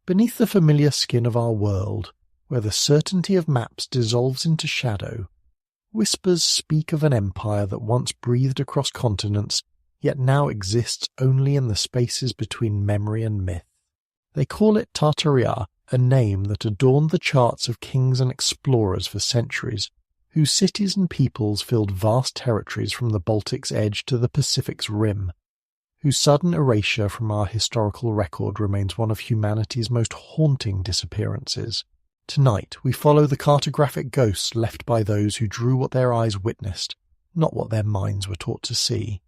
Beneath the familiar skin of our world, where the certainty of maps dissolves into shadow, whispers speak of an empire that once breathed across continents, yet now exists only in the spaces between memory and myth. They call it Tartaria, a name that adorned the charts of kings and explorers for centuries, whose cities and peoples filled vast territories from the Baltic's edge to the Pacific's rim, whose sudden erasure from our historical record remains one of humanity's most haunting disappearances. Tonight we follow the cartographic ghosts left by those who drew what their eyes witnessed, not what their minds were taught to see.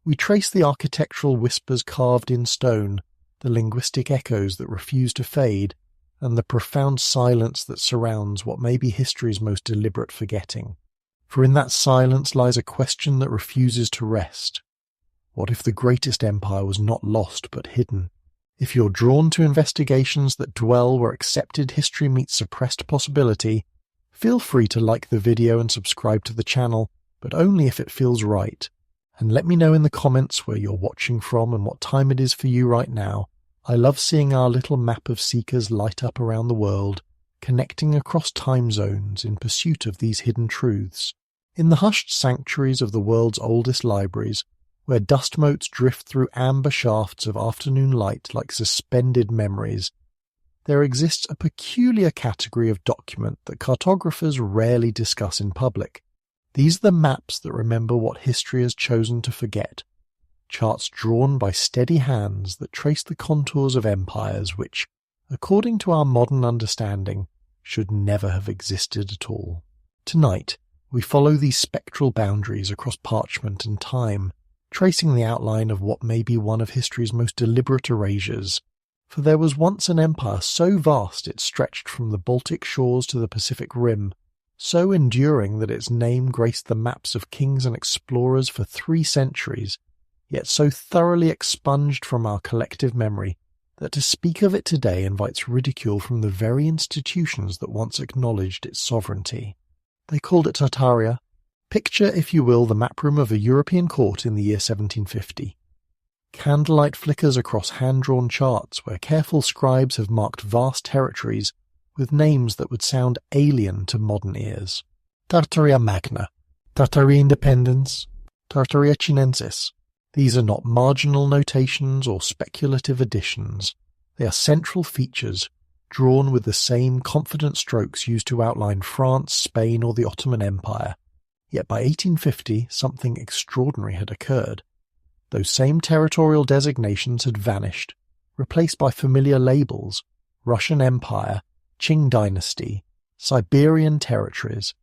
We trace the architectural whispers carved in stone, the linguistic echoes that refuse to fade, and the profound silence that surrounds what may be history's most deliberate forgetting. For in that silence lies a question that refuses to rest. What if the greatest empire was not lost but hidden? If you're drawn to investigations that dwell where accepted history meets suppressed possibility, feel free to like the video and subscribe to the channel, but only if it feels right. And let me know in the comments where you're watching from and what time it is for you right now. I love seeing our little map of seekers light up around the world, connecting across time zones in pursuit of these hidden truths. In the hushed sanctuaries of the world's oldest libraries, where dust motes drift through amber shafts of afternoon light like suspended memories, there exists a peculiar category of document that cartographers rarely discuss in public. These are the maps that remember what history has chosen to forget, charts drawn by steady hands that trace the contours of empires which, according to our modern understanding, should never have existed at all. Tonight, we follow these spectral boundaries across parchment and time, tracing the outline of what may be one of history's most deliberate erasures. For there was once an empire so vast it stretched from the Baltic shores to the Pacific rim, so enduring that its name graced the maps of kings and explorers for 3 centuries, yet so thoroughly expunged from our collective memory that to speak of it today invites ridicule from the very institutions that once acknowledged its sovereignty. They called it Tartaria. Picture, if you will, the map room of a European court in the year 1750. Candlelight flickers across hand-drawn charts where careful scribes have marked vast territories with names that would sound alien to modern ears. Tartaria Magna, Tartaria Independence, Tartaria Chinensis. These are not marginal notations or speculative additions. They are central features, drawn with the same confident strokes used to outline France, Spain, or the Ottoman Empire. Yet by 1850, something extraordinary had occurred. Those same territorial designations had vanished, replaced by familiar labels: Russian Empire, Qing Dynasty, Siberian territories.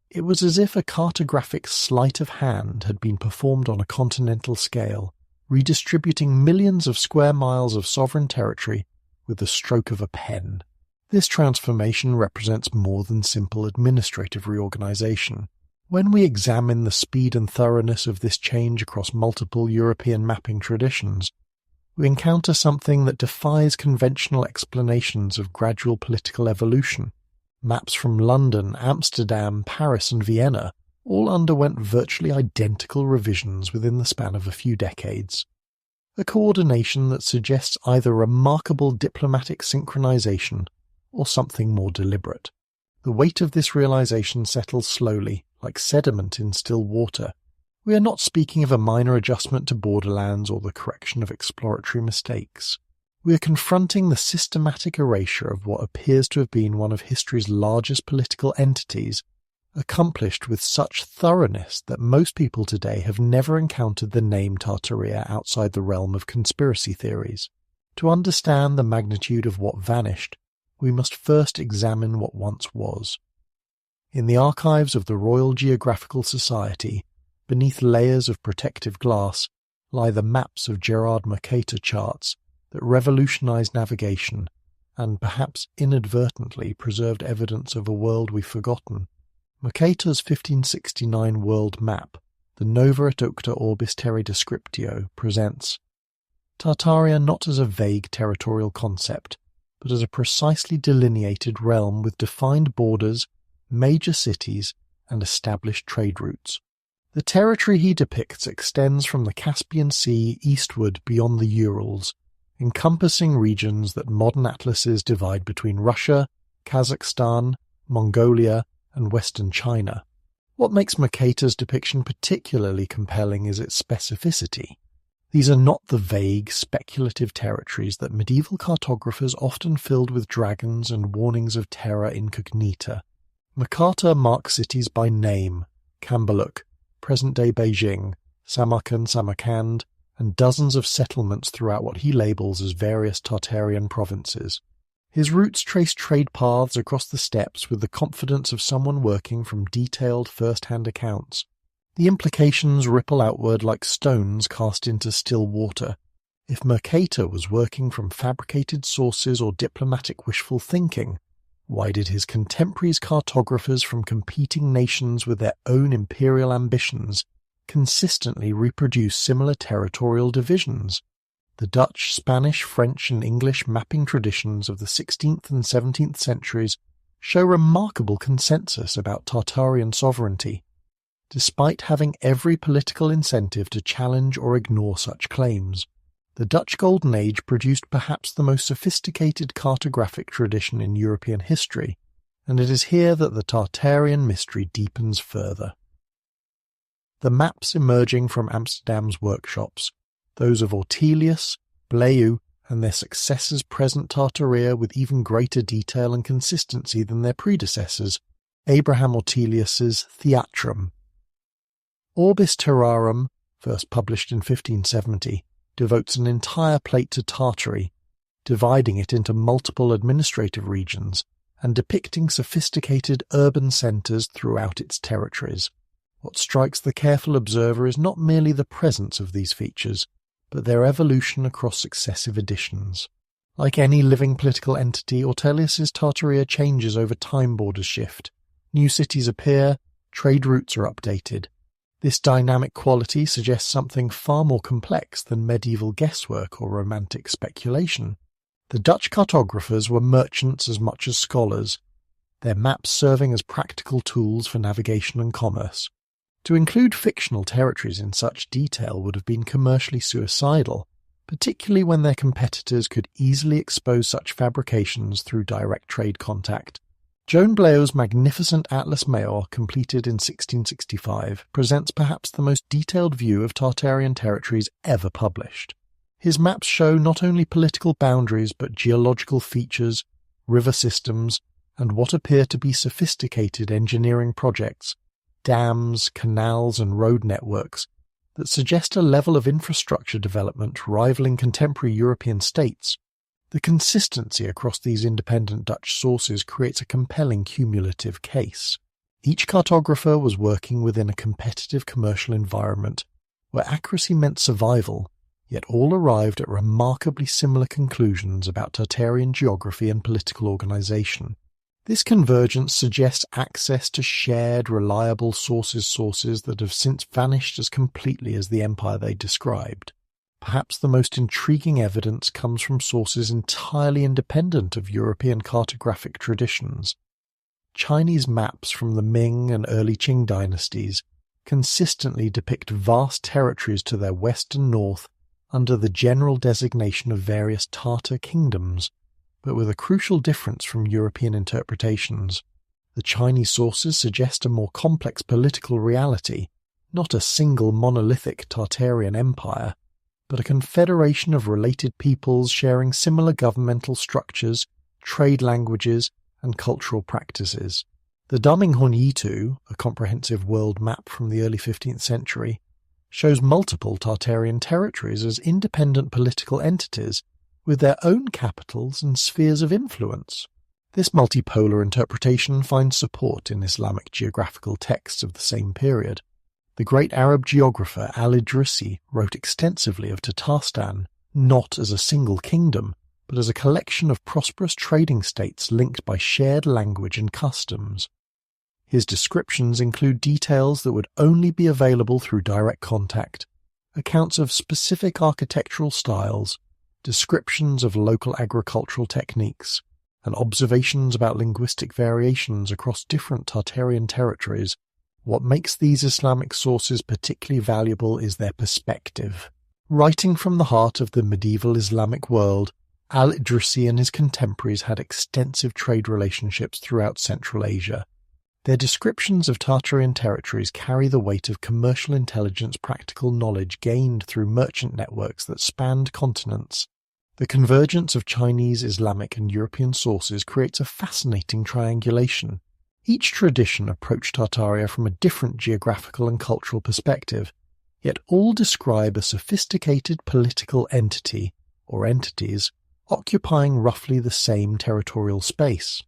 It was as if a cartographic sleight of hand had been performed on a continental scale, redistributing millions of square miles of sovereign territory with the stroke of a pen. This transformation represents more than simple administrative reorganization. When we examine the speed and thoroughness of this change across multiple European mapping traditions, we encounter something that defies conventional explanations of gradual political evolution. Maps from London, Amsterdam, Paris, and Vienna all underwent virtually identical revisions within the span of a few decades. A coordination that suggests either remarkable diplomatic synchronization or something more deliberate. The weight of this realization settles slowly, like sediment in still water. We are not speaking of a minor adjustment to borderlands or the correction of exploratory mistakes. We are confronting the systematic erasure of what appears to have been one of history's largest political entities, accomplished with such thoroughness that most people today have never encountered the name Tartaria outside the realm of conspiracy theories. To understand the magnitude of what vanished, we must first examine what once was. In the archives of the Royal Geographical Society, beneath layers of protective glass, lie the maps of Gerard Mercator charts that revolutionized navigation and perhaps inadvertently preserved evidence of a world we've forgotten. Mercator's 1569 world map, the Nova et Octa Orbis Terrae Descriptio, presents Tartaria not as a vague territorial concept, but as a precisely delineated realm with defined borders, major cities, and established trade routes. The territory he depicts extends from the Caspian Sea eastward beyond the Urals, encompassing regions that modern atlases divide between Russia, Kazakhstan, Mongolia, and Western China. What makes Mercator's depiction particularly compelling is its specificity. These are not the vague, speculative territories that medieval cartographers often filled with dragons and warnings of terra incognita. Mercator marks cities by name: Kambaluk, present-day Beijing, Samarkand, and dozens of settlements throughout what he labels as various Tartarian provinces. His routes trace trade paths across the steppes with the confidence of someone working from detailed first-hand accounts. The implications ripple outward like stones cast into still water. If Mercator was working from fabricated sources or diplomatic wishful thinking, why did his contemporaries cartographers from competing nations with their own imperial ambitions consistently reproduce similar territorial divisions? The Dutch, Spanish, French, and English mapping traditions of the 16th and 17th centuries show remarkable consensus about Tartarian sovereignty, despite having every political incentive to challenge or ignore such claims. The Dutch Golden Age produced perhaps the most sophisticated cartographic tradition in European history, and it is here that the Tartarian mystery deepens further. The maps emerging from Amsterdam's workshops, those of Ortelius, Blaeu, and their successors present Tartaria with even greater detail and consistency than their predecessors, Abraham Ortelius's Theatrum. Orbis Terrarum, first published in 1570, devotes an entire plate to Tartary, dividing it into multiple administrative regions and depicting sophisticated urban centres throughout its territories. What strikes the careful observer is not merely the presence of these features, but their evolution across successive editions. Like any living political entity, Ortelius's Tartaria changes over time borders shift. New cities appear, trade routes are updated. This dynamic quality suggests something far more complex than medieval guesswork or romantic speculation. The Dutch cartographers were merchants as much as scholars, their maps serving as practical tools for navigation and commerce. To include fictional territories in such detail would have been commercially suicidal, particularly when their competitors could easily expose such fabrications through direct trade contact. Joan Blaeu's magnificent Atlas Major, completed in 1665, presents perhaps the most detailed view of Tartarian territories ever published. His maps show not only political boundaries but geological features, river systems, and what appear to be sophisticated engineering projects, dams, canals, and road networks that suggest a level of infrastructure development rivaling contemporary European states. The consistency across these independent Dutch sources creates a compelling cumulative case. Each cartographer was working within a competitive commercial environment where accuracy meant survival, yet all arrived at remarkably similar conclusions about Tartarian geography and political organization. This convergence suggests access to shared, reliable sources that have since vanished as completely as the empire they described. Perhaps the most intriguing evidence comes from sources entirely independent of European cartographic traditions. Chinese maps from the Ming and early Qing dynasties consistently depict vast territories to their west and north under the general designation of various Tartar kingdoms, but with a crucial difference from European interpretations. The Chinese sources suggest a more complex political reality, not a single monolithic Tartarian empire, but a confederation of related peoples sharing similar governmental structures, trade languages, and cultural practices. The Daminghorn Yitu, a comprehensive world map from the early 15th century, shows multiple Tartarian territories as independent political entities with their own capitals and spheres of influence. This multipolar interpretation finds support in Islamic geographical texts of the same period. The great Arab geographer Al-Idrisi wrote extensively of Tatarstan, not as a single kingdom, but as a collection of prosperous trading states linked by shared language and customs. His descriptions include details that would only be available through direct contact, accounts of specific architectural styles, descriptions of local agricultural techniques, and observations about linguistic variations across different Tartarian territories. What makes these Islamic sources particularly valuable is their perspective. Writing from the heart of the medieval Islamic world, al-Idrisi and his contemporaries had extensive trade relationships throughout Central Asia. Their descriptions of Tartarian territories carry the weight of commercial intelligence, practical knowledge gained through merchant networks that spanned continents. The convergence of Chinese, Islamic and European sources creates a fascinating triangulation. Each tradition approached Tartaria from a different geographical and cultural perspective, yet all describe a sophisticated political entity, or entities, occupying roughly the same territorial space.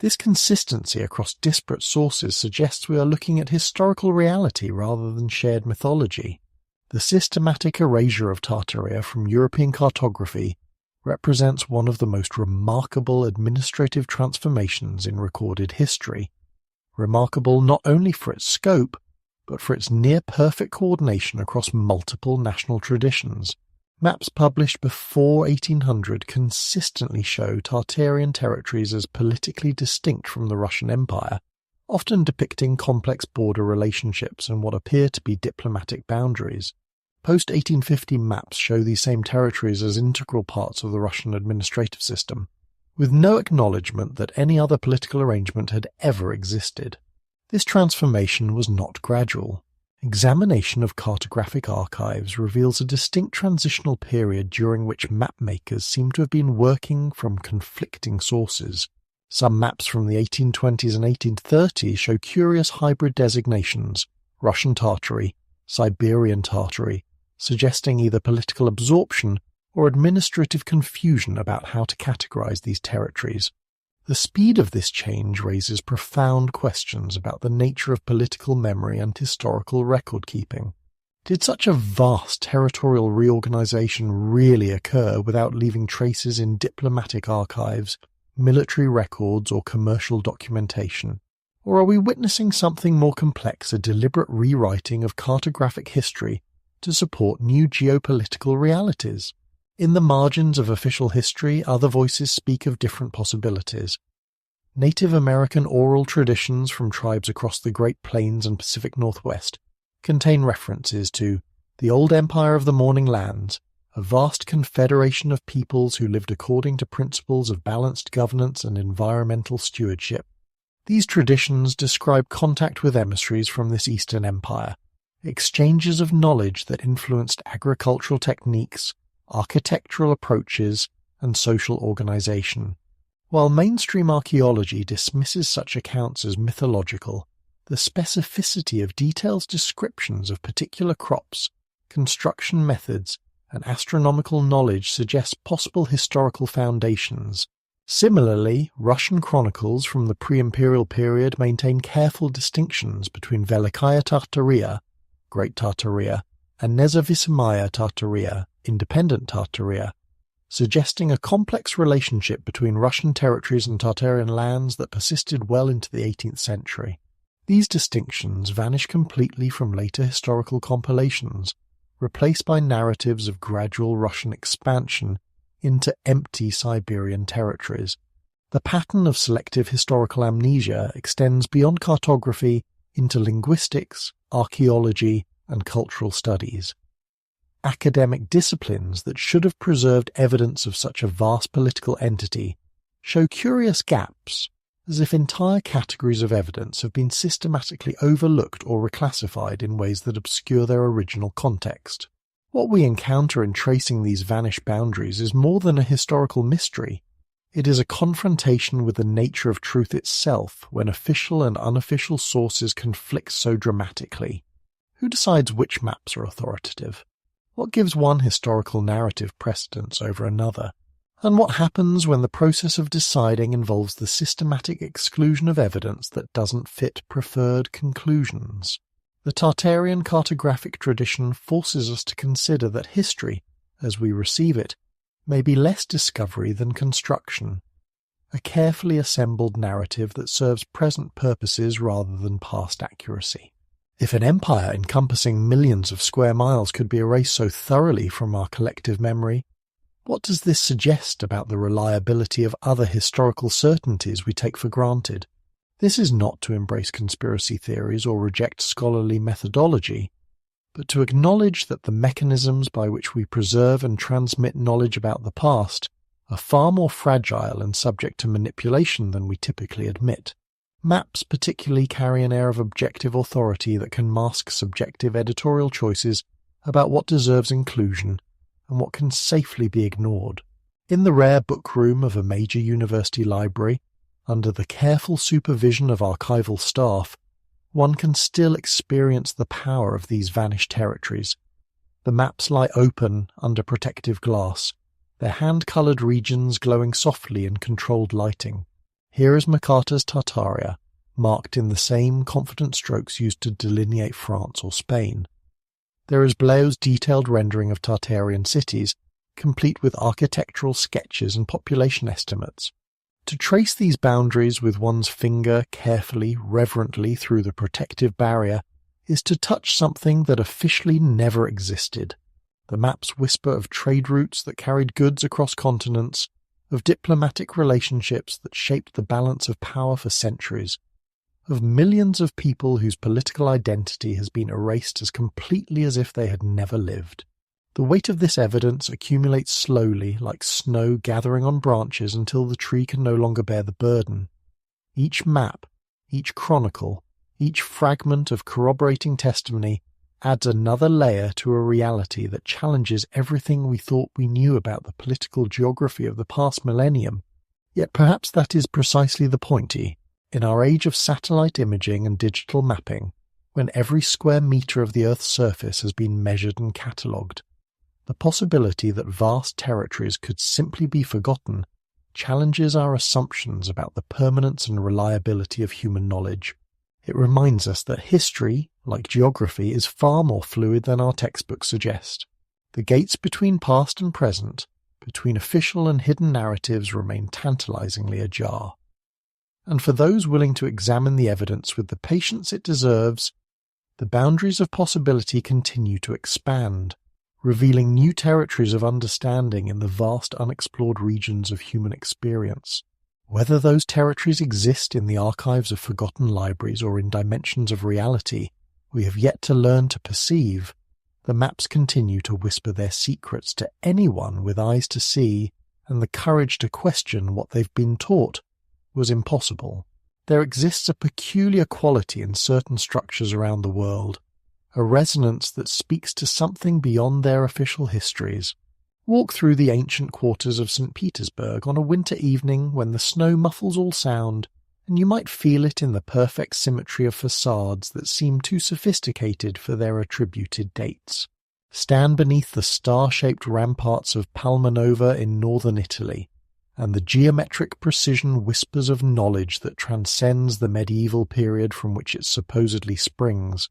This consistency across disparate sources suggests we are looking at historical reality rather than shared mythology. The systematic erasure of Tartaria from European cartography represents one of the most remarkable administrative transformations in recorded history. Remarkable not only for its scope, but for its near-perfect coordination across multiple national traditions. Maps published before 1800 consistently show Tartarian territories as politically distinct from the Russian Empire, often depicting complex border relationships and what appear to be diplomatic boundaries. Post-1850 maps show these same territories as integral parts of the Russian administrative system, with no acknowledgement that any other political arrangement had ever existed. This transformation was not gradual. Examination of cartographic archives reveals a distinct transitional period during which mapmakers seem to have been working from conflicting sources. Some maps from the 1820s and 1830s show curious hybrid designations, Russian Tartary, Siberian Tartary, suggesting either political absorption or administrative confusion about how to categorize these territories. The speed of this change raises profound questions about the nature of political memory and historical record-keeping. Did such a vast territorial reorganization really occur without leaving traces in diplomatic archives, military records, or commercial documentation? Or are we witnessing something more complex, a deliberate rewriting of cartographic history to support new geopolitical realities? In the margins of official history, other voices speak of different possibilities. Native American oral traditions from tribes across the Great Plains and Pacific Northwest contain references to the old empire of the Morning Lands, a vast confederation of peoples who lived according to principles of balanced governance and environmental stewardship. These traditions describe contact with emissaries from this Eastern Empire, exchanges of knowledge that influenced agricultural techniques, architectural approaches, and social organization. While mainstream archaeology dismisses such accounts as mythological, the specificity of detailed descriptions of particular crops, construction methods, and astronomical knowledge suggests possible historical foundations. Similarly, Russian chronicles from the pre-imperial period maintain careful distinctions between Velikaya Tartaria, Great Tartaria, and Nezavisimaya Tartaria, Independent Tartaria, suggesting a complex relationship between Russian territories and Tartarian lands that persisted well into the 18th century. These distinctions vanish completely from later historical compilations, replaced by narratives of gradual Russian expansion into empty Siberian territories. The pattern of selective historical amnesia extends beyond cartography into linguistics, archaeology, and cultural studies. Academic disciplines that should have preserved evidence of such a vast political entity show curious gaps, as if entire categories of evidence have been systematically overlooked or reclassified in ways that obscure their original context. What we encounter in tracing these vanished boundaries is more than a historical mystery. It is a confrontation with the nature of truth itself when official and unofficial sources conflict so dramatically. Who decides which maps are authoritative? What gives one historical narrative precedence over another? And what happens when the process of deciding involves the systematic exclusion of evidence that doesn't fit preferred conclusions? The Tartarian cartographic tradition forces us to consider that history, as we receive it, may be less discovery than construction, a carefully assembled narrative that serves present purposes rather than past accuracy. If an empire encompassing millions of square miles could be erased so thoroughly from our collective memory, what does this suggest about the reliability of other historical certainties we take for granted? This is not to embrace conspiracy theories or reject scholarly methodology, but to acknowledge that the mechanisms by which we preserve and transmit knowledge about the past are far more fragile and subject to manipulation than we typically admit. Maps particularly carry an air of objective authority that can mask subjective editorial choices about what deserves inclusion and what can safely be ignored. In the rare book room of a major university library, under the careful supervision of archival staff, one can still experience the power of these vanished territories. The maps lie open under protective glass, their hand-coloured regions glowing softly in controlled lighting. Here is MacArthur's Tartaria, marked in the same confident strokes used to delineate France or Spain. There is Blaeu's detailed rendering of Tartarian cities, complete with architectural sketches and population estimates. To trace these boundaries with one's finger carefully, reverently through the protective barrier is to touch something that officially never existed. The maps whisper of trade routes that carried goods across continents, of diplomatic relationships that shaped the balance of power for centuries, of millions of people whose political identity has been erased as completely as if they had never lived. The weight of this evidence accumulates slowly, like snow gathering on branches until the tree can no longer bear the burden. Each map, each chronicle, each fragment of corroborating testimony adds another layer to a reality that challenges everything we thought we knew about the political geography of the past millennium. Yet perhaps that is precisely the point. In our age of satellite imaging and digital mapping, when every square metre of the Earth's surface has been measured and catalogued, the possibility that vast territories could simply be forgotten challenges our assumptions about the permanence and reliability of human knowledge. It reminds us that history, like geography, is far more fluid than our textbooks suggest. The gates between past and present, between official and hidden narratives, remain tantalizingly ajar. And for those willing to examine the evidence with the patience it deserves, the boundaries of possibility continue to expand, revealing new territories of understanding in the vast unexplored regions of human experience. Whether those territories exist in the archives of forgotten libraries or in dimensions of reality we have yet to learn to perceive, the maps continue to whisper their secrets to anyone with eyes to see and the courage to question what they've been taught was impossible. There exists a peculiar quality in certain structures around the world, a resonance that speaks to something beyond their official histories. Walk through the ancient quarters of St. Petersburg on a winter evening when the snow muffles all sound, and you might feel it in the perfect symmetry of facades that seem too sophisticated for their attributed dates. Stand beneath the star-shaped ramparts of Palmanova in northern Italy, and the geometric precision whispers of knowledge that transcends the medieval period from which it supposedly springs.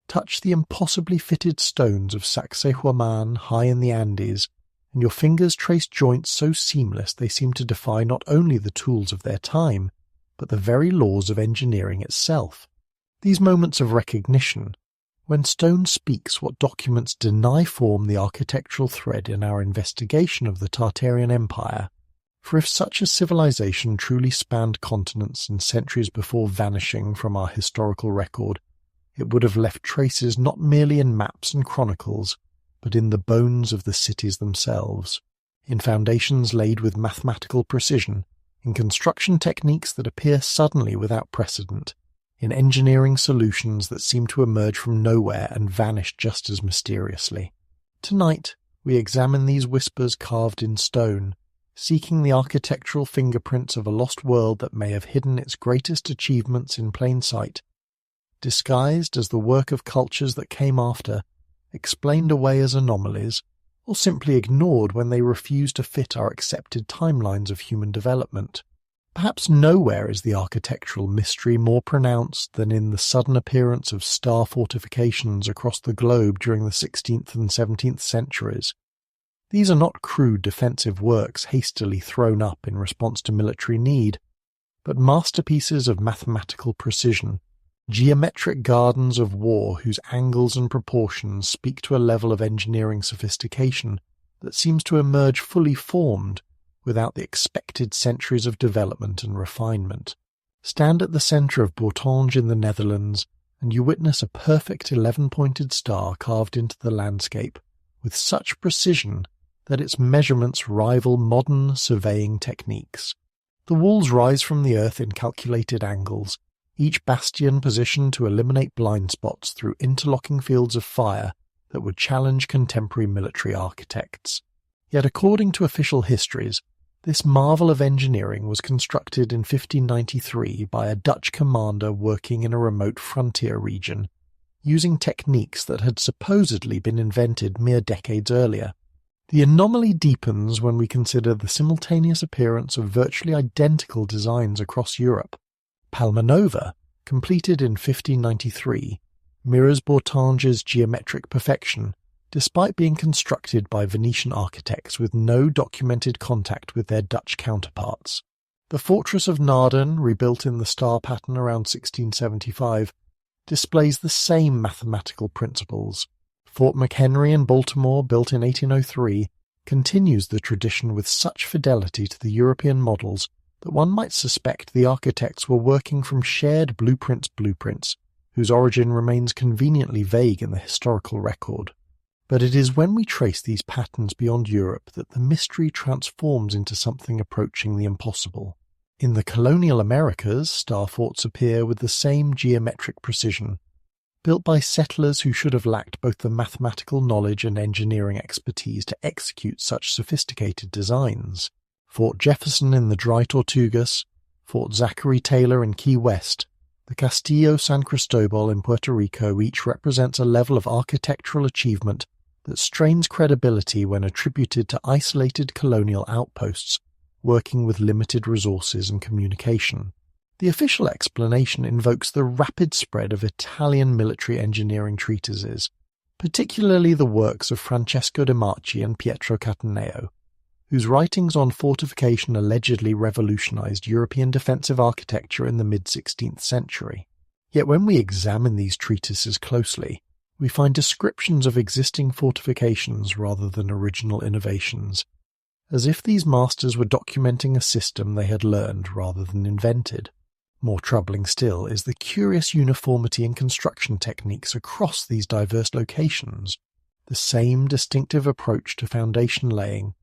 Touch the impossibly fitted stones of Sacsayhuaman high in the Andes, and your fingers trace joints so seamless they seem to defy not only the tools of their time, but the very laws of engineering itself. These moments of recognition, when stone speaks what documents deny form the architectural thread in our investigation of the Tartarian Empire. For if such a civilization truly spanned continents and centuries before vanishing from our historical record, it would have left traces not merely in maps and chronicles, but in the bones of the cities themselves, in foundations laid with mathematical precision, in construction techniques that appear suddenly without precedent, in engineering solutions that seem to emerge from nowhere and vanish just as mysteriously. Tonight, we examine these whispers carved in stone, seeking the architectural fingerprints of a lost world that may have hidden its greatest achievements in plain sight, disguised as the work of cultures that came after, explained away as anomalies, or simply ignored when they refuse to fit our accepted timelines of human development. Perhaps nowhere is the architectural mystery more pronounced than in the sudden appearance of star fortifications across the globe during the 16th and 17th centuries. These are not crude defensive works hastily thrown up in response to military need, but masterpieces of mathematical precision, geometric gardens of war whose angles and proportions speak to a level of engineering sophistication that seems to emerge fully formed without the expected centuries of development and refinement. Stand at the centre of Bourtange in the Netherlands, and you witness a perfect 11-pointed star carved into the landscape with such precision that its measurements rival modern surveying techniques. The walls rise from the earth in calculated angles, each bastion positioned to eliminate blind spots through interlocking fields of fire that would challenge contemporary military architects. Yet according to official histories, this marvel of engineering was constructed in 1593 by a Dutch commander working in a remote frontier region, using techniques that had supposedly been invented mere decades earlier. The anomaly deepens when we consider the simultaneous appearance of virtually identical designs across Europe. Palma Nova, completed in 1593, mirrors Bourtange's geometric perfection, despite being constructed by Venetian architects with no documented contact with their Dutch counterparts. The fortress of Naarden, rebuilt in the star pattern around 1675, displays the same mathematical principles. Fort McHenry in Baltimore, built in 1803, continues the tradition with such fidelity to the European models that one might suspect the architects were working from shared blueprints, whose origin remains conveniently vague in the historical record. But it is when we trace these patterns beyond Europe that the mystery transforms into something approaching the impossible. In the colonial Americas, star forts appear with the same geometric precision, built by settlers who should have lacked both the mathematical knowledge and engineering expertise to execute such sophisticated designs. Fort Jefferson in the Dry Tortugas, Fort Zachary Taylor in Key West, the Castillo San Cristobal in Puerto Rico each represents a level of architectural achievement that strains credibility when attributed to isolated colonial outposts working with limited resources and communication. The official explanation invokes the rapid spread of Italian military engineering treatises, particularly the works of Francesco de Marchi and Pietro Cataneo, whose writings on fortification allegedly revolutionized European defensive architecture in the mid-16th century. Yet when we examine these treatises closely, we find descriptions of existing fortifications rather than original innovations, as if these masters were documenting a system they had learned rather than invented. More troubling still is the curious uniformity in construction techniques across these diverse locations. The same distinctive approach to foundation laying,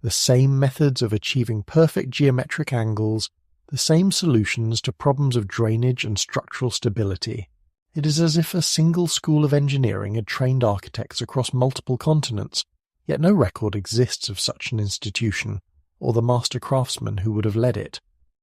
the same methods of achieving perfect geometric angles, the same solutions to problems of drainage and structural stability. It is as if a single school of engineering had trained architects across multiple continents, yet no record exists of such an institution, or the master craftsman who would have led it.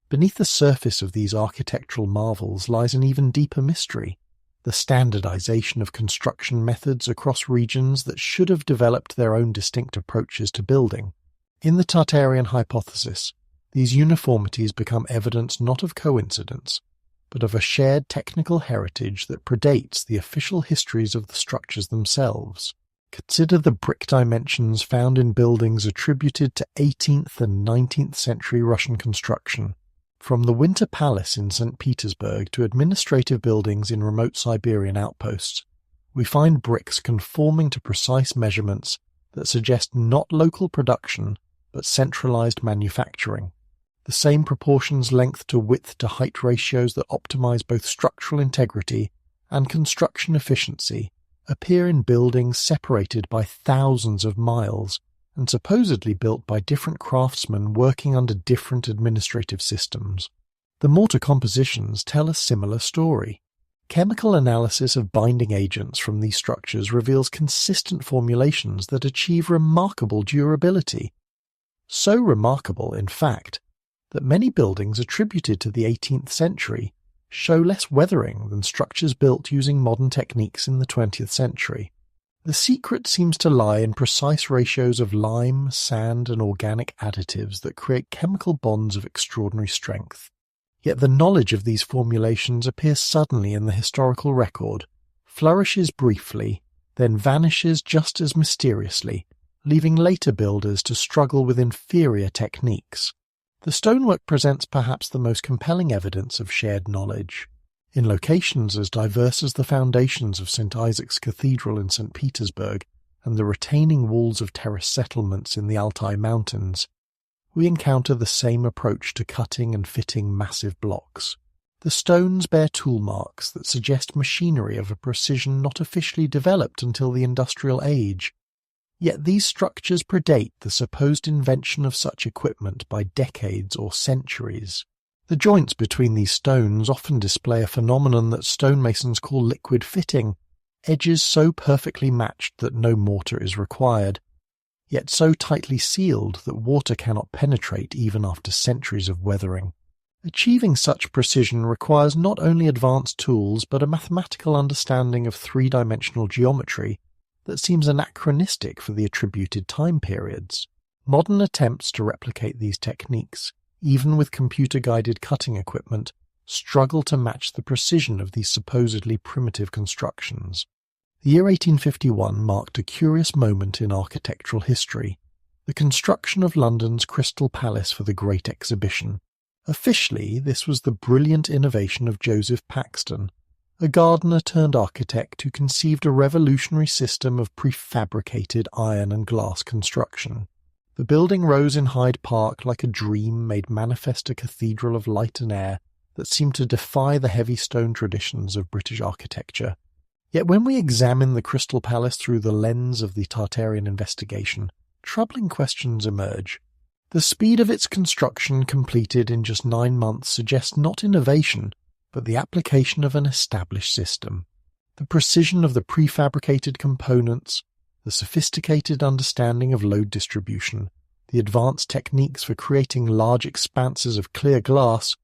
Beneath the surface of these architectural marvels lies an even deeper mystery, the standardization of construction methods across regions that should have developed their own distinct approaches to building. In the Tartarian hypothesis, these uniformities become evidence not of coincidence, but of a shared technical heritage that predates the official histories of the structures themselves. Consider the brick dimensions found in buildings attributed to 18th and 19th century Russian construction. From the Winter Palace in St. Petersburg to administrative buildings in remote Siberian outposts, we find bricks conforming to precise measurements that suggest not local production but centralized manufacturing. The same proportions length to width to height ratios that optimize both structural integrity and construction efficiency appear in buildings separated by thousands of miles and supposedly built by different craftsmen working under different administrative systems. The mortar compositions tell a similar story. Chemical analysis of binding agents from these structures reveals consistent formulations that achieve remarkable durability. So remarkable, in fact, that many buildings attributed to the 18th century show less weathering than structures built using modern techniques in the 20th century. The secret seems to lie in precise ratios of lime, sand, and organic additives that create chemical bonds of extraordinary strength. Yet the knowledge of these formulations appears suddenly in the historical record, flourishes briefly, then vanishes just as mysteriously, leaving later builders to struggle with inferior techniques. The stonework presents perhaps the most compelling evidence of shared knowledge. In locations as diverse as the foundations of St. Isaac's Cathedral in St. Petersburg and the retaining walls of terrace settlements in the Altai Mountains, we encounter the same approach to cutting and fitting massive blocks. The stones bear tool marks that suggest machinery of a precision not officially developed until the Industrial Age. Yet these structures predate the supposed invention of such equipment by decades or centuries. The joints between these stones often display a phenomenon that stonemasons call liquid fitting, edges so perfectly matched that no mortar is required, yet so tightly sealed that water cannot penetrate even after centuries of weathering. Achieving such precision requires not only advanced tools but a mathematical understanding of three-dimensional geometry that seems anachronistic for the attributed time periods. Modern attempts to replicate these techniques, even with computer-guided cutting equipment, struggle to match the precision of these supposedly primitive constructions. The year 1851 marked a curious moment in architectural history, the construction of London's Crystal Palace for the Great Exhibition. Officially, this was the brilliant innovation of Joseph Paxton, a gardener turned architect who conceived a revolutionary system of prefabricated iron and glass construction. The building rose in Hyde Park like a dream made manifest a cathedral of light and air that seemed to defy the heavy stone traditions of British architecture. Yet when we examine the Crystal Palace through the lens of the Tartarian investigation, troubling questions emerge. The speed of its construction, completed in just 9 months, suggests not innovation, but the application of an established system. The precision of the prefabricated components, the sophisticated understanding of load distribution, the advanced techniques for creating large expanses of clear glass,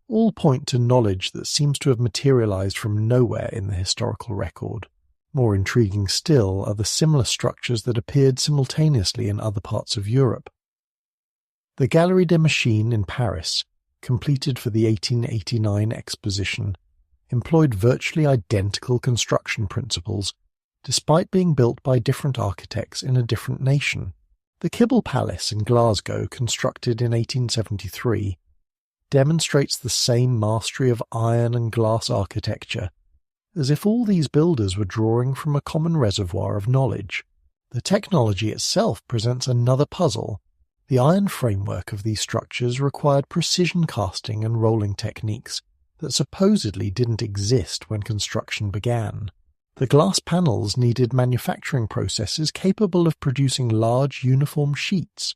all point to knowledge that seems to have materialized from nowhere in the historical record. More intriguing still are the similar structures that appeared simultaneously in other parts of Europe. The Galerie des Machines in Paris, completed for the 1889 exposition, employed virtually identical construction principles, despite being built by different architects in a different nation. The Kibble Palace in Glasgow, constructed in 1873, demonstrates the same mastery of iron and glass architecture, as if all these builders were drawing from a common reservoir of knowledge. The technology itself presents another puzzle. The iron framework of these structures required precision casting and rolling techniques that supposedly didn't exist when construction began. The glass panels needed manufacturing processes capable of producing large uniform sheets,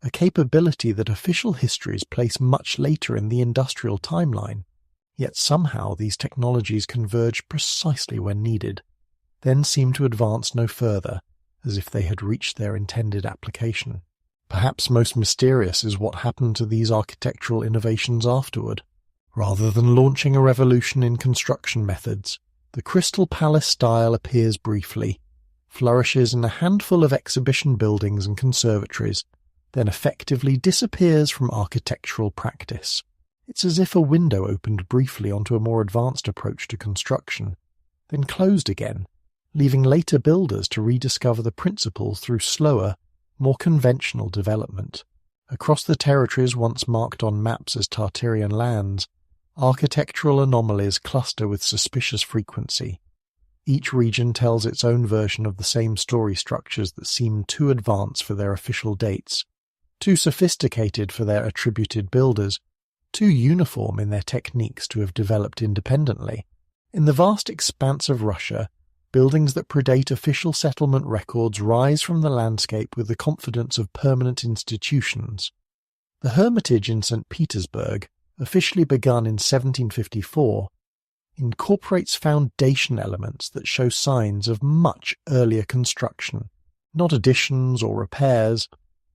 a capability that official histories place much later in the industrial timeline. Yet somehow these technologies converge precisely when needed, then seem to advance no further, as if they had reached their intended application. Perhaps most mysterious is what happened to these architectural innovations afterward. Rather than launching a revolution in construction methods, the Crystal Palace style appears briefly, flourishes in a handful of exhibition buildings and conservatories, then effectively disappears from architectural practice. It's as if a window opened briefly onto a more advanced approach to construction, then closed again, leaving later builders to rediscover the principles through slower, more conventional development. Across the territories once marked on maps as Tartarian lands, architectural anomalies cluster with suspicious frequency. Each region tells its own version of the same story structures that seem too advanced for their official dates, too sophisticated for their attributed builders, too uniform in their techniques to have developed independently. In the vast expanse of Russia, buildings that predate official settlement records rise from the landscape with the confidence of permanent institutions. The Hermitage in St. Petersburg, officially begun in 1754, incorporates foundation elements that show signs of much earlier construction, not additions or repairs,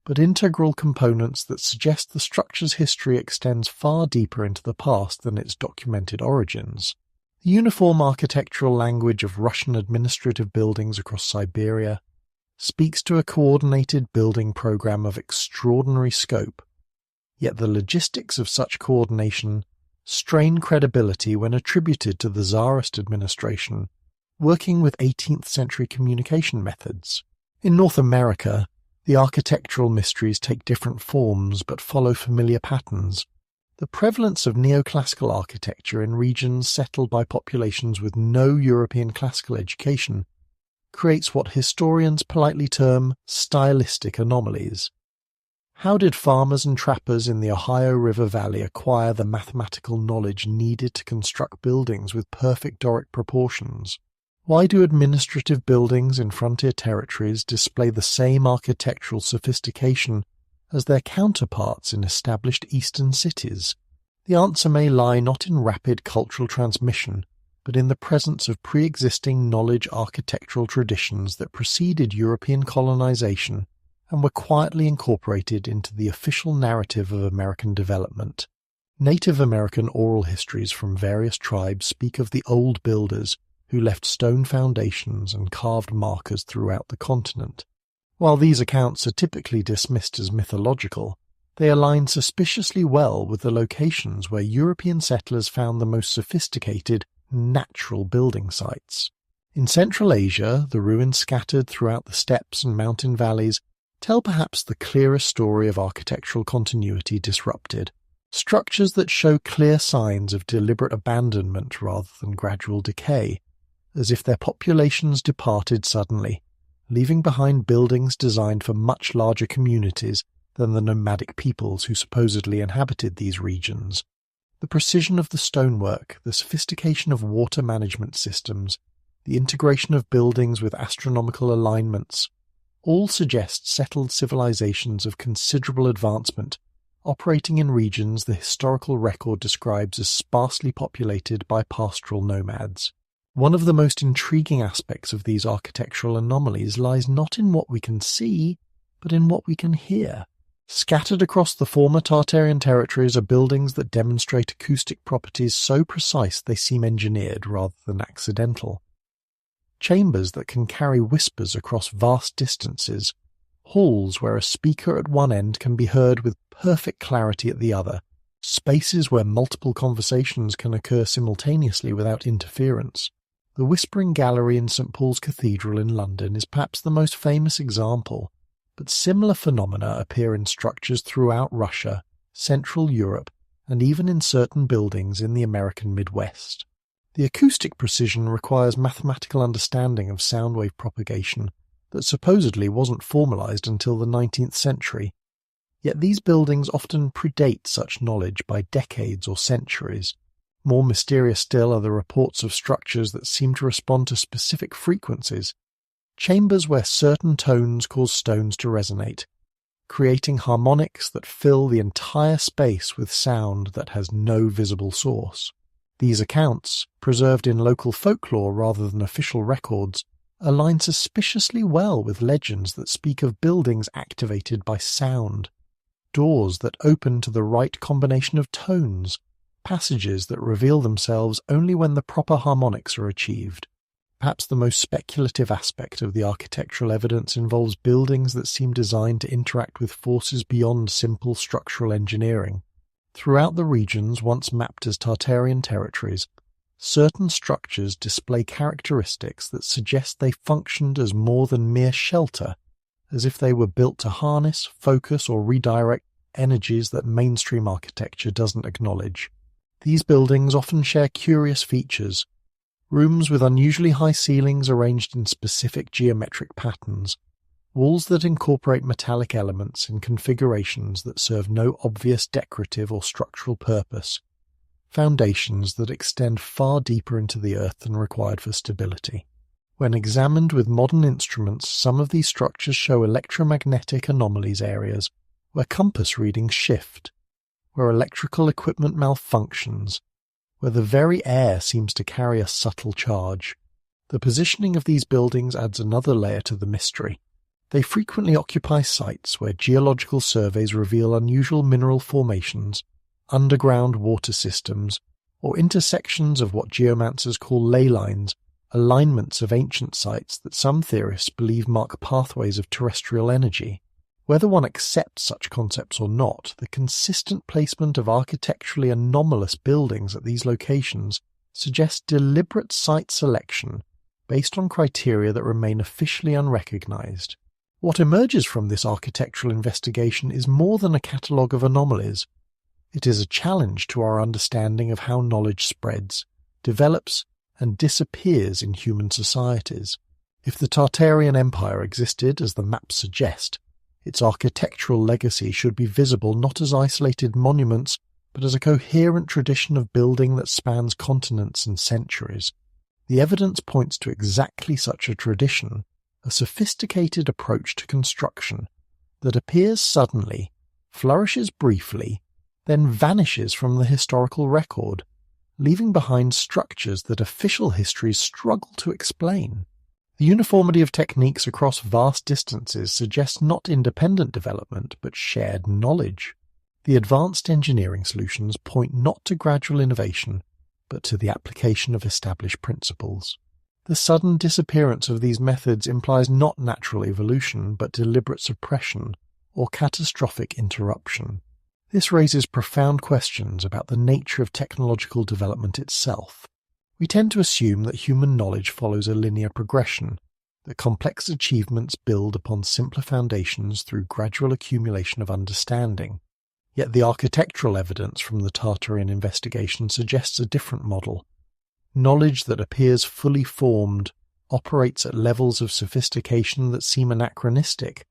but integral components that suggest the structure's history extends far deeper into the past than its documented origins. The uniform architectural language of Russian administrative buildings across Siberia speaks to a coordinated building program of extraordinary scope, yet the logistics of such coordination strain credibility when attributed to the Tsarist administration, working with 18th century communication methods. In North America, the architectural mysteries take different forms but follow familiar patterns. The prevalence of neoclassical architecture in regions settled by populations with no European classical education creates what historians politely term stylistic anomalies. How did farmers and trappers in the Ohio River Valley acquire the mathematical knowledge needed to construct buildings with perfect Doric proportions? Why do administrative buildings in frontier territories display the same architectural sophistication as their counterparts in established eastern cities? The answer may lie not in rapid cultural transmission, but in the presence of pre-existing knowledge architectural traditions that preceded European colonization and were quietly incorporated into the official narrative of American development. Native American oral histories from various tribes speak of the old builders who left stone foundations and carved markers throughout the continent. While these accounts are typically dismissed as mythological, they align suspiciously well with the locations where European settlers found the most sophisticated, natural building sites. In Central Asia, the ruins scattered throughout the steppes and mountain valleys tell perhaps the clearest story of architectural continuity disrupted. Structures that show clear signs of deliberate abandonment rather than gradual decay, as if their populations departed suddenly, leaving behind buildings designed for much larger communities than the nomadic peoples who supposedly inhabited these regions. The precision of the stonework, the sophistication of water management systems, the integration of buildings with astronomical alignments, all suggest settled civilizations of considerable advancement, operating in regions the historical record describes as sparsely populated by pastoral nomads. One of the most intriguing aspects of these architectural anomalies lies not in what we can see, but in what we can hear. Scattered across the former Tartarian territories are buildings that demonstrate acoustic properties so precise they seem engineered rather than accidental. Chambers that can carry whispers across vast distances, halls where a speaker at one end can be heard with perfect clarity at the other, spaces where multiple conversations can occur simultaneously without interference. The Whispering Gallery in St. Paul's Cathedral in London is perhaps the most famous example, but similar phenomena appear in structures throughout Russia, Central Europe, and even in certain buildings in the American Midwest. The acoustic precision requires mathematical understanding of sound wave propagation that supposedly wasn't formalized until the 19th century. Yet these buildings often predate such knowledge by decades or centuries. More mysterious still are the reports of structures that seem to respond to specific frequencies, chambers where certain tones cause stones to resonate, creating harmonics that fill the entire space with sound that has no visible source. These accounts, preserved in local folklore rather than official records, align suspiciously well with legends that speak of buildings activated by sound, doors that open to the right combination of tones, passages that reveal themselves only when the proper harmonics are achieved. Perhaps the most speculative aspect of the architectural evidence involves buildings that seem designed to interact with forces beyond simple structural engineering. Throughout the regions once mapped as Tartarian territories, certain structures display characteristics that suggest they functioned as more than mere shelter, as if they were built to harness, focus, or redirect energies that mainstream architecture doesn't acknowledge. These buildings often share curious features: rooms with unusually high ceilings arranged in specific geometric patterns, walls that incorporate metallic elements in configurations that serve no obvious decorative or structural purpose, foundations that extend far deeper into the earth than required for stability. When examined with modern instruments, some of these structures show electromagnetic anomalies areas where compass readings shift, where electrical equipment malfunctions, where the very air seems to carry a subtle charge. The positioning of these buildings adds another layer to the mystery. They frequently occupy sites where geological surveys reveal unusual mineral formations, underground water systems, or intersections of what geomancers call ley lines, alignments of ancient sites that some theorists believe mark pathways of terrestrial energy. Whether one accepts such concepts or not, the consistent placement of architecturally anomalous buildings at these locations suggests deliberate site selection based on criteria that remain officially unrecognized. What emerges from this architectural investigation is more than a catalogue of anomalies. It is a challenge to our understanding of how knowledge spreads, develops, and disappears in human societies. If the Tartarian Empire existed as the maps suggest, Its architectural legacy should be visible not as isolated monuments, but as a coherent tradition of building that spans continents and centuries. The evidence points to exactly such a tradition, a sophisticated approach to construction that appears suddenly, flourishes briefly, then vanishes from the historical record, leaving behind structures that official histories struggle to explain. The uniformity of techniques across vast distances suggests not independent development, but shared knowledge. The advanced engineering solutions point not to gradual innovation, but to the application of established principles. The sudden disappearance of these methods implies not natural evolution, but deliberate suppression or catastrophic interruption. This raises profound questions about the nature of technological development itself. We tend to assume that human knowledge follows a linear progression, that complex achievements build upon simpler foundations through gradual accumulation of understanding. Yet the architectural evidence from the Tartarian investigation suggests a different model. Knowledge that appears fully formed operates at levels of sophistication that seem anachronistic,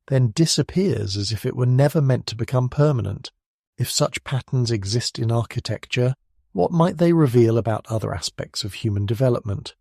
then disappears as if it were never meant to become permanent. If such patterns exist in architecture, what might they reveal about other aspects of human development?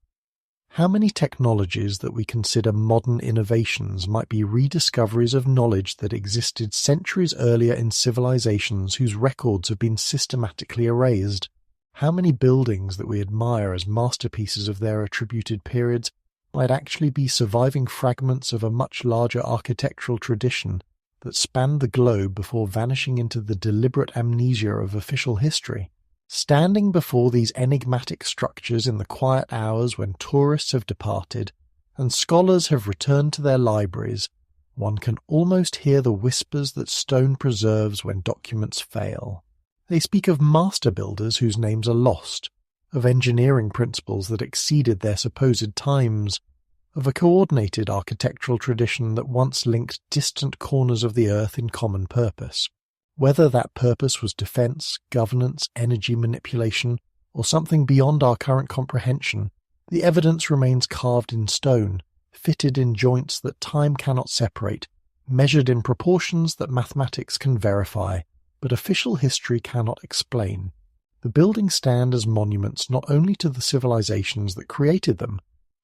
How many technologies that we consider modern innovations might be rediscoveries of knowledge that existed centuries earlier in civilizations whose records have been systematically erased? How many buildings that we admire as masterpieces of their attributed periods might actually be surviving fragments of a much larger architectural tradition that spanned the globe before vanishing into the deliberate amnesia of official history? Standing before these enigmatic structures in the quiet hours when tourists have departed and scholars have returned to their libraries, one can almost hear the whispers that stone preserves when documents fail. They speak of master builders whose names are lost, of engineering principles that exceeded their supposed times, of a coordinated architectural tradition that once linked distant corners of the earth in common purpose. Whether that purpose was defense, governance, energy manipulation, or something beyond our current comprehension, the evidence remains carved in stone, fitted in joints that time cannot separate, measured in proportions that mathematics can verify, but official history cannot explain. The buildings stand as monuments not only to the civilizations that created them,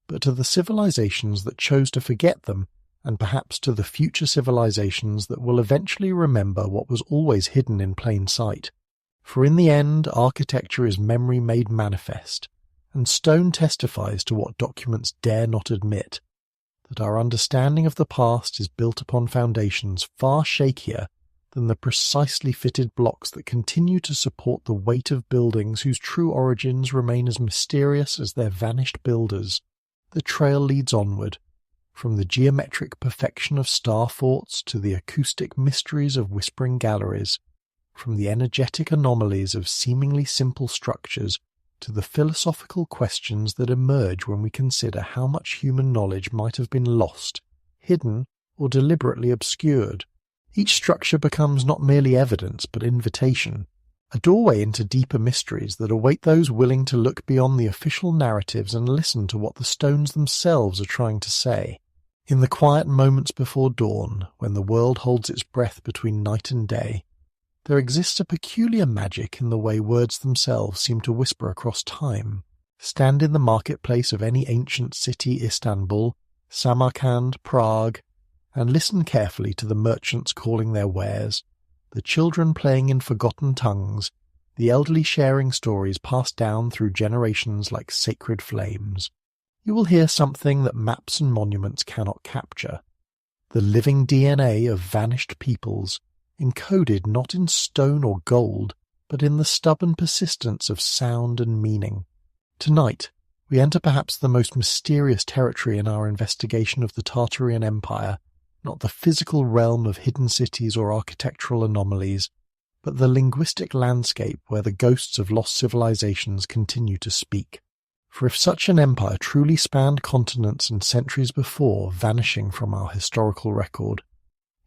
but to the civilizations that chose to forget them, and perhaps to the future civilizations that will eventually remember what was always hidden in plain sight. For in the end, architecture is memory made manifest, and stone testifies to what documents dare not admit, that our understanding of the past is built upon foundations far shakier than the precisely fitted blocks that continue to support the weight of buildings whose true origins remain as mysterious as their vanished builders. The trail leads onward, from the geometric perfection of star forts to the acoustic mysteries of whispering galleries, from the energetic anomalies of seemingly simple structures to the philosophical questions that emerge when we consider how much human knowledge might have been lost, hidden, or deliberately obscured. Each structure becomes not merely evidence but invitation, a doorway into deeper mysteries that await those willing to look beyond the official narratives and listen to what the stones themselves are trying to say. In the quiet moments before dawn, when the world holds its breath between night and day, there exists a peculiar magic in the way words themselves seem to whisper across time. Stand in the marketplace of any ancient city, Istanbul, Samarkand, Prague, and listen carefully to the merchants calling their wares, the children playing in forgotten tongues, the elderly sharing stories passed down through generations like sacred flames. You will hear something that maps and monuments cannot capture, the living DNA of vanished peoples, encoded not in stone or gold, but in the stubborn persistence of sound and meaning. Tonight, we enter perhaps the most mysterious territory in our investigation of the Tartarian Empire, not the physical realm of hidden cities or architectural anomalies, but the linguistic landscape where the ghosts of lost civilizations continue to speak. For if such an empire truly spanned continents and centuries before vanishing from our historical record,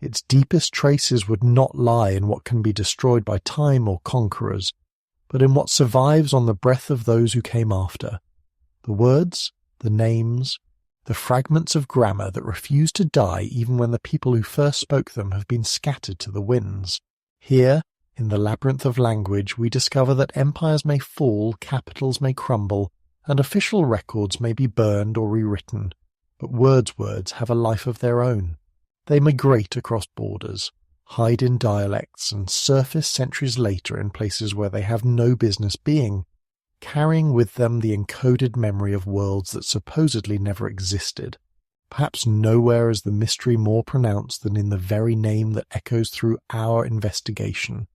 its deepest traces would not lie in what can be destroyed by time or conquerors, but in what survives on the breath of those who came after. The words, the names, the fragments of grammar that refuse to die even when the people who first spoke them have been scattered to the winds. Here, in the labyrinth of language, we discover that empires may fall, capitals may crumble, and official records may be burned or rewritten, but words have a life of their own. They migrate across borders, hide in dialects, and surface centuries later in places where they have no business being, carrying with them the encoded memory of worlds that supposedly never existed. Perhaps nowhere is the mystery more pronounced than in the very name that echoes through our investigation.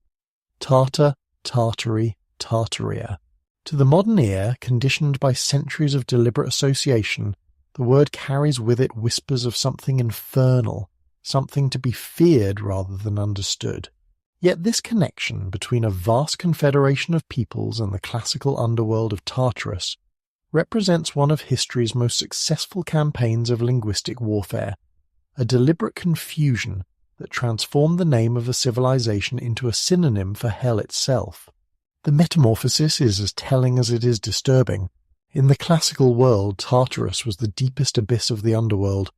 Tartar, Tartary, Tartaria. To the modern ear, conditioned by centuries of deliberate association, the word carries with it whispers of something infernal, something to be feared rather than understood. Yet this connection between a vast confederation of peoples and the classical underworld of Tartarus represents one of history's most successful campaigns of linguistic warfare, a deliberate confusion that transformed the name of a civilization into a synonym for hell itself. The metamorphosis is as telling as it is disturbing. In the classical world, Tartarus was the deepest abyss of the underworld,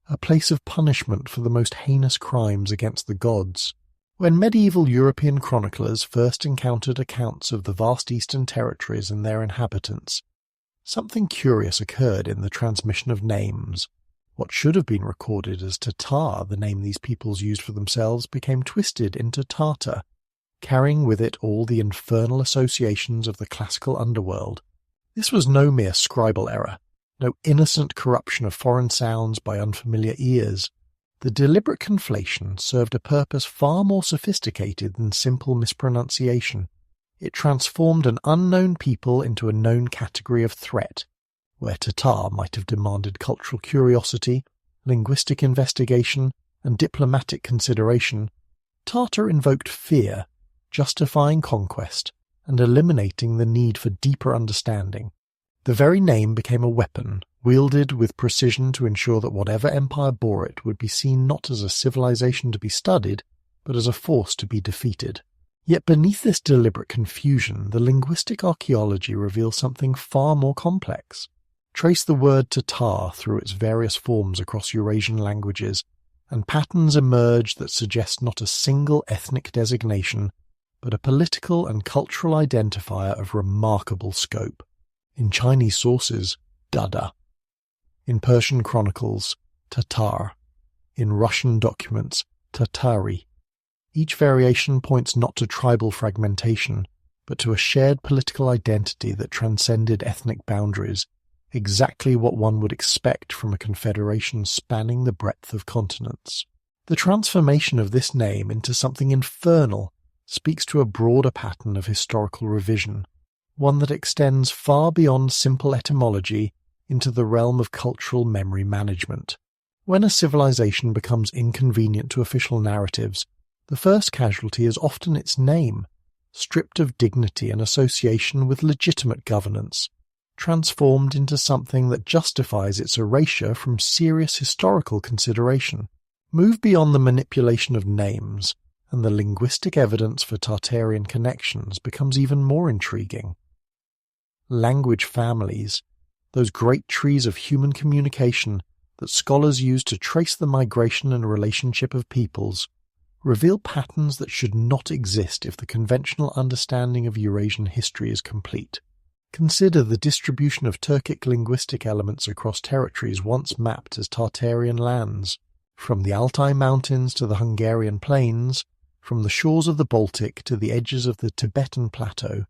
a place of punishment for the most heinous crimes against the gods. When medieval European chroniclers first encountered accounts of the vast eastern territories and their inhabitants, something curious occurred in the transmission of names. What should have been recorded as Tatar, the name these peoples used for themselves, became twisted into Tartar, carrying with it all the infernal associations of the classical underworld. This was no mere scribal error, no innocent corruption of foreign sounds by unfamiliar ears. The deliberate conflation served a purpose far more sophisticated than simple mispronunciation. It transformed an unknown people into a known category of threat. Where Tatar might have demanded cultural curiosity, linguistic investigation, and diplomatic consideration, Tartar invoked fear, justifying conquest, and eliminating the need for deeper understanding. The very name became a weapon, wielded with precision to ensure that whatever empire bore it would be seen not as a civilization to be studied, but as a force to be defeated. Yet beneath this deliberate confusion, the linguistic archaeology reveals something far more complex. Trace the word Tatar through its various forms across Eurasian languages, and patterns emerge that suggest not a single ethnic designation, but a political and cultural identifier of remarkable scope. In Chinese sources, Dada. In Persian chronicles, Tatar. In Russian documents, Tartari. Each variation points not to tribal fragmentation, but to a shared political identity that transcended ethnic boundaries, exactly what one would expect from a confederation spanning the breadth of continents. The transformation of this name into something infernal speaks to a broader pattern of historical revision, one that extends far beyond simple etymology into the realm of cultural memory management. When a civilization becomes inconvenient to official narratives, the first casualty is often its name, stripped of dignity and association with legitimate governance, transformed into something that justifies its erasure from serious historical consideration. Move beyond the manipulation of names, and the linguistic evidence for Tartarian connections becomes even more intriguing. Language families, those great trees of human communication that scholars use to trace the migration and relationship of peoples, reveal patterns that should not exist if the conventional understanding of Eurasian history is complete. Consider the distribution of Turkic linguistic elements across territories once mapped as Tartarian lands, from the Altai Mountains to the Hungarian plains, from the shores of the Baltic to the edges of the Tibetan plateau.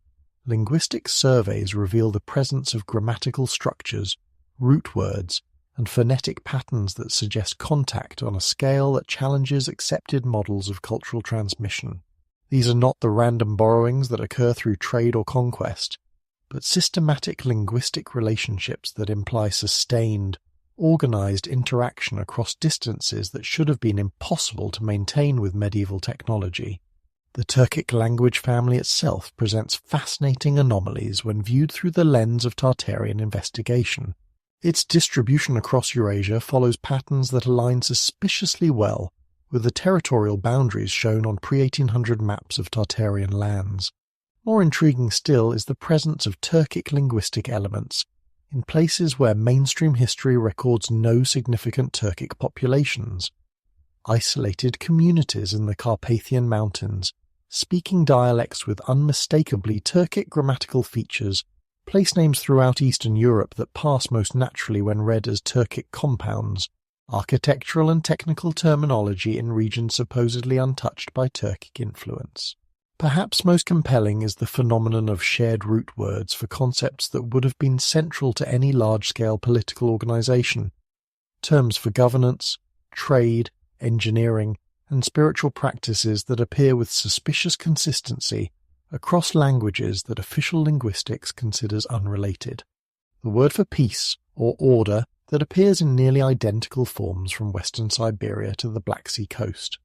Linguistic surveys reveal the presence of grammatical structures, root words, and phonetic patterns that suggest contact on a scale that challenges accepted models of cultural transmission. These are not the random borrowings that occur through trade or conquest, but systematic linguistic relationships that imply sustained, organized interaction across distances that should have been impossible to maintain with medieval technology. The Turkic language family itself presents fascinating anomalies when viewed through the lens of Tartarian investigation. Its distribution across Eurasia follows patterns that align suspiciously well with the territorial boundaries shown on pre-1800 maps of Tartarian lands. More intriguing still is the presence of Turkic linguistic elements, in places where mainstream history records no significant Turkic populations. Isolated communities in the Carpathian Mountains, speaking dialects with unmistakably Turkic grammatical features, place names throughout Eastern Europe that pass most naturally when read as Turkic compounds, architectural and technical terminology in regions supposedly untouched by Turkic influence. Perhaps most compelling is the phenomenon of shared root words for concepts that would have been central to any large-scale political organization. Terms for governance, trade, engineering, and spiritual practices that appear with suspicious consistency across languages that official linguistics considers unrelated. The word for peace, or order, that appears in nearly identical forms from western Siberia to the Black Sea coast.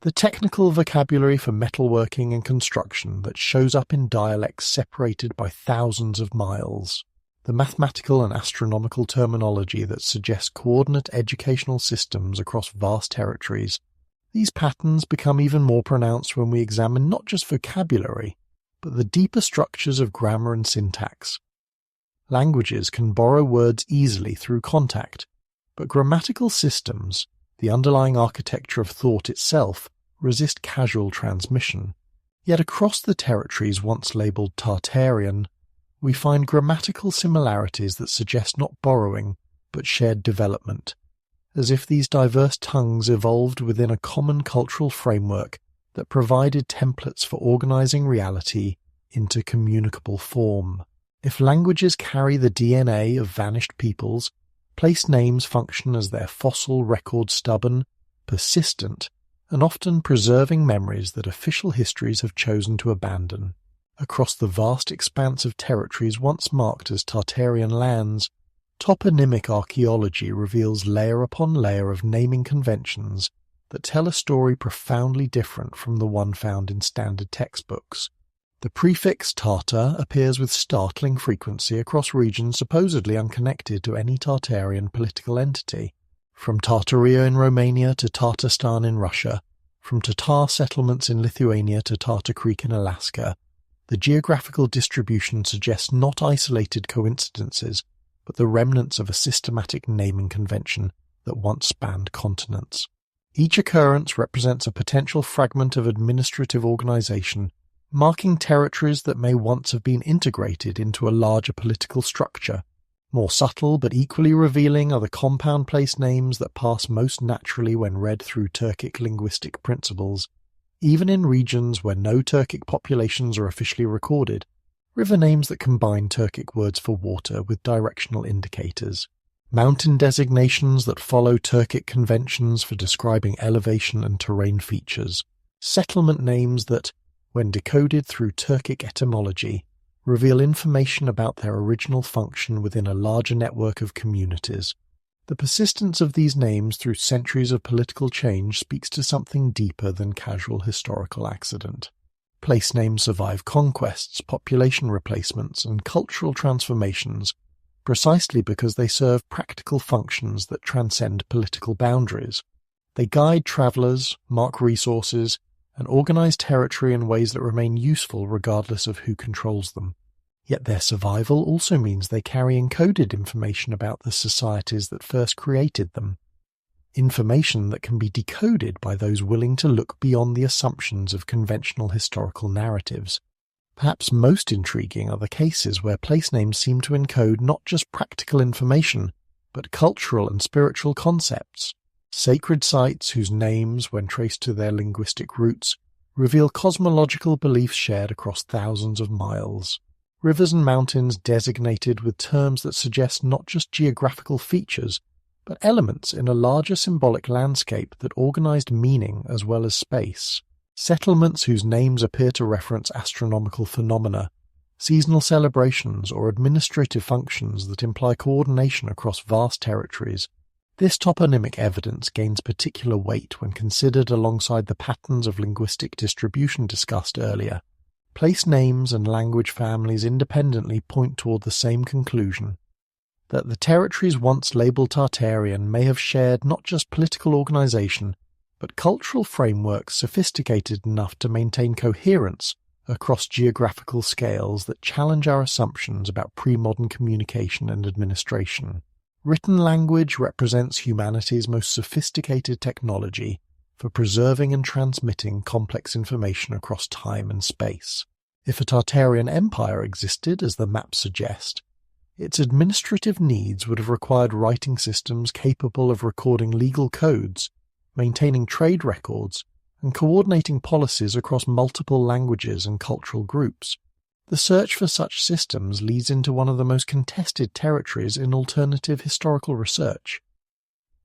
The technical vocabulary for metalworking and construction that shows up in dialects separated by thousands of miles. The mathematical and astronomical terminology that suggests coordinate educational systems across vast territories. These patterns become even more pronounced when we examine not just vocabulary, but the deeper structures of grammar and syntax. Languages can borrow words easily through contact, but grammatical systems, the underlying architecture of thought itself, resist casual transmission. Yet across the territories once labelled Tartarian, we find grammatical similarities that suggest not borrowing, but shared development, as if these diverse tongues evolved within a common cultural framework that provided templates for organising reality into communicable form. If languages carry the DNA of vanished peoples, place names function as their fossil record, stubborn, persistent, and often preserving memories that official histories have chosen to abandon. Across the vast expanse of territories once marked as Tartarian lands, toponymic archaeology reveals layer upon layer of naming conventions that tell a story profoundly different from the one found in standard textbooks. The prefix Tartar appears with startling frequency across regions supposedly unconnected to any Tartarian political entity, from Tartaria in Romania to Tatarstan in Russia, from Tatar settlements in Lithuania to Tartar Creek in Alaska. The geographical distribution suggests not isolated coincidences, but the remnants of a systematic naming convention that once spanned continents. Each occurrence represents a potential fragment of administrative organization, marking territories that may once have been integrated into a larger political structure. More subtle but equally revealing are the compound place names that pass most naturally when read through Turkic linguistic principles. Even in regions where no Turkic populations are officially recorded, river names that combine Turkic words for water with directional indicators. Mountain designations that follow Turkic conventions for describing elevation and terrain features. Settlement names that, when decoded through Turkic etymology, reveal information about their original function within a larger network of communities. The persistence of these names through centuries of political change speaks to something deeper than casual historical accident. Place names survive conquests, population replacements, and cultural transformations, precisely because they serve practical functions that transcend political boundaries. They guide travellers, mark resources, and organize territory in ways that remain useful regardless of who controls them. Yet their survival also means they carry encoded information about the societies that first created them. Information that can be decoded by those willing to look beyond the assumptions of conventional historical narratives. Perhaps most intriguing are the cases where place names seem to encode not just practical information, but cultural and spiritual concepts. Sacred sites whose names, when traced to their linguistic roots, reveal cosmological beliefs shared across thousands of miles. Rivers and mountains designated with terms that suggest not just geographical features, but elements in a larger symbolic landscape that organized meaning as well as space. Settlements whose names appear to reference astronomical phenomena, seasonal celebrations, or administrative functions that imply coordination across vast territories. This toponymic evidence gains particular weight when considered alongside the patterns of linguistic distribution discussed earlier. Place names and language families independently point toward the same conclusion, that the territories once labelled Tartarian may have shared not just political organisation, but cultural frameworks sophisticated enough to maintain coherence across geographical scales that challenge our assumptions about pre-modern communication and administration. Written language represents humanity's most sophisticated technology for preserving and transmitting complex information across time and space. If a Tartarian empire existed, as the maps suggest, its administrative needs would have required writing systems capable of recording legal codes, maintaining trade records, and coordinating policies across multiple languages and cultural groups. The search for such systems leads into one of the most contested territories in alternative historical research: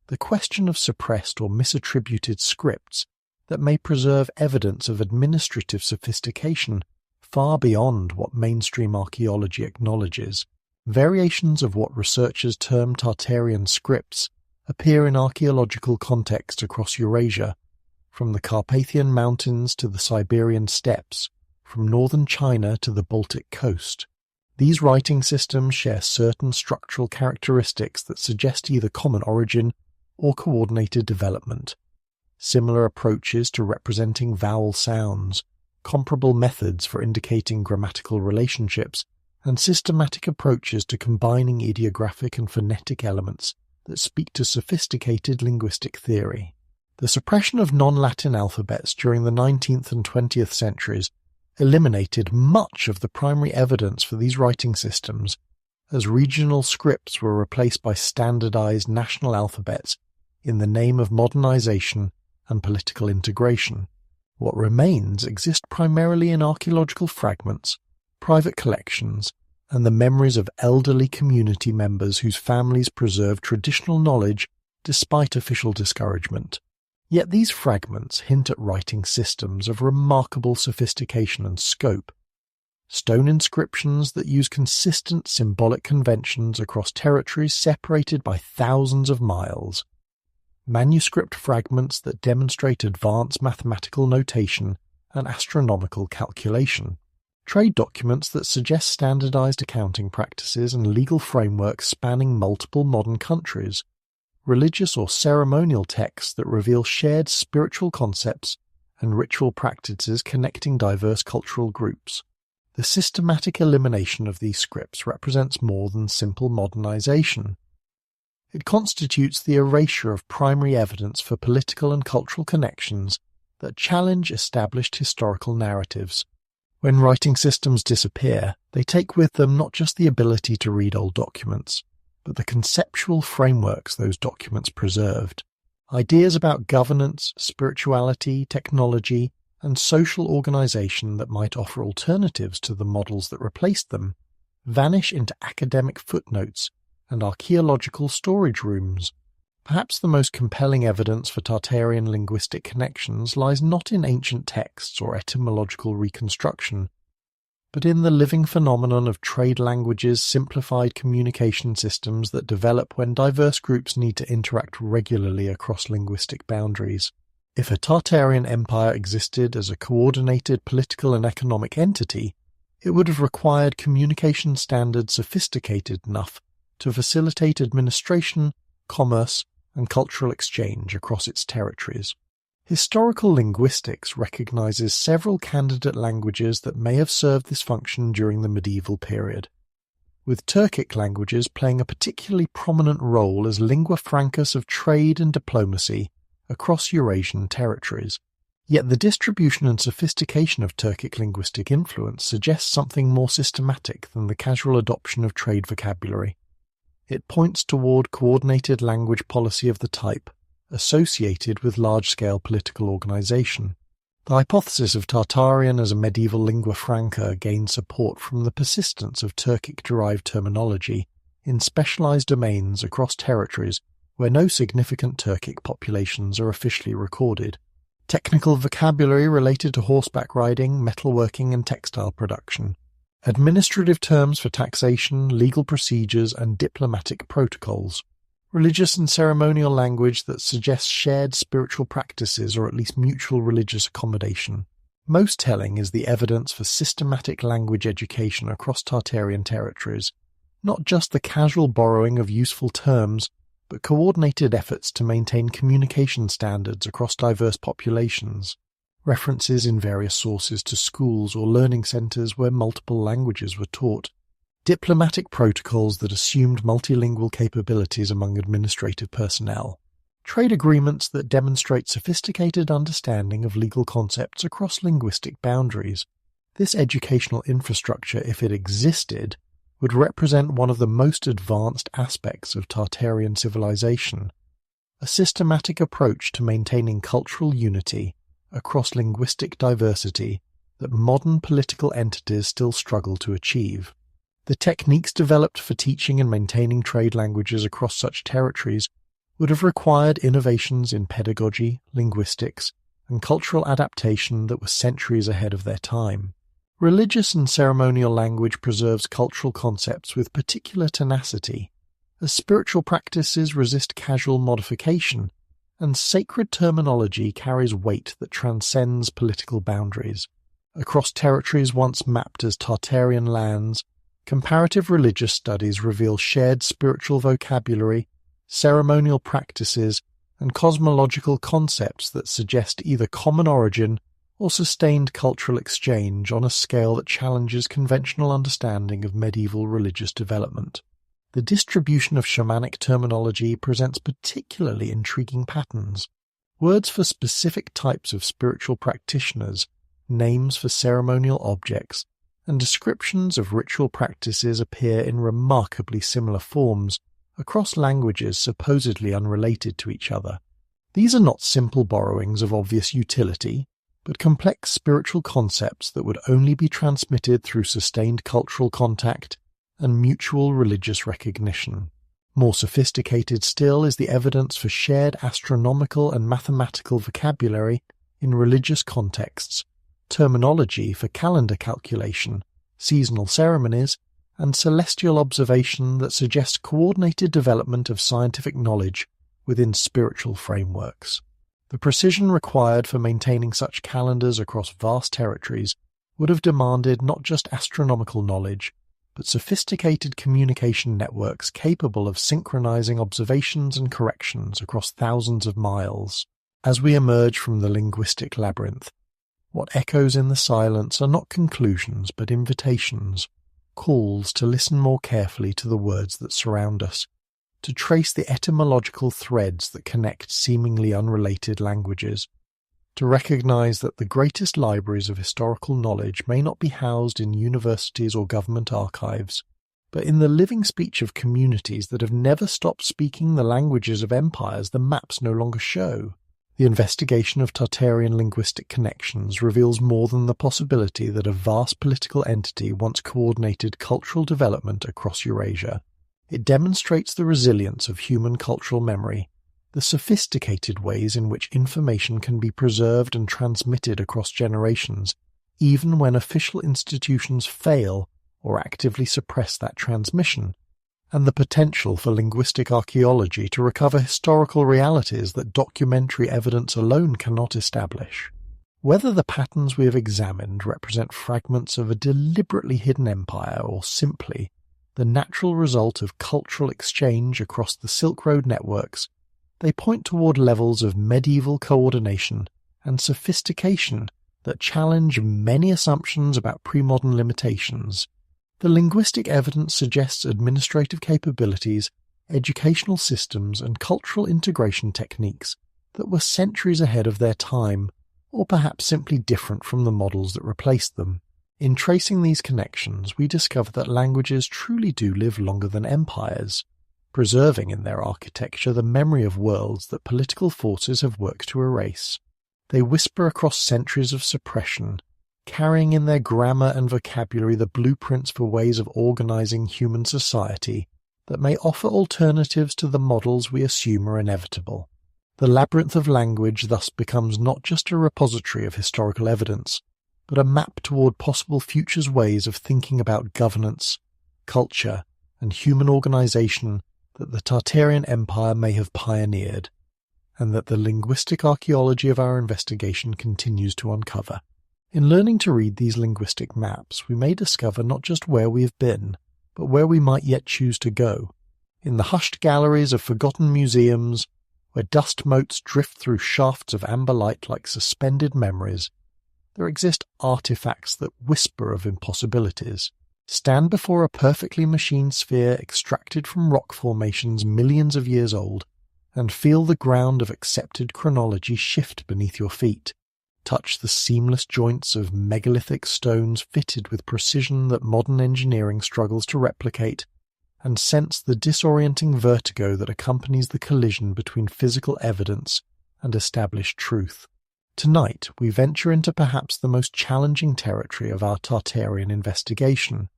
the question of suppressed or misattributed scripts that may preserve evidence of administrative sophistication far beyond what mainstream archaeology acknowledges. Variations of what researchers term Tartarian scripts appear in archaeological context across Eurasia, from the Carpathian Mountains to the Siberian steppes, from northern China to the Baltic coast. These writing systems share certain structural characteristics that suggest either common origin or coordinated development. Similar approaches to representing vowel sounds, comparable methods for indicating grammatical relationships, and systematic approaches to combining ideographic and phonetic elements that speak to sophisticated linguistic theory. The suppression of non-Latin alphabets during the 19th and 20th centuries eliminated much of the primary evidence for these writing systems, as regional scripts were replaced by standardized national alphabets in the name of modernization and political integration. What remains exist primarily in archaeological fragments, private collections, and the memories of elderly community members whose families preserve traditional knowledge despite official discouragement. Yet these fragments hint at writing systems of remarkable sophistication and scope. Stone inscriptions that use consistent symbolic conventions across territories separated by thousands of miles. Manuscript fragments that demonstrate advanced mathematical notation and astronomical calculation. Trade documents that suggest standardized accounting practices and legal frameworks spanning multiple modern countries. Religious or ceremonial texts that reveal shared spiritual concepts and ritual practices connecting diverse cultural groups. The systematic elimination of these scripts represents more than simple modernization. It constitutes the erasure of primary evidence for political and cultural connections that challenge established historical narratives. When writing systems disappear, they take with them not just the ability to read old documents, but the conceptual frameworks those documents preserved. Ideas about governance, spirituality, technology, and social organization that might offer alternatives to the models that replaced them vanish into academic footnotes and archaeological storage rooms. Perhaps the most compelling evidence for Tartarian linguistic connections lies not in ancient texts or etymological reconstruction, but in the living phenomenon of trade languages, simplified communication systems that develop when diverse groups need to interact regularly across linguistic boundaries. If a Tartarian empire existed as a coordinated political and economic entity, it would have required communication standards sophisticated enough to facilitate administration, commerce, and cultural exchange across its territories. Historical linguistics recognizes several candidate languages that may have served this function during the medieval period, with Turkic languages playing a particularly prominent role as lingua francas of trade and diplomacy across Eurasian territories. Yet the distribution and sophistication of Turkic linguistic influence suggests something more systematic than the casual adoption of trade vocabulary. It points toward coordinated language policy of the type associated with large-scale political organization. The hypothesis of Tartarian as a medieval lingua franca gained support from the persistence of Turkic-derived terminology in specialized domains across territories where no significant Turkic populations are officially recorded. Technical vocabulary related to horseback riding, metalworking, and textile production. Administrative terms for taxation, legal procedures, and diplomatic protocols. Religious and ceremonial language that suggests shared spiritual practices or at least mutual religious accommodation. Most telling is the evidence for systematic language education across Tartarian territories, not just the casual borrowing of useful terms, but coordinated efforts to maintain communication standards across diverse populations. references in various sources to schools or learning centres where multiple languages were taught, diplomatic protocols that assumed multilingual capabilities among administrative personnel, trade agreements that demonstrate sophisticated understanding of legal concepts across linguistic boundaries. This educational infrastructure, if it existed, would represent one of the most advanced aspects of Tartarian civilization, a systematic approach to maintaining cultural unity across linguistic diversity that modern political entities still struggle to achieve. The techniques developed for teaching and maintaining trade languages across such territories would have required innovations in pedagogy, linguistics, and cultural adaptation that were centuries ahead of their time. Religious and ceremonial language preserves cultural concepts with particular tenacity, as spiritual practices resist casual modification, and sacred terminology carries weight that transcends political boundaries. Across territories once mapped as Tartarian lands, comparative religious studies reveal shared spiritual vocabulary, ceremonial practices, and cosmological concepts that suggest either common origin or sustained cultural exchange on a scale that challenges conventional understanding of medieval religious development. The distribution of shamanic terminology presents particularly intriguing patterns. Words for specific types of spiritual practitioners, names for ceremonial objects, and descriptions of ritual practices appear in remarkably similar forms across languages supposedly unrelated to each other. These are not simple borrowings of obvious utility, but complex spiritual concepts that would only be transmitted through sustained cultural contact and mutual religious recognition. More sophisticated still is the evidence for shared astronomical and mathematical vocabulary in religious contexts, terminology for calendar calculation, seasonal ceremonies, and celestial observation that suggest coordinated development of scientific knowledge within spiritual frameworks. The precision required for maintaining such calendars across vast territories would have demanded not just astronomical knowledge, but sophisticated communication networks capable of synchronizing observations and corrections across thousands of miles. As we emerge from the linguistic labyrinth, what echoes in the silence are not conclusions but invitations, calls to listen more carefully to the words that surround us, to trace the etymological threads that connect seemingly unrelated languages, to recognize that the greatest libraries of historical knowledge may not be housed in universities or government archives, but in the living speech of communities that have never stopped speaking the languages of empires the maps no longer show. The investigation of Tartarian linguistic connections reveals more than the possibility that a vast political entity once coordinated cultural development across Eurasia. It demonstrates the resilience of human cultural memory, the sophisticated ways in which information can be preserved and transmitted across generations, even when official institutions fail or actively suppress that transmission, and the potential for linguistic archaeology to recover historical realities that documentary evidence alone cannot establish. Whether the patterns we have examined represent fragments of a deliberately hidden empire or simply the natural result of cultural exchange across the Silk Road networks, they point toward levels of medieval coordination and sophistication that challenge many assumptions about pre-modern limitations. The linguistic evidence suggests administrative capabilities, educational systems, and cultural integration techniques that were centuries ahead of their time, or perhaps simply different from the models that replaced them. In tracing these connections, we discover that languages truly do live longer than empires, preserving in their architecture the memory of worlds that political forces have worked to erase. They whisper across centuries of suppression, carrying in their grammar and vocabulary the blueprints for ways of organizing human society that may offer alternatives to the models we assume are inevitable. The labyrinth of language thus becomes not just a repository of historical evidence, but a map toward possible futures' ways of thinking about governance, culture, and human organization that the Tartarian Empire may have pioneered, and that the linguistic archaeology of our investigation continues to uncover. In learning to read these linguistic maps, we may discover not just where we have been, but where we might yet choose to go. In the hushed galleries of forgotten museums, where dust motes drift through shafts of amber light like suspended memories, there exist artifacts that whisper of impossibilities. Stand before a perfectly machined sphere extracted from rock formations millions of years old, and feel the ground of accepted chronology shift beneath your feet. Touch the seamless joints of megalithic stones fitted with precision that modern engineering struggles to replicate, and sense the disorienting vertigo that accompanies the collision between physical evidence and established truth. Tonight we venture into perhaps the most challenging territory of our Tartarian investigation,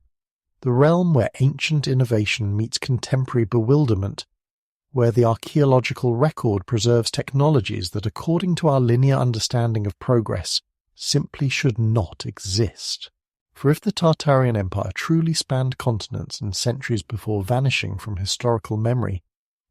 the realm where ancient innovation meets contemporary bewilderment, where the archaeological record preserves technologies that, according to our linear understanding of progress, simply should not exist. For if the Tartarian Empire truly spanned continents and centuries before vanishing from historical memory,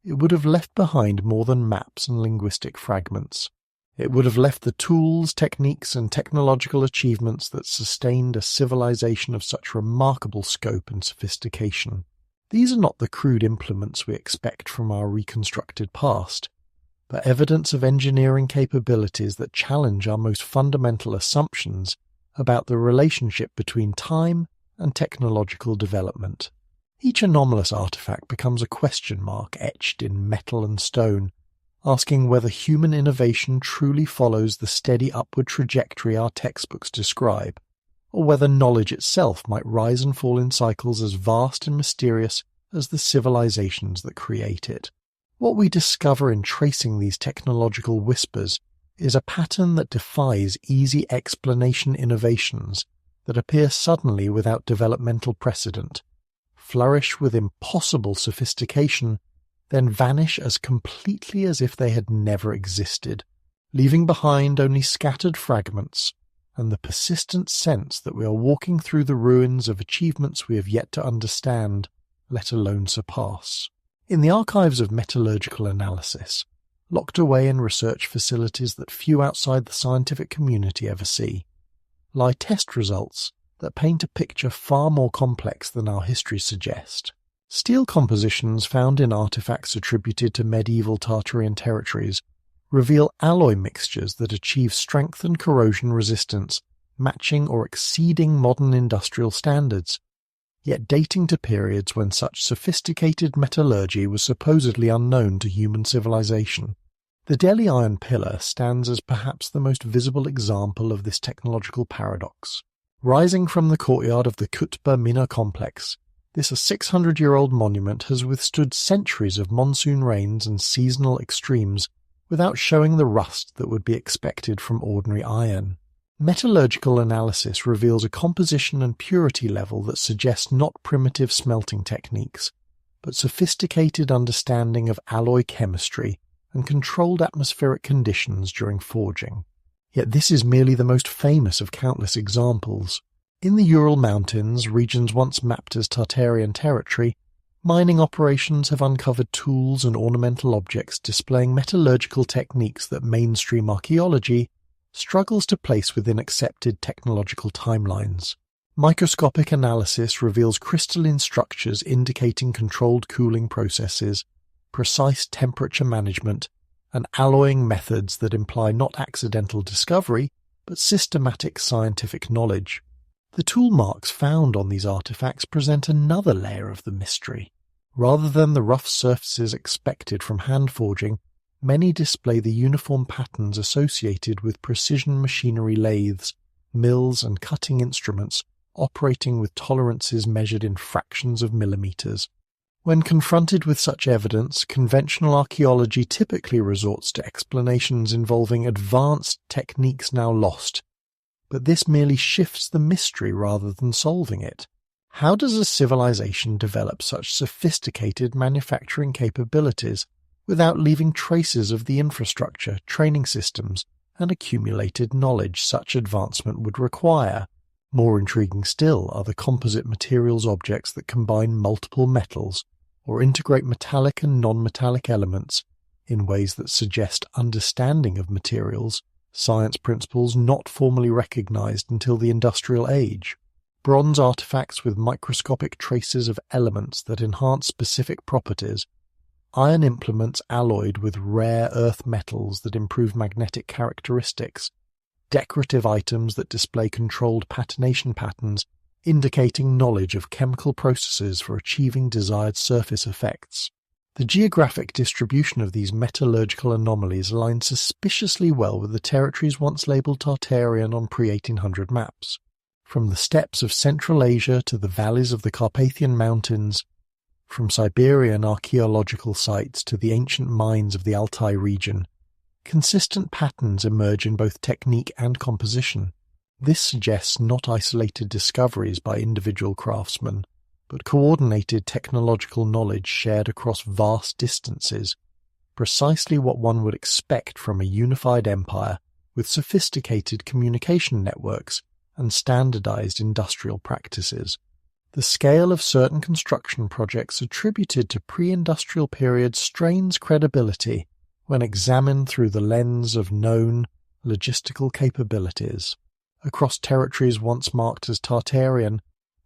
it would have left behind more than maps and linguistic fragments. It would have left the tools, techniques, and technological achievements that sustained a civilization of such remarkable scope and sophistication. These are not the crude implements we expect from our reconstructed past, but evidence of engineering capabilities that challenge our most fundamental assumptions about the relationship between time and technological development. Each anomalous artifact becomes a question mark etched in metal and stone, asking whether human innovation truly follows the steady upward trajectory our textbooks describe, or whether knowledge itself might rise and fall in cycles as vast and mysterious as the civilizations that create it. What we discover in tracing these technological whispers is a pattern that defies easy explanation innovations that appear suddenly without developmental precedent, flourish with impossible sophistication, then vanish as completely as if they had never existed, leaving behind only scattered fragments and the persistent sense that we are walking through the ruins of achievements we have yet to understand, let alone surpass. In the archives of metallurgical analysis, locked away in research facilities that few outside the scientific community ever see, lie test results that paint a picture far more complex than our histories suggest. Steel compositions found in artifacts attributed to medieval Tartarian territories reveal alloy mixtures that achieve strength and corrosion resistance matching or exceeding modern industrial standards, yet dating to periods when such sophisticated metallurgy was supposedly unknown to human civilization. The Delhi iron pillar stands as perhaps the most visible example of this technological paradox. Rising from the courtyard of the Qutb Minar complex, this 600-year-old monument has withstood centuries of monsoon rains and seasonal extremes without showing the rust that would be expected from ordinary iron. Metallurgical analysis reveals a composition and purity level that suggests not primitive smelting techniques, but sophisticated understanding of alloy chemistry and controlled atmospheric conditions during forging. Yet this is merely the most famous of countless examples. In the Ural Mountains, regions once mapped as Tartarian territory, mining operations have uncovered tools and ornamental objects displaying metallurgical techniques that mainstream archaeology struggles to place within accepted technological timelines. Microscopic analysis reveals crystalline structures indicating controlled cooling processes, precise temperature management, and alloying methods that imply not accidental discovery, but systematic scientific knowledge. The tool marks found on these artifacts present another layer of the mystery. Rather than the rough surfaces expected from hand forging, many display the uniform patterns associated with precision machinery lathes, mills, and cutting instruments operating with tolerances measured in fractions of millimeters. When confronted with such evidence, conventional archaeology typically resorts to explanations involving advanced techniques now lost, but this merely shifts the mystery rather than solving it. How does a civilization develop such sophisticated manufacturing capabilities without leaving traces of the infrastructure, training systems, and accumulated knowledge such advancement would require? More intriguing still are the composite materials objects that combine multiple metals or integrate metallic and non-metallic elements in ways that suggest understanding of materials, science principles not formally recognized until the Industrial Age. Bronze artifacts with microscopic traces of elements that enhance specific properties, iron implements alloyed with rare earth metals that improve magnetic characteristics, decorative items that display controlled patination patterns, indicating knowledge of chemical processes for achieving desired surface effects. The geographic distribution of these metallurgical anomalies aligns suspiciously well with the territories once labelled Tartarian on pre-1800 maps. From the steppes of Central Asia to the valleys of the Carpathian Mountains, from Siberian archaeological sites to the ancient mines of the Altai region, consistent patterns emerge in both technique and composition. This suggests not isolated discoveries by individual craftsmen, but coordinated technological knowledge shared across vast distances, precisely what one would expect from a unified empire with sophisticated communication networks and standardized industrial practices. The scale of certain construction projects attributed to pre-industrial periods strains credibility when examined through the lens of known logistical capabilities. Across territories once marked as Tartarian,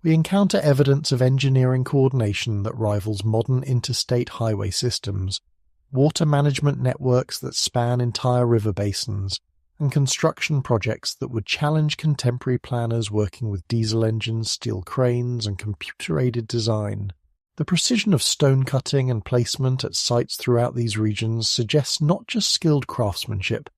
we encounter evidence of engineering coordination that rivals modern interstate highway systems, water management networks that span entire river basins, and construction projects that would challenge contemporary planners working with diesel engines, steel cranes, and computer-aided design. The precision of stone cutting and placement at sites throughout these regions suggests not just skilled craftsmanship,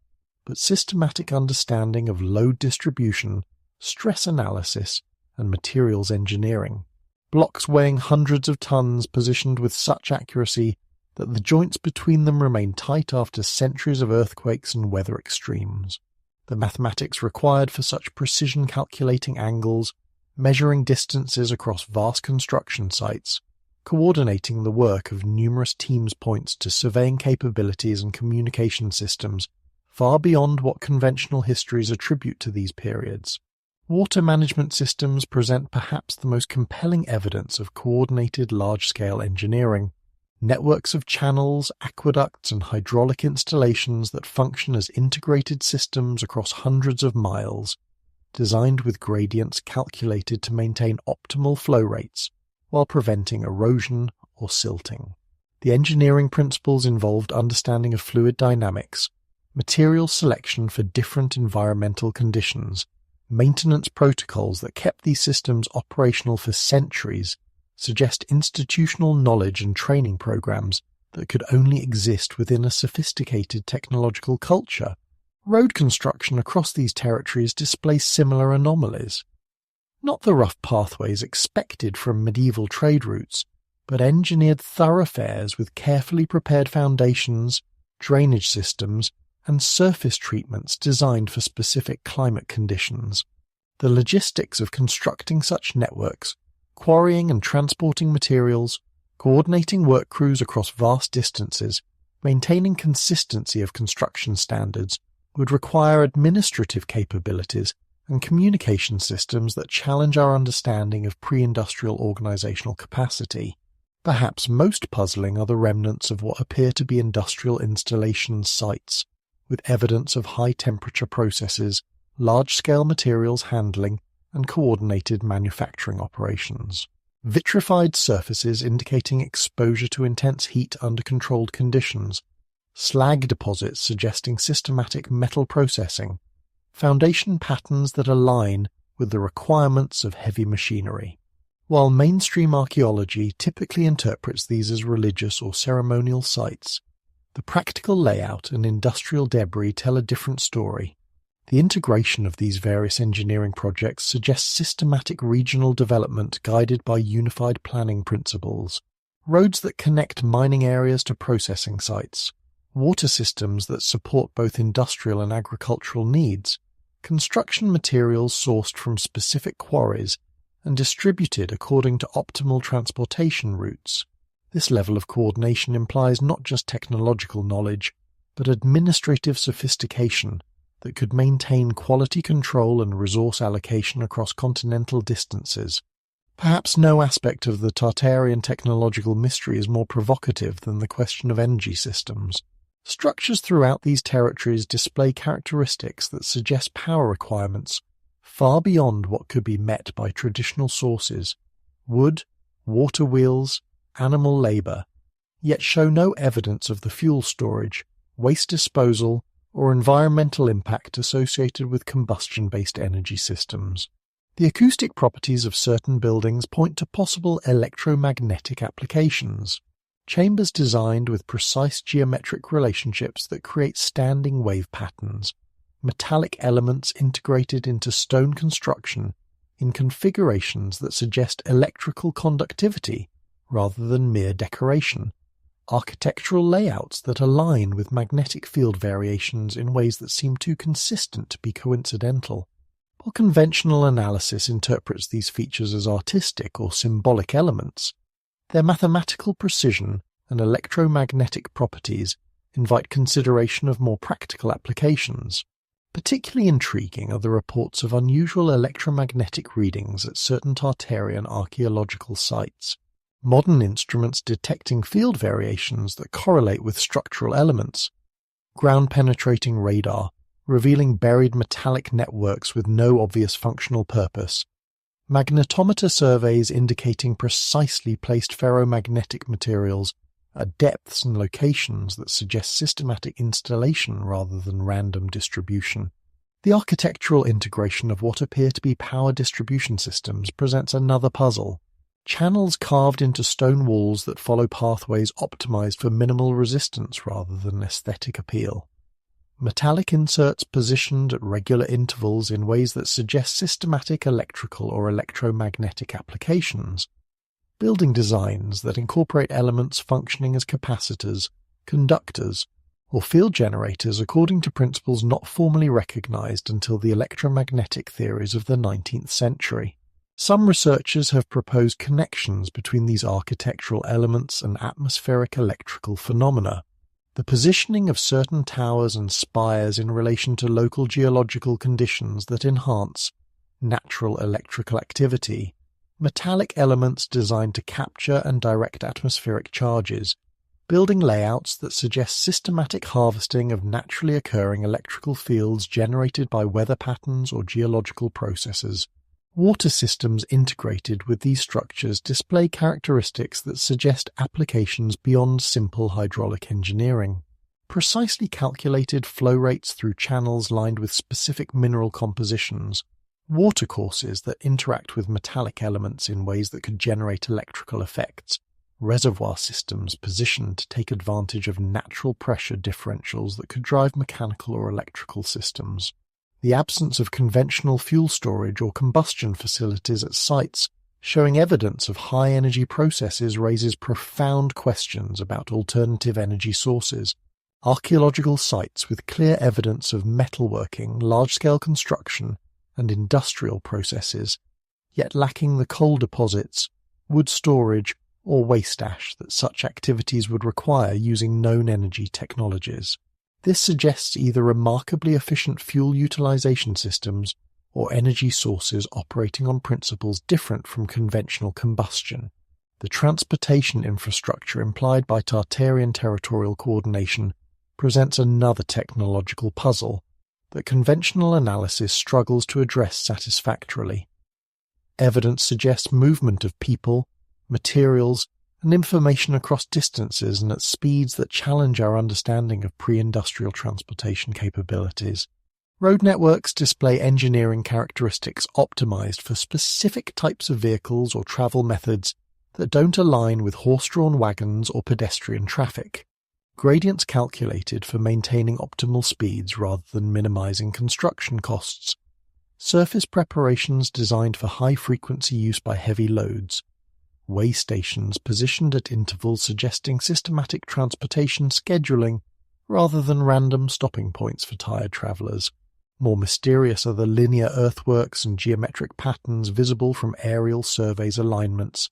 but systematic understanding of load distribution, stress analysis, and materials engineering. Blocks weighing hundreds of tons positioned with such accuracy that the joints between them remain tight after centuries of earthquakes and weather extremes. The mathematics required for such precision calculating angles, measuring distances across vast construction sites, coordinating the work of numerous teams points to surveying capabilities and communication systems far beyond what conventional histories attribute to these periods. Water management systems present perhaps the most compelling evidence of coordinated large-scale engineering. Networks of channels, aqueducts, and hydraulic installations that function as integrated systems across hundreds of miles, designed with gradients calculated to maintain optimal flow rates while preventing erosion or silting. The engineering principles involved understanding of fluid dynamics, material selection for different environmental conditions, maintenance protocols that kept these systems operational for centuries suggest institutional knowledge and training programs that could only exist within a sophisticated technological culture. Road construction across these territories displays similar anomalies. Not the rough pathways expected from medieval trade routes, but engineered thoroughfares with carefully prepared foundations, drainage systems, and surface treatments designed for specific climate conditions. The logistics of constructing such networks, quarrying and transporting materials, coordinating work crews across vast distances, maintaining consistency of construction standards, would require administrative capabilities and communication systems that challenge our understanding of pre-industrial organizational capacity. Perhaps most puzzling are the remnants of what appear to be industrial installation sites, with evidence of high-temperature processes, large-scale materials handling, and coordinated manufacturing operations. Vitrified surfaces indicating exposure to intense heat under controlled conditions, slag deposits suggesting systematic metal processing, foundation patterns that align with the requirements of heavy machinery. While mainstream archaeology typically interprets these as religious or ceremonial sites, the practical layout and industrial debris tell a different story. The integration of these various engineering projects suggests systematic regional development guided by unified planning principles, roads that connect mining areas to processing sites, water systems that support both industrial and agricultural needs, construction materials sourced from specific quarries and distributed according to optimal transportation routes. This level of coordination implies not just technological knowledge, but administrative sophistication that could maintain quality control and resource allocation across continental distances. Perhaps no aspect of the Tartarian technological mystery is more provocative than the question of energy systems. Structures throughout these territories display characteristics that suggest power requirements far beyond what could be met by traditional sources: wood, water wheels, animal labor, yet show no evidence of the fuel storage, waste disposal, or environmental impact associated with combustion-based energy systems. The acoustic properties of certain buildings point to possible electromagnetic applications. Chambers designed with precise geometric relationships that create standing wave patterns, metallic elements integrated into stone construction in configurations that suggest electrical conductivity rather than mere decoration, architectural layouts that align with magnetic field variations in ways that seem too consistent to be coincidental. While conventional analysis interprets these features as artistic or symbolic elements, their mathematical precision and electromagnetic properties invite consideration of more practical applications. Particularly intriguing are the reports of unusual electromagnetic readings at certain Tartarian archaeological sites. Modern instruments detecting field variations that correlate with structural elements, ground-penetrating radar revealing buried metallic networks with no obvious functional purpose, magnetometer surveys indicating precisely placed ferromagnetic materials at depths and locations that suggest systematic installation rather than random distribution. The architectural integration of what appear to be power distribution systems presents another puzzle. Channels carved into stone walls that follow pathways optimized for minimal resistance rather than aesthetic appeal. Metallic inserts positioned at regular intervals in ways that suggest systematic electrical or electromagnetic applications. Building designs that incorporate elements functioning as capacitors, conductors, or field generators according to principles not formally recognized until the electromagnetic theories of the 19th century. Some researchers have proposed connections between these architectural elements and atmospheric electrical phenomena. The positioning of certain towers and spires in relation to local geological conditions that enhance natural electrical activity, metallic elements designed to capture and direct atmospheric charges, building layouts that suggest systematic harvesting of naturally occurring electrical fields generated by weather patterns or geological processes. Water systems integrated with these structures display characteristics that suggest applications beyond simple hydraulic engineering. Precisely calculated flow rates through channels lined with specific mineral compositions, watercourses that interact with metallic elements in ways that could generate electrical effects, reservoir systems positioned to take advantage of natural pressure differentials that could drive mechanical or electrical systems. The absence of conventional fuel storage or combustion facilities at sites showing evidence of high-energy processes raises profound questions about alternative energy sources. Archaeological sites with clear evidence of metalworking, large-scale construction, and industrial processes, yet lacking the coal deposits, wood storage, or waste ash that such activities would require using known energy technologies. This suggests either remarkably efficient fuel utilization systems or energy sources operating on principles different from conventional combustion. The transportation infrastructure implied by Tartarian territorial coordination presents another technological puzzle that conventional analysis struggles to address satisfactorily. Evidence suggests movement of people, materials, and information across distances and at speeds that challenge our understanding of pre-industrial transportation capabilities. Road networks display engineering characteristics optimized for specific types of vehicles or travel methods that don't align with horse-drawn wagons or pedestrian traffic. Gradients calculated for maintaining optimal speeds rather than minimizing construction costs. Surface preparations designed for high-frequency use by heavy loads. Way stations positioned at intervals suggesting systematic transportation scheduling rather than random stopping points for tired travellers. More mysterious are the linear earthworks and geometric patterns visible from aerial surveys alignments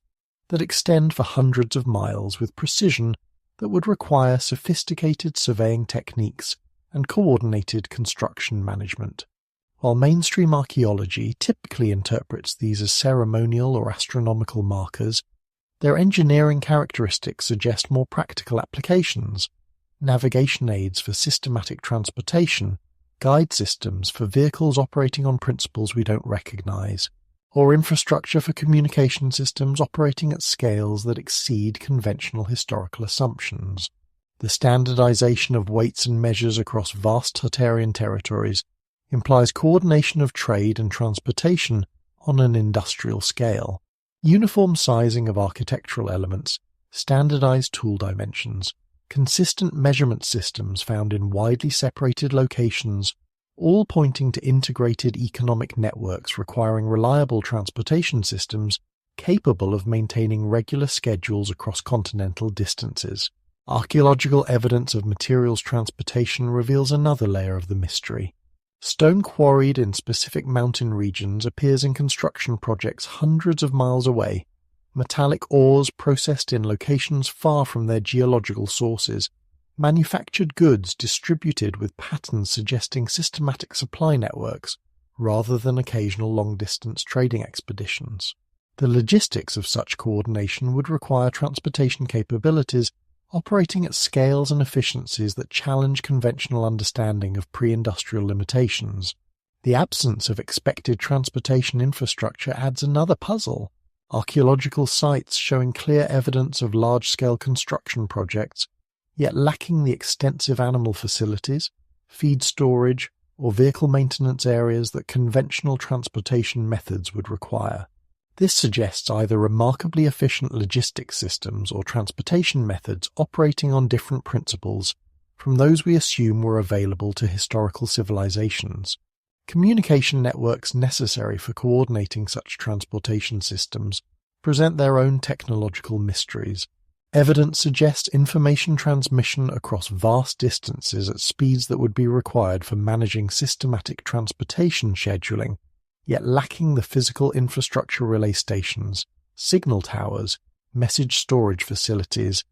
that extend for hundreds of miles with precision that would require sophisticated surveying techniques and coordinated construction management. While mainstream archaeology typically interprets these as ceremonial or astronomical markers, their engineering characteristics suggest more practical applications: navigation aids for systematic transportation, guide systems for vehicles operating on principles we don't recognize, or infrastructure for communication systems operating at scales that exceed conventional historical assumptions. The standardization of weights and measures across vast Tartarian territories implies coordination of trade and transportation on an industrial scale. Uniform sizing of architectural elements, standardized tool dimensions, consistent measurement systems found in widely separated locations, all pointing to integrated economic networks requiring reliable transportation systems capable of maintaining regular schedules across continental distances. Archaeological evidence of materials transportation reveals another layer of the mystery. Stone quarried in specific mountain regions appears in construction projects hundreds of miles away. Metallic ores processed in locations far from their geological sources. Manufactured goods distributed with patterns suggesting systematic supply networks rather than occasional long-distance trading expeditions. The logistics of such coordination would require transportation capabilities operating at scales and efficiencies that challenge conventional understanding of pre-industrial limitations. The absence of expected transportation infrastructure adds another puzzle. Archaeological sites showing clear evidence of large-scale construction projects, yet lacking the extensive animal facilities, feed storage, or vehicle maintenance areas that conventional transportation methods would require. This suggests either remarkably efficient logistics systems or transportation methods operating on different principles from those we assume were available to historical civilizations. Communication networks necessary for coordinating such transportation systems present their own technological mysteries. Evidence suggests information transmission across vast distances at speeds that would be required for managing systematic transportation scheduling, yet lacking the physical infrastructure relay stations, signal towers, message storage facilities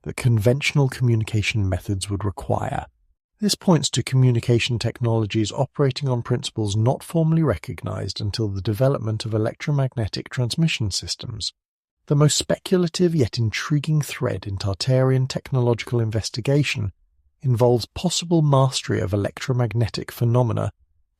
that conventional communication methods would require. This points to communication technologies operating on principles not formally recognized until the development of electromagnetic transmission systems. The most speculative yet intriguing thread in Tartarian technological investigation involves possible mastery of electromagnetic phenomena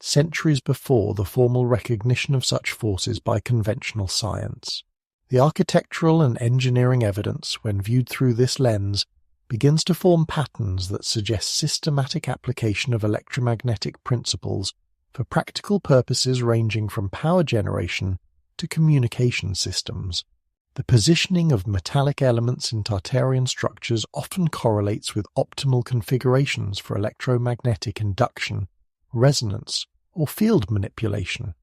centuries before the formal recognition of such forces by conventional science. The architectural and engineering evidence, when viewed through this lens, begins to form patterns that suggest systematic application of electromagnetic principles for practical purposes ranging from power generation to communication systems. The positioning of metallic elements in Tartarian structures often correlates with optimal configurations for electromagnetic induction, resonance, or field manipulation.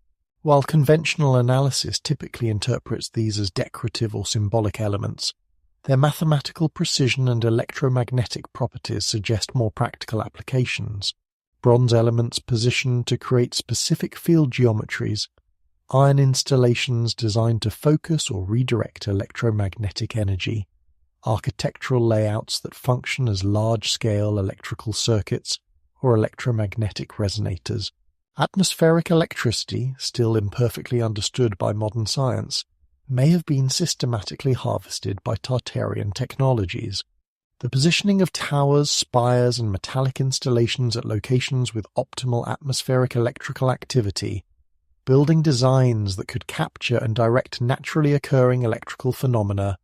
While conventional analysis typically interprets these as decorative or symbolic elements, their mathematical precision and electromagnetic properties suggest more practical applications. Bronze elements positioned to create specific field geometries, iron installations designed to focus or redirect electromagnetic energy, architectural layouts that function as large-scale electrical circuits or electromagnetic resonators. Atmospheric electricity, still imperfectly understood by modern science, may have been systematically harvested by Tartarian technologies. The positioning of towers, spires, and metallic installations at locations with optimal atmospheric electrical activity, building designs that could capture and direct naturally occurring electrical phenomena,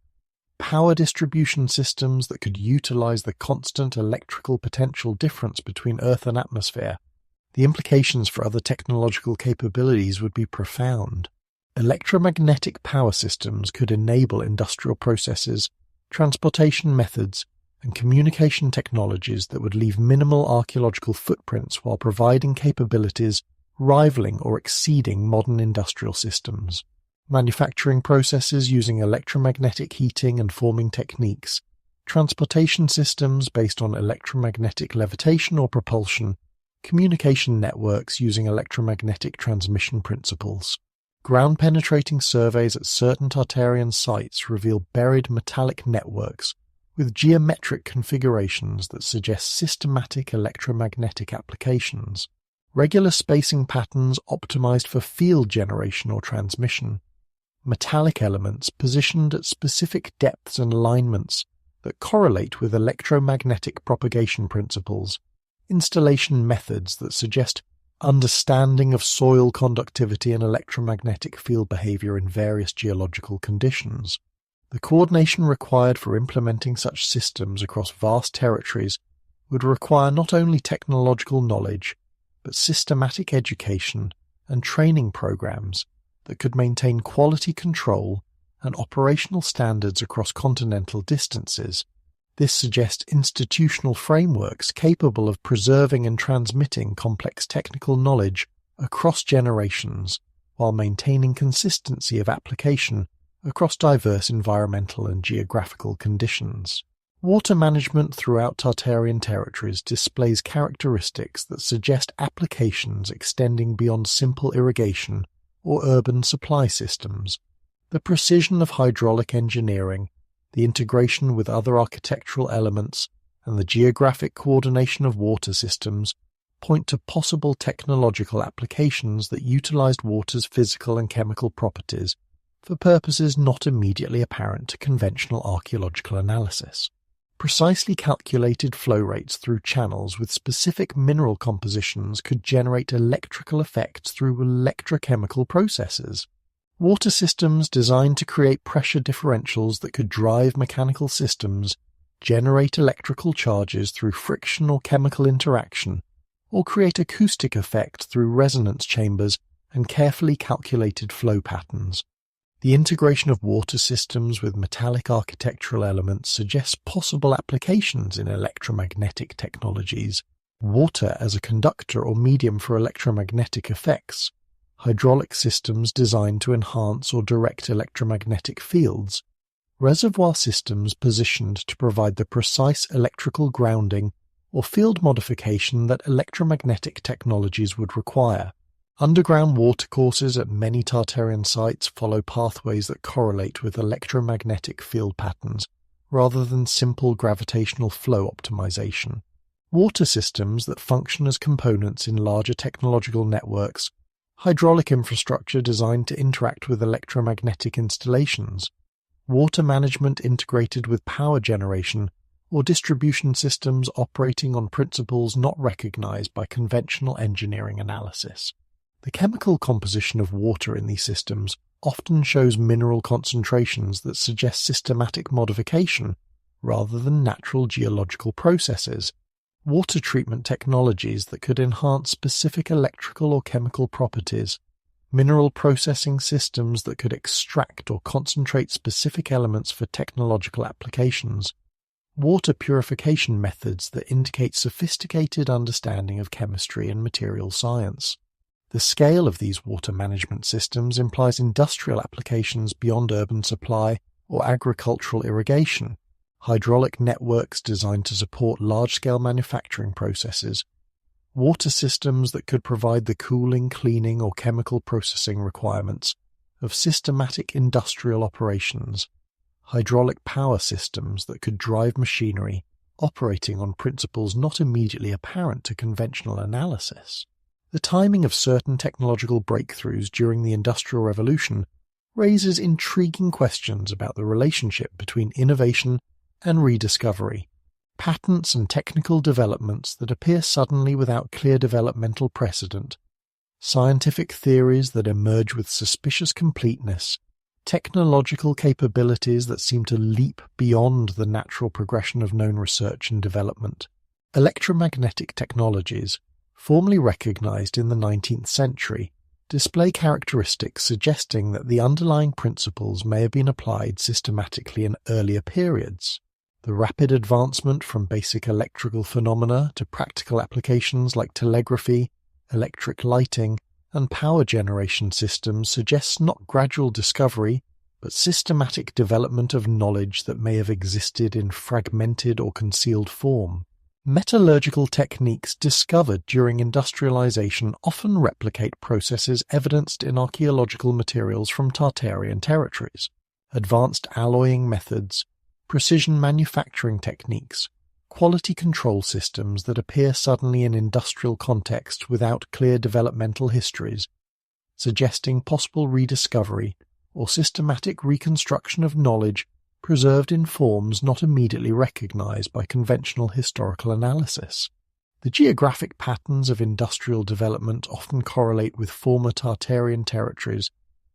power distribution systems that could utilize the constant electrical potential difference between Earth and atmosphere. The implications for other technological capabilities would be profound. Electromagnetic power systems could enable industrial processes, transportation methods, and communication technologies that would leave minimal archaeological footprints while providing capabilities rivaling or exceeding modern industrial systems. Manufacturing processes using electromagnetic heating and forming techniques, transportation systems based on electromagnetic levitation or propulsion, communication networks using electromagnetic transmission principles. Ground-penetrating surveys at certain Tartarian sites reveal buried metallic networks with geometric configurations that suggest systematic electromagnetic applications. Regular spacing patterns optimized for field generation or transmission. Metallic elements positioned at specific depths and alignments that correlate with electromagnetic propagation principles. Installation methods that suggest understanding of soil conductivity and electromagnetic field behavior in various geological conditions. The coordination required for implementing such systems across vast territories would require not only technological knowledge, but systematic education and training programs that could maintain quality control and operational standards across continental distances. This suggests institutional frameworks capable of preserving and transmitting complex technical knowledge across generations while maintaining consistency of application across diverse environmental and geographical conditions. Water management throughout Tartarian territories displays characteristics that suggest applications extending beyond simple irrigation or urban supply systems. The precision of hydraulic engineering, the integration with other architectural elements, and the geographic coordination of water systems point to possible technological applications that utilized water's physical and chemical properties for purposes not immediately apparent to conventional archaeological analysis. Precisely calculated flow rates through channels with specific mineral compositions could generate electrical effects through electrochemical processes. Water systems designed to create pressure differentials that could drive mechanical systems, generate electrical charges through friction or chemical interaction, or create acoustic effect through resonance chambers and carefully calculated flow patterns. The integration of water systems with metallic architectural elements suggests possible applications in electromagnetic technologies. Water as a conductor or medium for electromagnetic effects, hydraulic systems designed to enhance or direct electromagnetic fields, reservoir systems positioned to provide the precise electrical grounding or field modification that electromagnetic technologies would require. Underground watercourses at many Tartarian sites follow pathways that correlate with electromagnetic field patterns rather than simple gravitational flow optimization. Water systems that function as components in larger technological networks, hydraulic infrastructure designed to interact with electromagnetic installations, water management integrated with power generation, or distribution systems operating on principles not recognized by conventional engineering analysis. The chemical composition of water in these systems often shows mineral concentrations that suggest systematic modification rather than natural geological processes. Water treatment technologies that could enhance specific electrical or chemical properties, mineral processing systems that could extract or concentrate specific elements for technological applications, water purification methods that indicate sophisticated understanding of chemistry and material science. The scale of these water management systems implies industrial applications beyond urban supply or agricultural irrigation, hydraulic networks designed to support large-scale manufacturing processes, water systems that could provide the cooling, cleaning, or chemical processing requirements of systematic industrial operations, hydraulic power systems that could drive machinery operating on principles not immediately apparent to conventional analysis. The timing of certain technological breakthroughs during the Industrial Revolution raises intriguing questions about the relationship between innovation and rediscovery. Patents and technical developments that appear suddenly without clear developmental precedent, scientific theories that emerge with suspicious completeness, technological capabilities that seem to leap beyond the natural progression of known research and development. Electromagnetic technologies, formally recognized in the 19th century, display characteristics suggesting that the underlying principles may have been applied systematically in earlier periods. The rapid advancement from basic electrical phenomena to practical applications like telegraphy, electric lighting, and power generation systems suggests not gradual discovery, but systematic development of knowledge that may have existed in fragmented or concealed form. Metallurgical techniques discovered during industrialization often replicate processes evidenced in archaeological materials from Tartarian territories. Advanced alloying methods, precision manufacturing techniques, quality control systems that appear suddenly in industrial context without clear developmental histories, suggesting possible rediscovery or systematic reconstruction of knowledge preserved in forms not immediately recognized by conventional historical analysis. The geographic patterns of industrial development often correlate with former Tartarian territories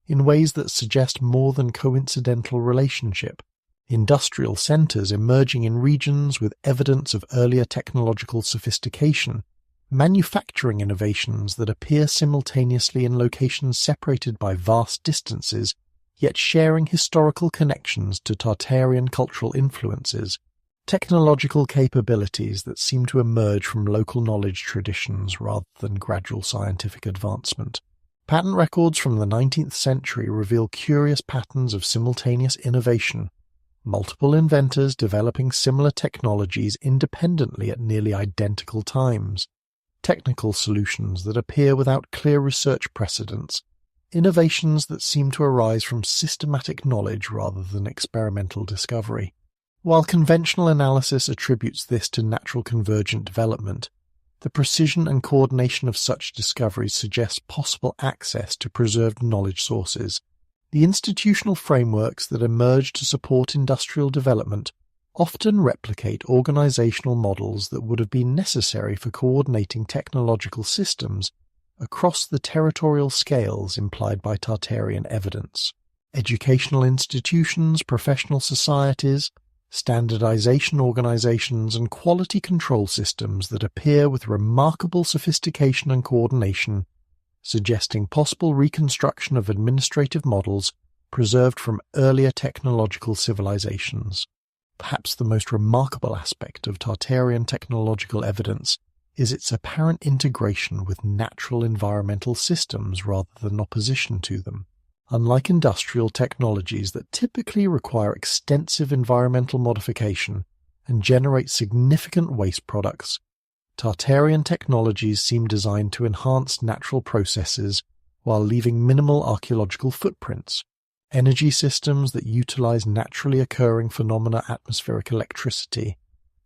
in ways that suggest more than coincidental relationship. Industrial centers emerging in regions with evidence of earlier technological sophistication, manufacturing innovations that appear simultaneously in locations separated by vast distances, yet sharing historical connections to Tartarian cultural influences, technological capabilities that seem to emerge from local knowledge traditions rather than gradual scientific advancement. Patent records from the 19th century reveal curious patterns of simultaneous innovation, multiple inventors developing similar technologies independently at nearly identical times, technical solutions that appear without clear research precedents, innovations that seem to arise from systematic knowledge rather than experimental discovery. While conventional analysis attributes this to natural convergent development, the precision and coordination of such discoveries suggests possible access to preserved knowledge sources. The institutional frameworks that emerge to support industrial development often replicate organizational models that would have been necessary for coordinating technological systems across the territorial scales implied by Tartarian evidence. Educational institutions, professional societies, standardization organizations, and quality control systems that appear with remarkable sophistication and coordination, suggesting possible reconstruction of administrative models preserved from earlier technological civilizations. Perhaps the most remarkable aspect of Tartarian technological evidence is its apparent integration with natural environmental systems rather than opposition to them. Unlike industrial technologies that typically require extensive environmental modification and generate significant waste products, Tartarian technologies seem designed to enhance natural processes while leaving minimal archaeological footprints. Energy systems that utilize naturally occurring phenomena, atmospheric electricity,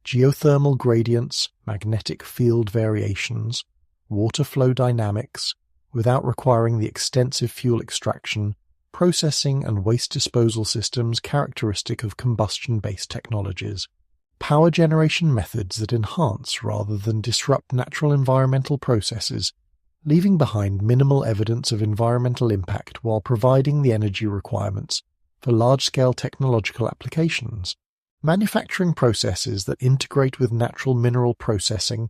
geothermal gradients, magnetic field variations, water flow dynamics, without requiring the extensive fuel extraction, processing and waste disposal systems characteristic of combustion-based technologies. Power generation methods that enhance rather than disrupt natural environmental processes, leaving behind minimal evidence of environmental impact while providing the energy requirements for large-scale technological applications. Manufacturing processes that integrate with natural mineral processing,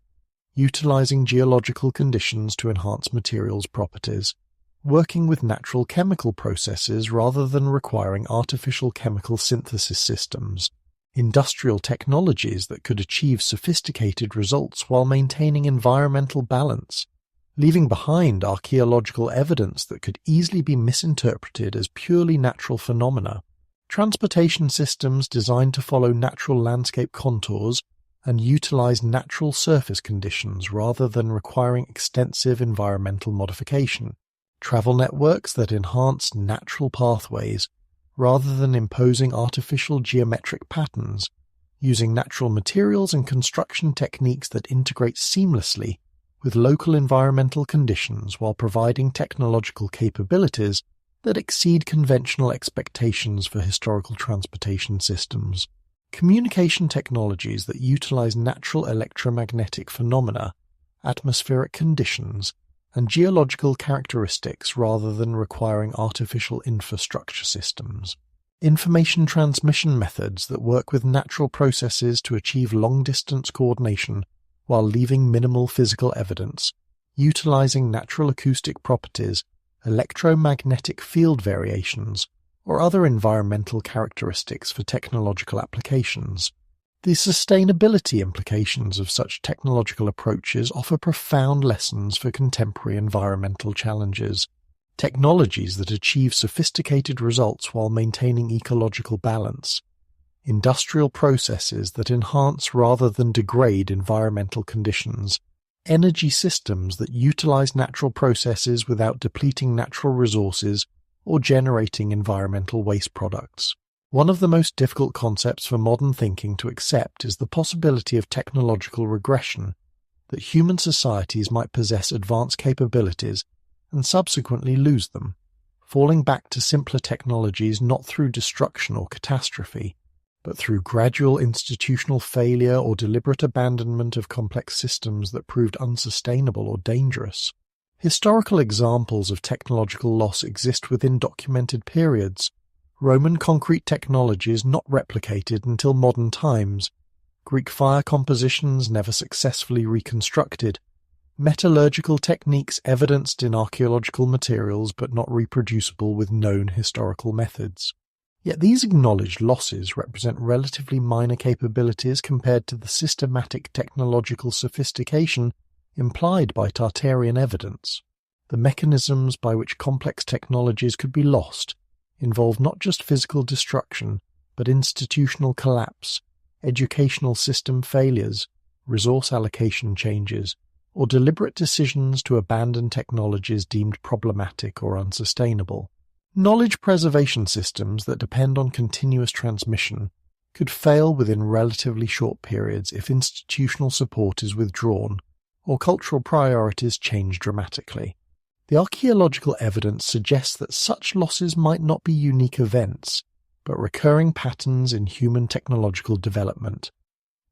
utilizing geological conditions to enhance materials' properties, working with natural chemical processes rather than requiring artificial chemical synthesis systems, industrial technologies that could achieve sophisticated results while maintaining environmental balance, leaving behind archaeological evidence that could easily be misinterpreted as purely natural phenomena, transportation systems designed to follow natural landscape contours and utilize natural surface conditions rather than requiring extensive environmental modification, travel networks that enhance natural pathways rather than imposing artificial geometric patterns, using natural materials and construction techniques that integrate seamlessly with local environmental conditions while providing technological capabilities that exceed conventional expectations for historical transportation systems. Communication technologies that utilize natural electromagnetic phenomena, atmospheric conditions, and geological characteristics rather than requiring artificial infrastructure systems. Information transmission methods that work with natural processes to achieve long-distance coordination while leaving minimal physical evidence, utilizing natural acoustic properties, electromagnetic field variations, or other environmental characteristics for technological applications. The sustainability implications of such technological approaches offer profound lessons for contemporary environmental challenges. Technologies that achieve sophisticated results while maintaining ecological balance, industrial processes that enhance rather than degrade environmental conditions, energy systems that utilize natural processes without depleting natural resources or generating environmental waste products. One of the most difficult concepts for modern thinking to accept is the possibility of technological regression, that human societies might possess advanced capabilities and subsequently lose them, falling back to simpler technologies not through destruction or catastrophe, but through gradual institutional failure or deliberate abandonment of complex systems that proved unsustainable or dangerous. Historical examples of technological loss exist within documented periods. Roman concrete technologies not replicated until modern times, Greek fire compositions never successfully reconstructed, metallurgical techniques evidenced in archaeological materials but not reproducible with known historical methods. Yet these acknowledged losses represent relatively minor capabilities compared to the systematic technological sophistication implied by Tartarian evidence. The mechanisms by which complex technologies could be lost involve not just physical destruction, but institutional collapse, educational system failures, resource allocation changes, or deliberate decisions to abandon technologies deemed problematic or unsustainable. Knowledge preservation systems that depend on continuous transmission could fail within relatively short periods if institutional support is withdrawn or cultural priorities change dramatically. The archaeological evidence suggests that such losses might not be unique events, but recurring patterns in human technological development,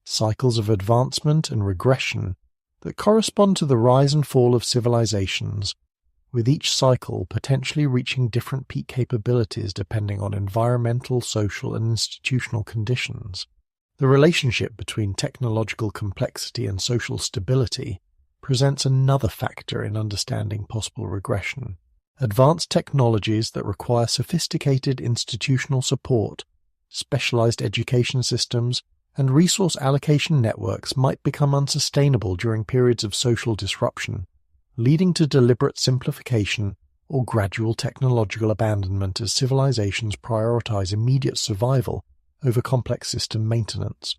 cycles of advancement and regression that correspond to the rise and fall of civilizations, with each cycle potentially reaching different peak capabilities depending on environmental, social, and institutional conditions. The relationship between technological complexity and social stability presents another factor in understanding possible regression. Advanced technologies that require sophisticated institutional support, specialized education systems, and resource allocation networks might become unsustainable during periods of social disruption, leading to deliberate simplification or gradual technological abandonment as civilizations prioritize immediate survival over complex system maintenance.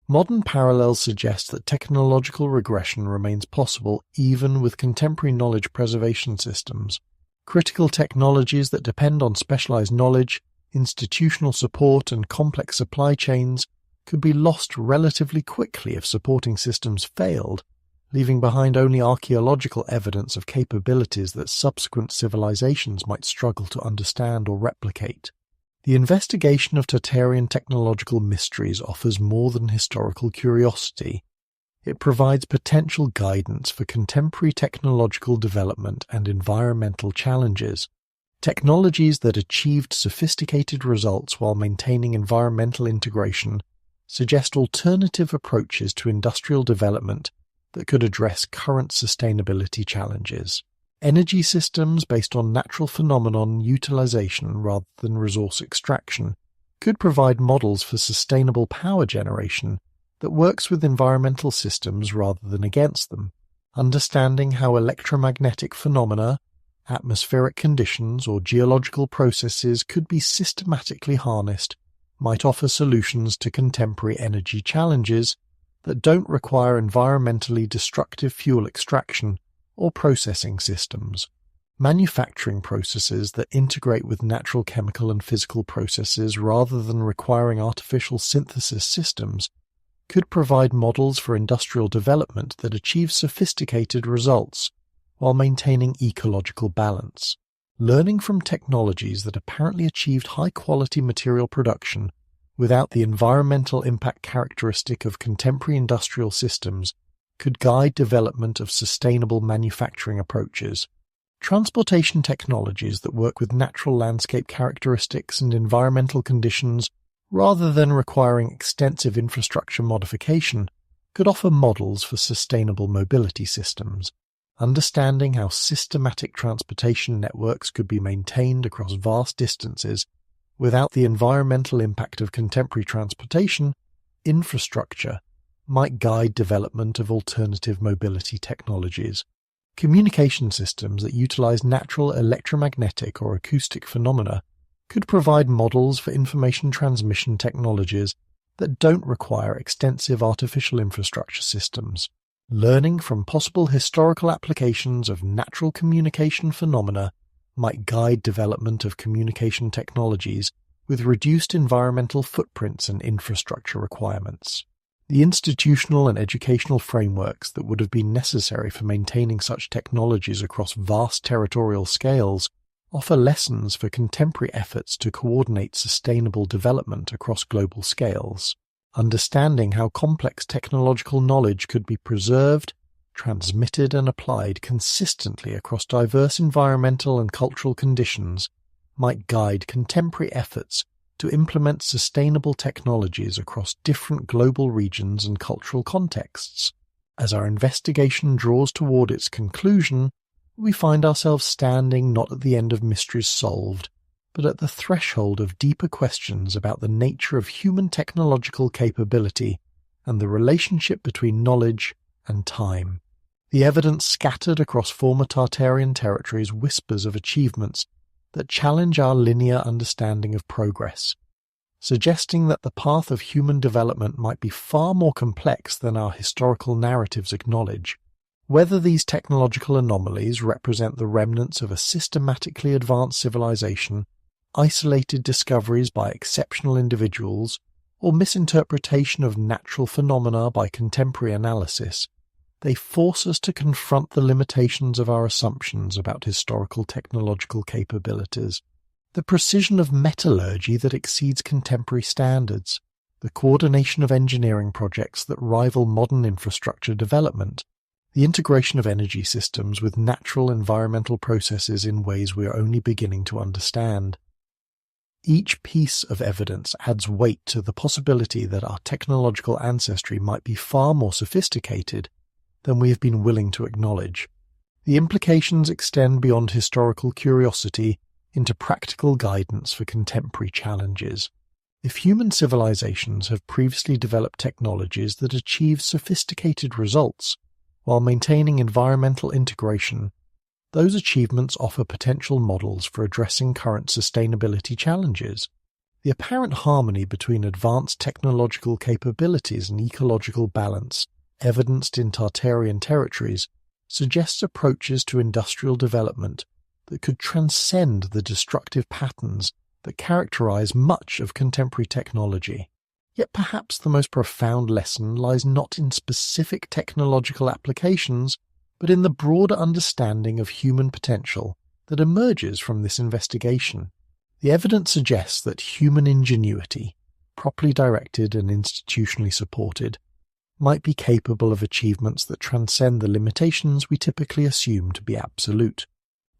Modern parallels suggest that technological regression remains possible even with contemporary knowledge preservation systems. Critical technologies that depend on specialized knowledge, institutional support, and complex supply chains could be lost relatively quickly if supporting systems failed, leaving behind only archaeological evidence of capabilities that subsequent civilizations might struggle to understand or replicate. The investigation of Tartarian technological mysteries offers more than historical curiosity. It provides potential guidance for contemporary technological development and environmental challenges. Technologies that achieved sophisticated results while maintaining environmental integration suggest alternative approaches to industrial development that could address current sustainability challenges. Energy systems based on natural phenomenon utilization rather than resource extraction could provide models for sustainable power generation that works with environmental systems rather than against them. Understanding how electromagnetic phenomena, atmospheric conditions, or geological processes could be systematically harnessed might offer solutions to contemporary energy challenges that don't require environmentally destructive fuel extraction or processing systems. Manufacturing processes that integrate with natural chemical and physical processes rather than requiring artificial synthesis systems could provide models for industrial development that achieve sophisticated results while maintaining ecological balance. Learning from technologies that apparently achieved high-quality material production without the environmental impact characteristic of contemporary industrial systems could guide development of sustainable manufacturing approaches. Transportation technologies that work with natural landscape characteristics and environmental conditions rather than requiring extensive infrastructure modification could offer models for sustainable mobility systems. Understanding how systematic transportation networks could be maintained across vast distances without the environmental impact of contemporary transportation infrastructure might guide development of alternative mobility technologies. Communication systems that utilize natural electromagnetic or acoustic phenomena could provide models for information transmission technologies that don't require extensive artificial infrastructure systems. Learning from possible historical applications of natural communication phenomena might guide development of communication technologies with reduced environmental footprints and infrastructure requirements. The institutional and educational frameworks that would have been necessary for maintaining such technologies across vast territorial scales offer lessons for contemporary efforts to coordinate sustainable development across global scales. Understanding how complex technological knowledge could be preserved, transmitted and applied consistently across diverse environmental and cultural conditions might guide contemporary efforts to implement sustainable technologies across different global regions and cultural contexts. As our investigation draws toward its conclusion, we find ourselves standing not at the end of mysteries solved, but at the threshold of deeper questions about the nature of human technological capability and the relationship between knowledge and time. The evidence scattered across former Tartarian territories whispers of achievements that challenge our linear understanding of progress, suggesting that the path of human development might be far more complex than our historical narratives acknowledge. Whether these technological anomalies represent the remnants of a systematically advanced civilization, isolated discoveries by exceptional individuals, or misinterpretation of natural phenomena by contemporary analysis, they force us to confront the limitations of our assumptions about historical technological capabilities. The precision of metallurgy that exceeds contemporary standards, the coordination of engineering projects that rival modern infrastructure development, the integration of energy systems with natural environmental processes in ways we are only beginning to understand. Each piece of evidence adds weight to the possibility that our technological ancestry might be far more sophisticated than we have been willing to acknowledge. The implications extend beyond historical curiosity into practical guidance for contemporary challenges. If human civilizations have previously developed technologies that achieve sophisticated results while maintaining environmental integration, those achievements offer potential models for addressing current sustainability challenges. The apparent harmony between advanced technological capabilities and ecological balance, evidenced in Tartarian territories, suggests approaches to industrial development that could transcend the destructive patterns that characterize much of contemporary technology. Yet perhaps the most profound lesson lies not in specific technological applications, but in the broader understanding of human potential that emerges from this investigation. The evidence suggests that human ingenuity, properly directed and institutionally supported, might be capable of achievements that transcend the limitations we typically assume to be absolute.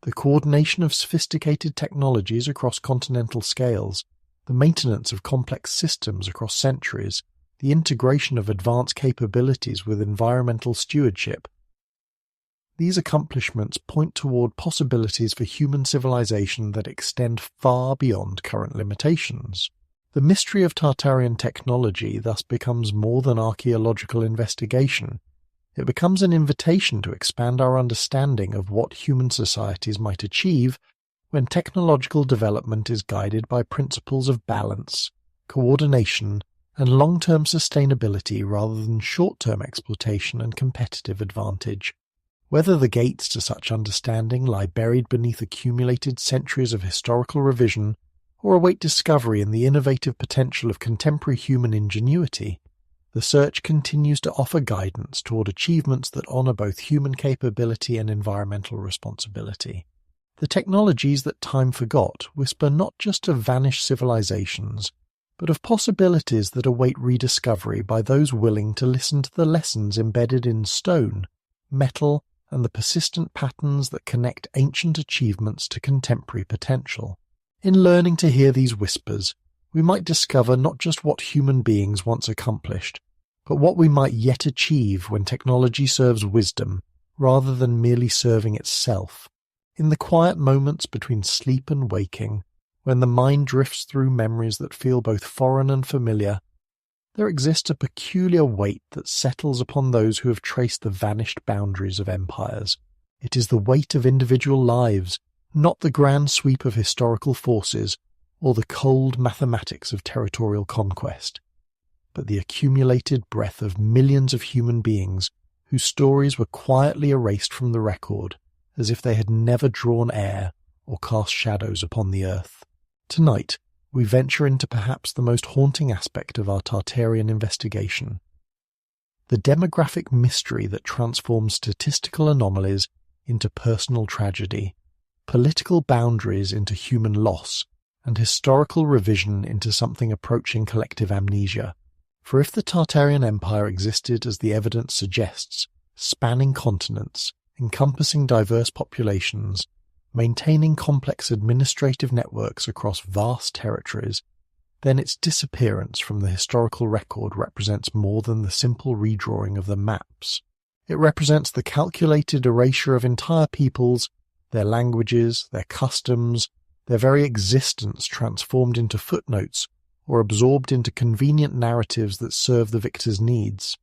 The coordination of sophisticated technologies across continental scales, the maintenance of complex systems across centuries, the integration of advanced capabilities with environmental stewardship. These accomplishments point toward possibilities for human civilization that extend far beyond current limitations. The mystery of Tartarian technology thus becomes more than archaeological investigation. It becomes an invitation to expand our understanding of what human societies might achieve when technological development is guided by principles of balance, coordination, and long-term sustainability rather than short-term exploitation and competitive advantage. Whether the gates to such understanding lie buried beneath accumulated centuries of historical revision or await discovery in the innovative potential of contemporary human ingenuity, the search continues to offer guidance toward achievements that honor both human capability and environmental responsibility. The technologies that time forgot whisper not just of vanished civilizations, but of possibilities that await rediscovery by those willing to listen to the lessons embedded in stone, metal, and the persistent patterns that connect ancient achievements to contemporary potential. In learning to hear these whispers, we might discover not just what human beings once accomplished, but what we might yet achieve when technology serves wisdom rather than merely serving itself. In the quiet moments between sleep and waking, when the mind drifts through memories that feel both foreign and familiar, there exists a peculiar weight that settles upon those who have traced the vanished boundaries of empires. It is the weight of individual lives, not the grand sweep of historical forces or the cold mathematics of territorial conquest, but the accumulated breath of millions of human beings whose stories were quietly erased from the record as if they had never drawn air or cast shadows upon the earth. Tonight, we venture into perhaps the most haunting aspect of our Tartarian investigation, the demographic mystery that transforms statistical anomalies into personal tragedy, political boundaries into human loss, and historical revision into something approaching collective amnesia. For if the Tartarian Empire existed as the evidence suggests, spanning continents, encompassing diverse populations, maintaining complex administrative networks across vast territories, then its disappearance from the historical record represents more than the simple redrawing of the maps. It represents the calculated erasure of entire peoples, their languages, their customs, their very existence transformed into footnotes or absorbed into convenient narratives that serve the victor's needs.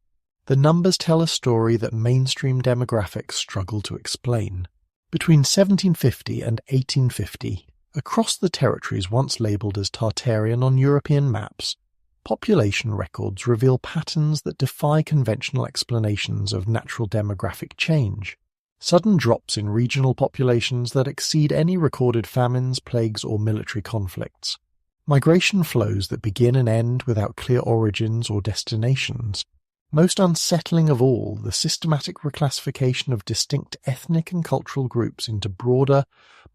The numbers tell a story that mainstream demographics struggle to explain. Between 1750 and 1850, across the territories once labelled as Tartarian on European maps, population records reveal patterns that defy conventional explanations of natural demographic change. Sudden drops in regional populations that exceed any recorded famines, plagues, or military conflicts. Migration flows that begin and end without clear origins or destinations. Most unsettling of all, the systematic reclassification of distinct ethnic and cultural groups into broader,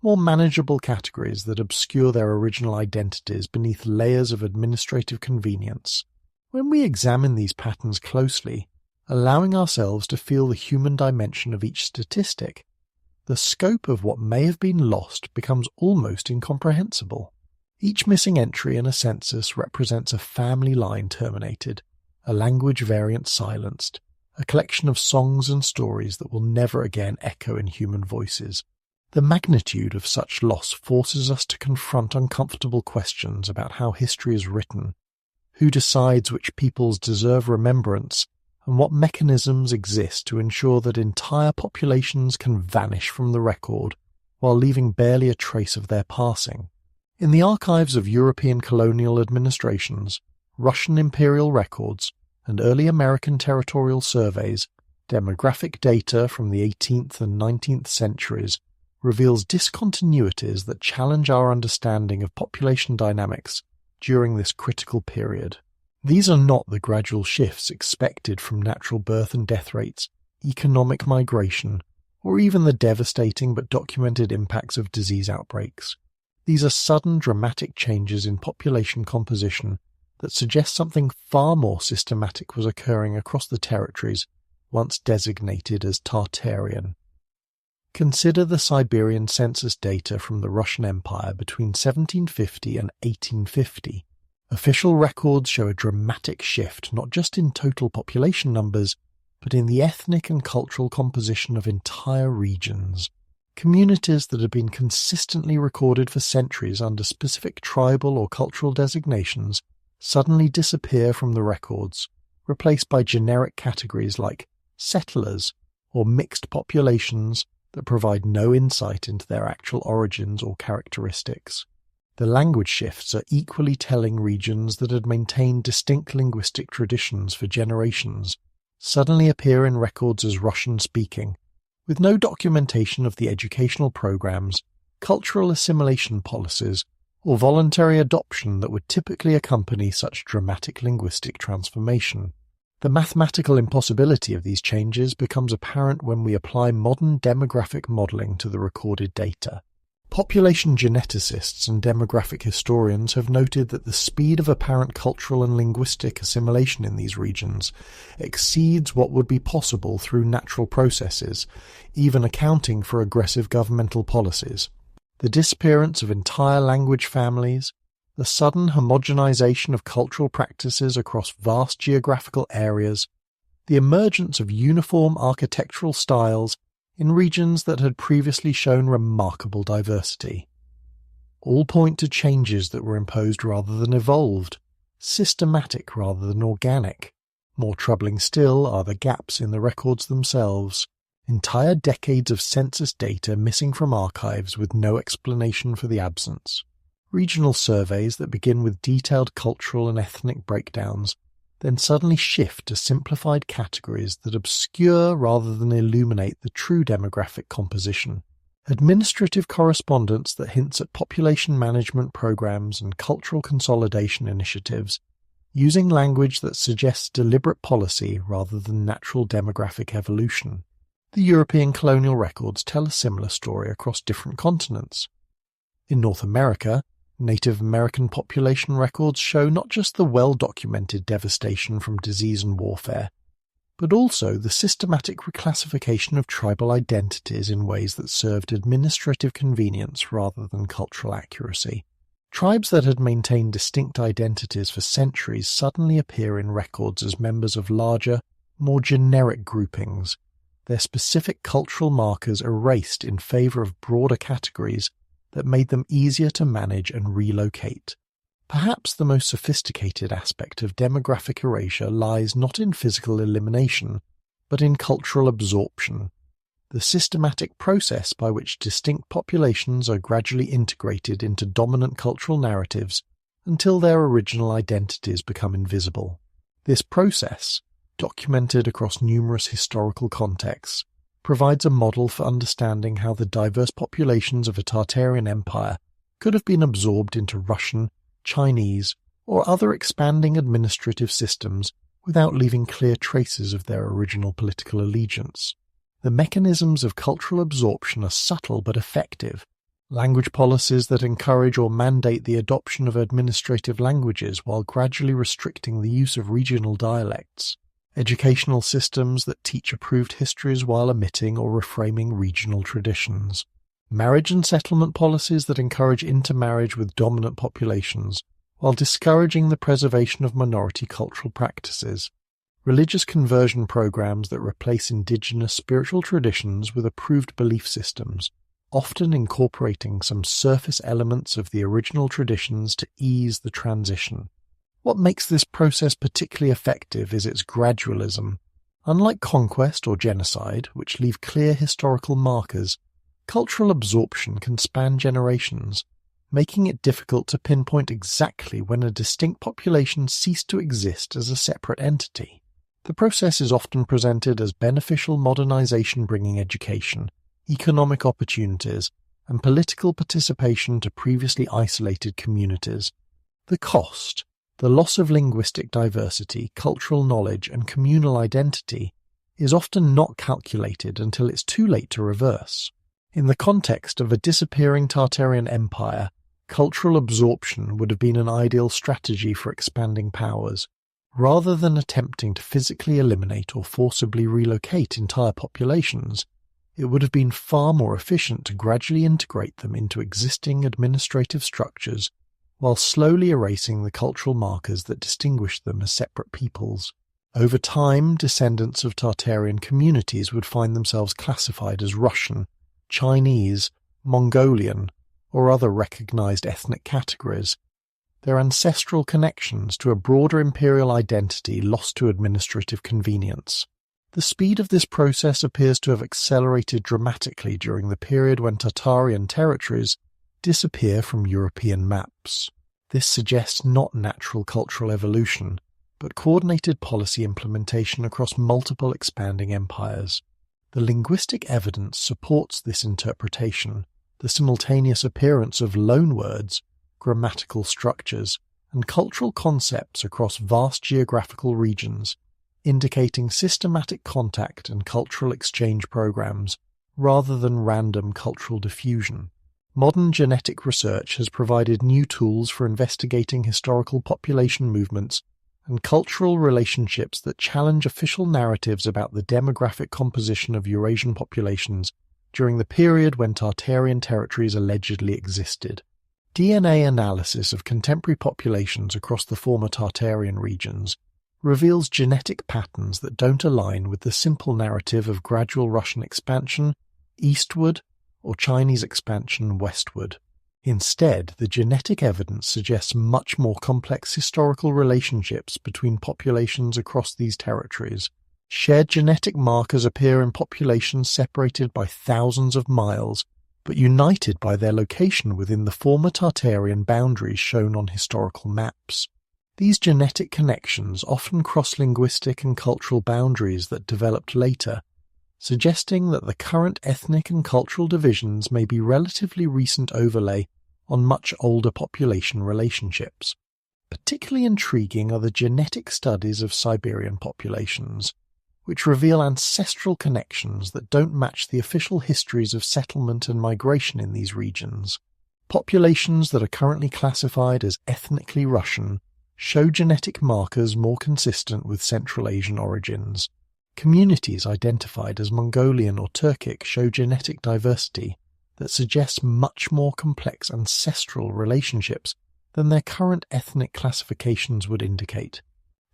more manageable categories that obscure their original identities beneath layers of administrative convenience. When we examine these patterns closely, allowing ourselves to feel the human dimension of each statistic, the scope of what may have been lost becomes almost incomprehensible. Each missing entry in a census represents a family line terminated, a language variant silenced, a collection of songs and stories that will never again echo in human voices. The magnitude of such loss forces us to confront uncomfortable questions about how history is written, who decides which peoples deserve remembrance, and what mechanisms exist to ensure that entire populations can vanish from the record while leaving barely a trace of their passing. In the archives of European colonial administrations, Russian imperial records, and early American territorial surveys, demographic data from the 18th and 19th centuries reveals discontinuities that challenge our understanding of population dynamics during this critical period. These are not the gradual shifts expected from natural birth and death rates, economic migration, or even the devastating but documented impacts of disease outbreaks. These are sudden dramatic changes in population composition that suggest something far more systematic was occurring across the territories once designated as Tartarian. Consider the Siberian census data from the Russian Empire between 1750 and 1850. Official records show a dramatic shift not just in total population numbers, but in the ethnic and cultural composition of entire regions. Communities that had been consistently recorded for centuries under specific tribal or cultural designations suddenly disappear from the records, replaced by generic categories like settlers or mixed populations that provide no insight into their actual origins or characteristics. The language shifts are equally telling. Regions that had maintained distinct linguistic traditions for generations suddenly appear in records as Russian-speaking, with no documentation of the educational programs, cultural assimilation policies, or voluntary adoption that would typically accompany such dramatic linguistic transformation. The mathematical impossibility of these changes becomes apparent when we apply modern demographic modelling to the recorded data. Population geneticists and demographic historians have noted that the speed of apparent cultural and linguistic assimilation in these regions exceeds what would be possible through natural processes, even accounting for aggressive governmental policies. The disappearance of entire language families, the sudden homogenization of cultural practices across vast geographical areas, the emergence of uniform architectural styles in regions that had previously shown remarkable diversity. All point to changes that were imposed rather than evolved, systematic rather than organic. More troubling still are the gaps in the records themselves. Entire decades of census data missing from archives with no explanation for the absence. Regional surveys that begin with detailed cultural and ethnic breakdowns then suddenly shift to simplified categories that obscure rather than illuminate the true demographic composition. Administrative correspondence that hints at population management programs and cultural consolidation initiatives, using language that suggests deliberate policy rather than natural demographic evolution. The European colonial records tell a similar story across different continents. In North America, Native American population records show not just the well-documented devastation from disease and warfare, but also the systematic reclassification of tribal identities in ways that served administrative convenience rather than cultural accuracy. Tribes that had maintained distinct identities for centuries suddenly appear in records as members of larger, more generic groupings, their specific cultural markers erased in favor of broader categories that made them easier to manage and relocate. Perhaps the most sophisticated aspect of demographic erasure lies not in physical elimination, but in cultural absorption, the systematic process by which distinct populations are gradually integrated into dominant cultural narratives until their original identities become invisible. This process, documented across numerous historical contexts, provides a model for understanding how the diverse populations of a Tartarian empire could have been absorbed into Russian, Chinese, or other expanding administrative systems without leaving clear traces of their original political allegiance. The mechanisms of cultural absorption are subtle but effective. Language policies that encourage or mandate the adoption of administrative languages while gradually restricting the use of regional dialects. Educational systems that teach approved histories while omitting or reframing regional traditions. Marriage and settlement policies that encourage intermarriage with dominant populations while discouraging the preservation of minority cultural practices. Religious conversion programs that replace indigenous spiritual traditions with approved belief systems, often incorporating some surface elements of the original traditions to ease the transition. What makes this process particularly effective is its gradualism. Unlike conquest or genocide, which leave clear historical markers, cultural absorption can span generations, making it difficult to pinpoint exactly when a distinct population ceased to exist as a separate entity. The process is often presented as beneficial modernization, bringing education, economic opportunities, and political participation to previously isolated communities. The cost, the loss of linguistic diversity, cultural knowledge, and communal identity, is often not calculated until it's too late to reverse. In the context of a disappearing Tartarian empire, cultural absorption would have been an ideal strategy for expanding powers. Rather than attempting to physically eliminate or forcibly relocate entire populations, it would have been far more efficient to gradually integrate them into existing administrative structures while slowly erasing the cultural markers that distinguished them as separate peoples. Over time, descendants of Tartarian communities would find themselves classified as Russian, Chinese, Mongolian, or other recognized ethnic categories, their ancestral connections to a broader imperial identity lost to administrative convenience. The speed of this process appears to have accelerated dramatically during the period when Tartarian territories disappear from European maps. This suggests not natural cultural evolution, but coordinated policy implementation across multiple expanding empires. The linguistic evidence supports this interpretation. The simultaneous appearance of loanwords, grammatical structures, and cultural concepts across vast geographical regions, indicating systematic contact and cultural exchange programs rather than random cultural diffusion. Modern genetic research has provided new tools for investigating historical population movements and cultural relationships that challenge official narratives about the demographic composition of Eurasian populations during the period when Tartarian territories allegedly existed. DNA analysis of contemporary populations across the former Tartarian regions reveals genetic patterns that don't align with the simple narrative of gradual Russian expansion eastward or Chinese expansion westward. Instead, the genetic evidence suggests much more complex historical relationships between populations across these territories. Shared genetic markers appear in populations separated by thousands of miles, but united by their location within the former Tartarian boundaries shown on historical maps. These genetic connections often cross linguistic and cultural boundaries that developed later, suggesting that the current ethnic and cultural divisions may be relatively recent overlay on much older population relationships. Particularly intriguing are the genetic studies of Siberian populations. which reveal ancestral connections that don't match the official histories of settlement and migration in these regions. Populations that are currently classified as ethnically Russian show genetic markers more consistent with Central Asian origins. Communities identified as Mongolian or Turkic show genetic diversity that suggests much more complex ancestral relationships than their current ethnic classifications would indicate.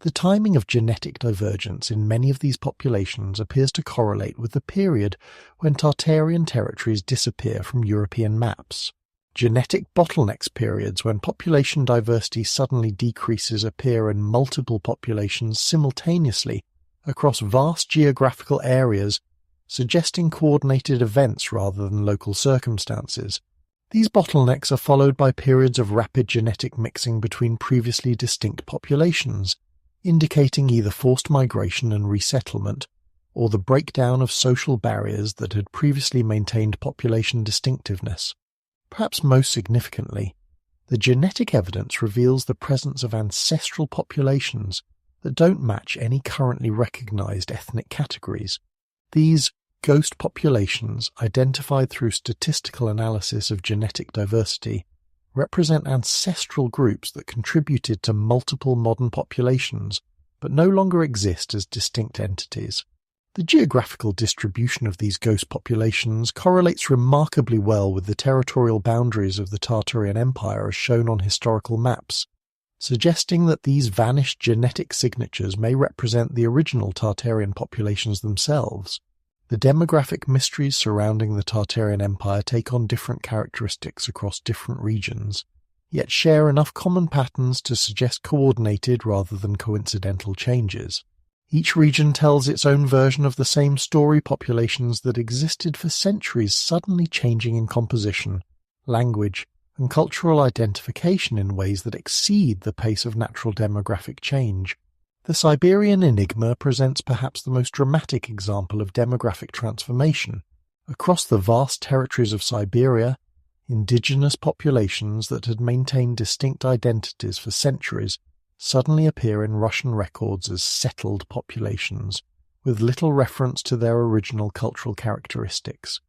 The timing of genetic divergence in many of these populations appears to correlate with the period when Tartarian territories disappear from European maps. Genetic bottlenecks periods when population diversity suddenly decreases appear in multiple populations simultaneously across vast geographical areas, suggesting coordinated events rather than local circumstances. These bottlenecks are followed by periods of rapid genetic mixing between previously distinct populations, indicating either forced migration and resettlement, or the breakdown of social barriers that had previously maintained population distinctiveness. Perhaps most significantly, the genetic evidence reveals the presence of ancestral populations that don't match any currently recognized ethnic categories. These ghost populations, identified through statistical analysis of genetic diversity, represent ancestral groups that contributed to multiple modern populations, but no longer exist as distinct entities. The geographical distribution of these ghost populations correlates remarkably well with the territorial boundaries of the Tartarian Empire as shown on historical maps, suggesting that these vanished genetic signatures may represent the original Tartarian populations themselves. The demographic mysteries surrounding the Tartarian Empire take on different characteristics across different regions, yet share enough common patterns to suggest coordinated rather than coincidental changes. Each region tells its own version of the same story, populations that existed for centuries suddenly changing in composition, language, and cultural identification in ways that exceed the pace of natural demographic change. The Siberian enigma presents perhaps the most dramatic example of demographic transformation. Across the vast territories of Siberia, indigenous populations that had maintained distinct identities for centuries suddenly appear in Russian records as settled populations, with little reference to their original cultural characteristics.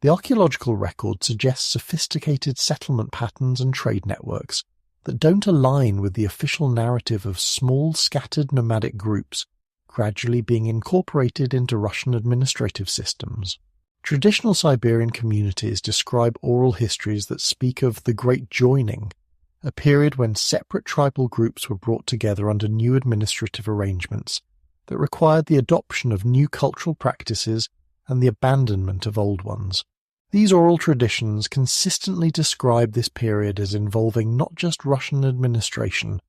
The archaeological record suggests sophisticated settlement patterns and trade networks that don't align with the official narrative of small, scattered nomadic groups gradually being incorporated into Russian administrative systems. Traditional Siberian communities describe oral histories that speak of the Great Joining, a period when separate tribal groups were brought together under new administrative arrangements that required the adoption of new cultural practices and the abandonment of old ones. These oral traditions consistently describe this period as involving not just Russian administration,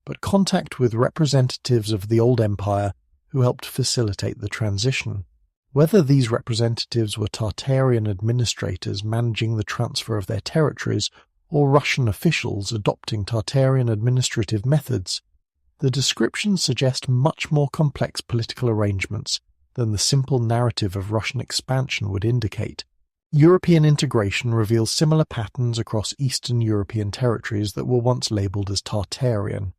but contact with representatives of the old empire who helped facilitate the transition. Whether these representatives were Tartarian administrators managing the transfer of their territories or Russian officials adopting Tartarian administrative methods, the descriptions suggest much more complex political arrangements than the simple narrative of Russian expansion would indicate. European integration reveals similar patterns across Eastern European territories that were once labelled as Tartarian.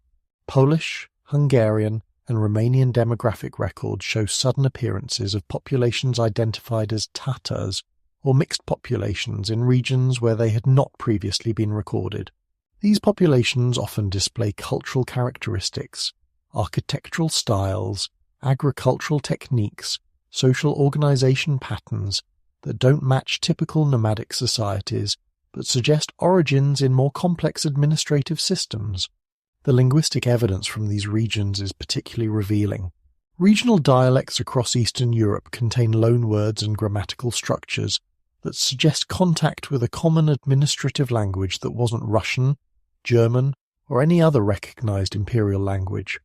Polish, Hungarian, and Romanian demographic records show sudden appearances of populations identified as Tatars, or mixed populations in regions where they had not previously been recorded. These populations often display cultural characteristics, architectural styles, agricultural techniques, social organization patterns that don't match typical nomadic societies but suggest origins in more complex administrative systems. The linguistic evidence from these regions is particularly revealing. Regional dialects across Eastern Europe contain loanwords and grammatical structures that suggest contact with a common administrative language that wasn't Russian, German, or any other recognized imperial language.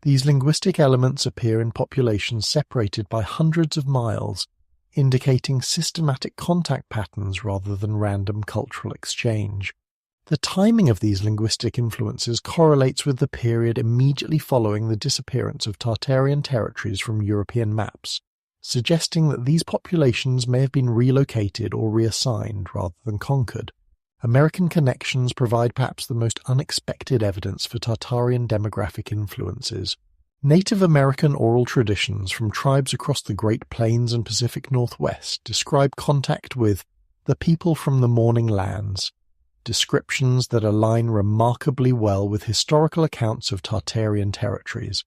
These linguistic elements appear in populations separated by hundreds of miles, indicating systematic contact patterns rather than random cultural exchange. The timing of these linguistic influences correlates with the period immediately following the disappearance of Tartarian territories from European maps, suggesting that these populations may have been relocated or reassigned rather than conquered. American connections provide perhaps the most unexpected evidence for Tartarian demographic influences. Native American oral traditions from tribes across the Great Plains and Pacific Northwest describe contact with the people from the Morning Lands, descriptions that align remarkably well with historical accounts of Tartarian territories.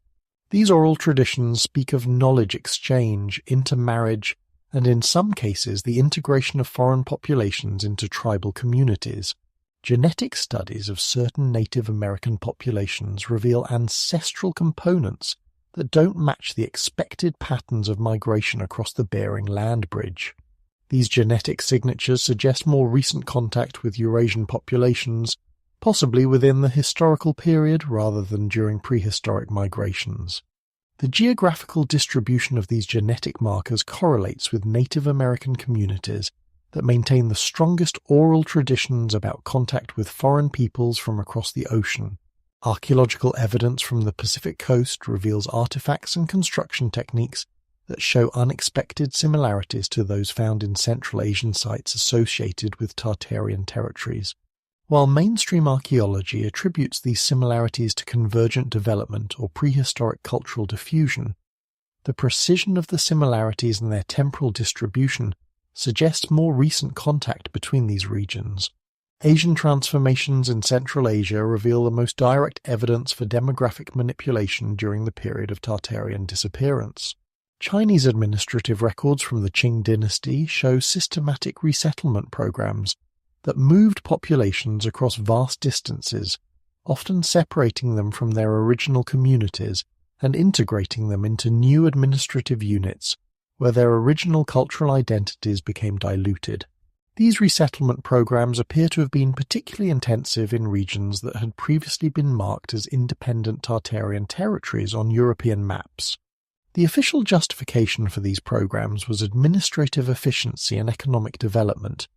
These oral traditions speak of knowledge exchange, intermarriage, and in some cases the integration of foreign populations into tribal communities. Genetic studies of certain Native American populations reveal ancestral components that don't match the expected patterns of migration across the Bering Land Bridge. These genetic signatures suggest more recent contact with Eurasian populations, possibly within the historical period rather than during prehistoric migrations. The geographical distribution of these genetic markers correlates with Native American communities that maintain the strongest oral traditions about contact with foreign peoples from across the ocean. Archaeological evidence from the Pacific coast reveals artifacts and construction techniques that show unexpected similarities to those found in Central Asian sites associated with Tartarian territories. While mainstream archaeology attributes these similarities to convergent development or prehistoric cultural diffusion, the precision of the similarities and their temporal distribution suggests more recent contact between these regions. Asian transformations in Central Asia reveal the most direct evidence for demographic manipulation during the period of Tartarian disappearance. Chinese administrative records from the Qing dynasty show systematic resettlement programs that moved populations across vast distances, often separating them from their original communities and integrating them into new administrative units where their original cultural identities became diluted. These resettlement programs appear to have been particularly intensive in regions that had previously been marked as independent Tartarian territories on European maps. The official justification for these programs was administrative efficiency and economic development,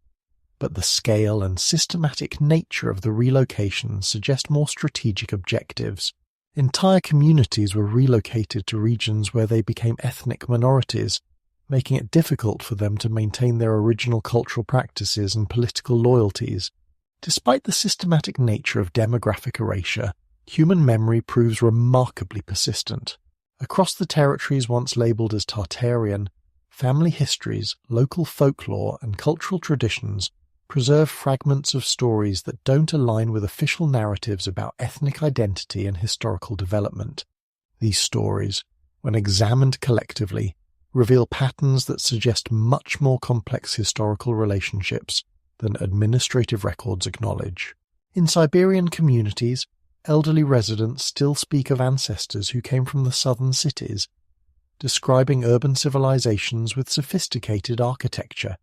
but the scale and systematic nature of the relocations suggest more strategic objectives. Entire communities were relocated to regions where they became ethnic minorities, making it difficult for them to maintain their original cultural practices and political loyalties. Despite the systematic nature of demographic erasure, human memory proves remarkably persistent. Across the territories once labelled as Tartarian, family histories, local folklore, and cultural traditions preserve fragments of stories that don't align with official narratives about ethnic identity and historical development. These stories, when examined collectively, reveal patterns that suggest much more complex historical relationships than administrative records acknowledge. In Siberian communities, elderly residents still speak of ancestors who came from the southern cities, describing urban civilizations with sophisticated architecture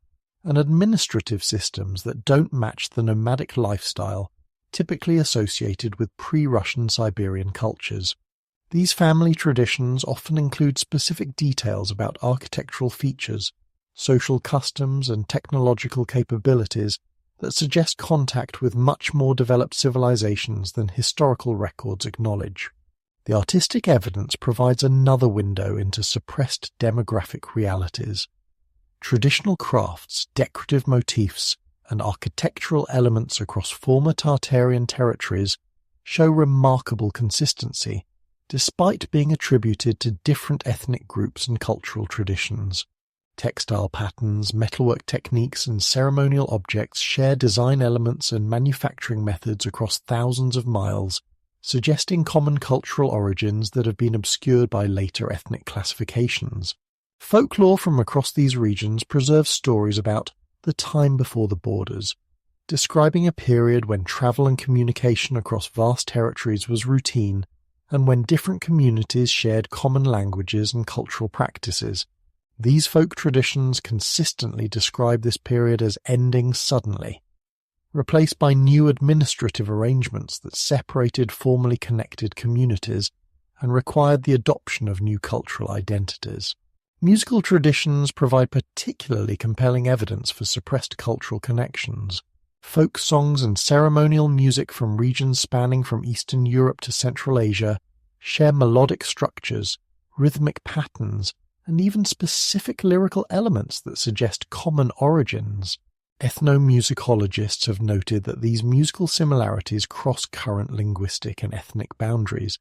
and administrative systems that don't match the nomadic lifestyle typically associated with pre-Russian Siberian cultures. These family traditions often include specific details about architectural features, social customs, and technological capabilities that suggest contact with much more developed civilizations than historical records acknowledge. The artistic evidence provides another window into suppressed demographic realities. Traditional crafts, decorative motifs, and architectural elements across former Tartarian territories show remarkable consistency, despite being attributed to different ethnic groups and cultural traditions. Textile patterns, metalwork techniques, and ceremonial objects share design elements and manufacturing methods across thousands of miles, suggesting common cultural origins that have been obscured by later ethnic classifications. Folklore from across these regions preserves stories about the time before the borders, describing a period when travel and communication across vast territories was routine and when different communities shared common languages and cultural practices. These folk traditions consistently describe this period as ending suddenly, replaced by new administrative arrangements that separated formerly connected communities and required the adoption of new cultural identities. Musical traditions provide particularly compelling evidence for suppressed cultural connections. Folk songs and ceremonial music from regions spanning from Eastern Europe to Central Asia share melodic structures, rhythmic patterns, and even specific lyrical elements that suggest common origins. Ethnomusicologists have noted that these musical similarities cross current linguistic and ethnic boundaries,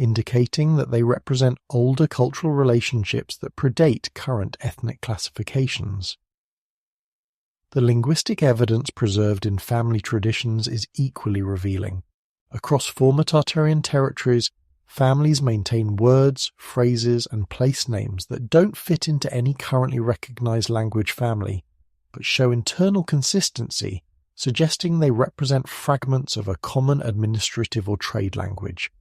indicating that they represent older cultural relationships that predate current ethnic classifications. The linguistic evidence preserved in family traditions is equally revealing. Across former Tartarian territories, families maintain words, phrases, and place names that don't fit into any currently recognized language family, but show internal consistency, suggesting they represent fragments of a common administrative or trade language.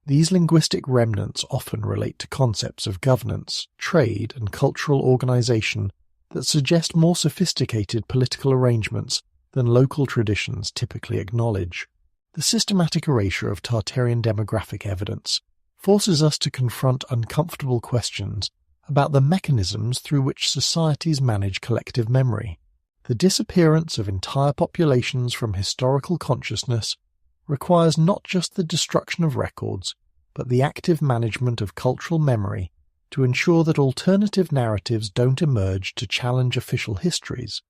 These linguistic remnants often relate to concepts of governance, trade, and cultural organization that suggest more sophisticated political arrangements than local traditions typically acknowledge. The systematic erasure of Tartarian demographic evidence forces us to confront uncomfortable questions about the mechanisms through which societies manage collective memory. The disappearance of entire populations from historical consciousness requires not just the destruction of records, but the active management of cultural memory to ensure that alternative narratives don't emerge to challenge official histories.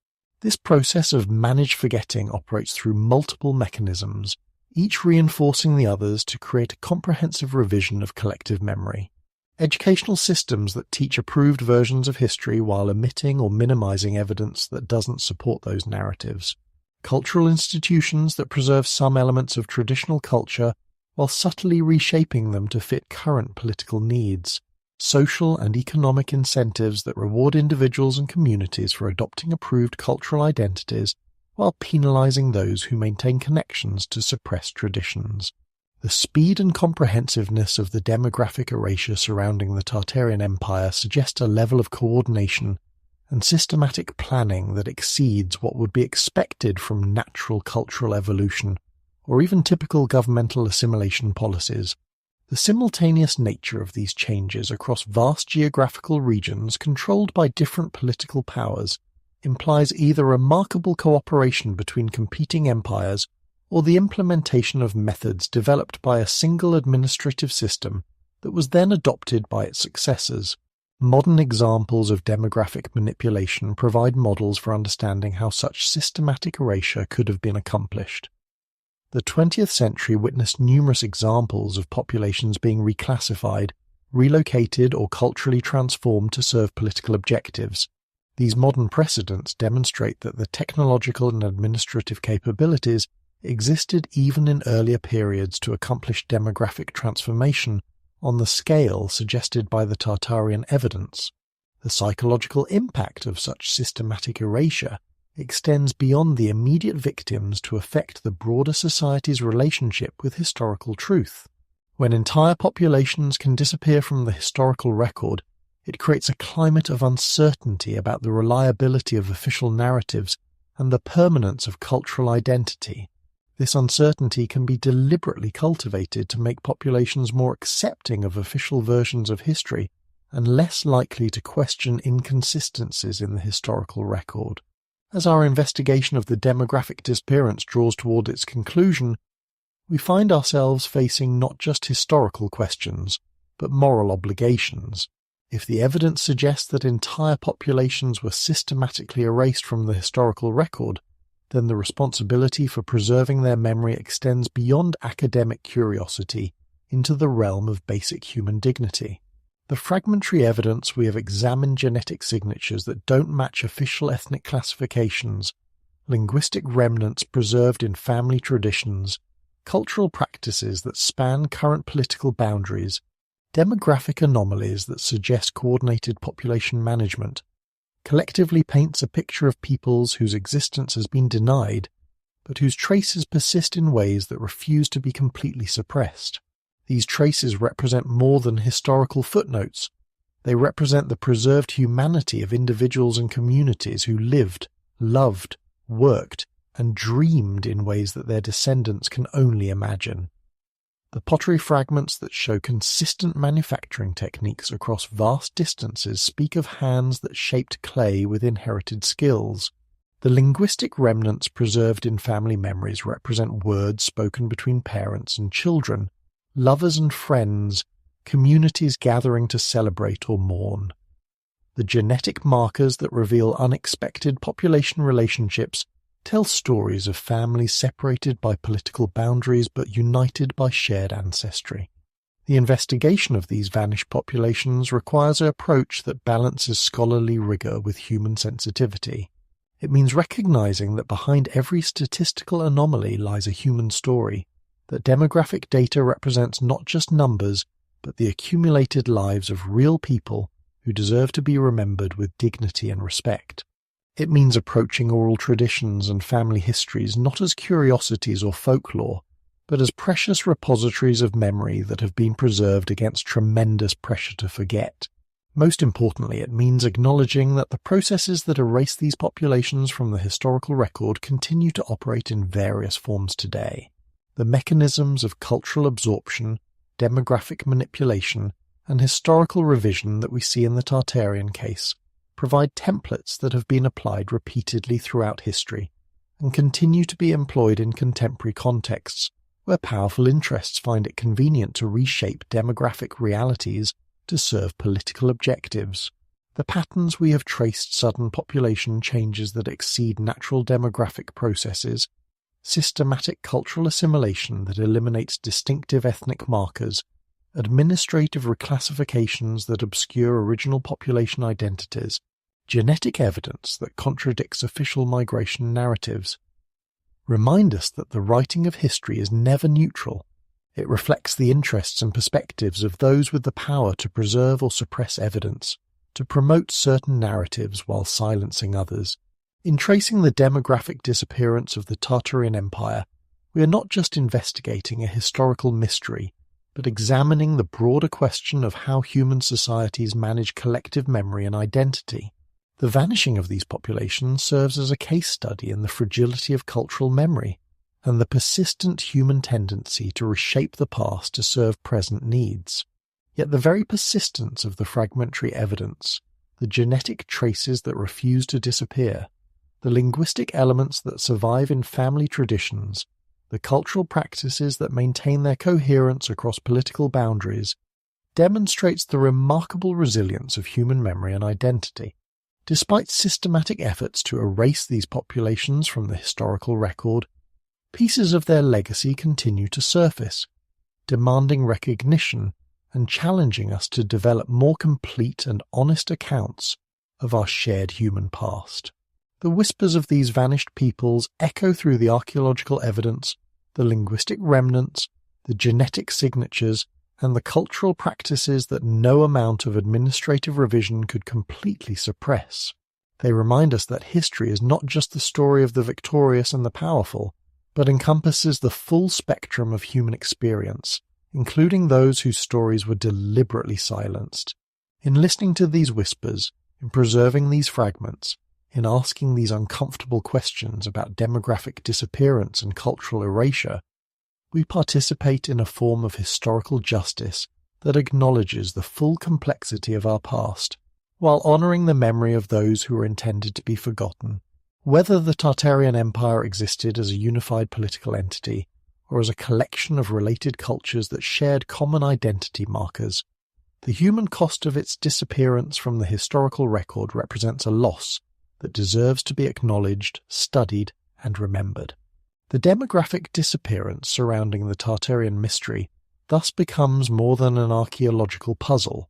This process of managed forgetting operates through multiple mechanisms, each reinforcing the others to create a comprehensive revision of collective memory. Educational systems that teach approved versions of history while omitting or minimizing evidence that doesn't support those narratives. Cultural institutions that preserve some elements of traditional culture while subtly reshaping them to fit current political needs. Social and economic incentives that reward individuals and communities for adopting approved cultural identities while penalizing those who maintain connections to suppressed traditions. The speed and comprehensiveness of the demographic erasure surrounding the Tartarian Empire suggest a level of coordination and systematic planning that exceeds what would be expected from natural cultural evolution or even typical governmental assimilation policies. The simultaneous nature of these changes across vast geographical regions controlled by different political powers implies either remarkable cooperation between competing empires or the implementation of methods developed by a single administrative system that was then adopted by its successors. Modern examples of demographic manipulation provide models for understanding how such systematic erasure could have been accomplished. The 20th century witnessed numerous examples of populations being reclassified, relocated, or culturally transformed to serve political objectives. These modern precedents demonstrate that the technological and administrative capabilities existed even in earlier periods to accomplish demographic transformation on the scale suggested by the Tartarian evidence. The psychological impact of such systematic erasure extends beyond the immediate victims to affect the broader society's relationship with historical truth. When entire populations can disappear from the historical record, it creates a climate of uncertainty about the reliability of official narratives and the permanence of cultural identity. This uncertainty can be deliberately cultivated to make populations more accepting of official versions of history and less likely to question inconsistencies in the historical record. As our investigation of the demographic disappearance draws toward its conclusion, we find ourselves facing not just historical questions, but moral obligations. If the evidence suggests that entire populations were systematically erased from the historical record, then the responsibility for preserving their memory extends beyond academic curiosity into the realm of basic human dignity. The fragmentary evidence we have examined genetic signatures that don't match official ethnic classifications, linguistic remnants preserved in family traditions, cultural practices that span current political boundaries, demographic anomalies that suggest coordinated population management, collectively paints a picture of peoples whose existence has been denied, but whose traces persist in ways that refuse to be completely suppressed. These traces represent more than historical footnotes. They represent the preserved humanity of individuals and communities who lived, loved, worked, and dreamed in ways that their descendants can only imagine. The pottery fragments that show consistent manufacturing techniques across vast distances speak of hands that shaped clay with inherited skills. The linguistic remnants preserved in family memories represent words spoken between parents and children, lovers and friends, communities gathering to celebrate or mourn. The genetic markers that reveal unexpected population relationships tell stories of families separated by political boundaries but united by shared ancestry. The investigation of these vanished populations requires an approach that balances scholarly rigor with human sensitivity. It means recognizing that behind every statistical anomaly lies a human story, that demographic data represents not just numbers, but the accumulated lives of real people who deserve to be remembered with dignity and respect. It means approaching oral traditions and family histories not as curiosities or folklore, but as precious repositories of memory that have been preserved against tremendous pressure to forget. Most importantly, it means acknowledging that the processes that erase these populations from the historical record continue to operate in various forms today. The mechanisms of cultural absorption, demographic manipulation, and historical revision that we see in the Tartarian case provide templates that have been applied repeatedly throughout history and continue to be employed in contemporary contexts where powerful interests find it convenient to reshape demographic realities to serve political objectives. The patterns we have traced sudden population changes that exceed natural demographic processes, systematic cultural assimilation that eliminates distinctive ethnic markers, administrative reclassifications that obscure original population identities, genetic evidence that contradicts official migration narratives, remind us that the writing of history is never neutral. It reflects the interests and perspectives of those with the power to preserve or suppress evidence, to promote certain narratives while silencing others. In tracing the demographic disappearance of the Tartarian Empire, we are not just investigating a historical mystery, but examining the broader question of how human societies manage collective memory and identity. The vanishing of these populations serves as a case study in the fragility of cultural memory and the persistent human tendency to reshape the past to serve present needs. Yet the very persistence of the fragmentary evidence, the genetic traces that refuse to disappear, the linguistic elements that survive in family traditions, the cultural practices that maintain their coherence across political boundaries, demonstrates the remarkable resilience of human memory and identity. Despite systematic efforts to erase these populations from the historical record, pieces of their legacy continue to surface, demanding recognition and challenging us to develop more complete and honest accounts of our shared human past. The whispers of these vanished peoples echo through the archaeological evidence, the linguistic remnants, the genetic signatures, and the cultural practices that no amount of administrative revision could completely suppress. They remind us that history is not just the story of the victorious and the powerful, but encompasses the full spectrum of human experience, including those whose stories were deliberately silenced. In listening to these whispers, in preserving these fragments, in asking these uncomfortable questions about demographic disappearance and cultural erasure, we participate in a form of historical justice that acknowledges the full complexity of our past, while honouring the memory of those who were intended to be forgotten. Whether the Tartarian Empire existed as a unified political entity, or as a collection of related cultures that shared common identity markers, the human cost of its disappearance from the historical record represents a loss that deserves to be acknowledged, studied, and remembered. The demographic disappearance surrounding the Tartarian mystery thus becomes more than an archaeological puzzle.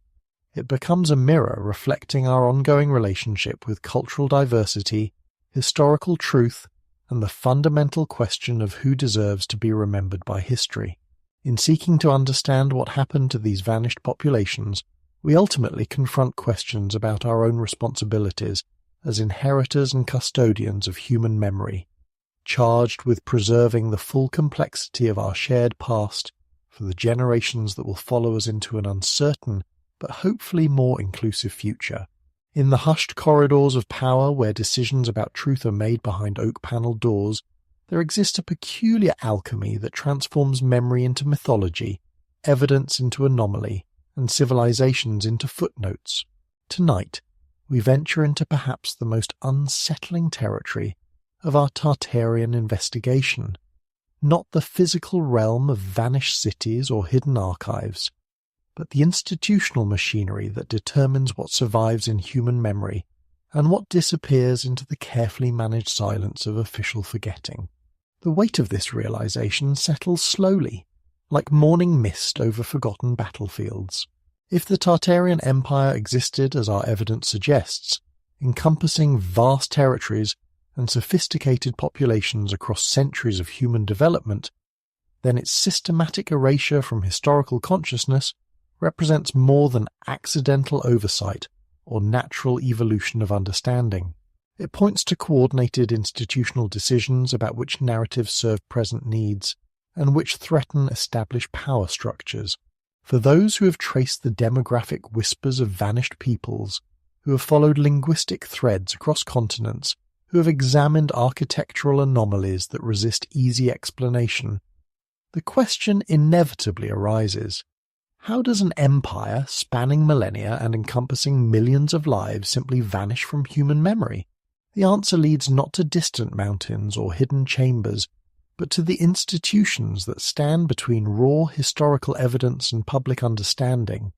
It becomes a mirror reflecting our ongoing relationship with cultural diversity, historical truth, and the fundamental question of who deserves to be remembered by history. In seeking to understand what happened to these vanished populations, we ultimately confront questions about our own responsibilities as inheritors and custodians of human memory, charged with preserving the full complexity of our shared past for the generations that will follow us into an uncertain but hopefully more inclusive future. In the hushed corridors of power where decisions about truth are made behind oak-panelled doors, there exists a peculiar alchemy that transforms memory into mythology, evidence into anomaly, and civilizations into footnotes. Tonight, we venture into perhaps the most unsettling territory of our Tartarian investigation, not the physical realm of vanished cities or hidden archives, but the institutional machinery that determines what survives in human memory and what disappears into the carefully managed silence of official forgetting. The weight of this realization settles slowly, like morning mist over forgotten battlefields. If the Tartarian Empire existed as our evidence suggests, encompassing vast territories and sophisticated populations across centuries of human development, then its systematic erasure from historical consciousness represents more than accidental oversight or natural evolution of understanding. It points to coordinated institutional decisions about which narratives serve present needs and which threaten established power structures. For those who have traced the demographic whispers of vanished peoples, who have followed linguistic threads across continents, who have examined architectural anomalies that resist easy explanation, the question inevitably arises: how does an empire spanning millennia and encompassing millions of lives simply vanish from human memory? The answer leads not to distant mountains or hidden chambers, but to the institutions that stand between raw historical evidence and public understanding.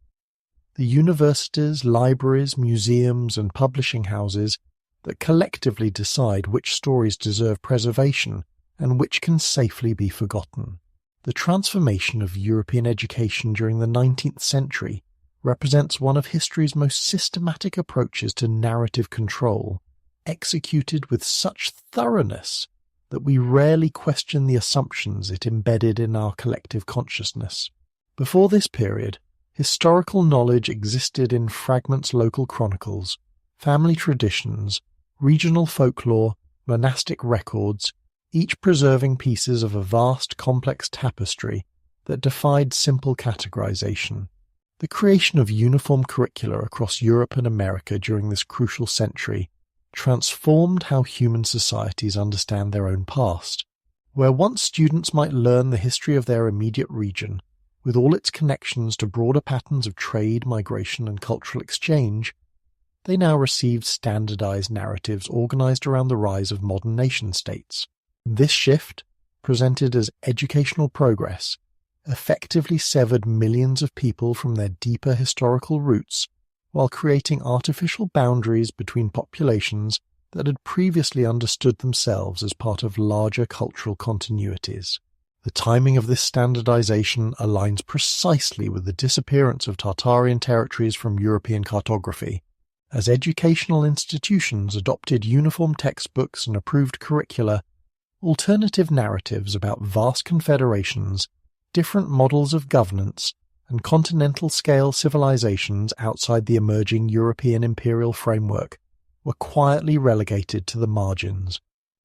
The universities, libraries, museums, and publishing houses that collectively decide which stories deserve preservation and which can safely be forgotten. The transformation of European education during the 19th century represents one of history's most systematic approaches to narrative control, executed with such thoroughness that we rarely question the assumptions it embedded in our collective consciousness. Before this period, historical knowledge existed in fragments, local chronicles, family traditions, regional folklore, monastic records, each preserving pieces of a vast, complex tapestry that defied simple categorization. The creation of uniform curricula across Europe and America during this crucial century transformed how human societies understand their own past. Where once students might learn the history of their immediate region, with all its connections to broader patterns of trade, migration, and cultural exchange, they now received standardized narratives organized around the rise of modern nation-states. This shift, presented as educational progress, effectively severed millions of people from their deeper historical roots, while creating artificial boundaries between populations that had previously understood themselves as part of larger cultural continuities. The timing of this standardization aligns precisely with the disappearance of Tartarian territories from European cartography. As educational institutions adopted uniform textbooks and approved curricula, alternative narratives about vast confederations, different models of governance, and continental-scale civilizations outside the emerging European imperial framework were quietly relegated to the margins.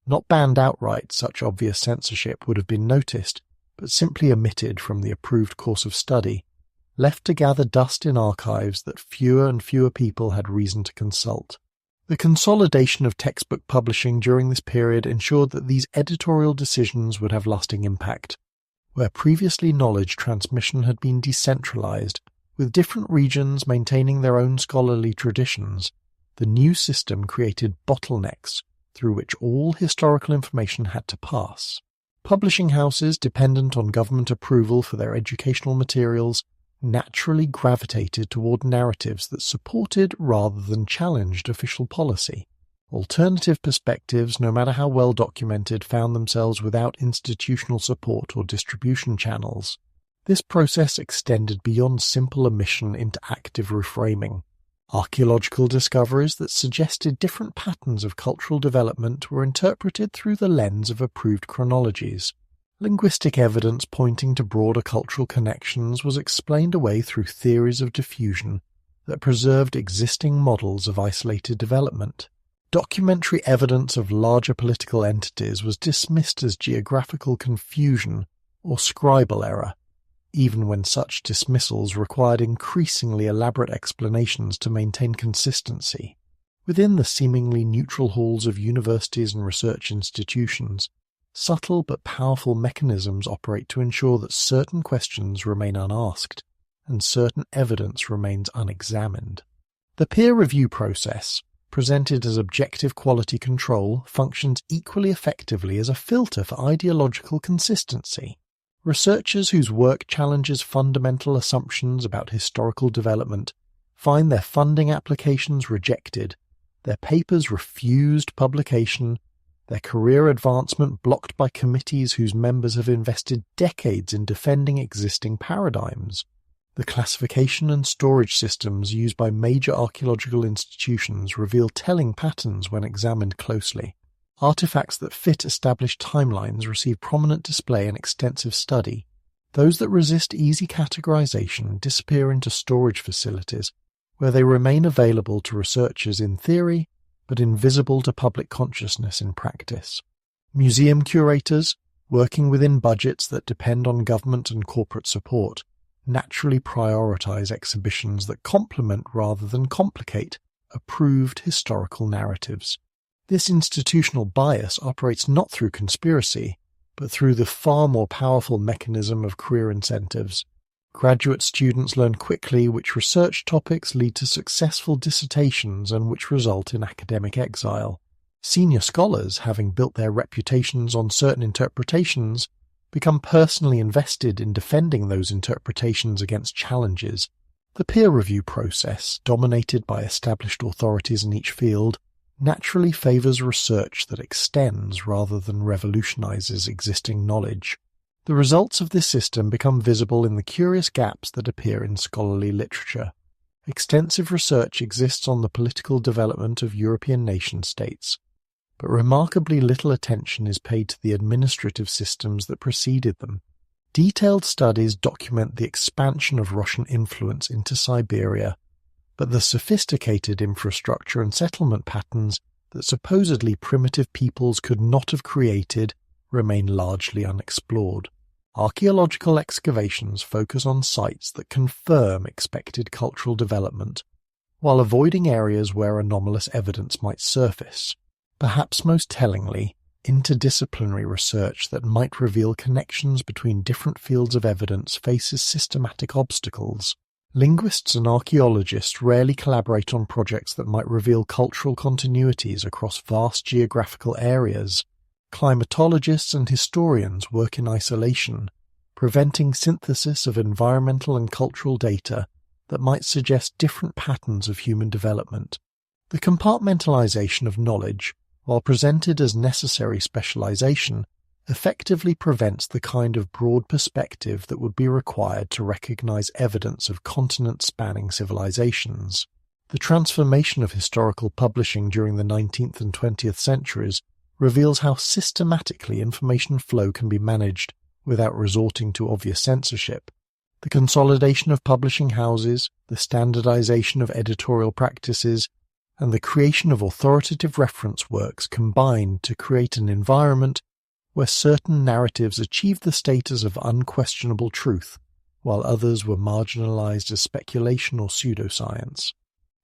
Not banned outright, such obvious censorship would have been noticed, but simply omitted from the approved course of study, left to gather dust in archives that fewer and fewer people had reason to consult. The consolidation of textbook publishing during this period ensured that these editorial decisions would have lasting impact. Where previously knowledge transmission had been decentralized, with different regions maintaining their own scholarly traditions, the new system created bottlenecks through which all historical information had to pass. Publishing houses dependent on government approval for their educational materials naturally gravitated toward narratives that supported rather than challenged official policy. Alternative perspectives, no matter how well documented, found themselves without institutional support or distribution channels. This process extended beyond simple omission into active reframing. Archaeological discoveries that suggested different patterns of cultural development were interpreted through the lens of approved chronologies. Linguistic evidence pointing to broader cultural connections was explained away through theories of diffusion that preserved existing models of isolated development. Documentary evidence of larger political entities was dismissed as geographical confusion or scribal error, even when such dismissals required increasingly elaborate explanations to maintain consistency. Within the seemingly neutral halls of universities and research institutions, subtle but powerful mechanisms operate to ensure that certain questions remain unasked and certain evidence remains unexamined. The peer review process, presented as objective quality control, functions equally effectively as a filter for ideological consistency. Researchers whose work challenges fundamental assumptions about historical development find their funding applications rejected, their papers refused publication, their career advancement blocked by committees whose members have invested decades in defending existing paradigms. The classification and storage systems used by major archaeological institutions reveal telling patterns when examined closely. Artifacts that fit established timelines receive prominent display and extensive study. Those that resist easy categorization disappear into storage facilities, where they remain available to researchers in theory, but invisible to public consciousness in practice. Museum curators, working within budgets that depend on government and corporate support, naturally prioritize exhibitions that complement rather than complicate approved historical narratives. This institutional bias operates not through conspiracy, but through the far more powerful mechanism of career incentives. Graduate students learn quickly which research topics lead to successful dissertations and which result in academic exile. Senior scholars, having built their reputations on certain interpretations, become personally invested in defending those interpretations against challenges. The peer review process, dominated by established authorities in each field, naturally favors research that extends rather than revolutionizes existing knowledge. The results of this system become visible in the curious gaps that appear in scholarly literature. Extensive research exists on the political development of European nation-states, but remarkably little attention is paid to the administrative systems that preceded them. Detailed studies document the expansion of Russian influence into Siberia, but the sophisticated infrastructure and settlement patterns that supposedly primitive peoples could not have created remain largely unexplored. Archaeological excavations focus on sites that confirm expected cultural development, while avoiding areas where anomalous evidence might surface. Perhaps most tellingly, interdisciplinary research that might reveal connections between different fields of evidence faces systematic obstacles. Linguists and archaeologists rarely collaborate on projects that might reveal cultural continuities across vast geographical areas. Climatologists and historians work in isolation, preventing synthesis of environmental and cultural data that might suggest different patterns of human development. The compartmentalization of knowledge, while presented as necessary specialization, effectively prevents the kind of broad perspective that would be required to recognize evidence of continent-spanning civilizations. The transformation of historical publishing during the 19th and 20th centuries reveals how systematically information flow can be managed without resorting to obvious censorship. The consolidation of publishing houses, the standardization of editorial practices, and the creation of authoritative reference works combined to create an environment where certain narratives achieved the status of unquestionable truth, while others were marginalized as speculation or pseudoscience.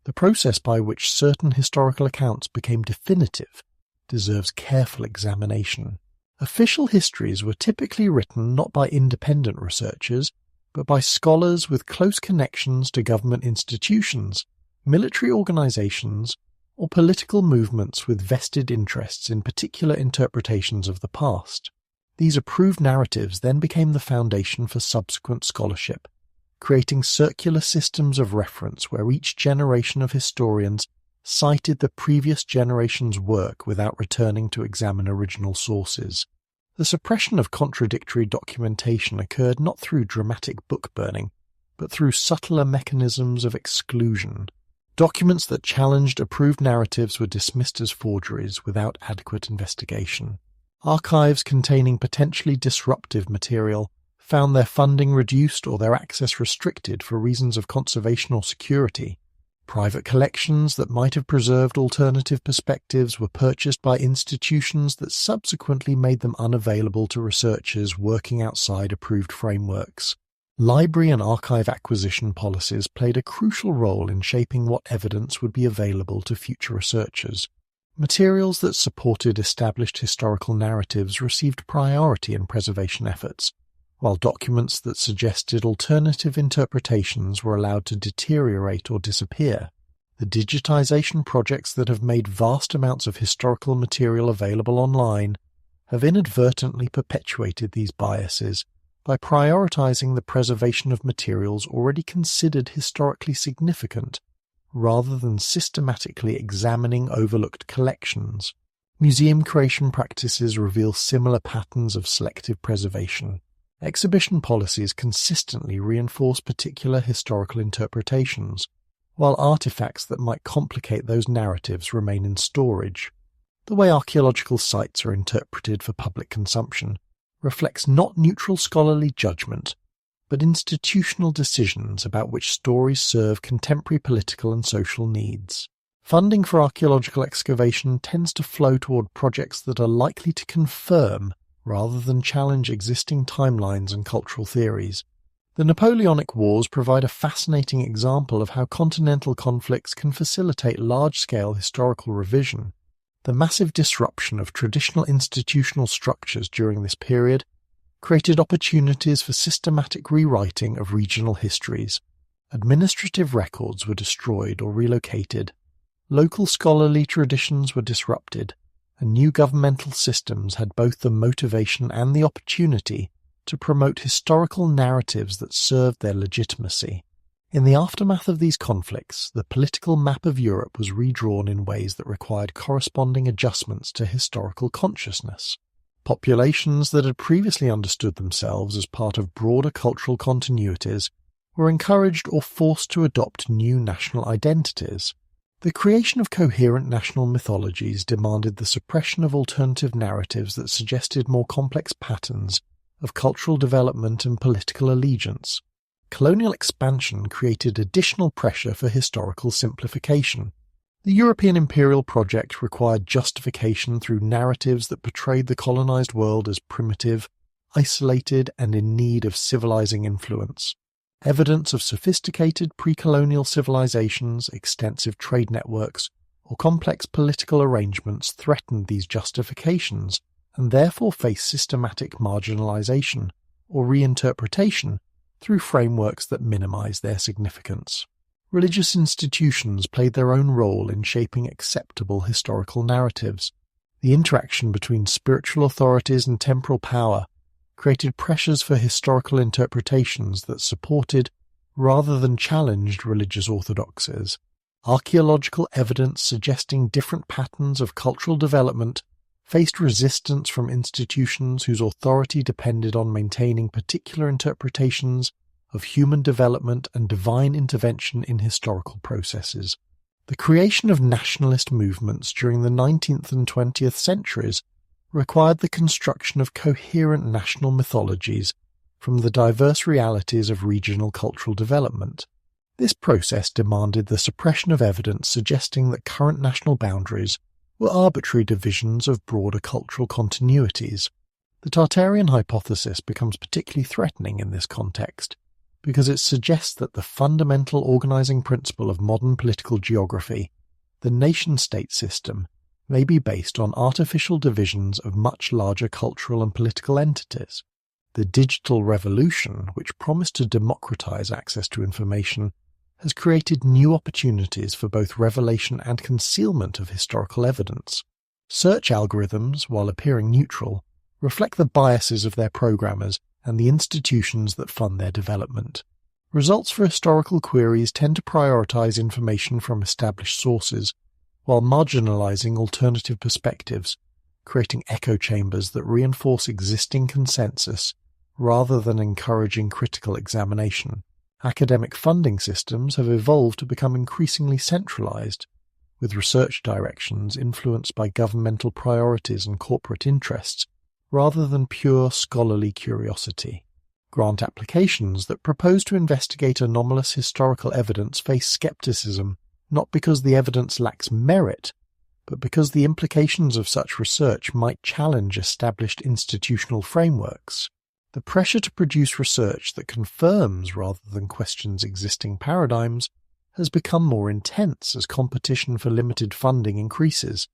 The process by which certain historical accounts became definitive deserves careful examination. Official histories were typically written not by independent researchers, but by scholars with close connections to government institutions, military organizations, or political movements with vested interests in particular interpretations of the past. These approved narratives then became the foundation for subsequent scholarship, creating circular systems of reference where each generation of historians cited the previous generation's work without returning to examine original sources. The suppression of contradictory documentation occurred not through dramatic book burning, but through subtler mechanisms of exclusion. Documents that challenged approved narratives were dismissed as forgeries without adequate investigation. Archives containing potentially disruptive material found their funding reduced or their access restricted for reasons of conservation or security. Private collections that might have preserved alternative perspectives were purchased by institutions that subsequently made them unavailable to researchers working outside approved frameworks. Library and archive acquisition policies played a crucial role in shaping what evidence would be available to future researchers. Materials that supported established historical narratives received priority in preservation efforts, while documents that suggested alternative interpretations were allowed to deteriorate or disappear. The digitization projects that have made vast amounts of historical material available online have inadvertently perpetuated these biases by prioritizing the preservation of materials already considered historically significant, rather than systematically examining overlooked collections. Museum curation practices reveal similar patterns of selective preservation. Exhibition policies consistently reinforce particular historical interpretations, while artifacts that might complicate those narratives remain in storage. The way archaeological sites are interpreted for public consumption reflects not neutral scholarly judgment, but institutional decisions about which stories serve contemporary political and social needs. Funding for archaeological excavation tends to flow toward projects that are likely to confirm rather than challenge existing timelines and cultural theories. The Napoleonic Wars provide a fascinating example of how continental conflicts can facilitate large-scale historical revision. The massive disruption of traditional institutional structures during this period created opportunities for systematic rewriting of regional histories. Administrative records were destroyed or relocated. Local scholarly traditions were disrupted, and new governmental systems had both the motivation and the opportunity to promote historical narratives that served their legitimacy. In the aftermath of these conflicts, the political map of Europe was redrawn in ways that required corresponding adjustments to historical consciousness. Populations that had previously understood themselves as part of broader cultural continuities were encouraged or forced to adopt new national identities. The creation of coherent national mythologies demanded the suppression of alternative narratives that suggested more complex patterns of cultural development and political allegiance. Colonial expansion created additional pressure for historical simplification. The European imperial project required justification through narratives that portrayed the colonized world as primitive, isolated, and in need of civilizing influence. Evidence of sophisticated pre-colonial civilizations, extensive trade networks, or complex political arrangements threatened these justifications and therefore faced systematic marginalization or reinterpretation through frameworks that minimize their significance. Religious institutions played their own role in shaping acceptable historical narratives. The interaction between spiritual authorities and temporal power created pressures for historical interpretations that supported rather than challenged religious orthodoxies. Archaeological evidence suggesting different patterns of cultural development faced resistance from institutions whose authority depended on maintaining particular interpretations of human development and divine intervention in historical processes. The creation of nationalist movements during the 19th and 20th centuries required the construction of coherent national mythologies from the diverse realities of regional cultural development. This process demanded the suppression of evidence suggesting that current national boundaries were arbitrary divisions of broader cultural continuities. The Tartarian hypothesis becomes particularly threatening in this context, because it suggests that the fundamental organizing principle of modern political geography, the nation-state system, may be based on artificial divisions of much larger cultural and political entities. The digital revolution, which promised to democratize access to information, has created new opportunities for both revelation and concealment of historical evidence. Search algorithms, while appearing neutral, reflect the biases of their programmers and the institutions that fund their development. Results for historical queries tend to prioritize information from established sources, while marginalizing alternative perspectives, creating echo chambers that reinforce existing consensus rather than encouraging critical examination. Academic funding systems have evolved to become increasingly centralized, with research directions influenced by governmental priorities and corporate interests, rather than pure scholarly curiosity. Grant applications that propose to investigate anomalous historical evidence face skepticism, not because the evidence lacks merit, but because the implications of such research might challenge established institutional frameworks. The pressure to produce research that confirms rather than questions existing paradigms has become more intense as competition for limited funding increases.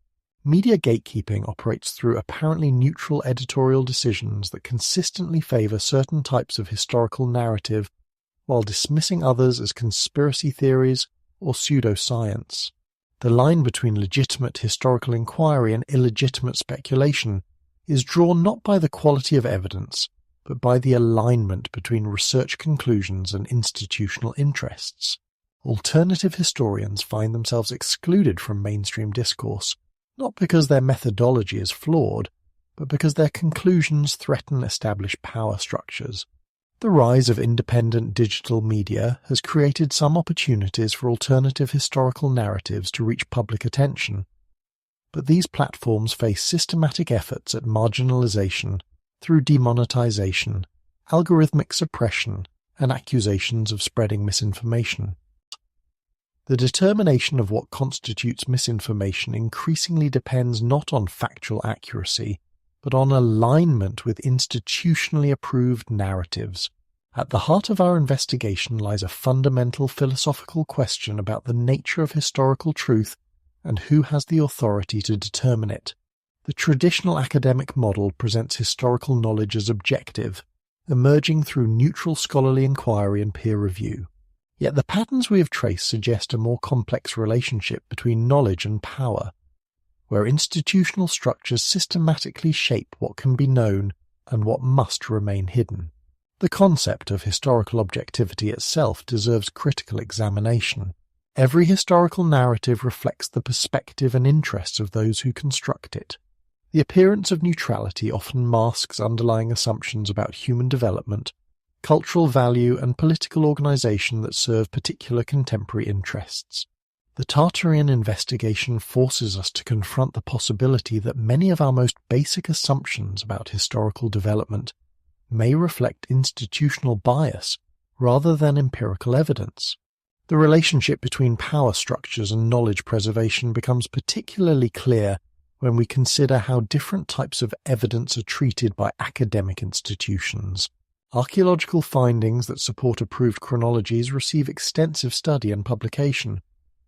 Media gatekeeping operates through apparently neutral editorial decisions that consistently favor certain types of historical narrative while dismissing others as conspiracy theories or pseudoscience. The line between legitimate historical inquiry and illegitimate speculation is drawn not by the quality of evidence, but by the alignment between research conclusions and institutional interests. Alternative historians find themselves excluded from mainstream discourse, not because their methodology is flawed, but because their conclusions threaten established power structures. The rise of independent digital media has created some opportunities for alternative historical narratives to reach public attention, but these platforms face systematic efforts at marginalization through demonetization, algorithmic suppression, and accusations of spreading misinformation. The determination of what constitutes misinformation increasingly depends not on factual accuracy, but on alignment with institutionally approved narratives. At the heart of our investigation lies a fundamental philosophical question about the nature of historical truth and who has the authority to determine it. The traditional academic model presents historical knowledge as objective, emerging through neutral scholarly inquiry and peer review. Yet the patterns we have traced suggest a more complex relationship between knowledge and power, where institutional structures systematically shape what can be known and what must remain hidden. The concept of historical objectivity itself deserves critical examination. Every historical narrative reflects the perspective and interests of those who construct it. The appearance of neutrality often masks underlying assumptions about human development, cultural value, and political organization that serve particular contemporary interests. The Tartarian investigation forces us to confront the possibility that many of our most basic assumptions about historical development may reflect institutional bias rather than empirical evidence. The relationship between power structures and knowledge preservation becomes particularly clear when we consider how different types of evidence are treated by academic institutions. Archaeological findings that support approved chronologies receive extensive study and publication,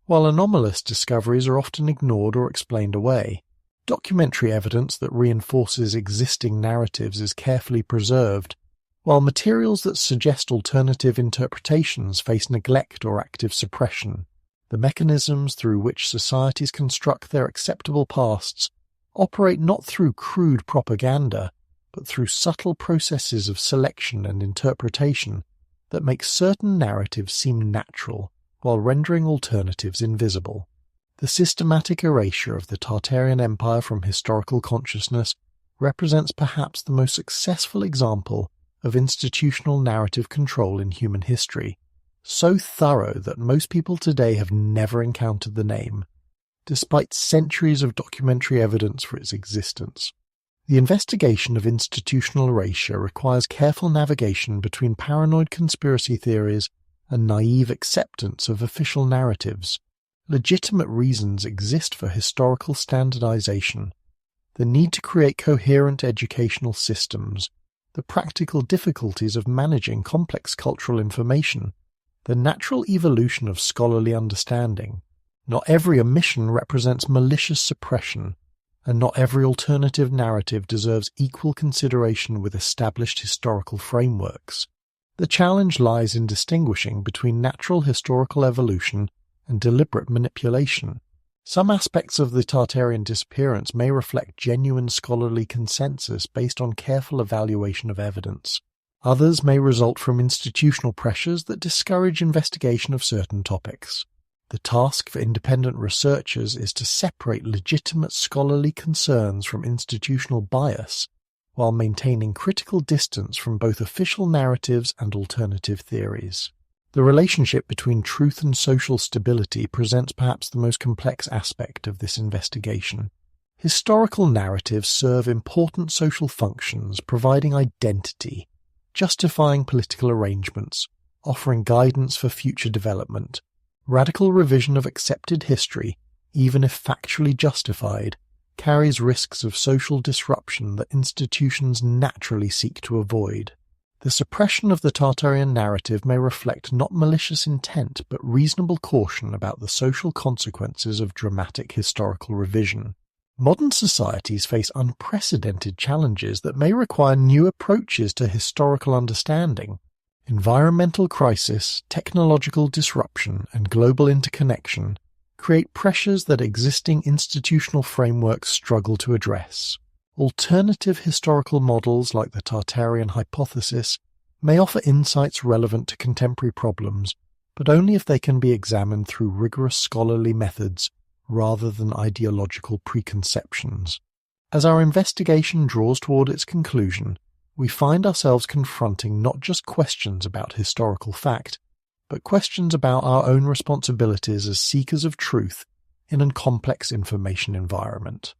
while anomalous discoveries are often ignored or explained away. Documentary evidence that reinforces existing narratives is carefully preserved, while materials that suggest alternative interpretations face neglect or active suppression. The mechanisms through which societies construct their acceptable pasts operate not through crude propaganda, but through subtle processes of selection and interpretation that make certain narratives seem natural while rendering alternatives invisible. The systematic erasure of the Tartarian Empire from historical consciousness represents perhaps the most successful example of institutional narrative control in human history, so thorough that most people today have never encountered the name, despite centuries of documentary evidence for its existence. The investigation of institutional erasure requires careful navigation between paranoid conspiracy theories and naive acceptance of official narratives. Legitimate reasons exist for historical standardization, the need to create coherent educational systems, the practical difficulties of managing complex cultural information, the natural evolution of scholarly understanding. Not every omission represents malicious suppression, and not every alternative narrative deserves equal consideration with established historical frameworks. The challenge lies in distinguishing between natural historical evolution and deliberate manipulation. Some aspects of the Tartarian disappearance may reflect genuine scholarly consensus based on careful evaluation of evidence. Others may result from institutional pressures that discourage investigation of certain topics. The task for independent researchers is to separate legitimate scholarly concerns from institutional bias, while maintaining critical distance from both official narratives and alternative theories. The relationship between truth and social stability presents perhaps the most complex aspect of this investigation. Historical narratives serve important social functions, providing identity, justifying political arrangements, offering guidance for future development. Radical revision of accepted history, even if factually justified, carries risks of social disruption that institutions naturally seek to avoid. The suppression of the Tartarian narrative may reflect not malicious intent but reasonable caution about the social consequences of dramatic historical revision. Modern societies face unprecedented challenges that may require new approaches to historical understanding. Environmental crisis, technological disruption, and global interconnection create pressures that existing institutional frameworks struggle to address. Alternative historical models like the Tartarian hypothesis may offer insights relevant to contemporary problems, but only if they can be examined through rigorous scholarly methods rather than ideological preconceptions. As our investigation draws toward its conclusion, we find ourselves confronting not just questions about historical fact, but questions about our own responsibilities as seekers of truth in a complex information environment.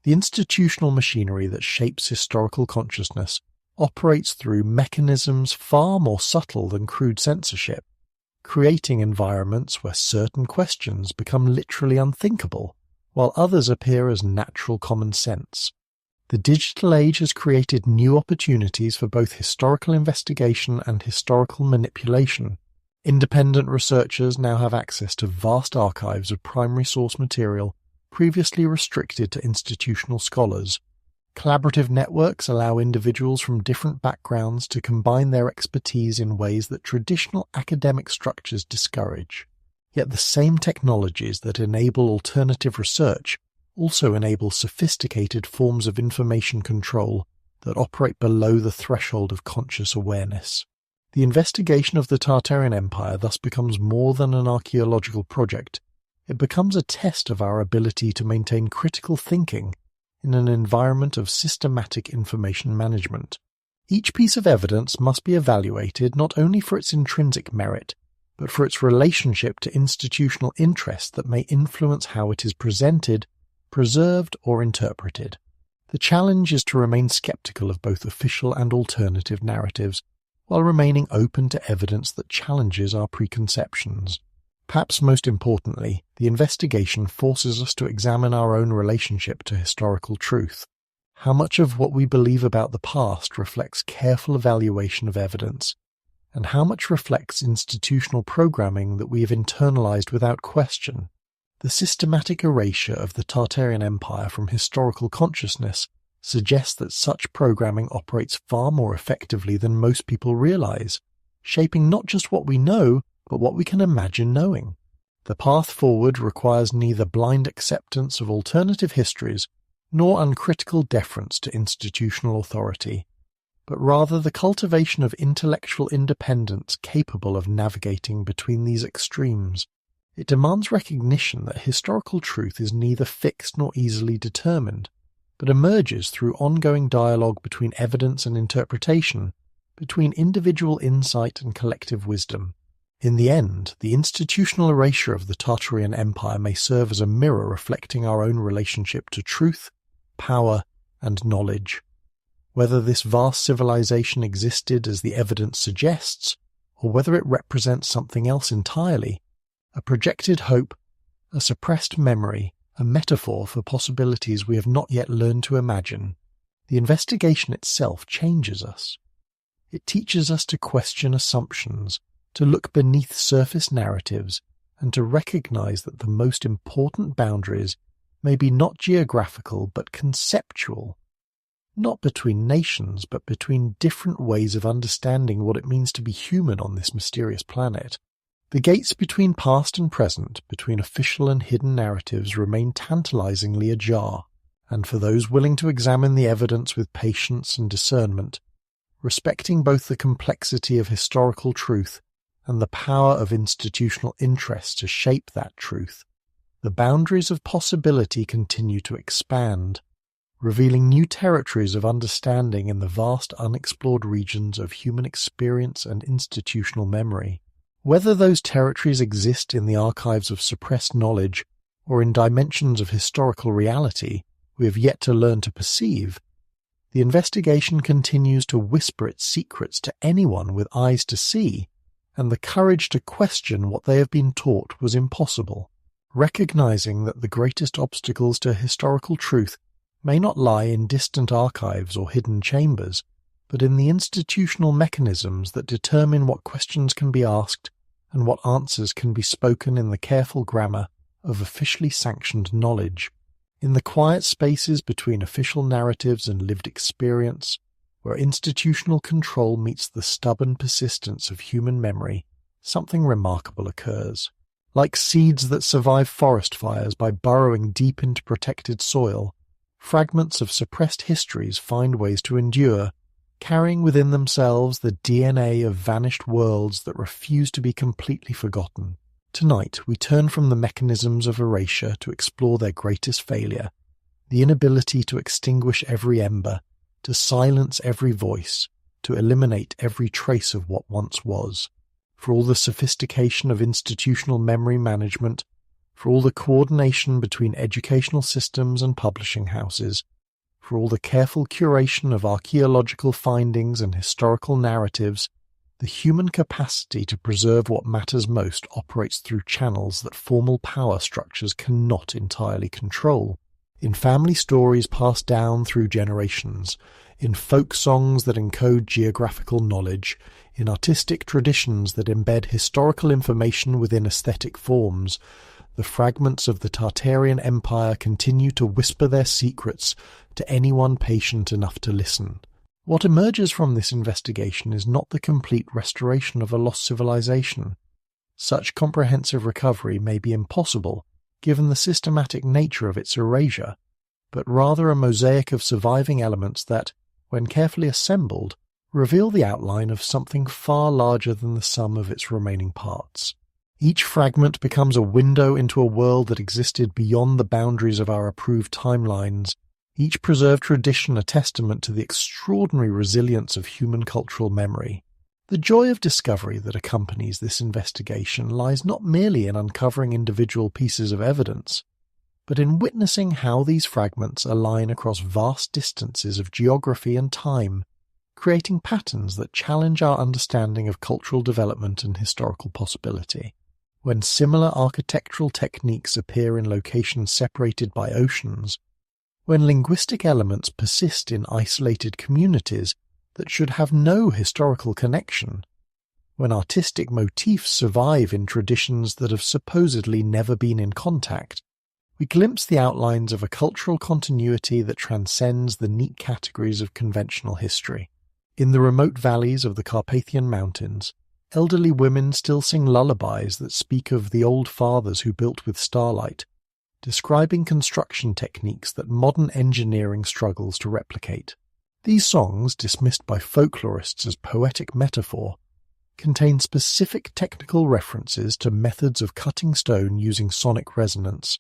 The institutional machinery that shapes historical consciousness operates through mechanisms far more subtle than crude censorship, creating environments where certain questions become literally unthinkable, while others appear as natural common sense. The digital age has created new opportunities for both historical investigation and historical manipulation. Independent researchers now have access to vast archives of primary source material previously restricted to institutional scholars. Collaborative networks allow individuals from different backgrounds to combine their expertise in ways that traditional academic structures discourage. Yet the same technologies that enable alternative research also enable sophisticated forms of information control that operate below the threshold of conscious awareness. The investigation of the Tartarian Empire thus becomes more than an archaeological project. It becomes a test of our ability to maintain critical thinking in an environment of systematic information management. Each piece of evidence must be evaluated not only for its intrinsic merit, but for its relationship to institutional interests that may influence how it is presented, preserved, or interpreted. The challenge is to remain skeptical of both official and alternative narratives, while remaining open to evidence that challenges our preconceptions. Perhaps most importantly, the investigation forces us to examine our own relationship to historical truth. How much of what we believe about the past reflects careful evaluation of evidence, and how much reflects institutional programming that we have internalized without question? The systematic erasure of the Tartarian Empire from historical consciousness suggests that such programming operates far more effectively than most people realize, shaping not just what we know, but what we can imagine knowing. The path forward requires neither blind acceptance of alternative histories nor uncritical deference to institutional authority, but rather the cultivation of intellectual independence capable of navigating between these extremes. It demands recognition that historical truth is neither fixed nor easily determined, but emerges through ongoing dialogue between evidence and interpretation, between individual insight and collective wisdom. In the end, the institutional erasure of the Tartarian Empire may serve as a mirror reflecting our own relationship to truth, power, and knowledge. Whether this vast civilization existed as the evidence suggests, or whether it represents something else entirely, a projected hope, a suppressed memory, a metaphor for possibilities we have not yet learned to imagine, the investigation itself changes us. It teaches us to question assumptions, to look beneath surface narratives, and to recognize that the most important boundaries may be not geographical but conceptual, not between nations but between different ways of understanding what it means to be human on this mysterious planet. The gates between past and present, between official and hidden narratives, remain tantalizingly ajar, and for those willing to examine the evidence with patience and discernment, respecting both the complexity of historical truth and the power of institutional interest to shape that truth, the boundaries of possibility continue to expand, revealing new territories of understanding in the vast unexplored regions of human experience and institutional memory. Whether those territories exist in the archives of suppressed knowledge or in dimensions of historical reality we have yet to learn to perceive, the investigation continues to whisper its secrets to anyone with eyes to see, and the courage to question what they have been taught was impossible, recognizing that the greatest obstacles to historical truth may not lie in distant archives or hidden chambers, but in the institutional mechanisms that determine what questions can be asked and what answers can be spoken in the careful grammar of officially sanctioned knowledge. In the quiet spaces between official narratives and lived experience, where institutional control meets the stubborn persistence of human memory, something remarkable occurs. Like seeds that survive forest fires by burrowing deep into protected soil, fragments of suppressed histories find ways to endure, carrying within themselves the DNA of vanished worlds that refuse to be completely forgotten. Tonight, we turn from the mechanisms of erasure to explore their greatest failure, the inability to extinguish every ember, to silence every voice, to eliminate every trace of what once was. For all the sophistication of institutional memory management, for all the coordination between educational systems and publishing houses, for all the careful curation of archaeological findings and historical narratives, the human capacity to preserve what matters most operates through channels that formal power structures cannot entirely control. In family stories passed down through generations, in folk songs that encode geographical knowledge, in artistic traditions that embed historical information within aesthetic forms, the fragments of the Tartarian Empire continue to whisper their secrets to anyone patient enough to listen. What emerges from this investigation is not the complete restoration of a lost civilization. Such comprehensive recovery may be impossible, given the systematic nature of its erasure, but rather a mosaic of surviving elements that, when carefully assembled, reveal the outline of something far larger than the sum of its remaining parts. Each fragment becomes a window into a world that existed beyond the boundaries of our approved timelines, each preserved tradition a testament to the extraordinary resilience of human cultural memory. The joy of discovery that accompanies this investigation lies not merely in uncovering individual pieces of evidence, but in witnessing how these fragments align across vast distances of geography and time, creating patterns that challenge our understanding of cultural development and historical possibility. When similar architectural techniques appear in locations separated by oceans, when linguistic elements persist in isolated communities that should have no historical connection, when artistic motifs survive in traditions that have supposedly never been in contact, we glimpse the outlines of a cultural continuity that transcends the neat categories of conventional history. In the remote valleys of the Carpathian Mountains, elderly women still sing lullabies that speak of the old fathers who built with starlight, describing construction techniques that modern engineering struggles to replicate. These songs, dismissed by folklorists as poetic metaphor, contain specific technical references to methods of cutting stone using sonic resonance,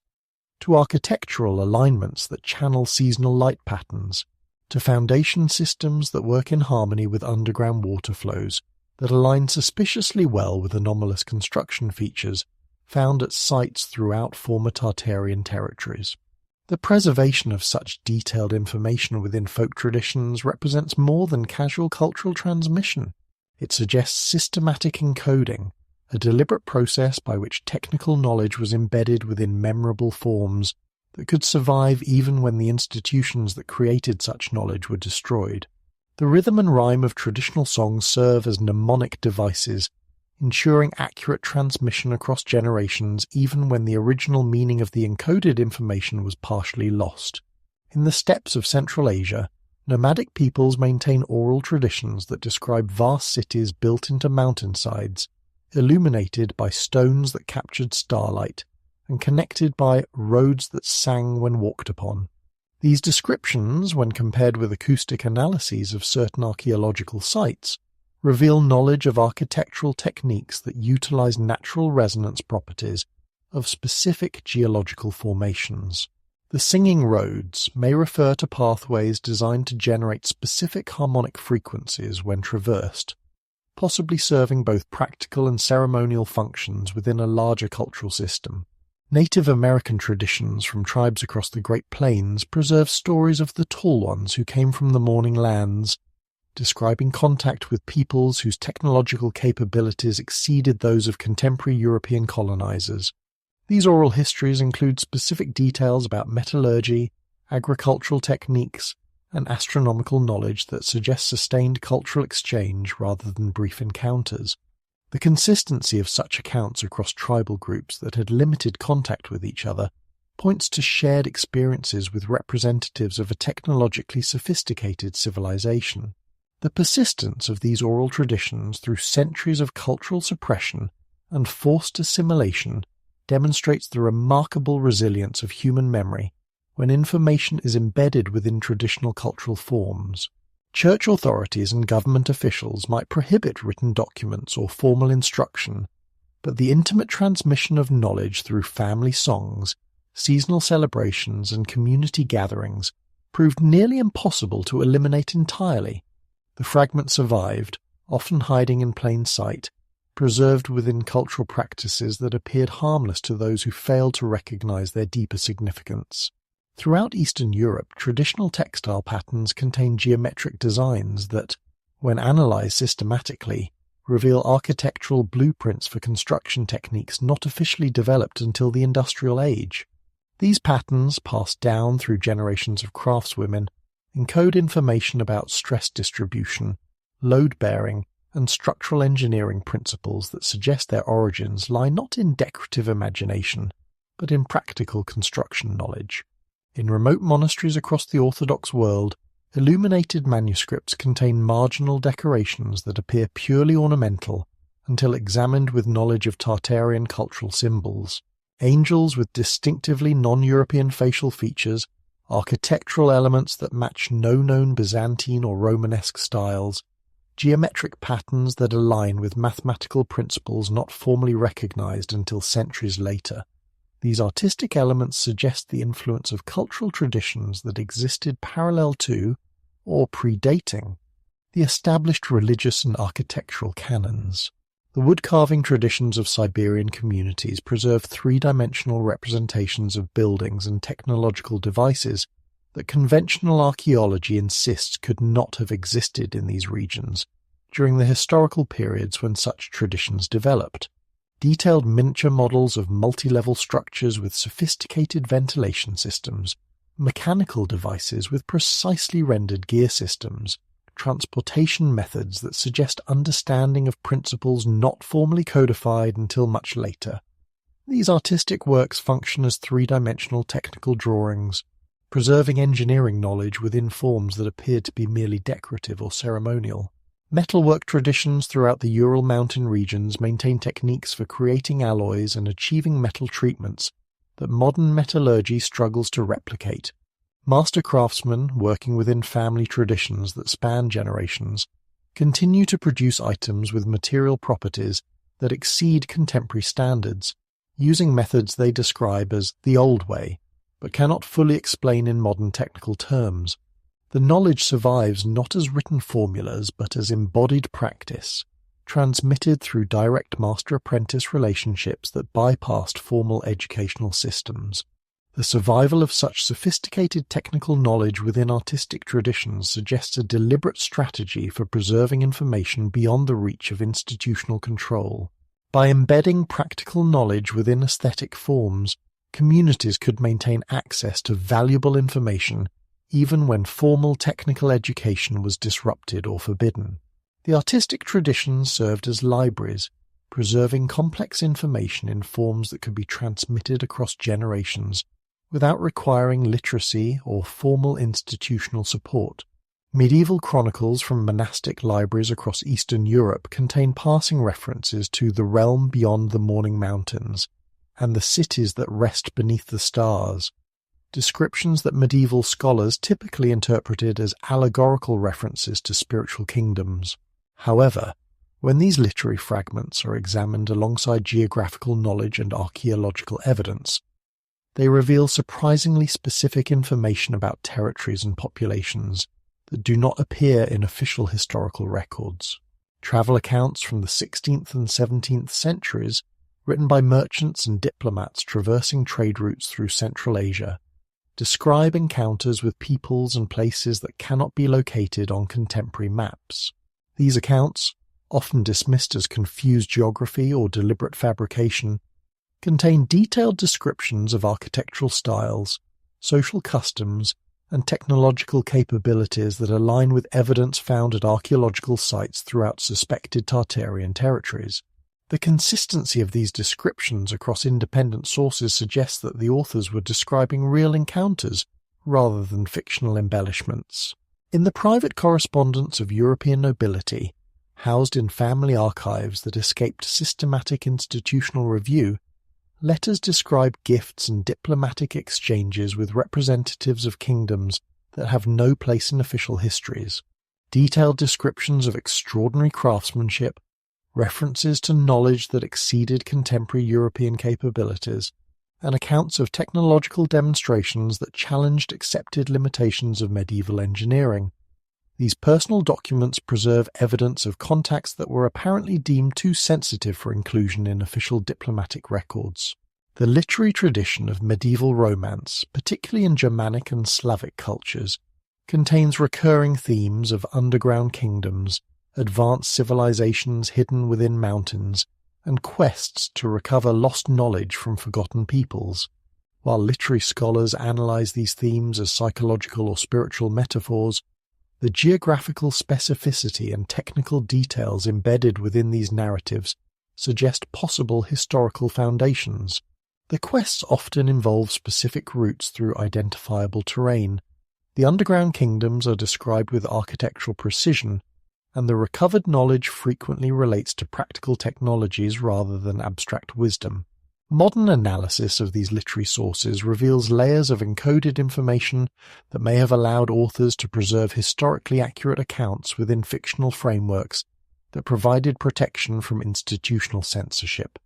to architectural alignments that channel seasonal light patterns, to foundation systems that work in harmony with underground water flows, that align suspiciously well with anomalous construction features found at sites throughout former Tartarian territories. The preservation of such detailed information within folk traditions represents more than casual cultural transmission. It suggests systematic encoding, a deliberate process by which technical knowledge was embedded within memorable forms that could survive even when the institutions that created such knowledge were destroyed. The rhythm and rhyme of traditional songs serve as mnemonic devices, ensuring accurate transmission across generations even when the original meaning of the encoded information was partially lost. In the steppes of Central Asia, nomadic peoples maintain oral traditions that describe vast cities built into mountainsides, illuminated by stones that captured starlight, and connected by roads that sang when walked upon. These descriptions, when compared with acoustic analyses of certain archaeological sites, reveal knowledge of architectural techniques that utilize natural resonance properties of specific geological formations. The singing roads may refer to pathways designed to generate specific harmonic frequencies when traversed, possibly serving both practical and ceremonial functions within a larger cultural system. Native American traditions from tribes across the Great Plains preserve stories of the Tall Ones who came from the Morning Lands, describing contact with peoples whose technological capabilities exceeded those of contemporary European colonizers. These oral histories include specific details about metallurgy, agricultural techniques, and astronomical knowledge that suggest sustained cultural exchange rather than brief encounters. The consistency of such accounts across tribal groups that had limited contact with each other points to shared experiences with representatives of a technologically sophisticated civilization. The persistence of these oral traditions through centuries of cultural suppression and forced assimilation demonstrates the remarkable resilience of human memory when information is embedded within traditional cultural forms. Church authorities and government officials might prohibit written documents or formal instruction, but the intimate transmission of knowledge through family songs, seasonal celebrations, and community gatherings proved nearly impossible to eliminate entirely. The fragments survived, often hiding in plain sight, preserved within cultural practices that appeared harmless to those who failed to recognize their deeper significance. Throughout Eastern Europe, traditional textile patterns contain geometric designs that, when analyzed systematically, reveal architectural blueprints for construction techniques not officially developed until the Industrial Age. These patterns, passed down through generations of craftswomen, encode information about stress distribution, load-bearing, and structural engineering principles that suggest their origins lie not in decorative imagination, but in practical construction knowledge. In remote monasteries across the Orthodox world, illuminated manuscripts contain marginal decorations that appear purely ornamental until examined with knowledge of Tartarian cultural symbols. Angels with distinctively non-European facial features, architectural elements that match no known Byzantine or Romanesque styles, geometric patterns that align with mathematical principles not formally recognized until centuries later. These artistic elements suggest the influence of cultural traditions that existed parallel to, or predating, the established religious and architectural canons. The wood-carving traditions of Siberian communities preserve three-dimensional representations of buildings and technological devices that conventional archaeology insists could not have existed in these regions during the historical periods when such traditions developed. Detailed miniature models of multi-level structures with sophisticated ventilation systems, mechanical devices with precisely rendered gear systems, transportation methods that suggest understanding of principles not formally codified until much later. These artistic works function as three-dimensional technical drawings, preserving engineering knowledge within forms that appeared to be merely decorative or ceremonial. Metalwork traditions throughout the Ural mountain regions maintain techniques for creating alloys and achieving metal treatments that modern metallurgy struggles to replicate. Master craftsmen, working within family traditions that span generations, continue to produce items with material properties that exceed contemporary standards, using methods they describe as the old way, but cannot fully explain in modern technical terms. The knowledge survives not as written formulas but as embodied practice, transmitted through direct master-apprentice relationships that bypassed formal educational systems. The survival of such sophisticated technical knowledge within artistic traditions suggests a deliberate strategy for preserving information beyond the reach of institutional control. By embedding practical knowledge within aesthetic forms, communities could maintain access to valuable information even when formal technical education was disrupted or forbidden. The artistic traditions served as libraries, preserving complex information in forms that could be transmitted across generations without requiring literacy or formal institutional support. Medieval chronicles from monastic libraries across Eastern Europe contain passing references to the realm beyond the morning mountains and the cities that rest beneath the stars, descriptions that medieval scholars typically interpreted as allegorical references to spiritual kingdoms. However, when these literary fragments are examined alongside geographical knowledge and archaeological evidence, they reveal surprisingly specific information about territories and populations that do not appear in official historical records. Travel accounts from the 16th and 17th centuries, written by merchants and diplomats traversing trade routes through Central Asia, describe encounters with peoples and places that cannot be located on contemporary maps. These accounts, often dismissed as confused geography or deliberate fabrication, contain detailed descriptions of architectural styles, social customs, and technological capabilities that align with evidence found at archaeological sites throughout suspected Tartarian territories. The consistency of these descriptions across independent sources suggests that the authors were describing real encounters rather than fictional embellishments. In the private correspondence of European nobility, housed in family archives that escaped systematic institutional review, letters describe gifts and diplomatic exchanges with representatives of kingdoms that have no place in official histories. Detailed descriptions of extraordinary craftsmanship, references to knowledge that exceeded contemporary European capabilities, and accounts of technological demonstrations that challenged accepted limitations of medieval engineering. These personal documents preserve evidence of contacts that were apparently deemed too sensitive for inclusion in official diplomatic records. The literary tradition of medieval romance, particularly in Germanic and Slavic cultures, contains recurring themes of underground kingdoms, advanced civilizations hidden within mountains, and quests to recover lost knowledge from forgotten peoples. While literary scholars analyze these themes as psychological or spiritual metaphors, the geographical specificity and technical details embedded within these narratives suggest possible historical foundations. The quests often involve specific routes through identifiable terrain. The underground kingdoms are described with architectural precision, and the recovered knowledge frequently relates to practical technologies rather than abstract wisdom. Modern analysis of these literary sources reveals layers of encoded information that may have allowed authors to preserve historically accurate accounts within fictional frameworks that provided protection from institutional censorship.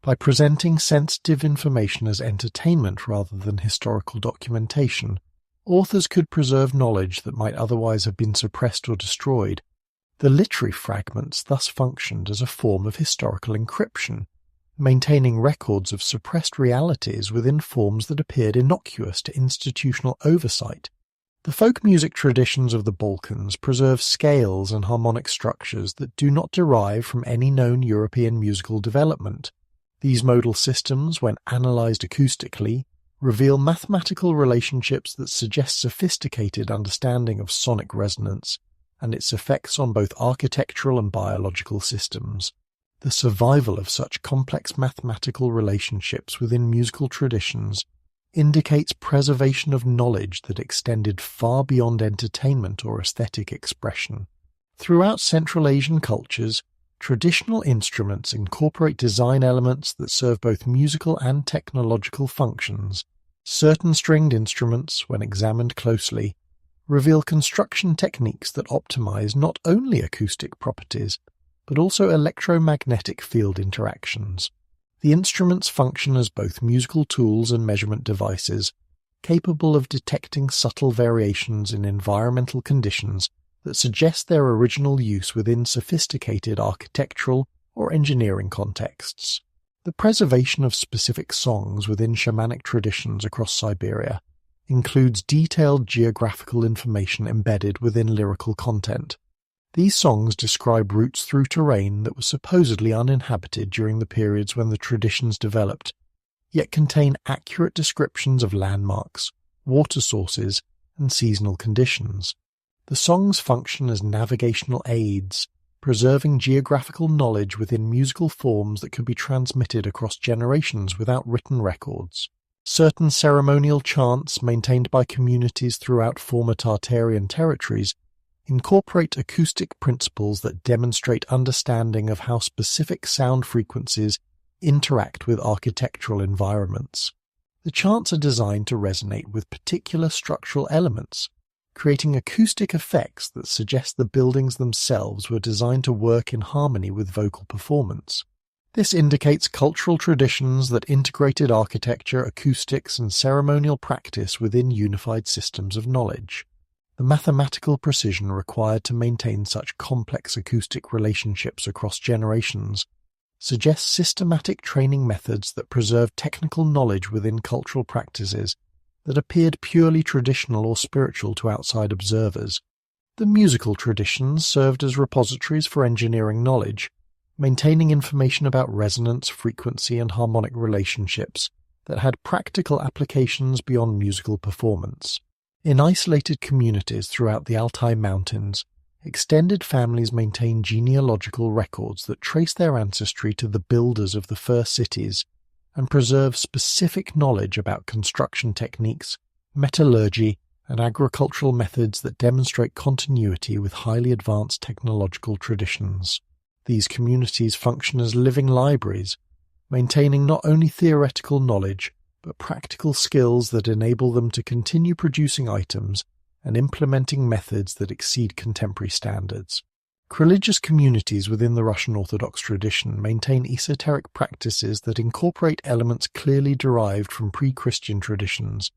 By presenting sensitive information as entertainment rather than historical documentation, authors could preserve knowledge that might otherwise have been suppressed or destroyed. The literary fragments thus functioned as a form of historical encryption, maintaining records of suppressed realities within forms that appeared innocuous to institutional oversight. The folk music traditions of the Balkans preserve scales and harmonic structures that do not derive from any known European musical development. These modal systems, when analyzed acoustically, reveal mathematical relationships that suggest sophisticated understanding of sonic resonance and its effects on both architectural and biological systems. The survival of such complex mathematical relationships within musical traditions indicates preservation of knowledge that extended far beyond entertainment or aesthetic expression. Throughout Central Asian cultures, traditional instruments incorporate design elements that serve both musical and technological functions. Certain stringed instruments, when examined closely, reveal construction techniques that optimize not only acoustic properties, but also electromagnetic field interactions. The instruments function as both musical tools and measurement devices, capable of detecting subtle variations in environmental conditions that suggest their original use within sophisticated architectural or engineering contexts. The preservation of specific songs within shamanic traditions across Siberia includes detailed geographical information embedded within lyrical content. These songs describe routes through terrain that was supposedly uninhabited during the periods when the traditions developed, yet contain accurate descriptions of landmarks, water sources, and seasonal conditions. The songs function as navigational aids, preserving geographical knowledge within musical forms that could be transmitted across generations without written records. Certain ceremonial chants maintained by communities throughout former Tartarian territories incorporate acoustic principles that demonstrate understanding of how specific sound frequencies interact with architectural environments. The chants are designed to resonate with particular structural elements, creating acoustic effects that suggest the buildings themselves were designed to work in harmony with vocal performance. This indicates cultural traditions that integrated architecture, acoustics, and ceremonial practice within unified systems of knowledge. The mathematical precision required to maintain such complex acoustic relationships across generations suggests systematic training methods that preserve technical knowledge within cultural practices that appeared purely traditional or spiritual to outside observers. The musical traditions served as repositories for engineering knowledge, maintaining information about resonance, frequency, and harmonic relationships that had practical applications beyond musical performance. In isolated communities throughout the Altai Mountains, extended families maintain genealogical records that trace their ancestry to the builders of the first cities and preserve specific knowledge about construction techniques, metallurgy, and agricultural methods that demonstrate continuity with highly advanced technological traditions. These communities function as living libraries, maintaining not only theoretical knowledge, but practical skills that enable them to continue producing items and implementing methods that exceed contemporary standards. Religious communities within the Russian Orthodox tradition maintain esoteric practices that incorporate elements clearly derived from pre-Christian traditions,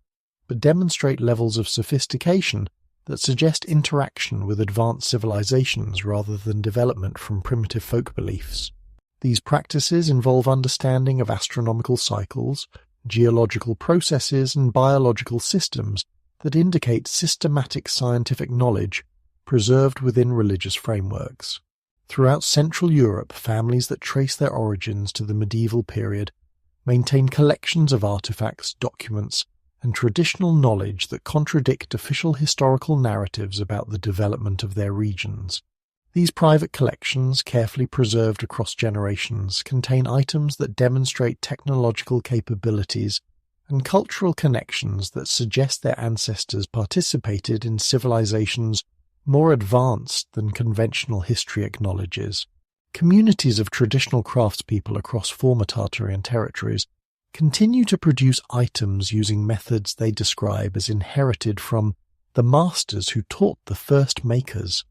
but demonstrate levels of sophistication that suggest interaction with advanced civilizations rather than development from primitive folk beliefs. These practices involve understanding of astronomical cycles, geological processes, and biological systems that indicate systematic scientific knowledge preserved within religious frameworks. Throughout Central Europe, families that trace their origins to the medieval period maintain collections of artifacts, documents, and traditional knowledge that contradict official historical narratives about the development of their regions. These private collections, carefully preserved across generations, contain items that demonstrate technological capabilities and cultural connections that suggest their ancestors participated in civilizations more advanced than conventional history acknowledges. Communities of traditional craftspeople across former Tartarian territories continue to produce items using methods they describe as inherited from the masters who taught the first makers.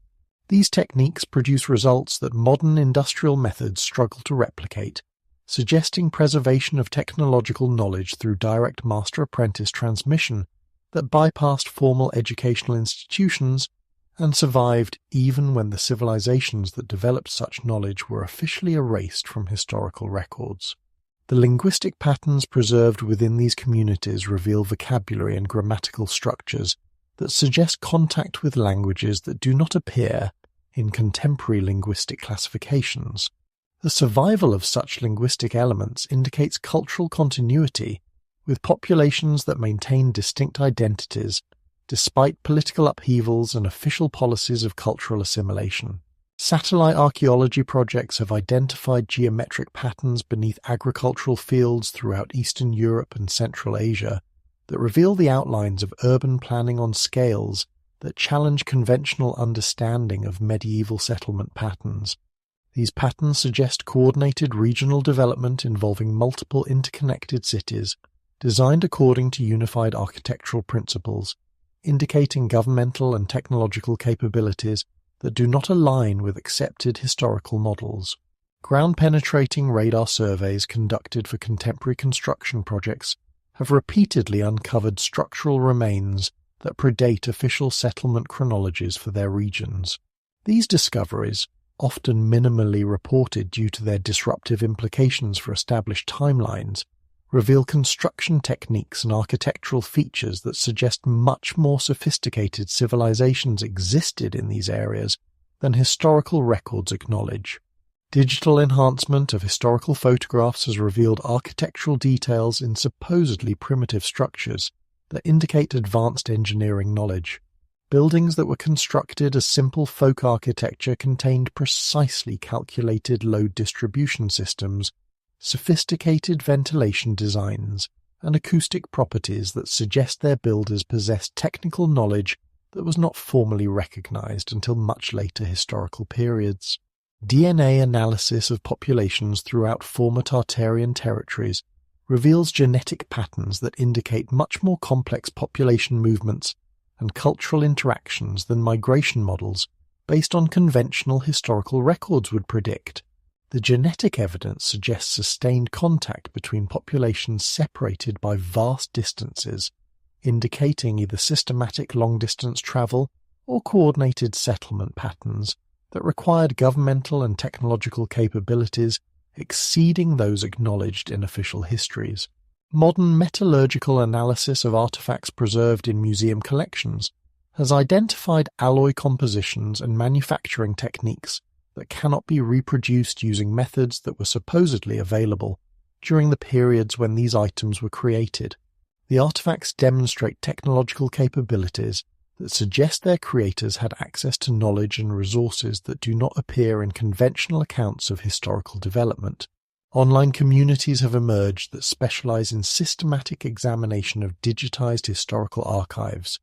These techniques produce results that modern industrial methods struggle to replicate, suggesting preservation of technological knowledge through direct master-apprentice transmission that bypassed formal educational institutions and survived even when the civilizations that developed such knowledge were officially erased from historical records. The linguistic patterns preserved within these communities reveal vocabulary and grammatical structures that suggest contact with languages that do not appear in contemporary linguistic classifications. The survival of such linguistic elements indicates cultural continuity, with populations that maintain distinct identities despite political upheavals and official policies of cultural assimilation. Satellite archaeology projects have identified geometric patterns beneath agricultural fields throughout Eastern Europe and Central Asia that reveal the outlines of urban planning on scales that challenge conventional understanding of medieval settlement patterns. These patterns suggest coordinated regional development involving multiple interconnected cities, designed according to unified architectural principles, indicating governmental and technological capabilities that do not align with accepted historical models. Ground-penetrating radar surveys conducted for contemporary construction projects have repeatedly uncovered structural remains that predate official settlement chronologies for their regions. These discoveries, often minimally reported due to their disruptive implications for established timelines, reveal construction techniques and architectural features that suggest much more sophisticated civilizations existed in these areas than historical records acknowledge. Digital enhancement of historical photographs has revealed architectural details in supposedly primitive structures that indicate advanced engineering knowledge. Buildings that were constructed as simple folk architecture contained precisely calculated load distribution systems, sophisticated ventilation designs, and acoustic properties that suggest their builders possessed technical knowledge that was not formally recognized until much later historical periods. DNA analysis of populations throughout former Tartarian territories reveals genetic patterns that indicate much more complex population movements and cultural interactions than migration models based on conventional historical records would predict. The genetic evidence suggests sustained contact between populations separated by vast distances, indicating either systematic long-distance travel or coordinated settlement patterns that required governmental and technological capabilities exceeding those acknowledged in official histories. Modern metallurgical analysis of artifacts preserved in museum collections has identified alloy compositions and manufacturing techniques that cannot be reproduced using methods that were supposedly available during the periods when these items were created. The artifacts demonstrate technological capabilities that suggest their creators had access to knowledge and resources that do not appear in conventional accounts of historical development. Online communities have emerged that specialize in systematic examination of digitized historical archives,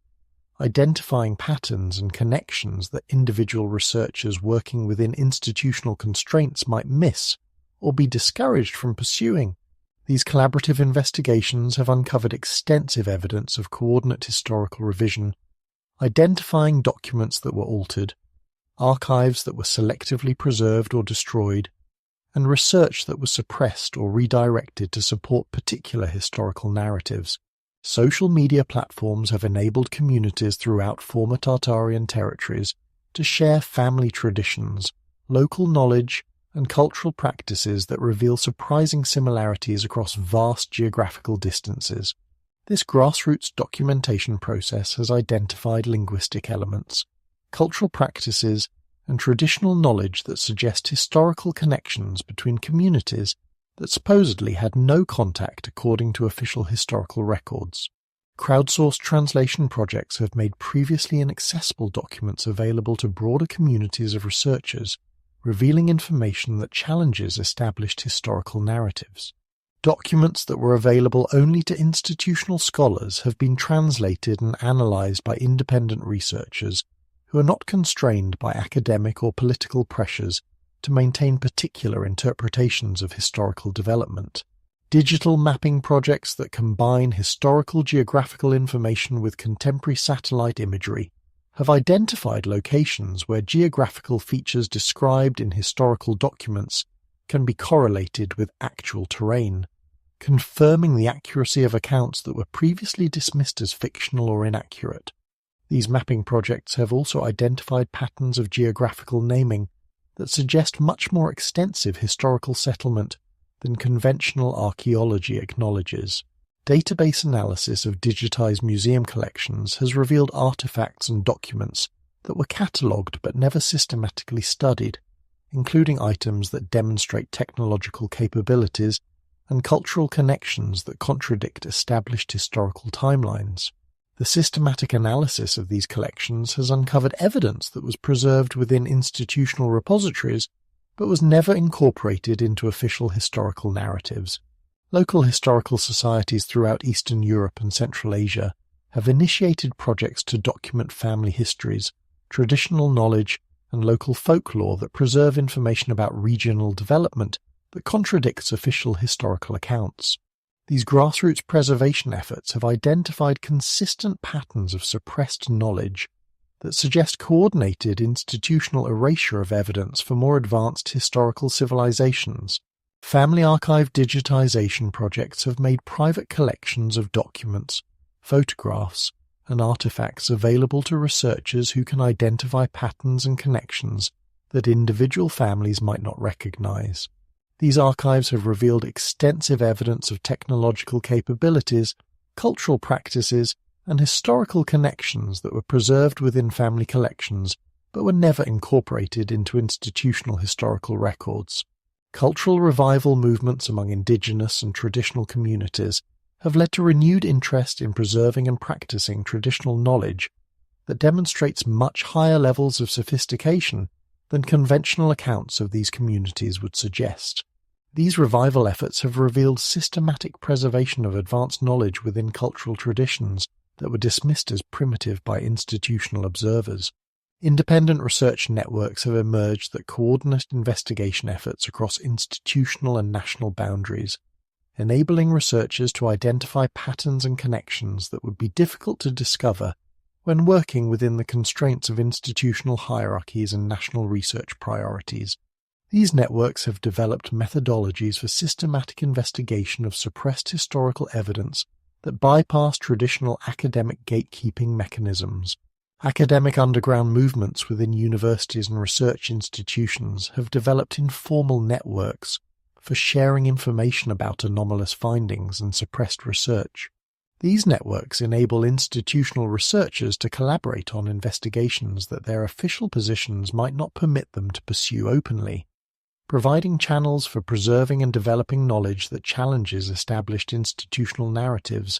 identifying patterns and connections that individual researchers working within institutional constraints might miss or be discouraged from pursuing. These collaborative investigations have uncovered extensive evidence of coordinate historical revision, identifying documents that were altered, archives that were selectively preserved or destroyed, and research that was suppressed or redirected to support particular historical narratives. Social media platforms have enabled communities throughout former Tartarian territories to share family traditions, local knowledge, and cultural practices that reveal surprising similarities across vast geographical distances. This grassroots documentation process has identified linguistic elements, cultural practices, and traditional knowledge that suggest historical connections between communities that supposedly had no contact according to official historical records. Crowdsourced translation projects have made previously inaccessible documents available to broader communities of researchers, revealing information that challenges established historical narratives. Documents that were available only to institutional scholars have been translated and analyzed by independent researchers who are not constrained by academic or political pressures to maintain particular interpretations of historical development. Digital mapping projects that combine historical geographical information with contemporary satellite imagery have identified locations where geographical features described in historical documents can be correlated with actual terrain, confirming the accuracy of accounts that were previously dismissed as fictional or inaccurate. These mapping projects have also identified patterns of geographical naming that suggest much more extensive historical settlement than conventional archaeology acknowledges. Database analysis of digitized museum collections has revealed artifacts and documents that were catalogued but never systematically studied, including items that demonstrate technological capabilities and cultural connections that contradict established historical timelines. The systematic analysis of these collections has uncovered evidence that was preserved within institutional repositories but was never incorporated into official historical narratives. Local historical societies throughout Eastern Europe and Central Asia have initiated projects to document family histories, traditional knowledge, and local folklore that preserve information about regional development that contradicts official historical accounts. These grassroots preservation efforts have identified consistent patterns of suppressed knowledge that suggest coordinated institutional erasure of evidence for more advanced historical civilizations. Family archive digitization projects have made private collections of documents, photographs, and artifacts available to researchers who can identify patterns and connections that individual families might not recognize. These archives have revealed extensive evidence of technological capabilities, cultural practices, and historical connections that were preserved within family collections but were never incorporated into institutional historical records. Cultural revival movements among indigenous and traditional communities have led to renewed interest in preserving and practicing traditional knowledge that demonstrates much higher levels of sophistication than conventional accounts of these communities would suggest. These revival efforts have revealed systematic preservation of advanced knowledge within cultural traditions that were dismissed as primitive by institutional observers. Independent research networks have emerged that coordinate investigation efforts across institutional and national boundaries, enabling researchers to identify patterns and connections that would be difficult to discover when working within the constraints of institutional hierarchies and national research priorities. These networks have developed methodologies for systematic investigation of suppressed historical evidence that bypass traditional academic gatekeeping mechanisms. Academic underground movements within universities and research institutions have developed informal networks for sharing information about anomalous findings and suppressed research. These networks enable institutional researchers to collaborate on investigations that their official positions might not permit them to pursue openly, providing channels for preserving and developing knowledge that challenges established institutional narratives.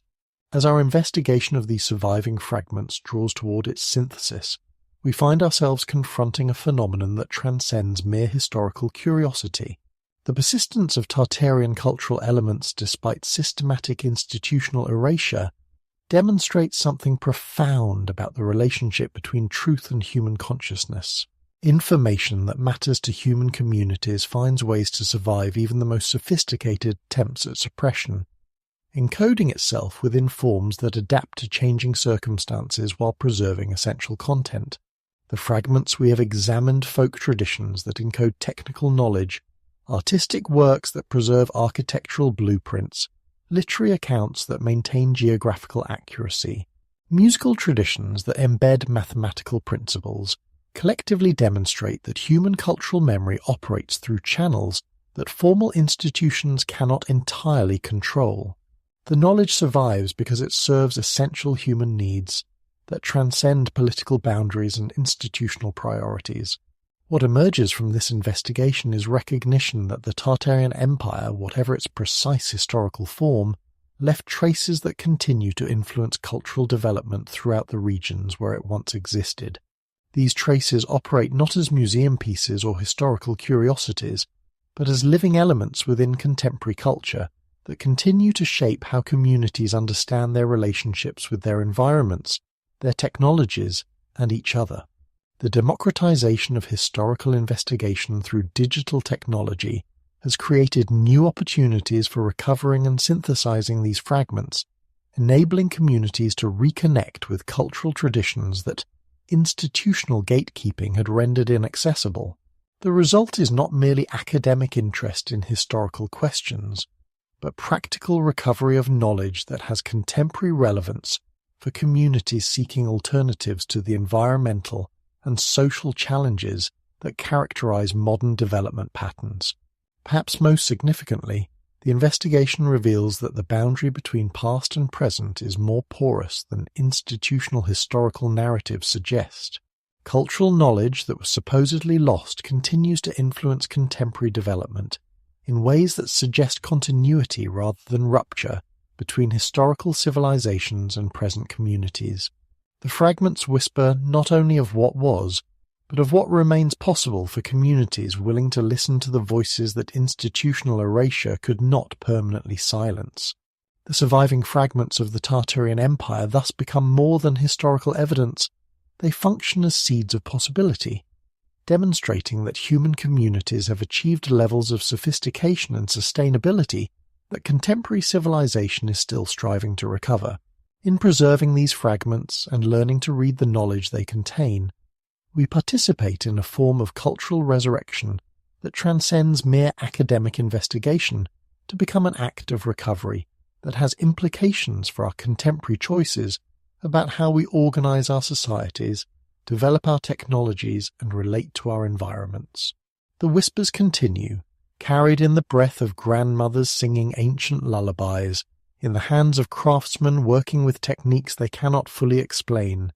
As our investigation of these surviving fragments draws toward its synthesis, we find ourselves confronting a phenomenon that transcends mere historical curiosity. The persistence of Tartarian cultural elements despite systematic institutional erasure demonstrates something profound about the relationship between truth and human consciousness. Information that matters to human communities finds ways to survive even the most sophisticated attempts at suppression, encoding itself within forms that adapt to changing circumstances while preserving essential content. the fragments we have examined folk traditions that encode technical knowledge, artistic works that preserve architectural blueprints, literary accounts that maintain geographical accuracy, musical traditions that embed mathematical principles, collectively demonstrate that human cultural memory operates through channels that formal institutions cannot entirely control. The knowledge survives because it serves essential human needs that transcend political boundaries and institutional priorities. What emerges from this investigation is recognition that the Tartarian Empire, whatever its precise historical form, left traces that continue to influence cultural development throughout the regions where it once existed. These traces operate not as museum pieces or historical curiosities, but as living elements within contemporary culture that continue to shape how communities understand their relationships with their environments, their technologies, and each other. The democratization of historical investigation through digital technology has created new opportunities for recovering and synthesizing these fragments, enabling communities to reconnect with cultural traditions that institutional gatekeeping had rendered inaccessible. The result is not merely academic interest in historical questions, but practical recovery of knowledge that has contemporary relevance for communities seeking alternatives to the environmental and social challenges that characterize modern development patterns. Perhaps most significantly, the investigation reveals that the boundary between past and present is more porous than institutional historical narratives suggest. Cultural knowledge that was supposedly lost continues to influence contemporary development in ways that suggest continuity rather than rupture between historical civilizations and present communities. The fragments whisper not only of what was, but of what remains possible for communities willing to listen to the voices that institutional erasure could not permanently silence. The surviving fragments of the Tartarian Empire thus become more than historical evidence. They function as seeds of possibility, demonstrating that human communities have achieved levels of sophistication and sustainability that contemporary civilization is still striving to recover. In preserving these fragments and learning to read the knowledge they contain, we participate in a form of cultural resurrection that transcends mere academic investigation to become an act of recovery that has implications for our contemporary choices about how we organize our societies, develop our technologies, and relate to our environments. The whispers continue, carried in the breath of grandmothers singing ancient lullabies, in the hands of craftsmen working with techniques they cannot fully explain,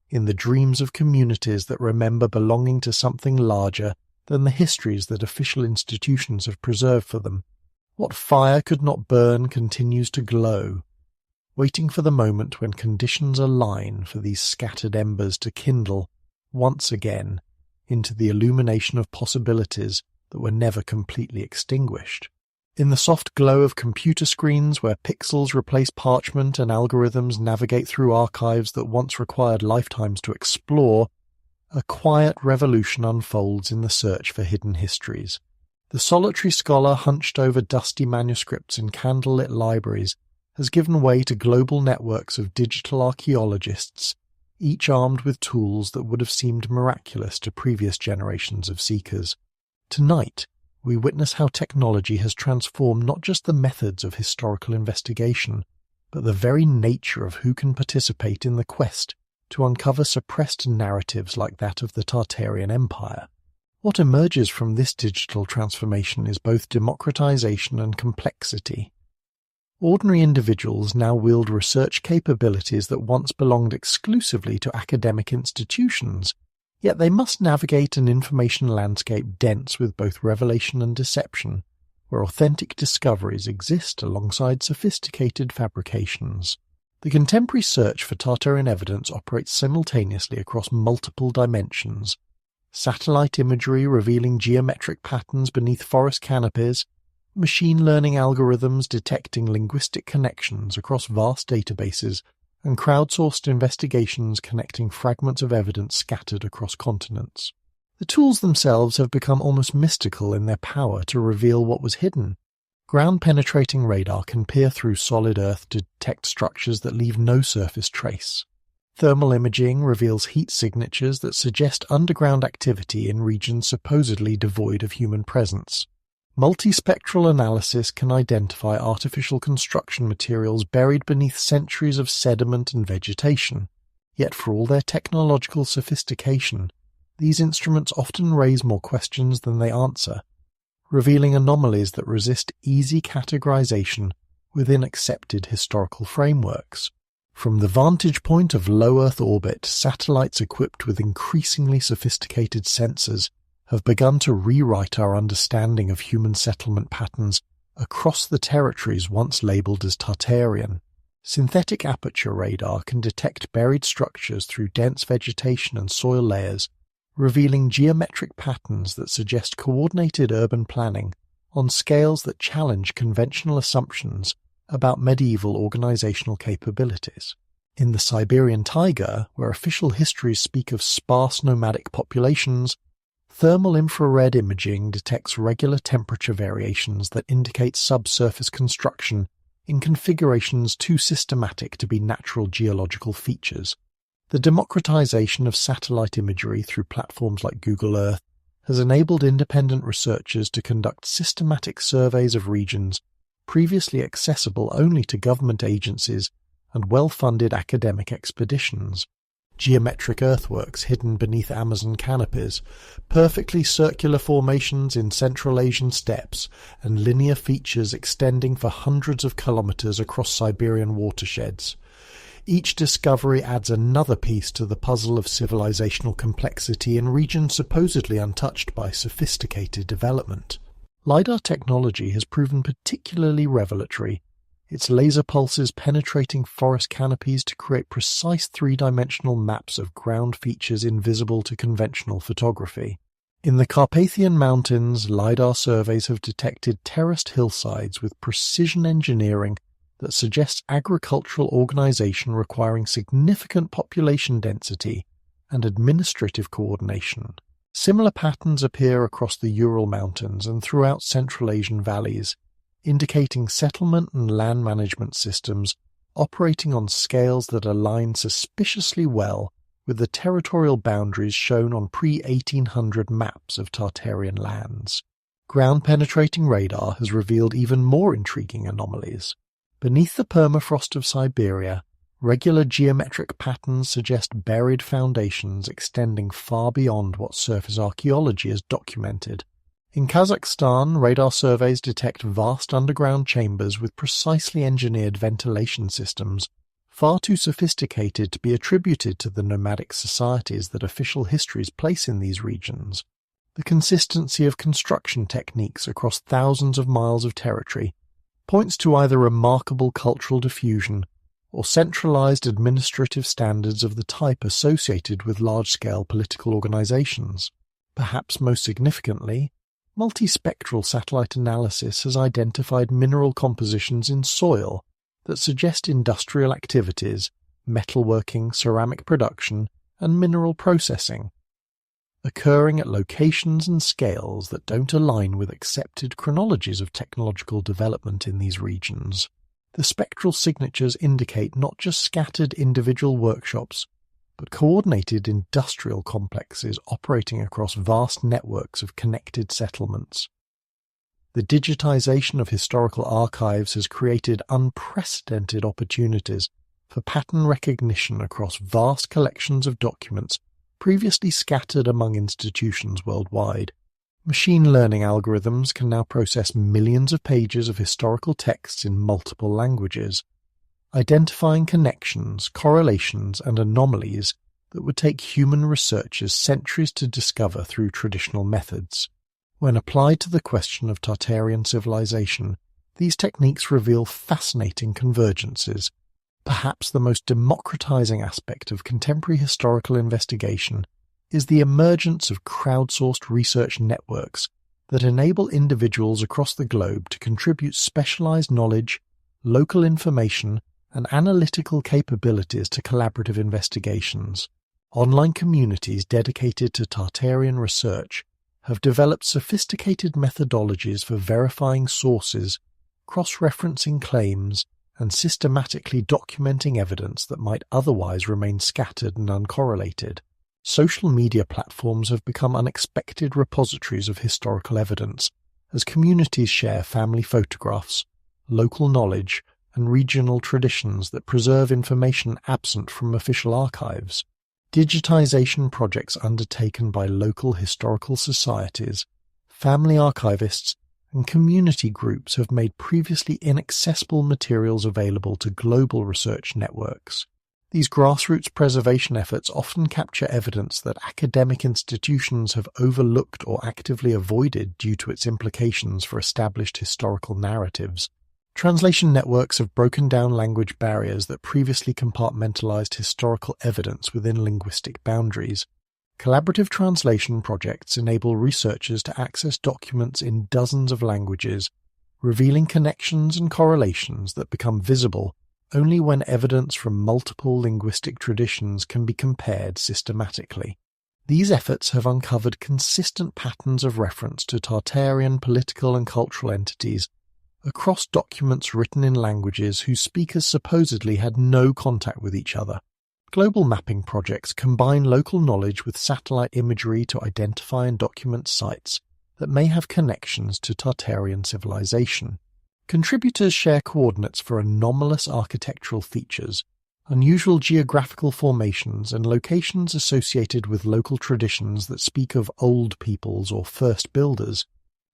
in the dreams of communities that remember belonging to something larger than the histories that official institutions have preserved for them. What fire could not burn continues to glow, waiting for the moment when conditions align for these scattered embers to kindle, once again, into the illumination of possibilities that were never completely extinguished. In the soft glow of computer screens where pixels replace parchment and algorithms navigate through archives that once required lifetimes to explore, a quiet revolution unfolds in the search for hidden histories. The solitary scholar hunched over dusty manuscripts in candlelit libraries has given way to global networks of digital archaeologists, each armed with tools that would have seemed miraculous to previous generations of seekers. Tonight, we witness how technology has transformed not just the methods of historical investigation, but the very nature of who can participate in the quest to uncover suppressed narratives like that of the Tartarian Empire. What emerges from this digital transformation is both democratization and complexity. Ordinary individuals now wield research capabilities that once belonged exclusively to academic institutions, yet they must navigate an information landscape dense with both revelation and deception, where authentic discoveries exist alongside sophisticated fabrications. The contemporary search for Tartarian evidence operates simultaneously across multiple dimensions. Satellite imagery revealing geometric patterns beneath forest canopies, machine learning algorithms detecting linguistic connections across vast databases, and crowdsourced investigations connecting fragments of evidence scattered across continents. The tools themselves have become almost mystical in their power to reveal what was hidden. Ground-penetrating radar can peer through solid earth to detect structures that leave no surface trace. Thermal imaging reveals heat signatures that suggest underground activity in regions supposedly devoid of human presence. Multispectral analysis can identify artificial construction materials buried beneath centuries of sediment and vegetation. Yet for all their technological sophistication, these instruments often raise more questions than they answer, revealing anomalies that resist easy categorization within accepted historical frameworks. From the vantage point of low Earth orbit, satellites equipped with increasingly sophisticated sensors have begun to rewrite our understanding of human settlement patterns across the territories once labeled as Tartarian. Synthetic aperture radar can detect buried structures through dense vegetation and soil layers, revealing geometric patterns that suggest coordinated urban planning on scales that challenge conventional assumptions about medieval organizational capabilities. In the Siberian taiga, where official histories speak of sparse nomadic populations, thermal infrared imaging detects regular temperature variations that indicate subsurface construction in configurations too systematic to be natural geological features. The democratization of satellite imagery through platforms like Google Earth has enabled independent researchers to conduct systematic surveys of regions previously accessible only to government agencies and well-funded academic expeditions. Geometric earthworks hidden beneath Amazon canopies, perfectly circular formations in Central Asian steppes, and linear features extending for hundreds of kilometers across Siberian watersheds. Each discovery adds another piece to the puzzle of civilizational complexity in regions supposedly untouched by sophisticated development. LiDAR technology has proven particularly revelatory, its laser pulses penetrating forest canopies to create precise three-dimensional maps of ground features invisible to conventional photography. In the Carpathian Mountains, LiDAR surveys have detected terraced hillsides with precision engineering that suggests agricultural organization requiring significant population density and administrative coordination. Similar patterns appear across the Ural Mountains and throughout Central Asian valleys, indicating settlement and land management systems operating on scales that align suspiciously well with the territorial boundaries shown on pre-1800 maps of Tartarian lands. Ground-penetrating radar has revealed even more intriguing anomalies. Beneath the permafrost of Siberia, regular geometric patterns suggest buried foundations extending far beyond what surface archaeology has documented. In Kazakhstan, radar surveys detect vast underground chambers with precisely engineered ventilation systems, far too sophisticated to be attributed to the nomadic societies that official histories place in these regions. The consistency of construction techniques across thousands of miles of territory points to either remarkable cultural diffusion or centralized administrative standards of the type associated with large-scale political organizations. Perhaps most significantly, multispectral satellite analysis has identified mineral compositions in soil that suggest industrial activities, metalworking, ceramic production, and mineral processing, occurring at locations and scales that don't align with accepted chronologies of technological development in these regions. The spectral signatures indicate not just scattered individual workshops, but coordinated industrial complexes operating across vast networks of connected settlements. The digitization of historical archives has created unprecedented opportunities for pattern recognition across vast collections of documents previously scattered among institutions worldwide. Machine learning algorithms can now process millions of pages of historical texts in multiple languages, identifying connections, correlations, and anomalies that would take human researchers centuries to discover through traditional methods. When applied to the question of Tartarian civilization, these techniques reveal fascinating convergences. Perhaps the most democratizing aspect of contemporary historical investigation is the emergence of crowdsourced research networks that enable individuals across the globe to contribute specialized knowledge, local information, and analytical capabilities to collaborative investigations. Online communities dedicated to Tartarian research have developed sophisticated methodologies for verifying sources, cross-referencing claims, and systematically documenting evidence that might otherwise remain scattered and uncorrelated. Social media platforms have become unexpected repositories of historical evidence, as communities share family photographs, local knowledge, and regional traditions that preserve information absent from official archives. Digitization projects undertaken by local historical societies, family archivists, and community groups have made previously inaccessible materials available to global research networks. These grassroots preservation efforts often capture evidence that academic institutions have overlooked or actively avoided due to its implications for established historical narratives. Translation networks have broken down language barriers that previously compartmentalized historical evidence within linguistic boundaries. Collaborative translation projects enable researchers to access documents in dozens of languages, revealing connections and correlations that become visible only when evidence from multiple linguistic traditions can be compared systematically. These efforts have uncovered consistent patterns of reference to Tartarian political and cultural entities across documents written in languages whose speakers supposedly had no contact with each other. Global mapping projects combine local knowledge with satellite imagery to identify and document sites that may have connections to Tartarian civilization. Contributors share coordinates for anomalous architectural features, unusual geographical formations, and locations associated with local traditions that speak of old peoples or first builders.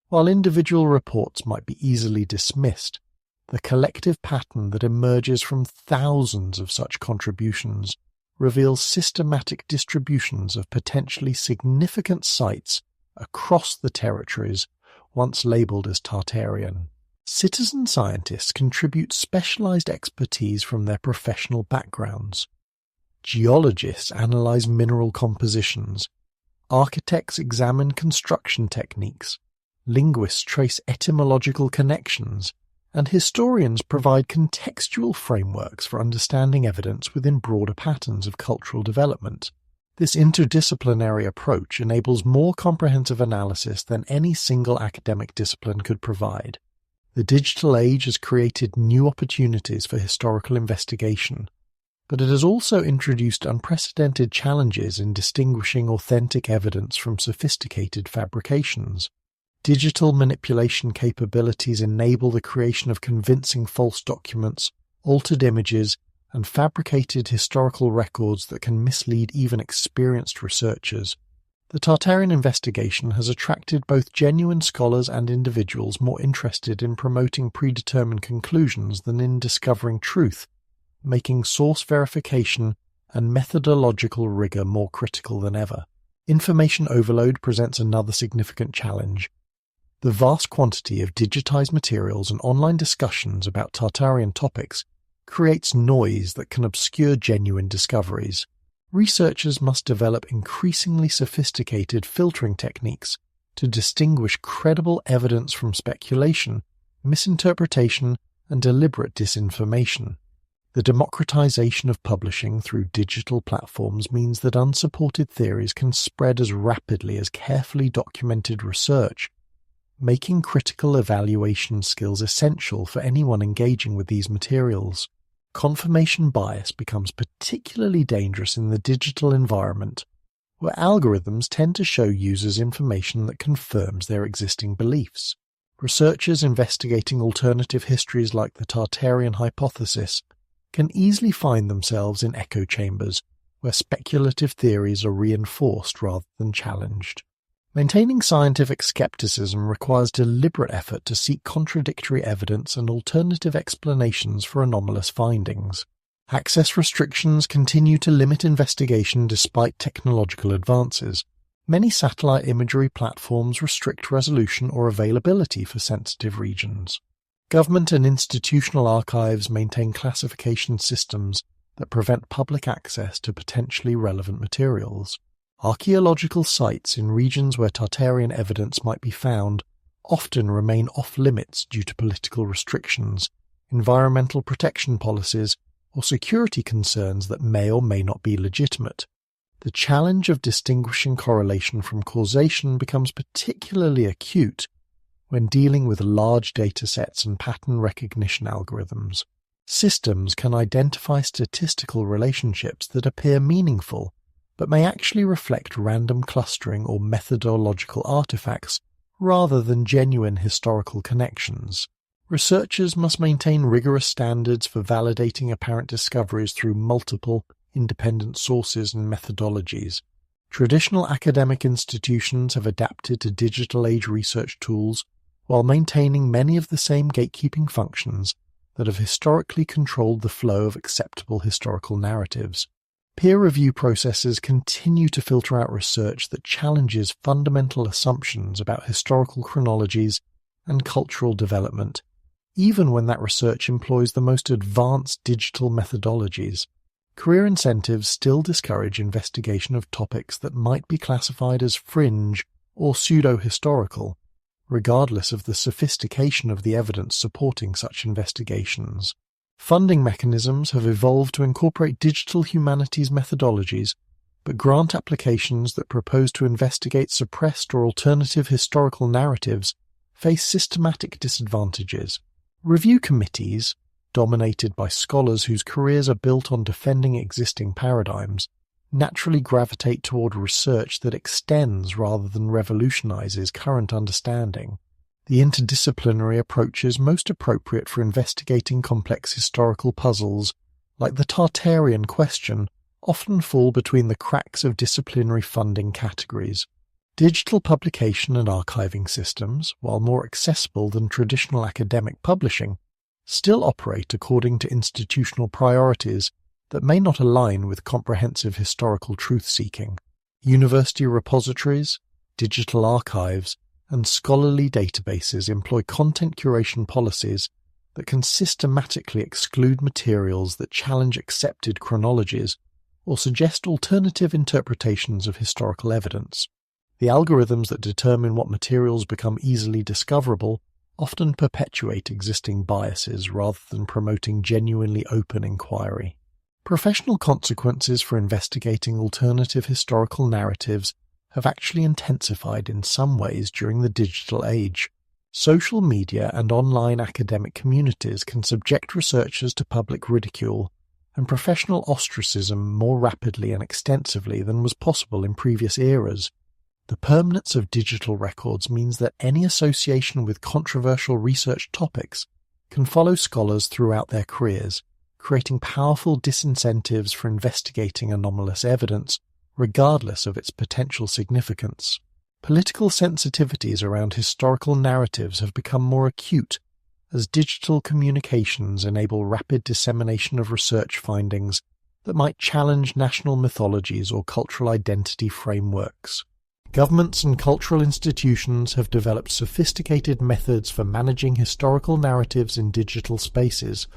While individual reports might be easily dismissed, the collective pattern that emerges from thousands of such contributions reveals systematic distributions of potentially significant sites across the territories once labelled as Tartarian. Citizen scientists contribute specialized expertise from their professional backgrounds. Geologists analyze mineral compositions. Architects examine construction techniques. Linguists trace etymological connections. And historians provide contextual frameworks for understanding evidence within broader patterns of cultural development. This interdisciplinary approach enables more comprehensive analysis than any single academic discipline could provide. The digital age has created new opportunities for historical investigation, but it has also introduced unprecedented challenges in distinguishing authentic evidence from sophisticated fabrications. Digital manipulation capabilities enable the creation of convincing false documents, altered images, and fabricated historical records that can mislead even experienced researchers. The Tartarian investigation has attracted both genuine scholars and individuals more interested in promoting predetermined conclusions than in discovering truth, making source verification and methodological rigor more critical than ever. Information overload presents another significant challenge. The vast quantity of digitized materials and online discussions about Tartarian topics creates noise that can obscure genuine discoveries. Researchers must develop increasingly sophisticated filtering techniques to distinguish credible evidence from speculation, misinterpretation, and deliberate disinformation. The democratization of publishing through digital platforms means that unsupported theories can spread as rapidly as carefully documented research, making critical evaluation skills essential for anyone engaging with these materials. Confirmation bias becomes particularly dangerous in the digital environment, where algorithms tend to show users information that confirms their existing beliefs. Researchers investigating alternative histories like the Tartarian hypothesis can easily find themselves in echo chambers, where speculative theories are reinforced rather than challenged. Maintaining scientific skepticism requires deliberate effort to seek contradictory evidence and alternative explanations for anomalous findings. Access restrictions continue to limit investigation despite technological advances. Many satellite imagery platforms restrict resolution or availability for sensitive regions. Government and institutional archives maintain classification systems that prevent public access to potentially relevant materials. Archaeological sites in regions where Tartarian evidence might be found often remain off-limits due to political restrictions, environmental protection policies, or security concerns that may or may not be legitimate. The challenge of distinguishing correlation from causation becomes particularly acute when dealing with large datasets and pattern recognition algorithms. Systems can identify statistical relationships that appear meaningful, but may actually reflect random clustering or methodological artifacts rather than genuine historical connections. Researchers must maintain rigorous standards for validating apparent discoveries through multiple, independent sources and methodologies. Traditional academic institutions have adapted to digital age research tools while maintaining many of the same gatekeeping functions that have historically controlled the flow of acceptable historical narratives. Peer review processes continue to filter out research that challenges fundamental assumptions about historical chronologies and cultural development, even when that research employs the most advanced digital methodologies. Career incentives still discourage investigation of topics that might be classified as fringe or pseudo-historical, regardless of the sophistication of the evidence supporting such investigations. Funding mechanisms have evolved to incorporate digital humanities methodologies, but grant applications that propose to investigate suppressed or alternative historical narratives face systematic disadvantages. Review committees, dominated by scholars whose careers are built on defending existing paradigms, naturally gravitate toward research that extends rather than revolutionizes current understanding. The interdisciplinary approaches most appropriate for investigating complex historical puzzles, like the Tartarian question, often fall between the cracks of disciplinary funding categories. Digital publication and archiving systems, while more accessible than traditional academic publishing, still operate according to institutional priorities that may not align with comprehensive historical truth-seeking. University repositories, digital archives, and scholarly databases employ content curation policies that can systematically exclude materials that challenge accepted chronologies or suggest alternative interpretations of historical evidence. The algorithms that determine what materials become easily discoverable often perpetuate existing biases rather than promoting genuinely open inquiry. Professional consequences for investigating alternative historical narratives have actually intensified in some ways during the digital age. Social media and online academic communities can subject researchers to public ridicule and professional ostracism more rapidly and extensively than was possible in previous eras. The permanence of digital records means that any association with controversial research topics can follow scholars throughout their careers, creating powerful disincentives for investigating anomalous evidence, regardless of its potential significance. Political sensitivities around historical narratives have become more acute as digital communications enable rapid dissemination of research findings that might challenge national mythologies or cultural identity frameworks. Governments and cultural institutions have developed sophisticated methods for managing historical narratives in digital spaces,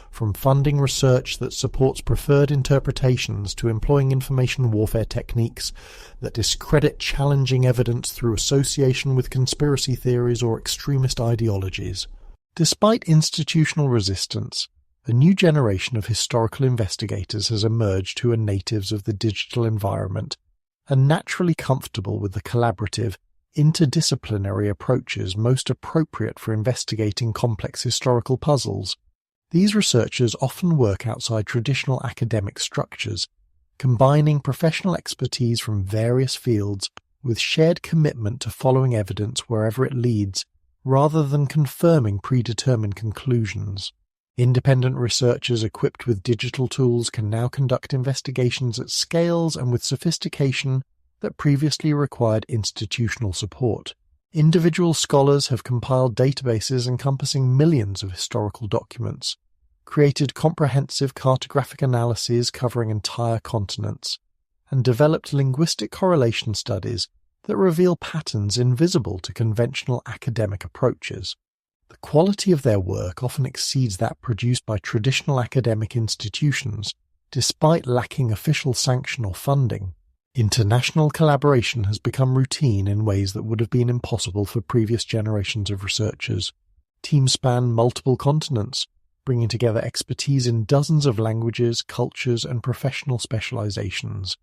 from funding research that supports preferred interpretations to employing information warfare techniques that discredit challenging evidence through association with conspiracy theories or extremist ideologies. Despite institutional resistance, a new generation of historical investigators has emerged who are natives of the digital environment and naturally comfortable with the collaborative, interdisciplinary approaches most appropriate for investigating complex historical puzzles. These researchers often work outside traditional academic structures, combining professional expertise from various fields with shared commitment to following evidence wherever it leads, rather than confirming predetermined conclusions. Independent researchers equipped with digital tools can now conduct investigations at scales and with sophistication that previously required institutional support. Individual scholars have compiled databases encompassing millions of historical documents, created comprehensive cartographic analyses covering entire continents, and developed linguistic correlation studies that reveal patterns invisible to conventional academic approaches. The quality of their work often exceeds that produced by traditional academic institutions, despite lacking official sanction or funding. International collaboration has become routine in ways that would have been impossible for previous generations of researchers. Teams span multiple continents, bringing together expertise in dozens of languages, cultures, and professional specializations.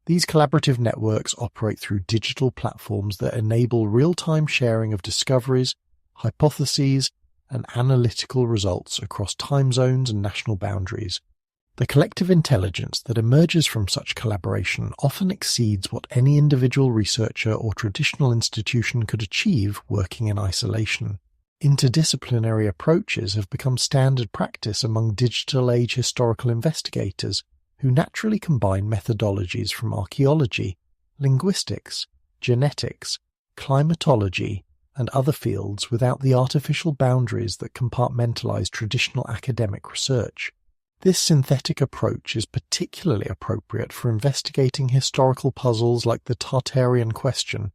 These collaborative networks operate through digital platforms that enable real-time sharing of discoveries, hypotheses, and analytical results across time zones and national boundaries. The collective intelligence that emerges from such collaboration often exceeds what any individual researcher or traditional institution could achieve working in isolation. Interdisciplinary approaches have become standard practice among digital age historical investigators who naturally combine methodologies from archaeology, linguistics, genetics, climatology, and other fields without the artificial boundaries that compartmentalize traditional academic research. This synthetic approach is particularly appropriate for investigating historical puzzles like the Tartarian question,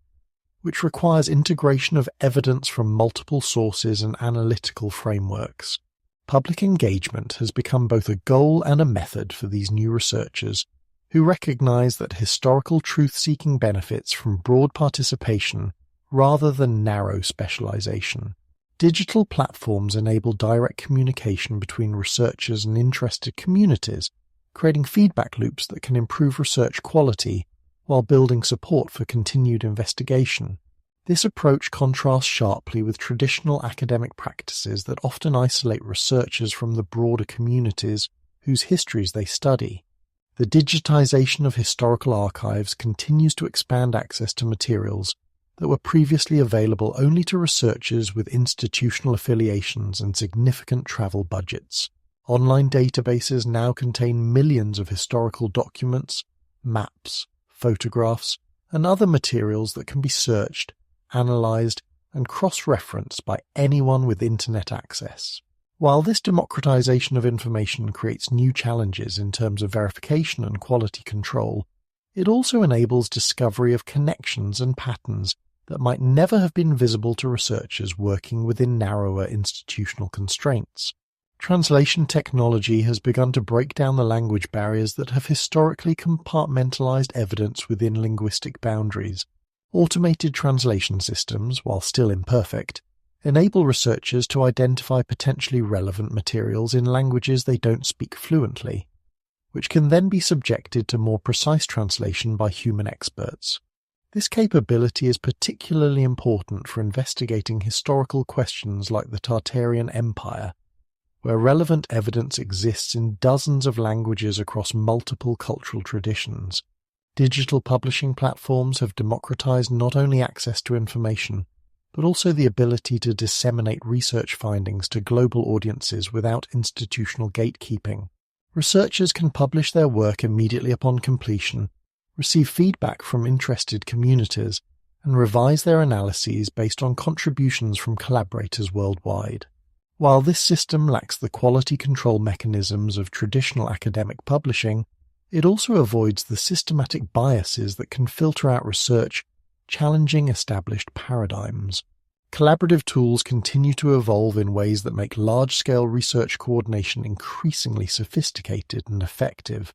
which requires integration of evidence from multiple sources and analytical frameworks. Public engagement has become both a goal and a method for these new researchers, who recognize that historical truth-seeking benefits from broad participation rather than narrow specialization. Digital platforms enable direct communication between researchers and interested communities, creating feedback loops that can improve research quality while building support for continued investigation. This approach contrasts sharply with traditional academic practices that often isolate researchers from the broader communities whose histories they study. The digitization of historical archives continues to expand access to materials that were previously available only to researchers with institutional affiliations and significant travel budgets. Online databases now contain millions of historical documents, maps, photographs, and other materials that can be searched, analyzed, and cross-referenced by anyone with internet access. While this democratization of information creates new challenges in terms of verification and quality control, it also enables discovery of connections and patterns that might never have been visible to researchers working within narrower institutional constraints. Translation technology has begun to break down the language barriers that have historically compartmentalized evidence within linguistic boundaries. Automated translation systems, while still imperfect, enable researchers to identify potentially relevant materials in languages they don't speak fluently, which can then be subjected to more precise translation by human experts. This capability is particularly important for investigating historical questions like the Tartarian Empire, where relevant evidence exists in dozens of languages across multiple cultural traditions. Digital publishing platforms have democratized not only access to information, but also the ability to disseminate research findings to global audiences without institutional gatekeeping. Researchers can publish their work immediately upon completion, receive feedback from interested communities, and revise their analyses based on contributions from collaborators worldwide. While this system lacks the quality control mechanisms of traditional academic publishing, it also avoids the systematic biases that can filter out research, challenging established paradigms. Collaborative tools continue to evolve in ways that make large-scale research coordination increasingly sophisticated and effective.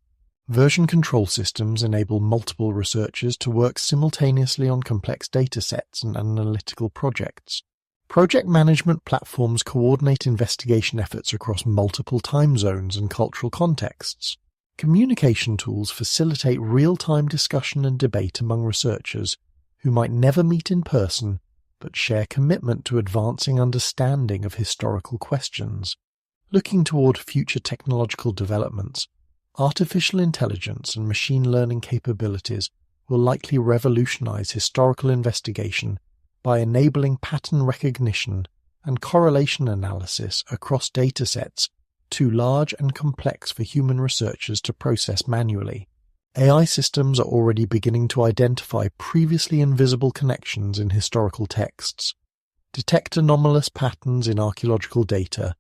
Version control systems enable multiple researchers to work simultaneously on complex datasets and analytical projects. Project management platforms coordinate investigation efforts across multiple time zones and cultural contexts. Communication tools facilitate real-time discussion and debate among researchers who might never meet in person but share commitment to advancing understanding of historical questions. Looking toward future technological developments, artificial intelligence and machine learning capabilities will likely revolutionize historical investigation by enabling pattern recognition and correlation analysis across datasets too large and complex for human researchers to process manually. AI systems are already beginning to identify previously invisible connections in historical texts, detect anomalous patterns in archaeological data,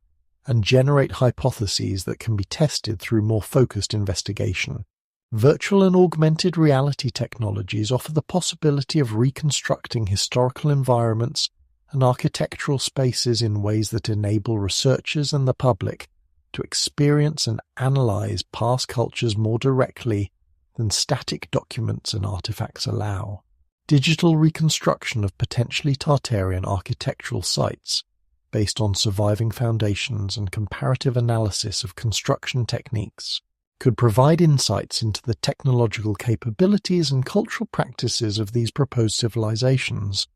and generate hypotheses that can be tested through more focused investigation. Virtual and augmented reality technologies offer the possibility of reconstructing historical environments and architectural spaces in ways that enable researchers and the public to experience and analyze past cultures more directly than static documents and artifacts allow. Digital reconstruction of potentially Tartarian architectural sites, based on surviving foundations and comparative analysis of construction techniques, could provide insights into the technological capabilities and cultural practices of these proposed civilizations.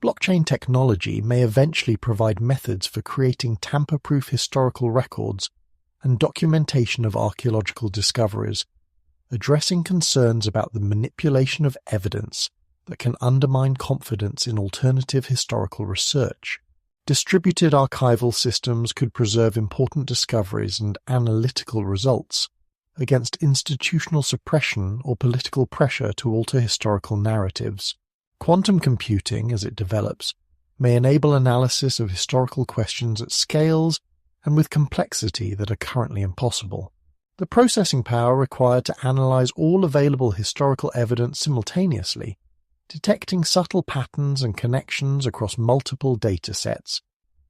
Blockchain technology may eventually provide methods for creating tamper-proof historical records and documentation of archaeological discoveries, addressing concerns about the manipulation of evidence that can undermine confidence in alternative historical research. Distributed archival systems could preserve important discoveries and analytical results against institutional suppression or political pressure to alter historical narratives. Quantum computing, as it develops, may enable analysis of historical questions at scales and with complexity that are currently impossible. The processing power required to analyze all available historical evidence simultaneously, detecting subtle patterns and connections across multiple datasets,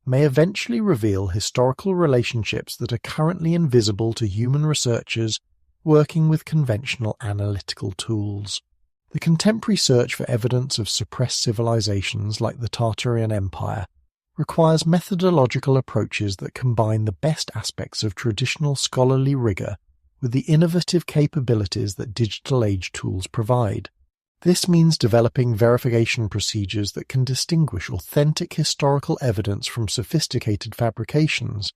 may eventually reveal historical relationships that are currently invisible to human researchers working with conventional analytical tools. The contemporary search for evidence of suppressed civilizations like the Tartarian Empire requires methodological approaches that combine the best aspects of traditional scholarly rigor with the innovative capabilities that digital age tools provide. This means developing verification procedures that can distinguish authentic historical evidence from sophisticated fabrications,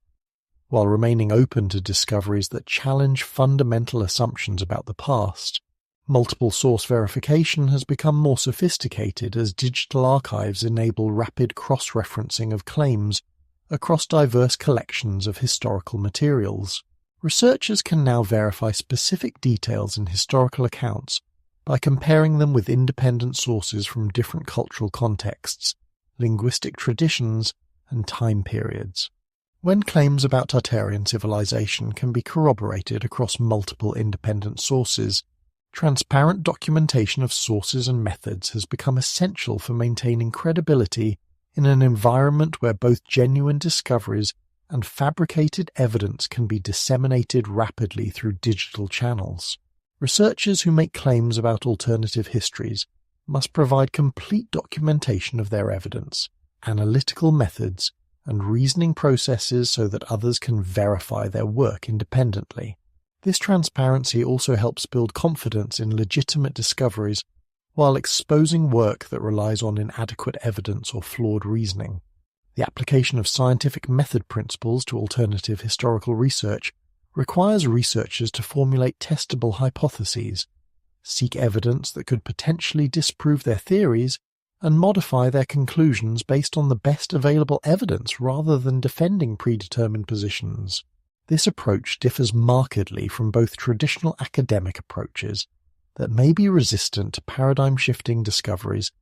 while remaining open to discoveries that challenge fundamental assumptions about the past. Multiple source verification has become more sophisticated as digital archives enable rapid cross-referencing of claims across diverse collections of historical materials. Researchers can now verify specific details in historical accounts by comparing them with independent sources from different cultural contexts, linguistic traditions, and time periods. When claims about Tartarian civilization can be corroborated across multiple independent sources, transparent documentation of sources and methods has become essential for maintaining credibility in an environment where both genuine discoveries and fabricated evidence can be disseminated rapidly through digital channels. Researchers who make claims about alternative histories must provide complete documentation of their evidence, analytical methods, and reasoning processes so that others can verify their work independently. This transparency also helps build confidence in legitimate discoveries while exposing work that relies on inadequate evidence or flawed reasoning. The application of scientific method principles to alternative historical research requires researchers to formulate testable hypotheses, seek evidence that could potentially disprove their theories, and modify their conclusions based on the best available evidence rather than defending predetermined positions. This approach differs markedly from both traditional academic approaches that may be resistant to paradigm-shifting discoveries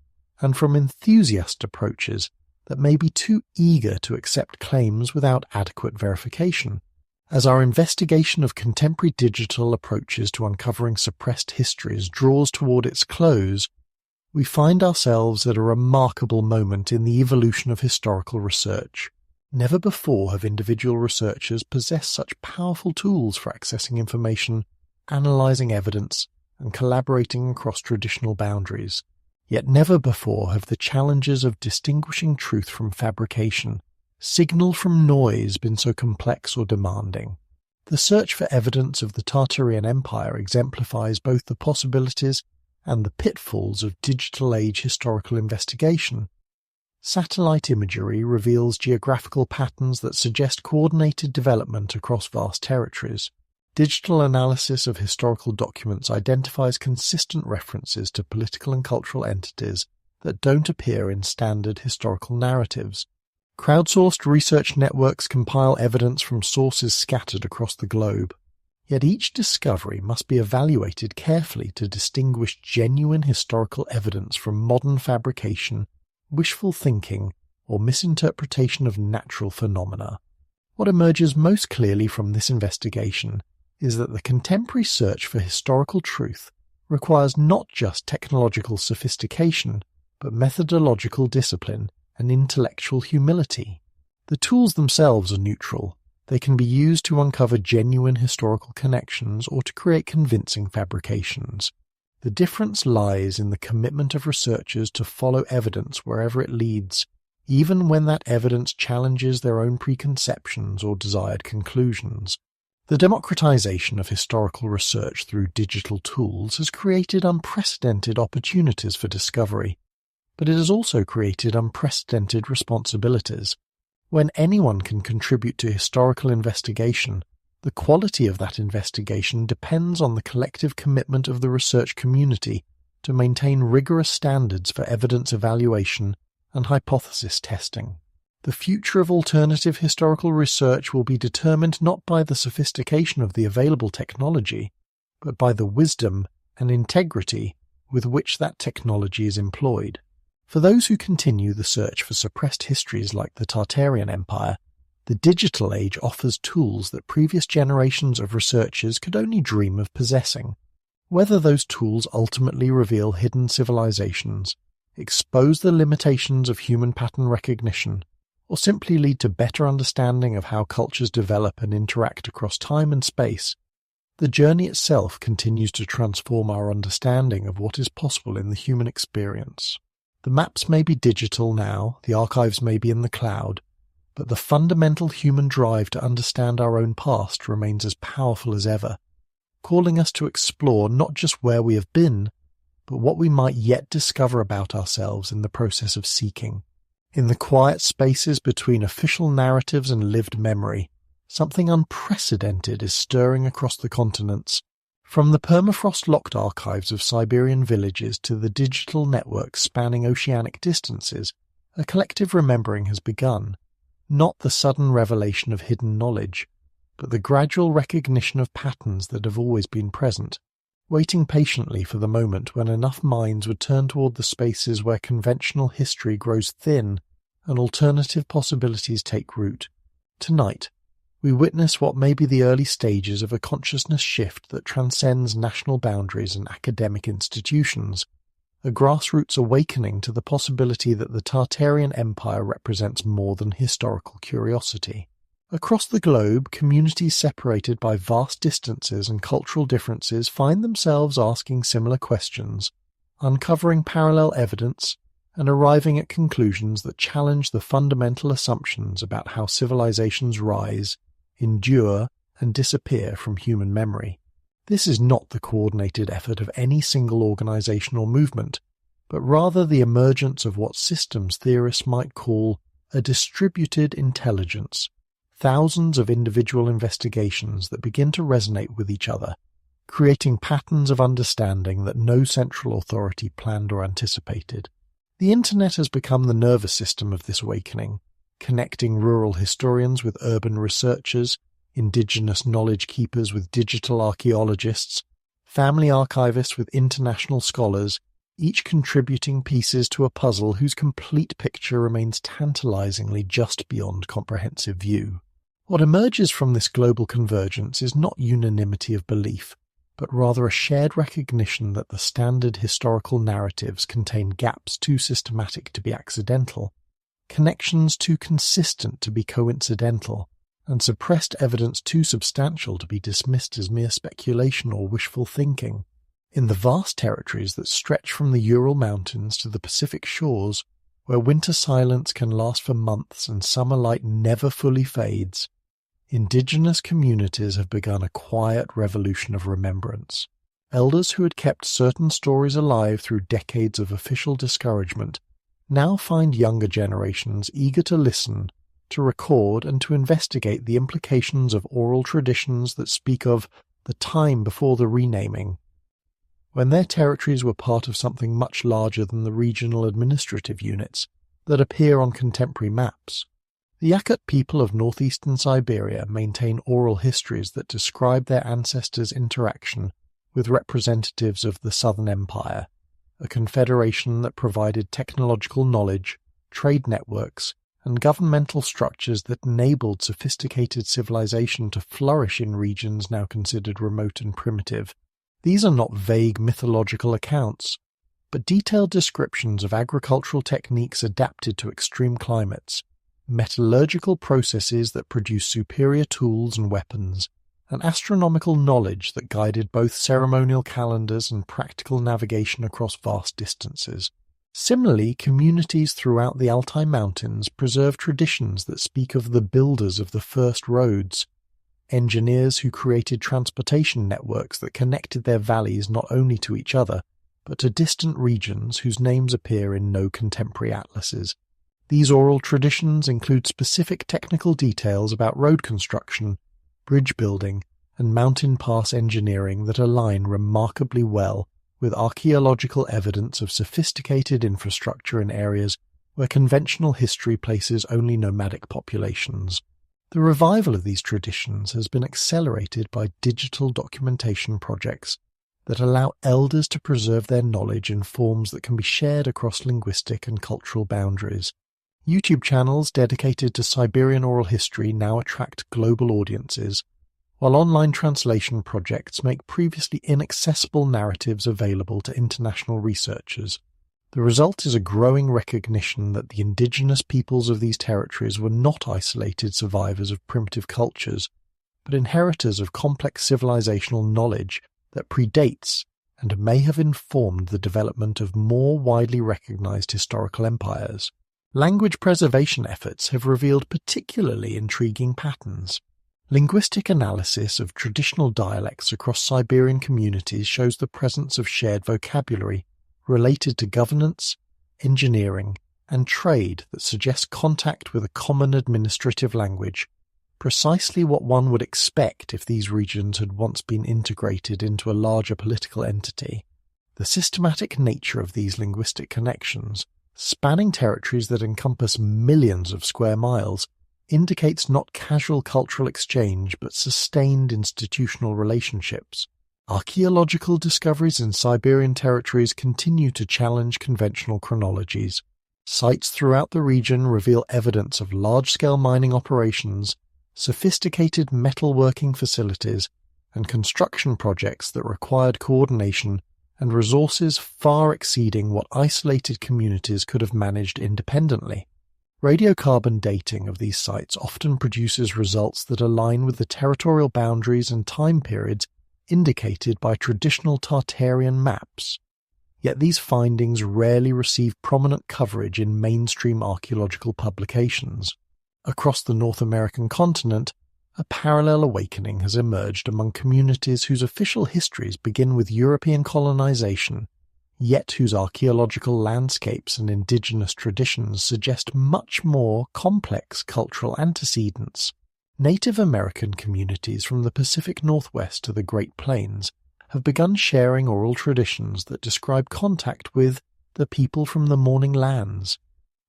and from enthusiast approaches that may be too eager to accept claims without adequate verification. As our investigation of contemporary digital approaches to uncovering suppressed histories draws toward its close, we find ourselves at a remarkable moment in the evolution of historical research. Never before have individual researchers possessed such powerful tools for accessing information, analyzing evidence, and collaborating across traditional boundaries. Yet never before have the challenges of distinguishing truth from fabrication, signal from noise been so complex or demanding. The search for evidence of the Tartarian Empire exemplifies both the possibilities and the pitfalls of digital age historical investigation. Satellite imagery reveals geographical patterns that suggest coordinated development across vast territories. Digital analysis of historical documents identifies consistent references to political and cultural entities that don't appear in standard historical narratives. Crowdsourced research networks compile evidence from sources scattered across the globe. Yet each discovery must be evaluated carefully to distinguish genuine historical evidence from modern fabrication, wishful thinking, or misinterpretation of natural phenomena. What emerges most clearly from this investigation is that the contemporary search for historical truth requires not just technological sophistication, but methodological discipline and intellectual humility. The tools themselves are neutral. They can be used to uncover genuine historical connections or to create convincing fabrications. The difference lies in the commitment of researchers to follow evidence wherever it leads, even when that evidence challenges their own preconceptions or desired conclusions. The democratization of historical research through digital tools has created unprecedented opportunities for discovery. but it has also created unprecedented responsibilities. When anyone can contribute to historical investigation, the quality of that investigation depends on the collective commitment of the research community to maintain rigorous standards for evidence evaluation and hypothesis testing. The future of alternative historical research will be determined not by the sophistication of the available technology, but by the wisdom and integrity with which that technology is employed. For those who continue the search for suppressed histories like the Tartarian Empire, the digital age offers tools that previous generations of researchers could only dream of possessing. Whether those tools ultimately reveal hidden civilizations, expose the limitations of human pattern recognition, or simply lead to better understanding of how cultures develop and interact across time and space, the journey itself continues to transform our understanding of what is possible in the human experience. The maps may be digital now, the archives may be in the cloud, but the fundamental human drive to understand our own past remains as powerful as ever, calling us to explore not just where we have been, but what we might yet discover about ourselves in the process of seeking. In the quiet spaces between official narratives and lived memory, something unprecedented is stirring across the continents. From the permafrost-locked archives of Siberian villages to the digital networks spanning oceanic distances, a collective remembering has begun, not the sudden revelation of hidden knowledge, but the gradual recognition of patterns that have always been present, waiting patiently for the moment when enough minds would turn toward the spaces where conventional history grows thin and alternative possibilities take root. Tonight, we witness what may be the early stages of a consciousness shift that transcends national boundaries and academic institutions, a grassroots awakening to the possibility that the Tartarian Empire represents more than historical curiosity. Across the globe, communities separated by vast distances and cultural differences find themselves asking similar questions, uncovering parallel evidence, and arriving at conclusions that challenge the fundamental assumptions about how civilizations rise, endure, and disappear from human memory. This is not the coordinated effort of any single organization or movement, but rather the emergence of what systems theorists might call a distributed intelligence, thousands of individual investigations that begin to resonate with each other, creating patterns of understanding that no central authority planned or anticipated. The Internet has become the nervous system of this awakening, connecting rural historians with urban researchers, indigenous knowledge keepers with digital archaeologists, family archivists with international scholars, each contributing pieces to a puzzle whose complete picture remains tantalizingly just beyond comprehensive view. What emerges from this global convergence is not unanimity of belief, but rather a shared recognition that the standard historical narratives contain gaps too systematic to be accidental, connections too consistent to be coincidental, and suppressed evidence too substantial to be dismissed as mere speculation or wishful thinking. In the vast territories that stretch from the Ural Mountains to the Pacific shores, where winter silence can last for months and summer light never fully fades, indigenous communities have begun a quiet revolution of remembrance. Elders who had kept certain stories alive through decades of official discouragement now find younger generations eager to listen, to record, and to investigate the implications of oral traditions that speak of the time before the renaming, when their territories were part of something much larger than the regional administrative units that appear on contemporary maps. The Yakut people of northeastern Siberia maintain oral histories that describe their ancestors' interaction with representatives of the Southern Empire, a confederation that provided technological knowledge, trade networks, and governmental structures that enabled sophisticated civilization to flourish in regions now considered remote and primitive. These are not vague mythological accounts, but detailed descriptions of agricultural techniques adapted to extreme climates, metallurgical processes that produce superior tools and weapons, and astronomical knowledge that guided both ceremonial calendars and practical navigation across vast distances. Similarly, communities throughout the Altai Mountains preserve traditions that speak of the builders of the first roads, engineers who created transportation networks that connected their valleys not only to each other, but to distant regions whose names appear in no contemporary atlases. These oral traditions include specific technical details about road construction, bridge building, and mountain pass engineering that align remarkably well with archaeological evidence of sophisticated infrastructure in areas where conventional history places only nomadic populations. The revival of these traditions has been accelerated by digital documentation projects that allow elders to preserve their knowledge in forms that can be shared across linguistic and cultural boundaries. YouTube channels dedicated to Siberian oral history now attract global audiences, while online translation projects make previously inaccessible narratives available to international researchers. The result is a growing recognition that the indigenous peoples of these territories were not isolated survivors of primitive cultures, but inheritors of complex civilizational knowledge that predates and may have informed the development of more widely recognized historical empires. Language preservation efforts have revealed particularly intriguing patterns. Linguistic analysis of traditional dialects across Siberian communities shows the presence of shared vocabulary related to governance, engineering, and trade that suggests contact with a common administrative language, precisely what one would expect if these regions had once been integrated into a larger political entity. The systematic nature of these linguistic connections, spanning territories that encompass millions of square miles, indicates not casual cultural exchange but sustained institutional relationships. Archaeological discoveries in Siberian territories continue to challenge conventional chronologies. Sites throughout the region reveal evidence of large-scale mining operations, sophisticated metalworking facilities, and construction projects that required coordination and resources far exceeding what isolated communities could have managed independently. Radiocarbon dating of these sites often produces results that align with the territorial boundaries and time periods indicated by traditional Tartarian maps. Yet these findings rarely receive prominent coverage in mainstream archaeological publications. Across the North American continent, a parallel awakening has emerged among communities whose official histories begin with European colonization, yet whose archaeological landscapes and indigenous traditions suggest much more complex cultural antecedents. Native American communities from the Pacific Northwest to the Great Plains have begun sharing oral traditions that describe contact with the people from the Morning Lands,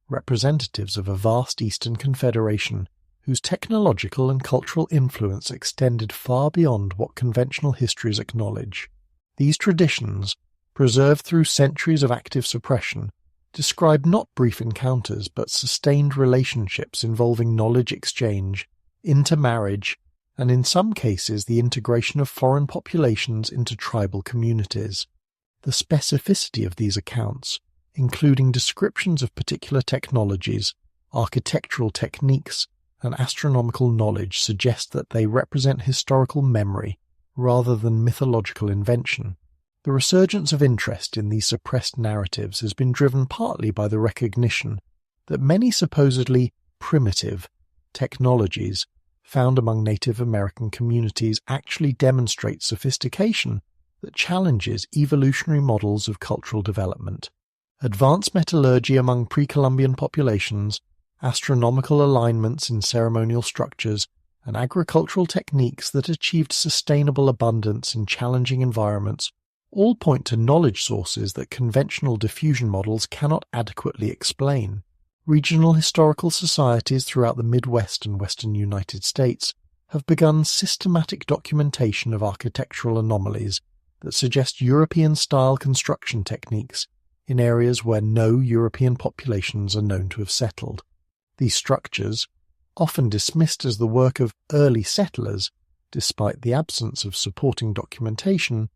representatives of a vast Eastern Confederation whose technological and cultural influence extended far beyond what conventional histories acknowledge. These traditions, preserved through centuries of active suppression, describe not brief encounters but sustained relationships involving knowledge exchange, intermarriage, and in some cases the integration of foreign populations into tribal communities. The specificity of these accounts, including descriptions of particular technologies, architectural techniques, and astronomical knowledge, suggest that they represent historical memory rather than mythological invention. The resurgence of interest in these suppressed narratives has been driven partly by the recognition that many supposedly primitive technologies found among Native American communities actually demonstrate sophistication that challenges evolutionary models of cultural development. Advanced metallurgy among pre-Columbian populations, astronomical alignments in ceremonial structures, and agricultural techniques that achieved sustainable abundance in challenging environments all point to knowledge sources that conventional diffusion models cannot adequately explain. Regional historical societies throughout the Midwest and Western United States have begun systematic documentation of architectural anomalies that suggest European-style construction techniques in areas where no European populations are known to have settled. These structures, often dismissed as the work of early settlers, despite the absence of supporting documentation,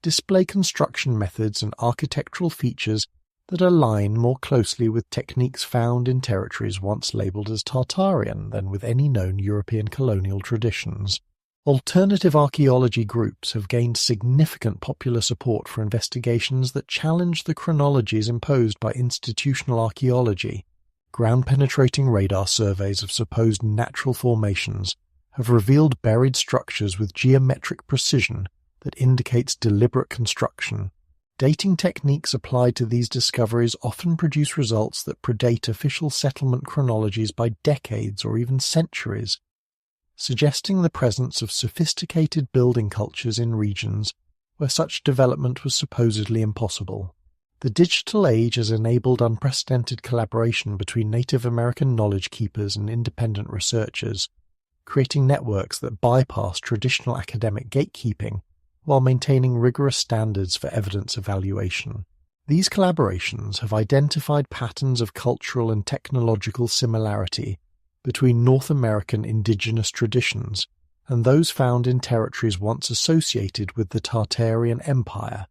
display construction methods and architectural features that align more closely with techniques found in territories once labelled as Tartarian than with any known European colonial traditions. Alternative archaeology groups have gained significant popular support for investigations that challenge the chronologies imposed by institutional archaeology. Ground-penetrating radar surveys of supposed natural formations have revealed buried structures with geometric precision that indicates deliberate construction. Dating techniques applied to these discoveries often produce results that predate official settlement chronologies by decades or even centuries, suggesting the presence of sophisticated building cultures in regions where such development was supposedly impossible. The digital age has enabled unprecedented collaboration between Native American knowledge keepers and independent researchers, creating networks that bypass traditional academic gatekeeping while maintaining rigorous standards for evidence evaluation. These collaborations have identified patterns of cultural and technological similarity between North American indigenous traditions and those found in territories once associated with the Tartarian Empire,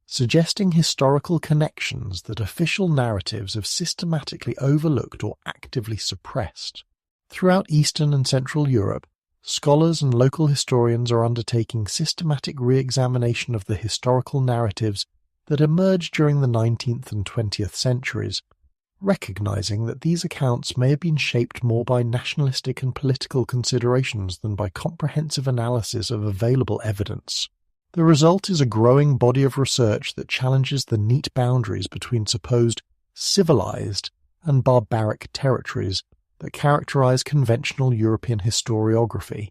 suggesting historical connections that official narratives have systematically overlooked or actively suppressed. Throughout Eastern and Central Europe, scholars and local historians are undertaking systematic re-examination of the historical narratives that emerged during the 19th and 20th centuries, recognizing that these accounts may have been shaped more by nationalistic and political considerations than by comprehensive analysis of available evidence. The result is a growing body of research that challenges the neat boundaries between supposed civilized and barbaric territories that characterize conventional European historiography.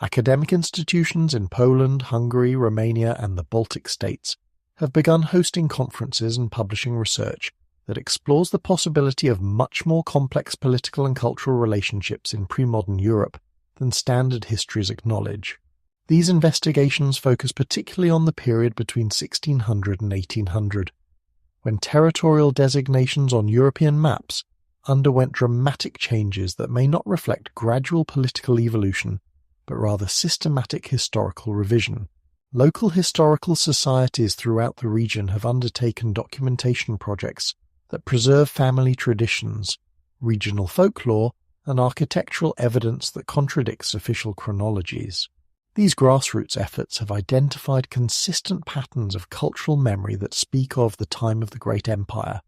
Academic institutions in Poland, Hungary, Romania, and the Baltic states have begun hosting conferences and publishing research that explores the possibility of much more complex political and cultural relationships in pre-modern Europe than standard histories acknowledge. These investigations focus particularly on the period between 1600 and 1800, when territorial designations on European maps underwent dramatic changes that may not reflect gradual political evolution, but rather systematic historical revision. Local historical societies throughout the region have undertaken documentation projects that preserve family traditions, regional folklore, and architectural evidence that contradicts official chronologies. These grassroots efforts have identified consistent patterns of cultural memory that speak of the time of the Great Empire,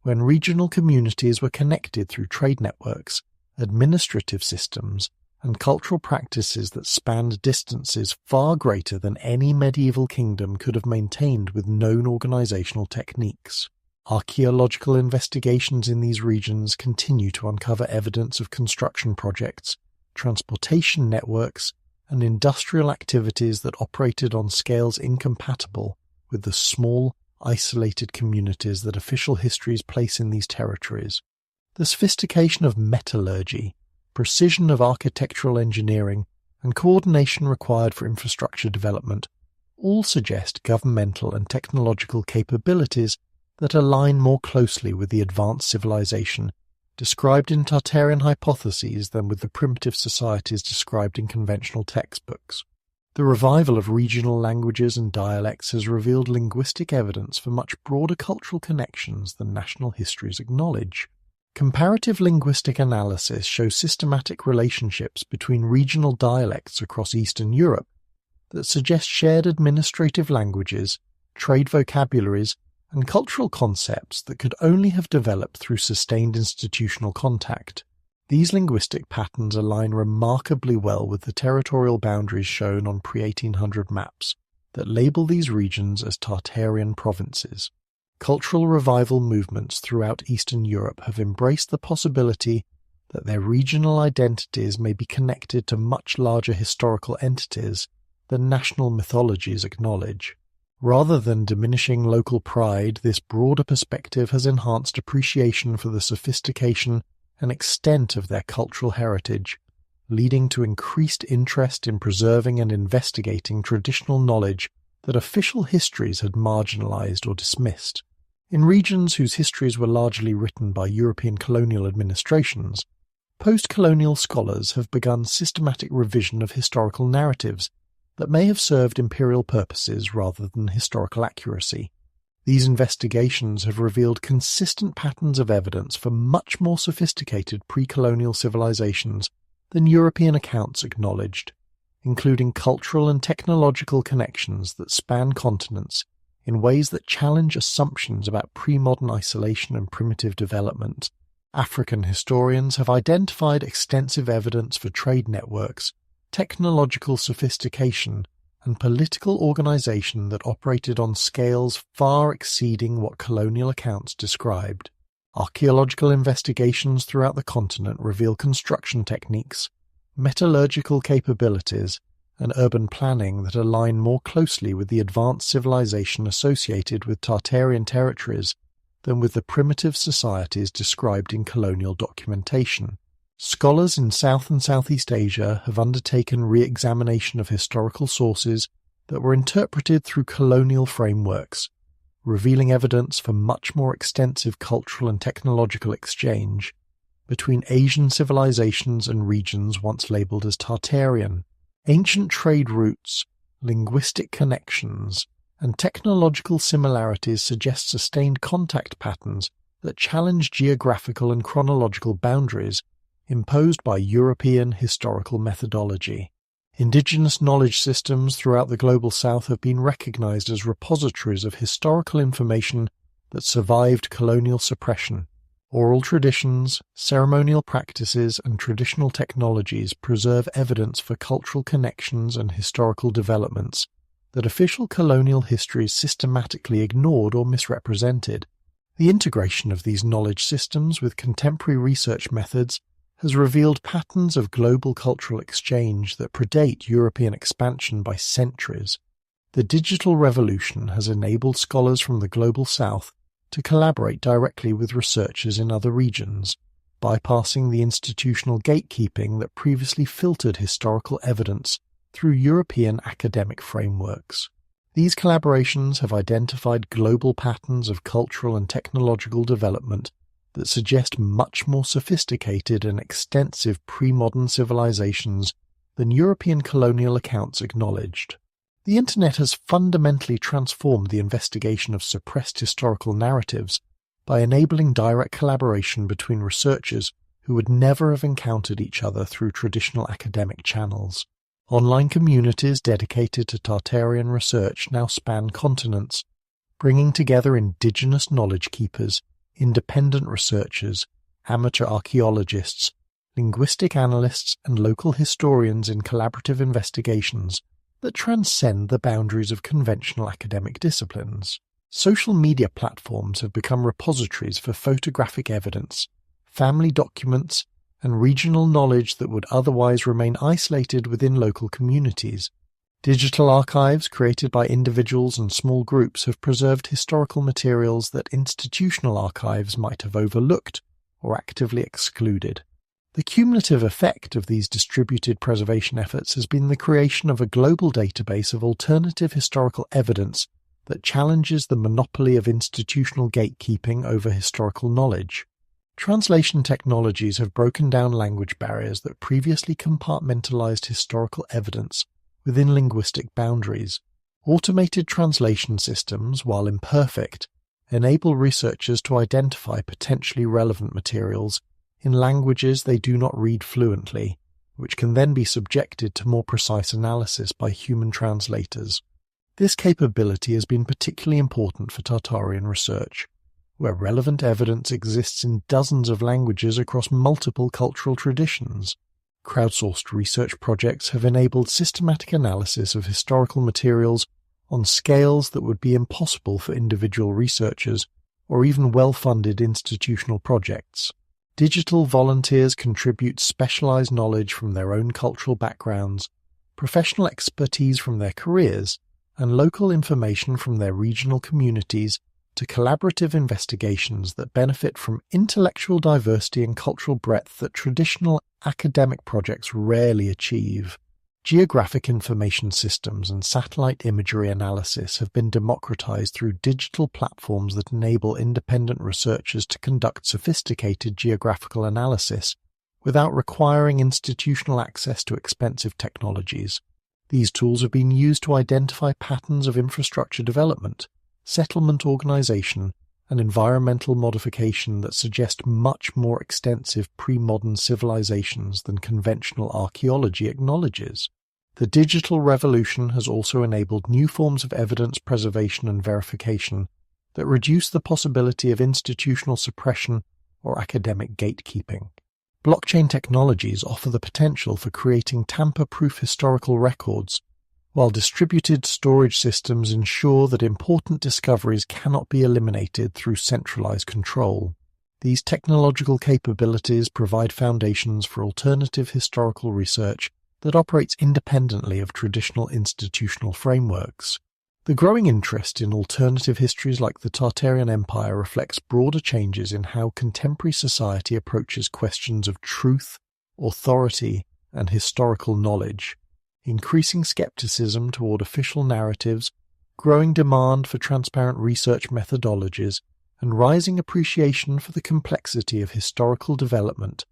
when regional communities were connected through trade networks, administrative systems, and cultural practices that spanned distances far greater than any medieval kingdom could have maintained with known organizational techniques. Archaeological investigations in these regions continue to uncover evidence of construction projects, transportation networks, and industrial activities that operated on scales incompatible with the small, isolated communities that official histories place in these territories. The sophistication of metallurgy, precision of architectural engineering, and coordination required for infrastructure development all suggest governmental and technological capabilities that align more closely with the advanced civilization described in Tartarian hypotheses than with the primitive societies described in conventional textbooks. The revival of regional languages and dialects has revealed linguistic evidence for much broader cultural connections than national histories acknowledge. Comparative linguistic analysis shows systematic relationships between regional dialects across Eastern Europe that suggest shared administrative languages, trade vocabularies, and cultural concepts that could only have developed through sustained institutional contact. These linguistic patterns align remarkably well with the territorial boundaries shown on pre-1800 maps that label these regions as Tartarian provinces. Cultural revival movements throughout Eastern Europe have embraced the possibility that their regional identities may be connected to much larger historical entities than national mythologies acknowledge. Rather than diminishing local pride, this broader perspective has enhanced appreciation for the sophistication and extent of their cultural heritage, leading to increased interest in preserving and investigating traditional knowledge that official histories had marginalized or dismissed. In regions whose histories were largely written by European colonial administrations, post-colonial scholars have begun systematic revision of historical narratives that may have served imperial purposes rather than historical accuracy. These investigations have revealed consistent patterns of evidence for much more sophisticated pre-colonial civilizations than European accounts acknowledged, including cultural and technological connections that span continents in ways that challenge assumptions about pre-modern isolation and primitive development. African historians have identified extensive evidence for trade networks, technological sophistication, and political organisation that operated on scales far exceeding what colonial accounts described. Archaeological investigations throughout the continent reveal construction techniques, metallurgical capabilities, and urban planning that align more closely with the advanced civilization associated with Tartarian territories than with the primitive societies described in colonial documentation. Scholars in South and Southeast Asia have undertaken re-examination of historical sources that were interpreted through colonial frameworks, revealing evidence for much more extensive cultural and technological exchange between Asian civilizations and regions once labelled as Tartarian. Ancient trade routes, linguistic connections, and technological similarities suggest sustained contact patterns that challenge geographical and chronological boundaries imposed by European historical methodology. Indigenous knowledge systems throughout the Global South have been recognized as repositories of historical information that survived colonial suppression. Oral traditions, ceremonial practices, and traditional technologies preserve evidence for cultural connections and historical developments that official colonial histories systematically ignored or misrepresented. The integration of these knowledge systems with contemporary research methods has revealed patterns of global cultural exchange that predate European expansion by centuries. The digital revolution has enabled scholars from the Global South to collaborate directly with researchers in other regions, bypassing the institutional gatekeeping that previously filtered historical evidence through European academic frameworks. These collaborations have identified global patterns of cultural and technological development that suggest much more sophisticated and extensive pre-modern civilizations than European colonial accounts acknowledged. The Internet has fundamentally transformed the investigation of suppressed historical narratives by enabling direct collaboration between researchers who would never have encountered each other through traditional academic channels. Online communities dedicated to Tartarian research now span continents, bringing together indigenous knowledge keepers, independent researchers, amateur archaeologists, linguistic analysts, and local historians in collaborative investigations that transcend the boundaries of conventional academic disciplines. Social media platforms have become repositories for photographic evidence, family documents, and regional knowledge that would otherwise remain isolated within local communities. Digital archives created by individuals and small groups have preserved historical materials that institutional archives might have overlooked or actively excluded. The cumulative effect of these distributed preservation efforts has been the creation of a global database of alternative historical evidence that challenges the monopoly of institutional gatekeeping over historical knowledge. Translation technologies have broken down language barriers that previously compartmentalized historical evidence within linguistic boundaries. Automated translation systems, while imperfect, enable researchers to identify potentially relevant materials in languages they do not read fluently, which can then be subjected to more precise analysis by human translators. This capability has been particularly important for Tartarian research, where relevant evidence exists in dozens of languages across multiple cultural traditions. Crowdsourced research projects have enabled systematic analysis of historical materials on scales that would be impossible for individual researchers or even well-funded institutional projects. Digital volunteers contribute specialized knowledge from their own cultural backgrounds, professional expertise from their careers, and local information from their regional communities to collaborative investigations that benefit from intellectual diversity and cultural breadth that traditional academic projects rarely achieve. Geographic information systems and satellite imagery analysis have been democratized through digital platforms that enable independent researchers to conduct sophisticated geographical analysis without requiring institutional access to expensive technologies. These tools have been used to identify patterns of infrastructure development, settlement organization, and environmental modification that suggest much more extensive pre-modern civilizations than conventional archaeology acknowledges. The digital revolution has also enabled new forms of evidence preservation and verification that reduce the possibility of institutional suppression or academic gatekeeping. Blockchain technologies offer the potential for creating tamper-proof historical records, while distributed storage systems ensure that important discoveries cannot be eliminated through centralized control. These technological capabilities provide foundations for alternative historical research that operates independently of traditional institutional frameworks. The growing interest in alternative histories like the Tartarian Empire reflects broader changes in how contemporary society approaches questions of truth, authority, and historical knowledge. Increasing skepticism toward official narratives, growing demand for transparent research methodologies, and rising appreciation for the complexity of historical development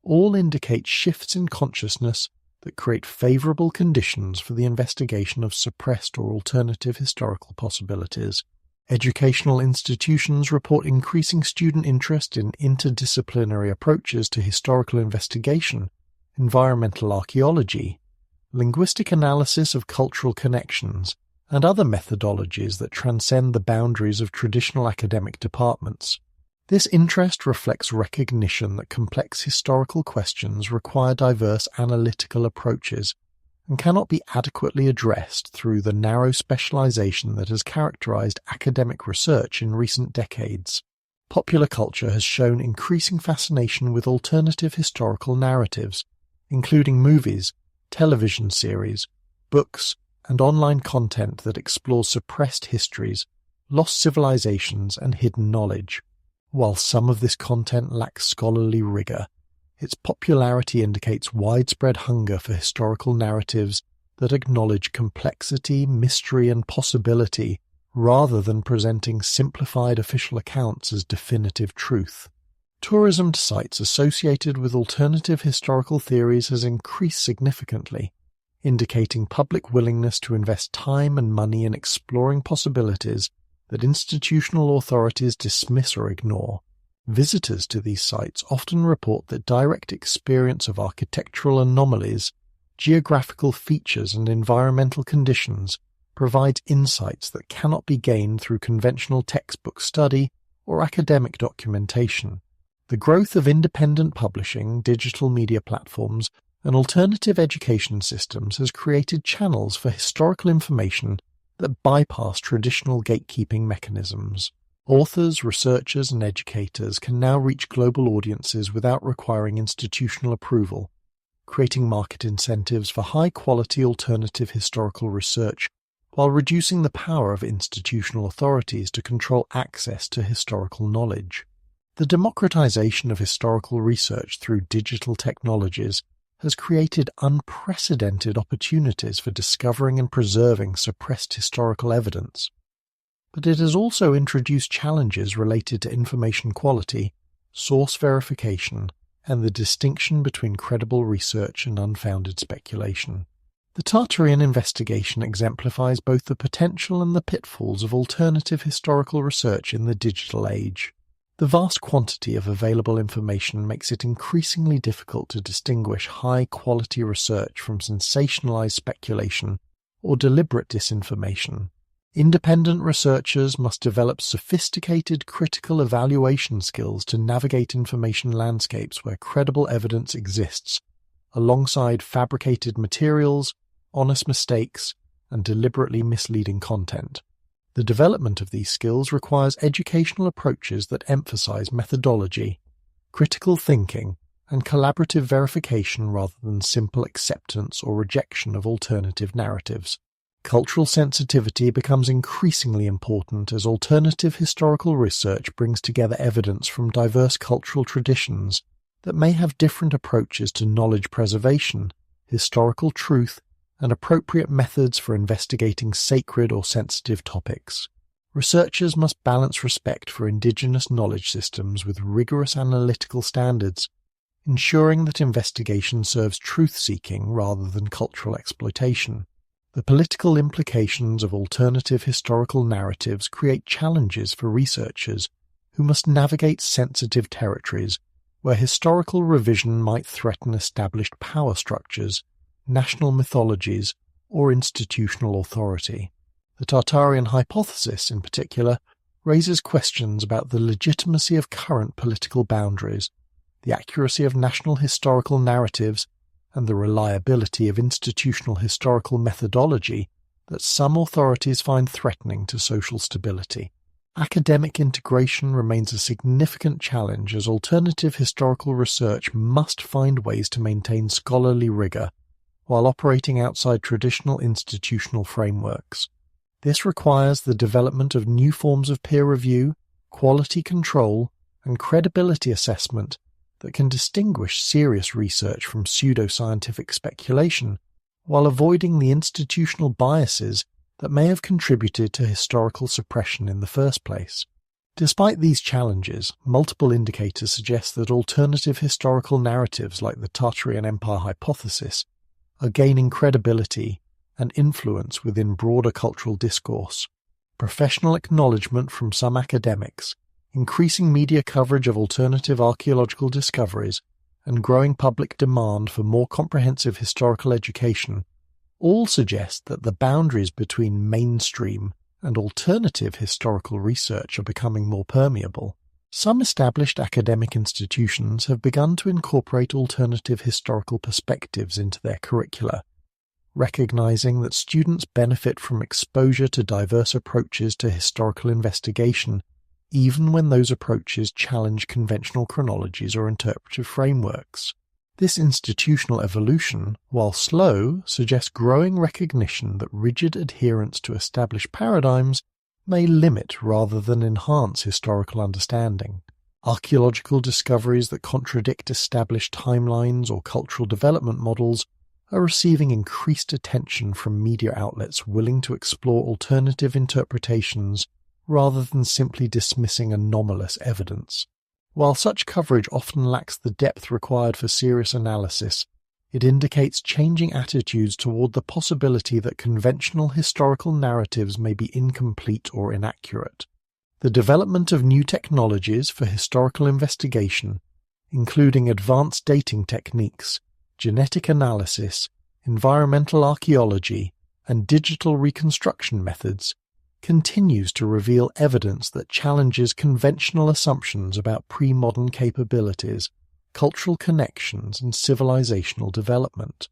all indicate shifts in consciousness that create favorable conditions for the investigation of suppressed or alternative historical possibilities. Educational institutions report increasing student interest in interdisciplinary approaches to historical investigation, environmental archaeology, linguistic analysis of cultural connections, and other methodologies that transcend the boundaries of traditional academic departments. This interest reflects recognition that complex historical questions require diverse analytical approaches and cannot be adequately addressed through the narrow specialization that has characterized academic research in recent decades. Popular culture has shown increasing fascination with alternative historical narratives, including movies, television series, books, and online content that explores suppressed histories, lost civilizations, and hidden knowledge. While some of this content lacks scholarly rigor, its popularity indicates widespread hunger for historical narratives that acknowledge complexity, mystery, and possibility rather than presenting simplified official accounts as definitive truth. Tourism to sites associated with alternative historical theories has increased significantly, indicating public willingness to invest time and money in exploring possibilities that institutional authorities dismiss or ignore. Visitors to these sites often report that direct experience of architectural anomalies, geographical features, and environmental conditions provides insights that cannot be gained through conventional textbook study or academic documentation. The growth of independent publishing, digital media platforms, and alternative education systems has created channels for historical information that bypass traditional gatekeeping mechanisms. Authors, researchers, and educators can now reach global audiences without requiring institutional approval, creating market incentives for high-quality alternative historical research while reducing the power of institutional authorities to control access to historical knowledge. The democratization of historical research through digital technologies has created unprecedented opportunities for discovering and preserving suppressed historical evidence. But it has also introduced challenges related to information quality, source verification, and the distinction between credible research and unfounded speculation. The Tartarian investigation exemplifies both the potential and the pitfalls of alternative historical research in the digital age. The vast quantity of available information makes it increasingly difficult to distinguish high-quality research from sensationalized speculation or deliberate disinformation. Independent researchers must develop sophisticated critical evaluation skills to navigate information landscapes where credible evidence exists, alongside fabricated materials, honest mistakes, and deliberately misleading content. The development of these skills requires educational approaches that emphasize methodology, critical thinking, and collaborative verification rather than simple acceptance or rejection of alternative narratives. Cultural sensitivity becomes increasingly important as alternative historical research brings together evidence from diverse cultural traditions that may have different approaches to knowledge preservation, historical truth, and appropriate methods for investigating sacred or sensitive topics. Researchers must balance respect for indigenous knowledge systems with rigorous analytical standards, ensuring that investigation serves truth-seeking rather than cultural exploitation. The political implications of alternative historical narratives create challenges for researchers who must navigate sensitive territories where historical revision might threaten established power structures, national mythologies, or institutional authority. The Tartarian hypothesis, in particular, raises questions about the legitimacy of current political boundaries, the accuracy of national historical narratives, and the reliability of institutional historical methodology that some authorities find threatening to social stability. Academic integration remains a significant challenge as alternative historical research must find ways to maintain scholarly rigor while operating outside traditional institutional frameworks. This requires the development of new forms of peer review, quality control, and credibility assessment that can distinguish serious research from pseudoscientific speculation, while avoiding the institutional biases that may have contributed to historical suppression in the first place. Despite these challenges, multiple indicators suggest that alternative historical narratives like the Tartarian Empire hypothesis are gaining credibility and influence within broader cultural discourse. Professional acknowledgement from some academics, increasing media coverage of alternative archaeological discoveries, and growing public demand for more comprehensive historical education all suggest that the boundaries between mainstream and alternative historical research are becoming more permeable. Some established academic institutions have begun to incorporate alternative historical perspectives into their curricula, recognizing that students benefit from exposure to diverse approaches to historical investigation, even when those approaches challenge conventional chronologies or interpretive frameworks. This institutional evolution, while slow, suggests growing recognition that rigid adherence to established paradigms may limit rather than enhance historical understanding. Archaeological discoveries that contradict established timelines or cultural development models are receiving increased attention from media outlets willing to explore alternative interpretations rather than simply dismissing anomalous evidence. While such coverage often lacks the depth required for serious analysis, it indicates changing attitudes toward the possibility that conventional historical narratives may be incomplete or inaccurate. The development of new technologies for historical investigation, including advanced dating techniques, genetic analysis, environmental archaeology, and digital reconstruction methods, continues to reveal evidence that challenges conventional assumptions about pre-modern capabilities, cultural connections, and civilizational development.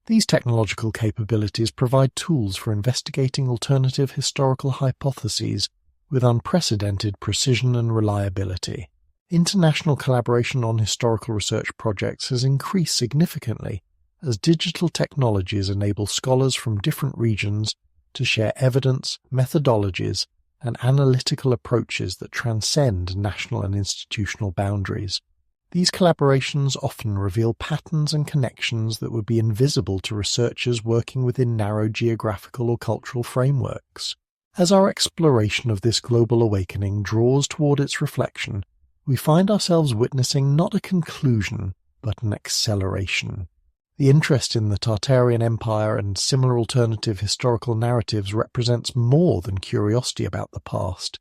These technological capabilities provide tools for investigating alternative historical hypotheses with unprecedented precision and reliability. International collaboration on historical research projects has increased significantly as digital technologies enable scholars from different regions to share evidence, methodologies, and analytical approaches that transcend national and institutional boundaries. These collaborations often reveal patterns and connections that would be invisible to researchers working within narrow geographical or cultural frameworks. As our exploration of this global awakening draws toward its reflection, we find ourselves witnessing not a conclusion, but an acceleration. The interest in the Tartarian Empire and similar alternative historical narratives represents more than curiosity about the past.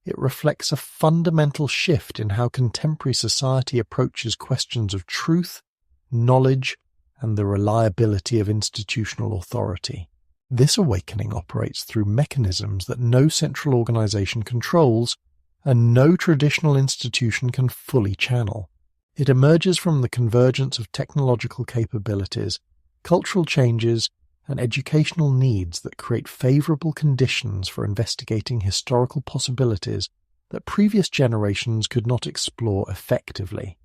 It reflects a fundamental shift in how contemporary society approaches questions of truth, knowledge, and the reliability of institutional authority. This awakening operates through mechanisms that no central organization controls and no traditional institution can fully channel. It emerges from the convergence of technological capabilities, cultural changes, and educational needs that create favorable conditions for investigating historical possibilities that previous generations could not explore effectively.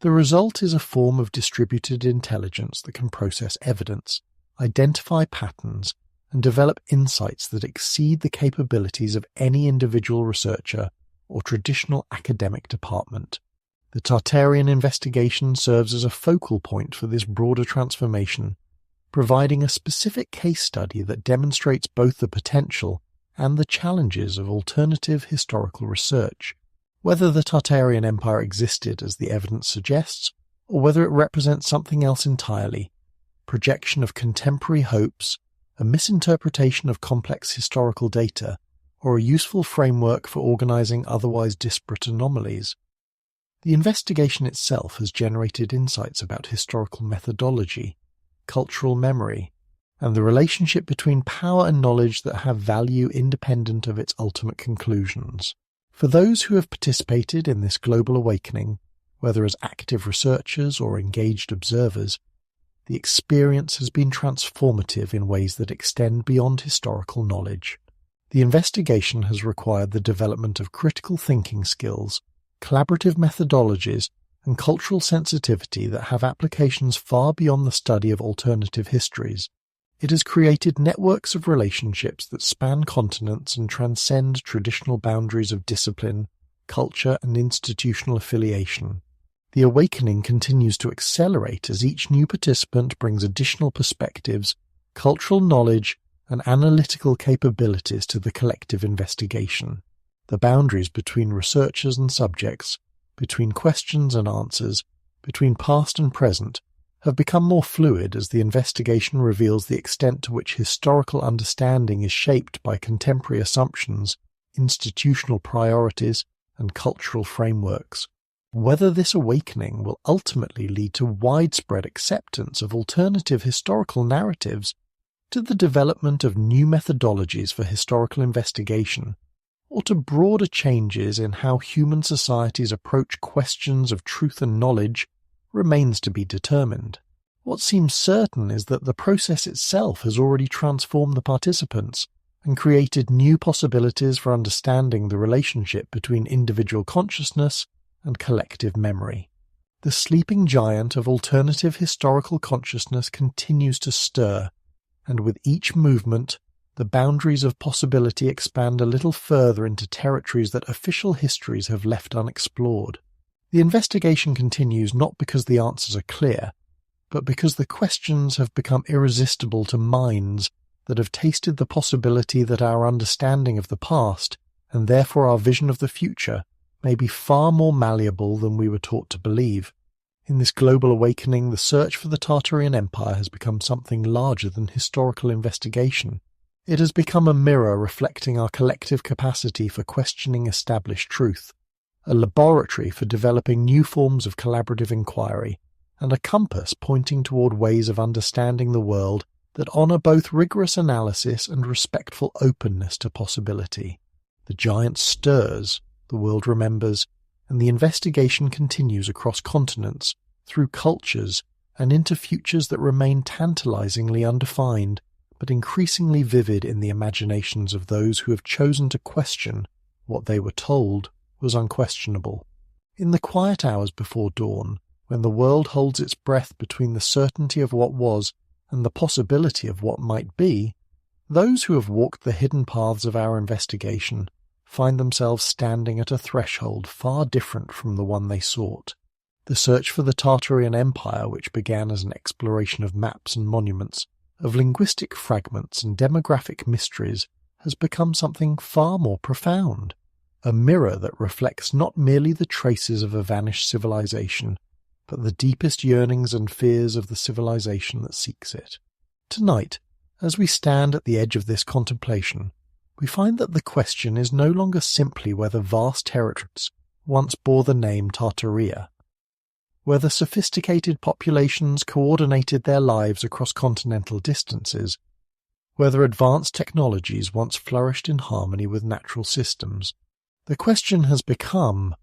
The result is a form of distributed intelligence that can process evidence, identify patterns, and develop insights that exceed the capabilities of any individual researcher or traditional academic department. The Tartarian investigation serves as a focal point for this broader transformation, providing a specific case study that demonstrates both the potential and the challenges of alternative historical research. Whether the Tartarian Empire existed as the evidence suggests, or whether it represents something else entirely, projection of contemporary hopes, a misinterpretation of complex historical data, or a useful framework for organizing otherwise disparate anomalies. The investigation itself has generated insights about historical methodology, cultural memory, and the relationship between power and knowledge that have value independent of its ultimate conclusions. For those who have participated in this global awakening, whether as active researchers or engaged observers, the experience has been transformative in ways that extend beyond historical knowledge. The investigation has required the development of critical thinking skills, collaborative methodologies, and cultural sensitivity that have applications far beyond the study of alternative histories. It has created networks of relationships that span continents and transcend traditional boundaries of discipline, culture, and institutional affiliation. The awakening continues to accelerate as each new participant brings additional perspectives, cultural knowledge, and analytical capabilities to the collective investigation. The boundaries between researchers and subjects, between questions and answers, between past and present, have become more fluid as the investigation reveals the extent to which historical understanding is shaped by contemporary assumptions, institutional priorities, and cultural frameworks. Whether this awakening will ultimately lead to widespread acceptance of alternative historical narratives, to the development of new methodologies for historical investigation, or to broader changes in how human societies approach questions of truth and knowledge, remains to be determined. What seems certain is that the process itself has already transformed the participants and created new possibilities for understanding the relationship between individual consciousness and collective memory. The sleeping giant of alternative historical consciousness continues to stir, and with each movement, the boundaries of possibility expand a little further into territories that official histories have left unexplored. The investigation continues not because the answers are clear, but because the questions have become irresistible to minds that have tasted the possibility that our understanding of the past, and therefore our vision of the future, may be far more malleable than we were taught to believe. In this global awakening, the search for the Tartarian Empire has become something larger than historical investigation. It has become a mirror reflecting our collective capacity for questioning established truth, a laboratory for developing new forms of collaborative inquiry, and a compass pointing toward ways of understanding the world that honor both rigorous analysis and respectful openness to possibility. The giant stirs, the world remembers, and the investigation continues across continents, through cultures, and into futures that remain tantalizingly undefined, but increasingly vivid in the imaginations of those who have chosen to question what they were told was unquestionable. In the quiet hours before dawn, when the world holds its breath between the certainty of what was and the possibility of what might be, those who have walked the hidden paths of our investigation find themselves standing at a threshold far different from the one they sought. The search for the Tartarian Empire, which began as an exploration of maps and monuments, of linguistic fragments and demographic mysteries, has become something far more profound, a mirror that reflects not merely the traces of a vanished civilization, but the deepest yearnings and fears of the civilization that seeks it. Tonight, as we stand at the edge of this contemplation, we find that the question is no longer simply whether vast territories once bore the name Tartaria, whether sophisticated populations coordinated their lives across continental distances, whether advanced technologies once flourished in harmony with natural systems. The question has become,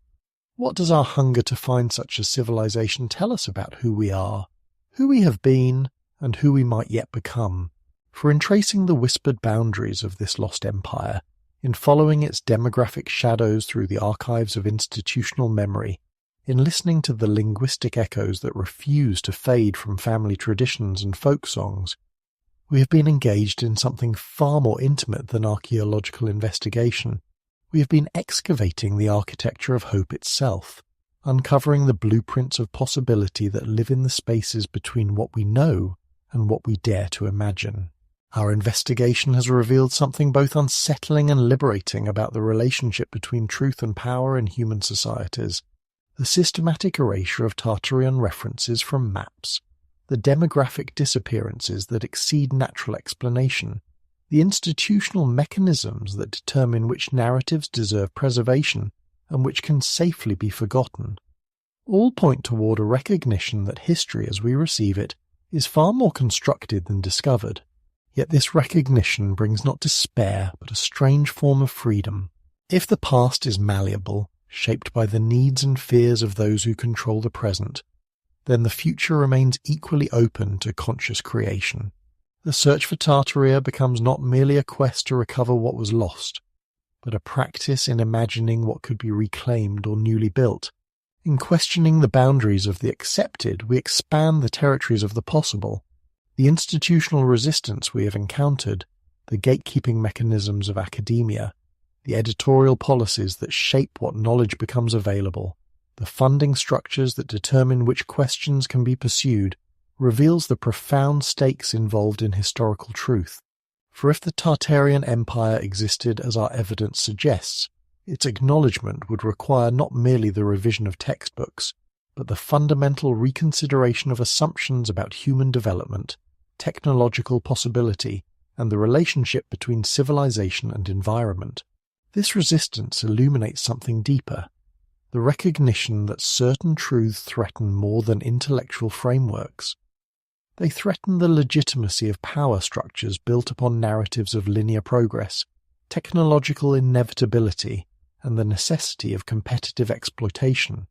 what does our hunger to find such a civilization tell us about who we are, who we have been, and who we might yet become? For in tracing the whispered boundaries of this lost empire, in following its demographic shadows through the archives of institutional memory, in listening to the linguistic echoes that refuse to fade from family traditions and folk songs, we have been engaged in something far more intimate than archaeological investigation. We have been excavating the architecture of hope itself, uncovering the blueprints of possibility that live in the spaces between what we know and what we dare to imagine. Our investigation has revealed something both unsettling and liberating about the relationship between truth and power in human societies. The systematic erasure of Tartarian references from maps, the demographic disappearances that exceed natural explanation, the institutional mechanisms that determine which narratives deserve preservation and which can safely be forgotten, all point toward a recognition that history as we receive it is far more constructed than discovered. Yet this recognition brings not despair, but a strange form of freedom. If the past is malleable, shaped by the needs and fears of those who control the present, then the future remains equally open to conscious creation. The search for Tartaria becomes not merely a quest to recover what was lost, but a practice in imagining what could be reclaimed or newly built. In questioning the boundaries of the accepted, we expand the territories of the possible. The institutional resistance we have encountered, the gatekeeping mechanisms of academia, the editorial policies that shape what knowledge becomes available, the funding structures that determine which questions can be pursued, reveals the profound stakes involved in historical truth. For if the Tartarian Empire existed as our evidence suggests, its acknowledgement would require not merely the revision of textbooks, but the fundamental reconsideration of assumptions about human development, technological possibility, and the relationship between civilization and environment. This resistance illuminates something deeper, the recognition that certain truths threaten more than intellectual frameworks. They threaten the legitimacy of power structures built upon narratives of linear progress, technological inevitability, and the necessity of competitive exploitation.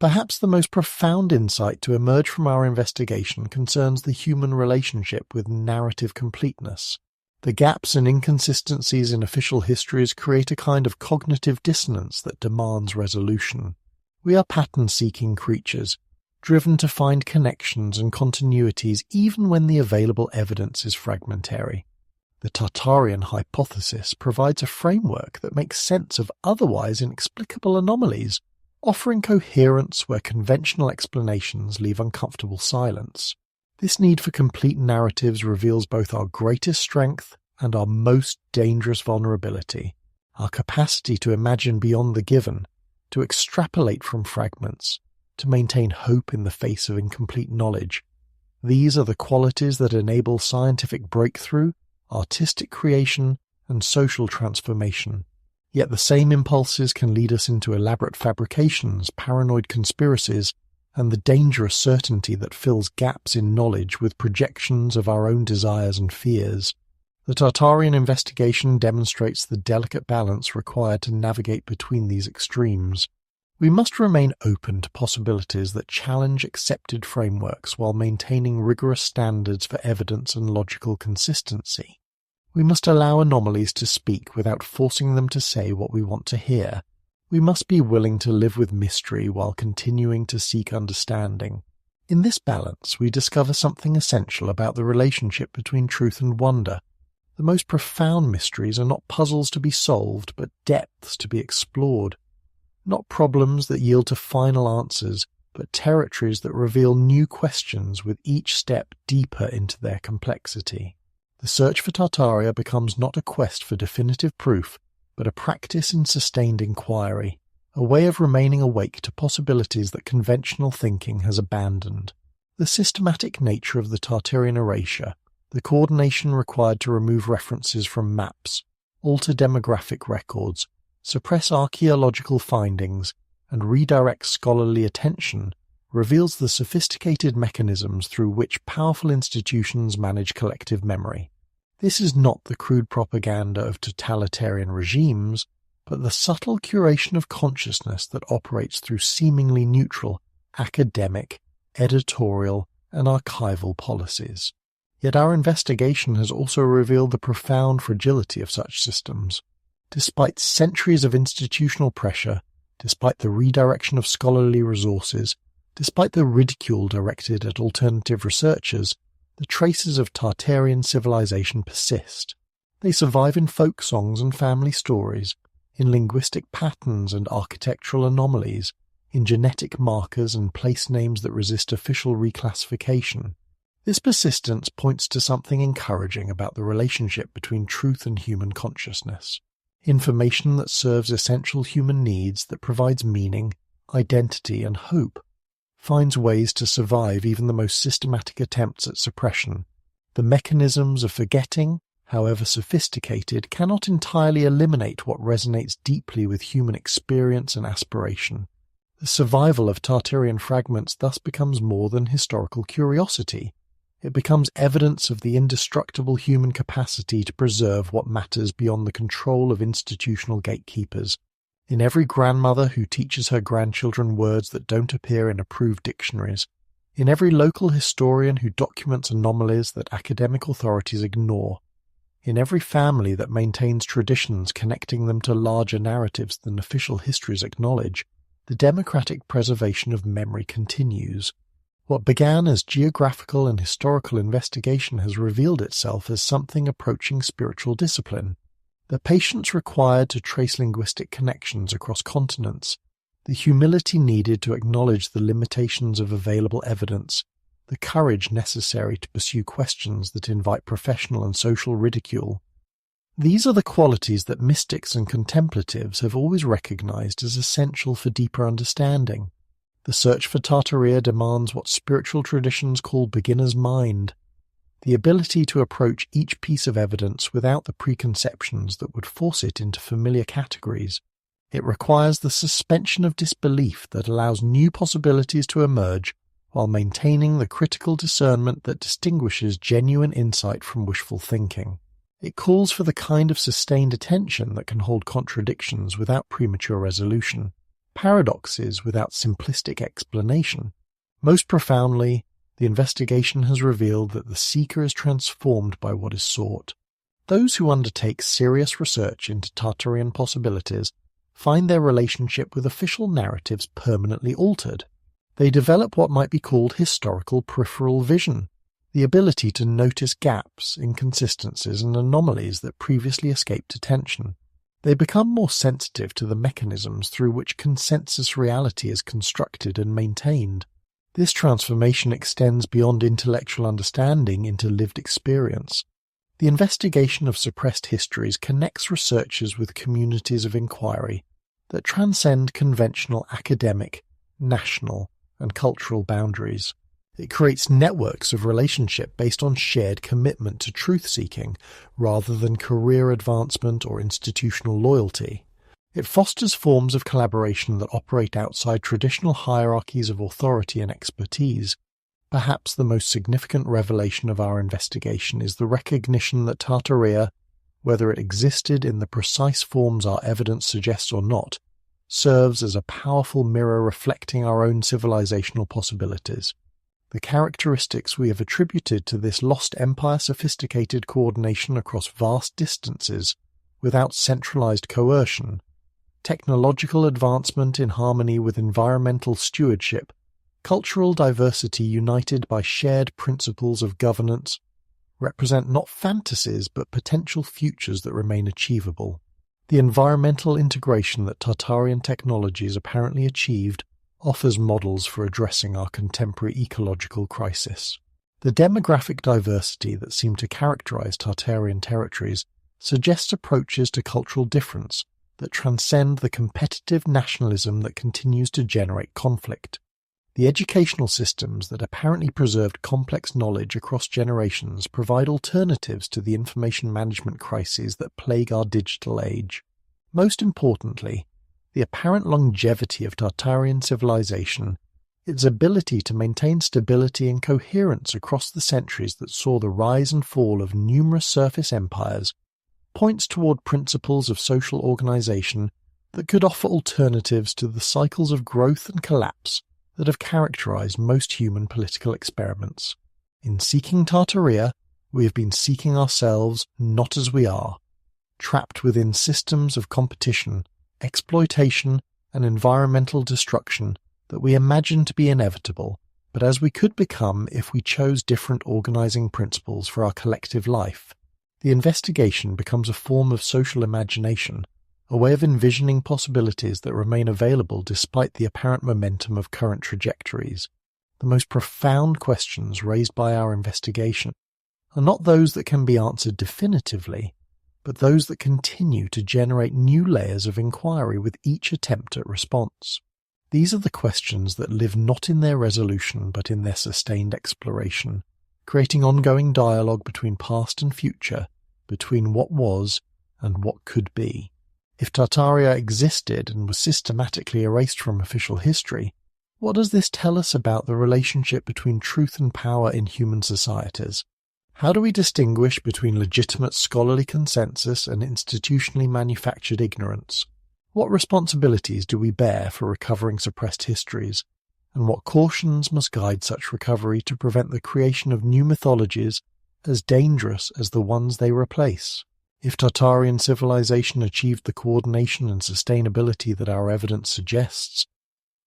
Perhaps the most profound insight to emerge from our investigation concerns the human relationship with narrative completeness. The gaps and inconsistencies in official histories create a kind of cognitive dissonance that demands resolution. We are pattern-seeking creatures, driven to find connections and continuities even when the available evidence is fragmentary. The Tartarian hypothesis provides a framework that makes sense of otherwise inexplicable anomalies, offering coherence where conventional explanations leave uncomfortable silence. This need for complete narratives reveals both our greatest strength and our most dangerous vulnerability, our capacity to imagine beyond the given, to extrapolate from fragments, to maintain hope in the face of incomplete knowledge. These are the qualities that enable scientific breakthrough, artistic creation, and social transformation. Yet the same impulses can lead us into elaborate fabrications, paranoid conspiracies, and the dangerous certainty that fills gaps in knowledge with projections of our own desires and fears. The Tartarian investigation demonstrates the delicate balance required to navigate between these extremes. We must remain open to possibilities that challenge accepted frameworks while maintaining rigorous standards for evidence and logical consistency. We must allow anomalies to speak without forcing them to say what we want to hear. We must be willing to live with mystery while continuing to seek understanding. In this balance, we discover something essential about the relationship between truth and wonder. The most profound mysteries are not puzzles to be solved, but depths to be explored. Not problems that yield to final answers, but territories that reveal new questions with each step deeper into their complexity. The search for Tartaria becomes not a quest for definitive proof, but a practice in sustained inquiry, a way of remaining awake to possibilities that conventional thinking has abandoned. The systematic nature of the Tartarian erasure, the coordination required to remove references from maps, alter demographic records, suppress archaeological findings, and redirect scholarly attention, reveals the sophisticated mechanisms through which powerful institutions manage collective memory. This is not the crude propaganda of totalitarian regimes, but the subtle curation of consciousness that operates through seemingly neutral, academic, editorial, and archival policies. Yet our investigation has also revealed the profound fragility of such systems. Despite centuries of institutional pressure, despite the redirection of scholarly resources, despite the ridicule directed at alternative researchers, the traces of Tartarian civilization persist. They survive in folk songs and family stories, in linguistic patterns and architectural anomalies, in genetic markers and place names that resist official reclassification. This persistence points to something encouraging about the relationship between truth and human consciousness. Information that serves essential human needs, that provides meaning, identity, and hope, finds ways to survive even the most systematic attempts at suppression. The mechanisms of forgetting, however sophisticated, cannot entirely eliminate what resonates deeply with human experience and aspiration. The survival of Tartarian fragments thus becomes more than historical curiosity. It becomes evidence of the indestructible human capacity to preserve what matters beyond the control of institutional gatekeepers. In every grandmother who teaches her grandchildren words that don't appear in approved dictionaries, in every local historian who documents anomalies that academic authorities ignore, in every family that maintains traditions connecting them to larger narratives than official histories acknowledge, the democratic preservation of memory continues. What began as geographical and historical investigation has revealed itself as something approaching spiritual discipline. The patience required to trace linguistic connections across continents, the humility needed to acknowledge the limitations of available evidence, the courage necessary to pursue questions that invite professional and social ridicule. These are the qualities that mystics and contemplatives have always recognized as essential for deeper understanding. The search for Tartaria demands what spiritual traditions call beginner's mind, the ability to approach each piece of evidence without the preconceptions that would force it into familiar categories. It requires the suspension of disbelief that allows new possibilities to emerge while maintaining the critical discernment that distinguishes genuine insight from wishful thinking. It calls for the kind of sustained attention that can hold contradictions without premature resolution, paradoxes without simplistic explanation. Most profoundly, the investigation has revealed that the seeker is transformed by what is sought. Those who undertake serious research into Tartarian possibilities find their relationship with official narratives permanently altered. They develop what might be called historical peripheral vision, the ability to notice gaps, inconsistencies, and anomalies that previously escaped attention. They become more sensitive to the mechanisms through which consensus reality is constructed and maintained. This transformation extends beyond intellectual understanding into lived experience. The investigation of suppressed histories connects researchers with communities of inquiry that transcend conventional academic, national, and cultural boundaries. It creates networks of relationship based on shared commitment to truth-seeking rather than career advancement or institutional loyalty. It fosters forms of collaboration that operate outside traditional hierarchies of authority and expertise. Perhaps the most significant revelation of our investigation is the recognition that Tartaria, whether it existed in the precise forms our evidence suggests or not, serves as a powerful mirror reflecting our own civilizational possibilities. The characteristics we have attributed to this lost empire sophisticated coordination across vast distances without centralized coercion, technological advancement in harmony with environmental stewardship, cultural diversity united by shared principles of governance, represent not fantasies but potential futures that remain achievable. The environmental integration that Tartarian technologies apparently achieved offers models for addressing our contemporary ecological crisis. The demographic diversity that seemed to characterize Tartarian territories suggests approaches to cultural difference that transcend the competitive nationalism that continues to generate conflict. The educational systems that apparently preserved complex knowledge across generations provide alternatives to the information management crises that plague our digital age. Most importantly, the apparent longevity of Tartarian civilization, its ability to maintain stability and coherence across the centuries that saw the rise and fall of numerous surface empires, points toward principles of social organization that could offer alternatives to the cycles of growth and collapse that have characterized most human political experiments. In seeking Tartaria, we have been seeking ourselves not as we are, trapped within systems of competition, exploitation, and environmental destruction that we imagine to be inevitable, but as we could become if we chose different organizing principles for our collective life. The investigation becomes a form of social imagination, a way of envisioning possibilities that remain available despite the apparent momentum of current trajectories. The most profound questions raised by our investigation are not those that can be answered definitively, but those that continue to generate new layers of inquiry with each attempt at response. These are the questions that live not in their resolution but in their sustained exploration, creating ongoing dialogue between past and future, between what was and what could be. If Tartaria existed and was systematically erased from official history, what does this tell us about the relationship between truth and power in human societies? How do we distinguish between legitimate scholarly consensus and institutionally manufactured ignorance? What responsibilities do we bear for recovering suppressed histories? and what cautions must guide such recovery to prevent the creation of new mythologies as dangerous as the ones they replace. If Tartarian civilization achieved the coordination and sustainability that our evidence suggests,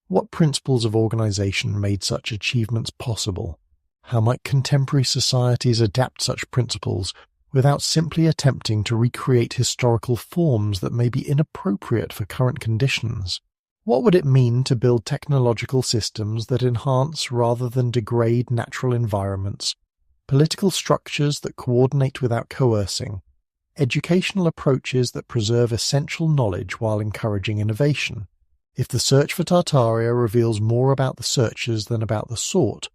what principles of organization made such achievements possible? How might contemporary societies adapt such principles without simply attempting to recreate historical forms that may be inappropriate for current conditions? What would it mean to build technological systems that enhance rather than degrade natural environments, political structures that coordinate without coercing, educational approaches that preserve essential knowledge while encouraging innovation? If the search for Tartaria reveals more about the searchers than about the sought,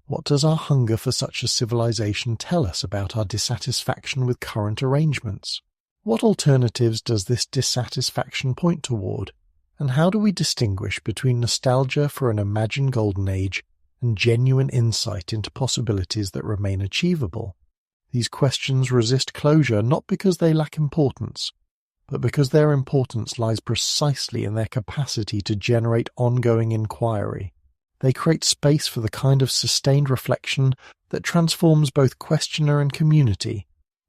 what does our hunger for such a civilization tell us about our dissatisfaction with current arrangements? What alternatives does this dissatisfaction point toward, and how do we distinguish between nostalgia for an imagined golden age and genuine insight into possibilities that remain achievable? These questions resist closure not because they lack importance, but because their importance lies precisely in their capacity to generate ongoing inquiry. They create space for the kind of sustained reflection that transforms both questioner and community,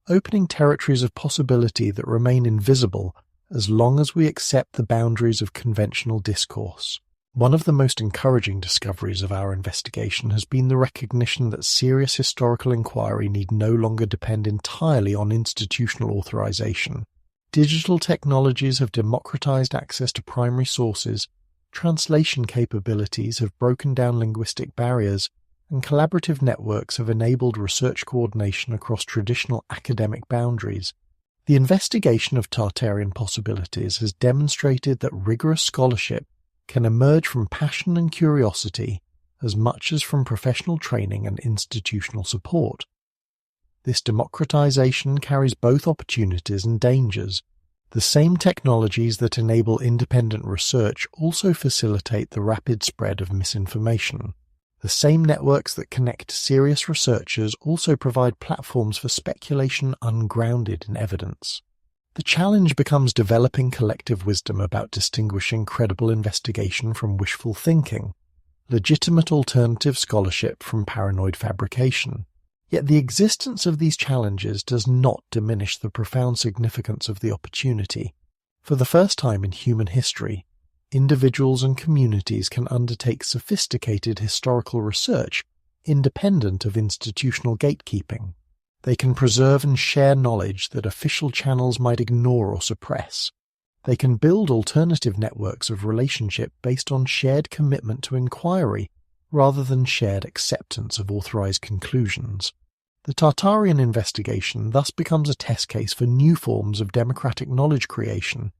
opening territories of possibility that remain invisible as long as we accept the boundaries of conventional discourse. One of the most encouraging discoveries of our investigation has been the recognition that serious historical inquiry need no longer depend entirely on institutional authorization. Digital technologies have democratized access to primary sources, translation capabilities have broken down linguistic barriers, and collaborative networks have enabled research coordination across traditional academic boundaries. The investigation of Tartarian possibilities has demonstrated that rigorous scholarship can emerge from passion and curiosity as much as from professional training and institutional support. This democratization carries both opportunities and dangers. The same technologies that enable independent research also facilitate the rapid spread of misinformation. The same networks that connect serious researchers also provide platforms for speculation ungrounded in evidence. The challenge becomes developing collective wisdom about distinguishing credible investigation from wishful thinking, legitimate alternative scholarship from paranoid fabrication. Yet the existence of these challenges does not diminish the profound significance of the opportunity. For the first time in human history, individuals and communities can undertake sophisticated historical research independent of institutional gatekeeping. They can preserve and share knowledge that official channels might ignore or suppress. They can build alternative networks of relationship based on shared commitment to inquiry rather than shared acceptance of authorized conclusions. The Tartarian investigation thus becomes a test case for new forms of democratic knowledge creation.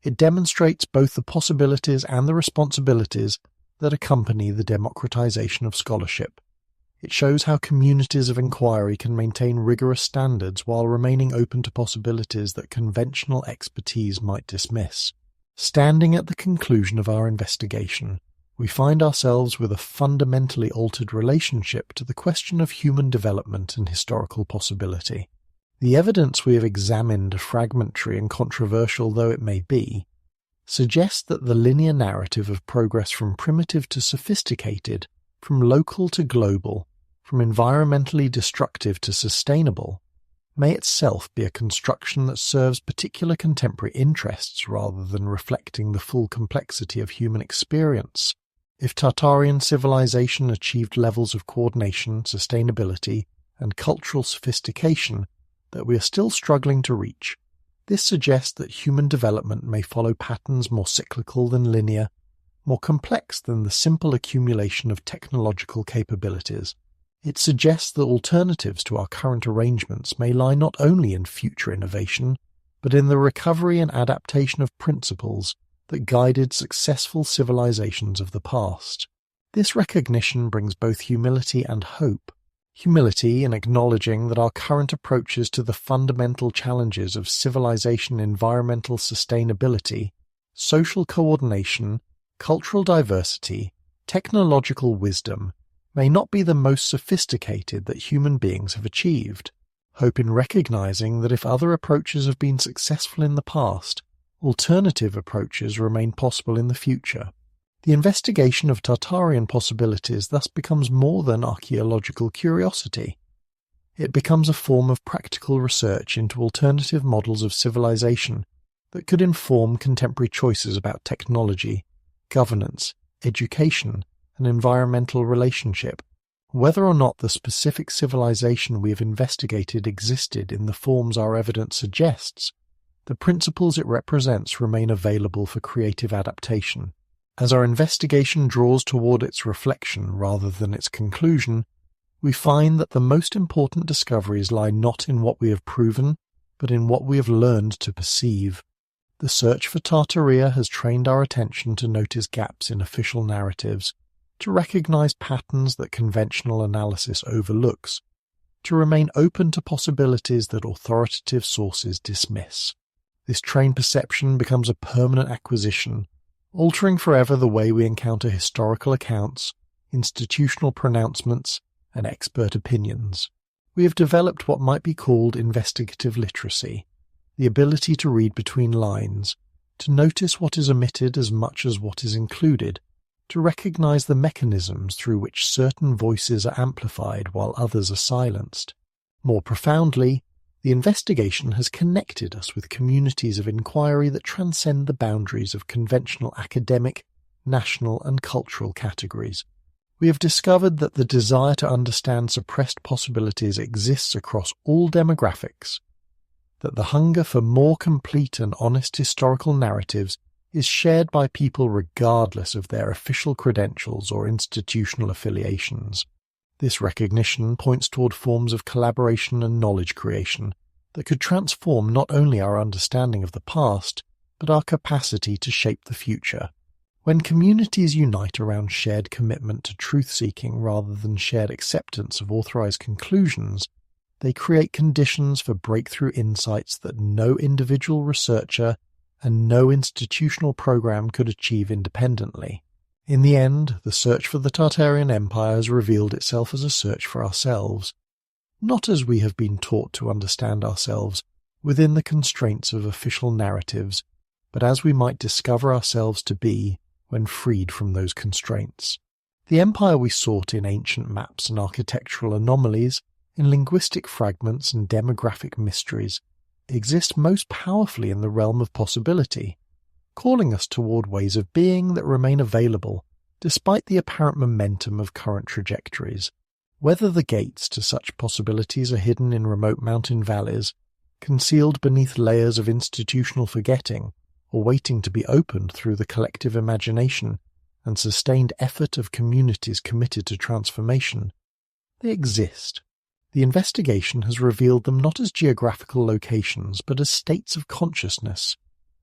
It demonstrates both the possibilities and the responsibilities that accompany the democratization of scholarship. It shows how communities of inquiry can maintain rigorous standards while remaining open to possibilities that conventional expertise might dismiss. Standing at the conclusion of our investigation, we find ourselves with a fundamentally altered relationship to the question of human development and historical possibility. The evidence we have examined, fragmentary and controversial though it may be, suggests that the linear narrative of progress from primitive to sophisticated, from local to global, from environmentally destructive to sustainable, may itself be a construction that serves particular contemporary interests rather than reflecting the full complexity of human experience. If Tartarian civilization achieved levels of coordination, sustainability, and cultural sophistication that we are still struggling to reach, this suggests that human development may follow patterns more cyclical than linear, more complex than the simple accumulation of technological capabilities. It suggests that alternatives to our current arrangements may lie not only in future innovation, but in the recovery and adaptation of principles that guided successful civilizations of the past. This recognition brings both humility and hope. Humility in acknowledging that our current approaches to the fundamental challenges of civilization, environmental sustainability, social coordination, cultural diversity, technological wisdom, may not be the most sophisticated that human beings have achieved. Hope in recognizing that if other approaches have been successful in the past, alternative approaches remain possible in the future. The investigation of Tartarian possibilities thus becomes more than archaeological curiosity. It becomes a form of practical research into alternative models of civilization that could inform contemporary choices about technology, governance, education, and environmental relationship. Whether or not the specific civilization we have investigated existed in the forms our evidence suggests, the principles it represents remain available for creative adaptation. As our investigation draws toward its reflection rather than its conclusion, we find that the most important discoveries lie not in what we have proven, but in what we have learned to perceive. The search for Tartaria has trained our attention to notice gaps in official narratives, to recognize patterns that conventional analysis overlooks, to remain open to possibilities that authoritative sources dismiss. This trained perception becomes a permanent acquisition, altering forever the way we encounter historical accounts, institutional pronouncements, and expert opinions. We have developed what might be called investigative literacy, the ability to read between lines, to notice what is omitted as much as what is included, to recognize the mechanisms through which certain voices are amplified while others are silenced. More profoundly, the investigation has connected us with communities of inquiry that transcend the boundaries of conventional academic, national, and cultural categories. We have discovered that the desire to understand suppressed possibilities exists across all demographics, that the hunger for more complete and honest historical narratives is shared by people regardless of their official credentials or institutional affiliations. This recognition points toward forms of collaboration and knowledge creation that could transform not only our understanding of the past, but our capacity to shape the future. When communities unite around shared commitment to truth-seeking rather than shared acceptance of authorized conclusions, they create conditions for breakthrough insights that no individual researcher and no institutional program could achieve independently. In the end, the search for the Tartarian Empire has revealed itself as a search for ourselves, not as we have been taught to understand ourselves within the constraints of official narratives, but as we might discover ourselves to be when freed from those constraints. The empire we sought in ancient maps and architectural anomalies, in linguistic fragments and demographic mysteries, exists most powerfully in the realm of possibility, calling us toward ways of being that remain available despite the apparent momentum of current trajectories. Whether the gates to such possibilities are hidden in remote mountain valleys, concealed beneath layers of institutional forgetting, or waiting to be opened through the collective imagination and sustained effort of communities committed to transformation, they exist. The investigation has revealed them not as geographical locations, but as states of consciousness,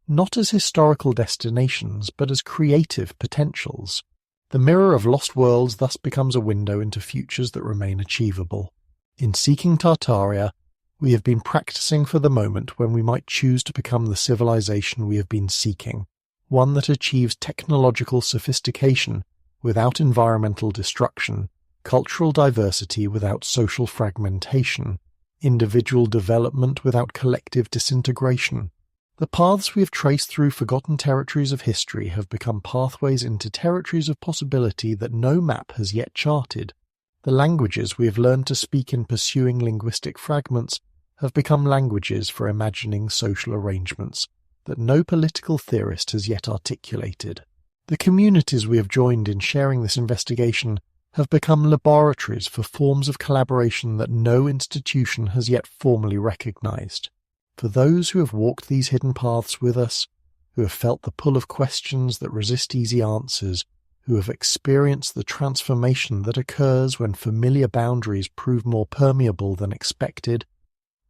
not as historical destinations, but as creative potentials. The mirror of lost worlds thus becomes a window into futures that remain achievable. In seeking Tartaria, we have been practicing for the moment when we might choose to become the civilization we have been seeking, one that achieves technological sophistication without environmental destruction, cultural diversity without social fragmentation, individual development without collective disintegration. The paths we have traced through forgotten territories of history have become pathways into territories of possibility that no map has yet charted. The languages we have learned to speak in pursuing linguistic fragments have become languages for imagining social arrangements that no political theorist has yet articulated. The communities we have joined in sharing this investigation have become laboratories for forms of collaboration that no institution has yet formally recognized. For those who have walked these hidden paths with us, who have felt the pull of questions that resist easy answers, who have experienced the transformation that occurs when familiar boundaries prove more permeable than expected,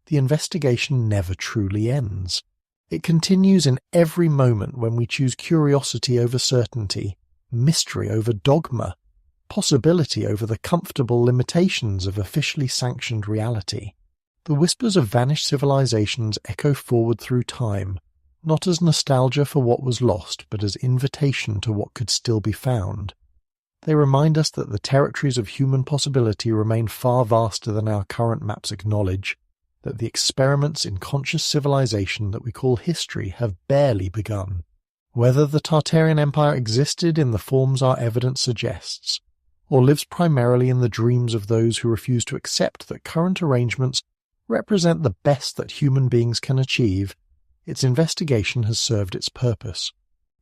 the investigation never truly ends. It continues in every moment when we choose curiosity over certainty, mystery over dogma, possibility over the comfortable limitations of officially sanctioned reality. The whispers of vanished civilizations echo forward through time, not as nostalgia for what was lost, but as invitation to what could still be found. They remind us that the territories of human possibility remain far vaster than our current maps acknowledge, that the experiments in conscious civilization that we call history have barely begun. Whether the Tartarian Empire existed in the forms our evidence suggests, or lives primarily in the dreams of those who refuse to accept that current arrangements represent the best that human beings can achieve, its investigation has served its purpose.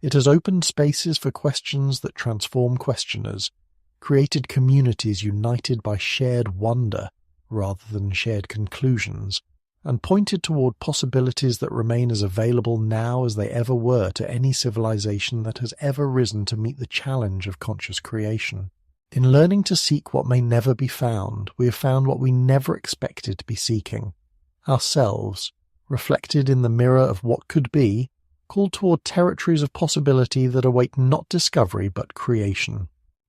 It has opened spaces for questions that transform questioners, created communities united by shared wonder rather than shared conclusions, and pointed toward possibilities that remain as available now as they ever were to any civilization that has ever risen to meet the challenge of conscious creation. In learning to seek what may never be found, we have found what we never expected to be seeking. Ourselves, reflected in the mirror of what could be, called toward territories of possibility that await not discovery but creation.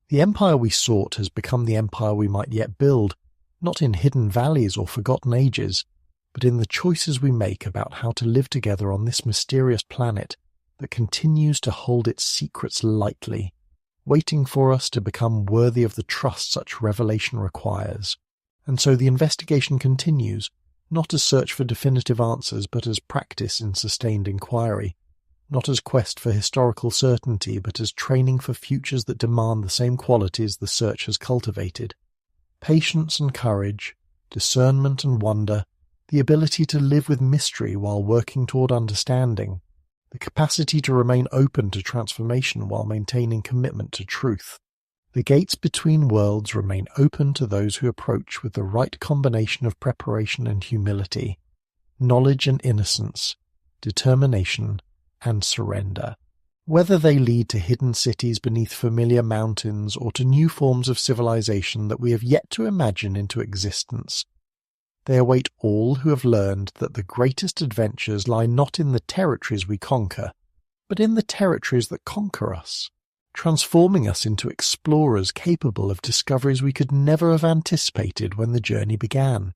The empire we sought has become the empire we might yet build, not in hidden valleys or forgotten ages, but in the choices we make about how to live together on this mysterious planet that continues to hold its secrets lightly, waiting for us to become worthy of the trust such revelation requires. And so the investigation continues, not as search for definitive answers but as practice in sustained inquiry, not as quest for historical certainty but as training for futures that demand the same qualities the search has cultivated. Patience and courage, discernment and wonder, the ability to live with mystery while working toward understanding, the capacity to remain open to transformation while maintaining commitment to truth. The gates between worlds remain open to those who approach with the right combination of preparation and humility, knowledge and innocence, determination and surrender. Whether they lead to hidden cities beneath familiar mountains or to new forms of civilization that we have yet to imagine into existence, they await all who have learned that the greatest adventures lie not in the territories we conquer, but in the territories that conquer us, transforming us into explorers capable of discoveries we could never have anticipated when the journey began.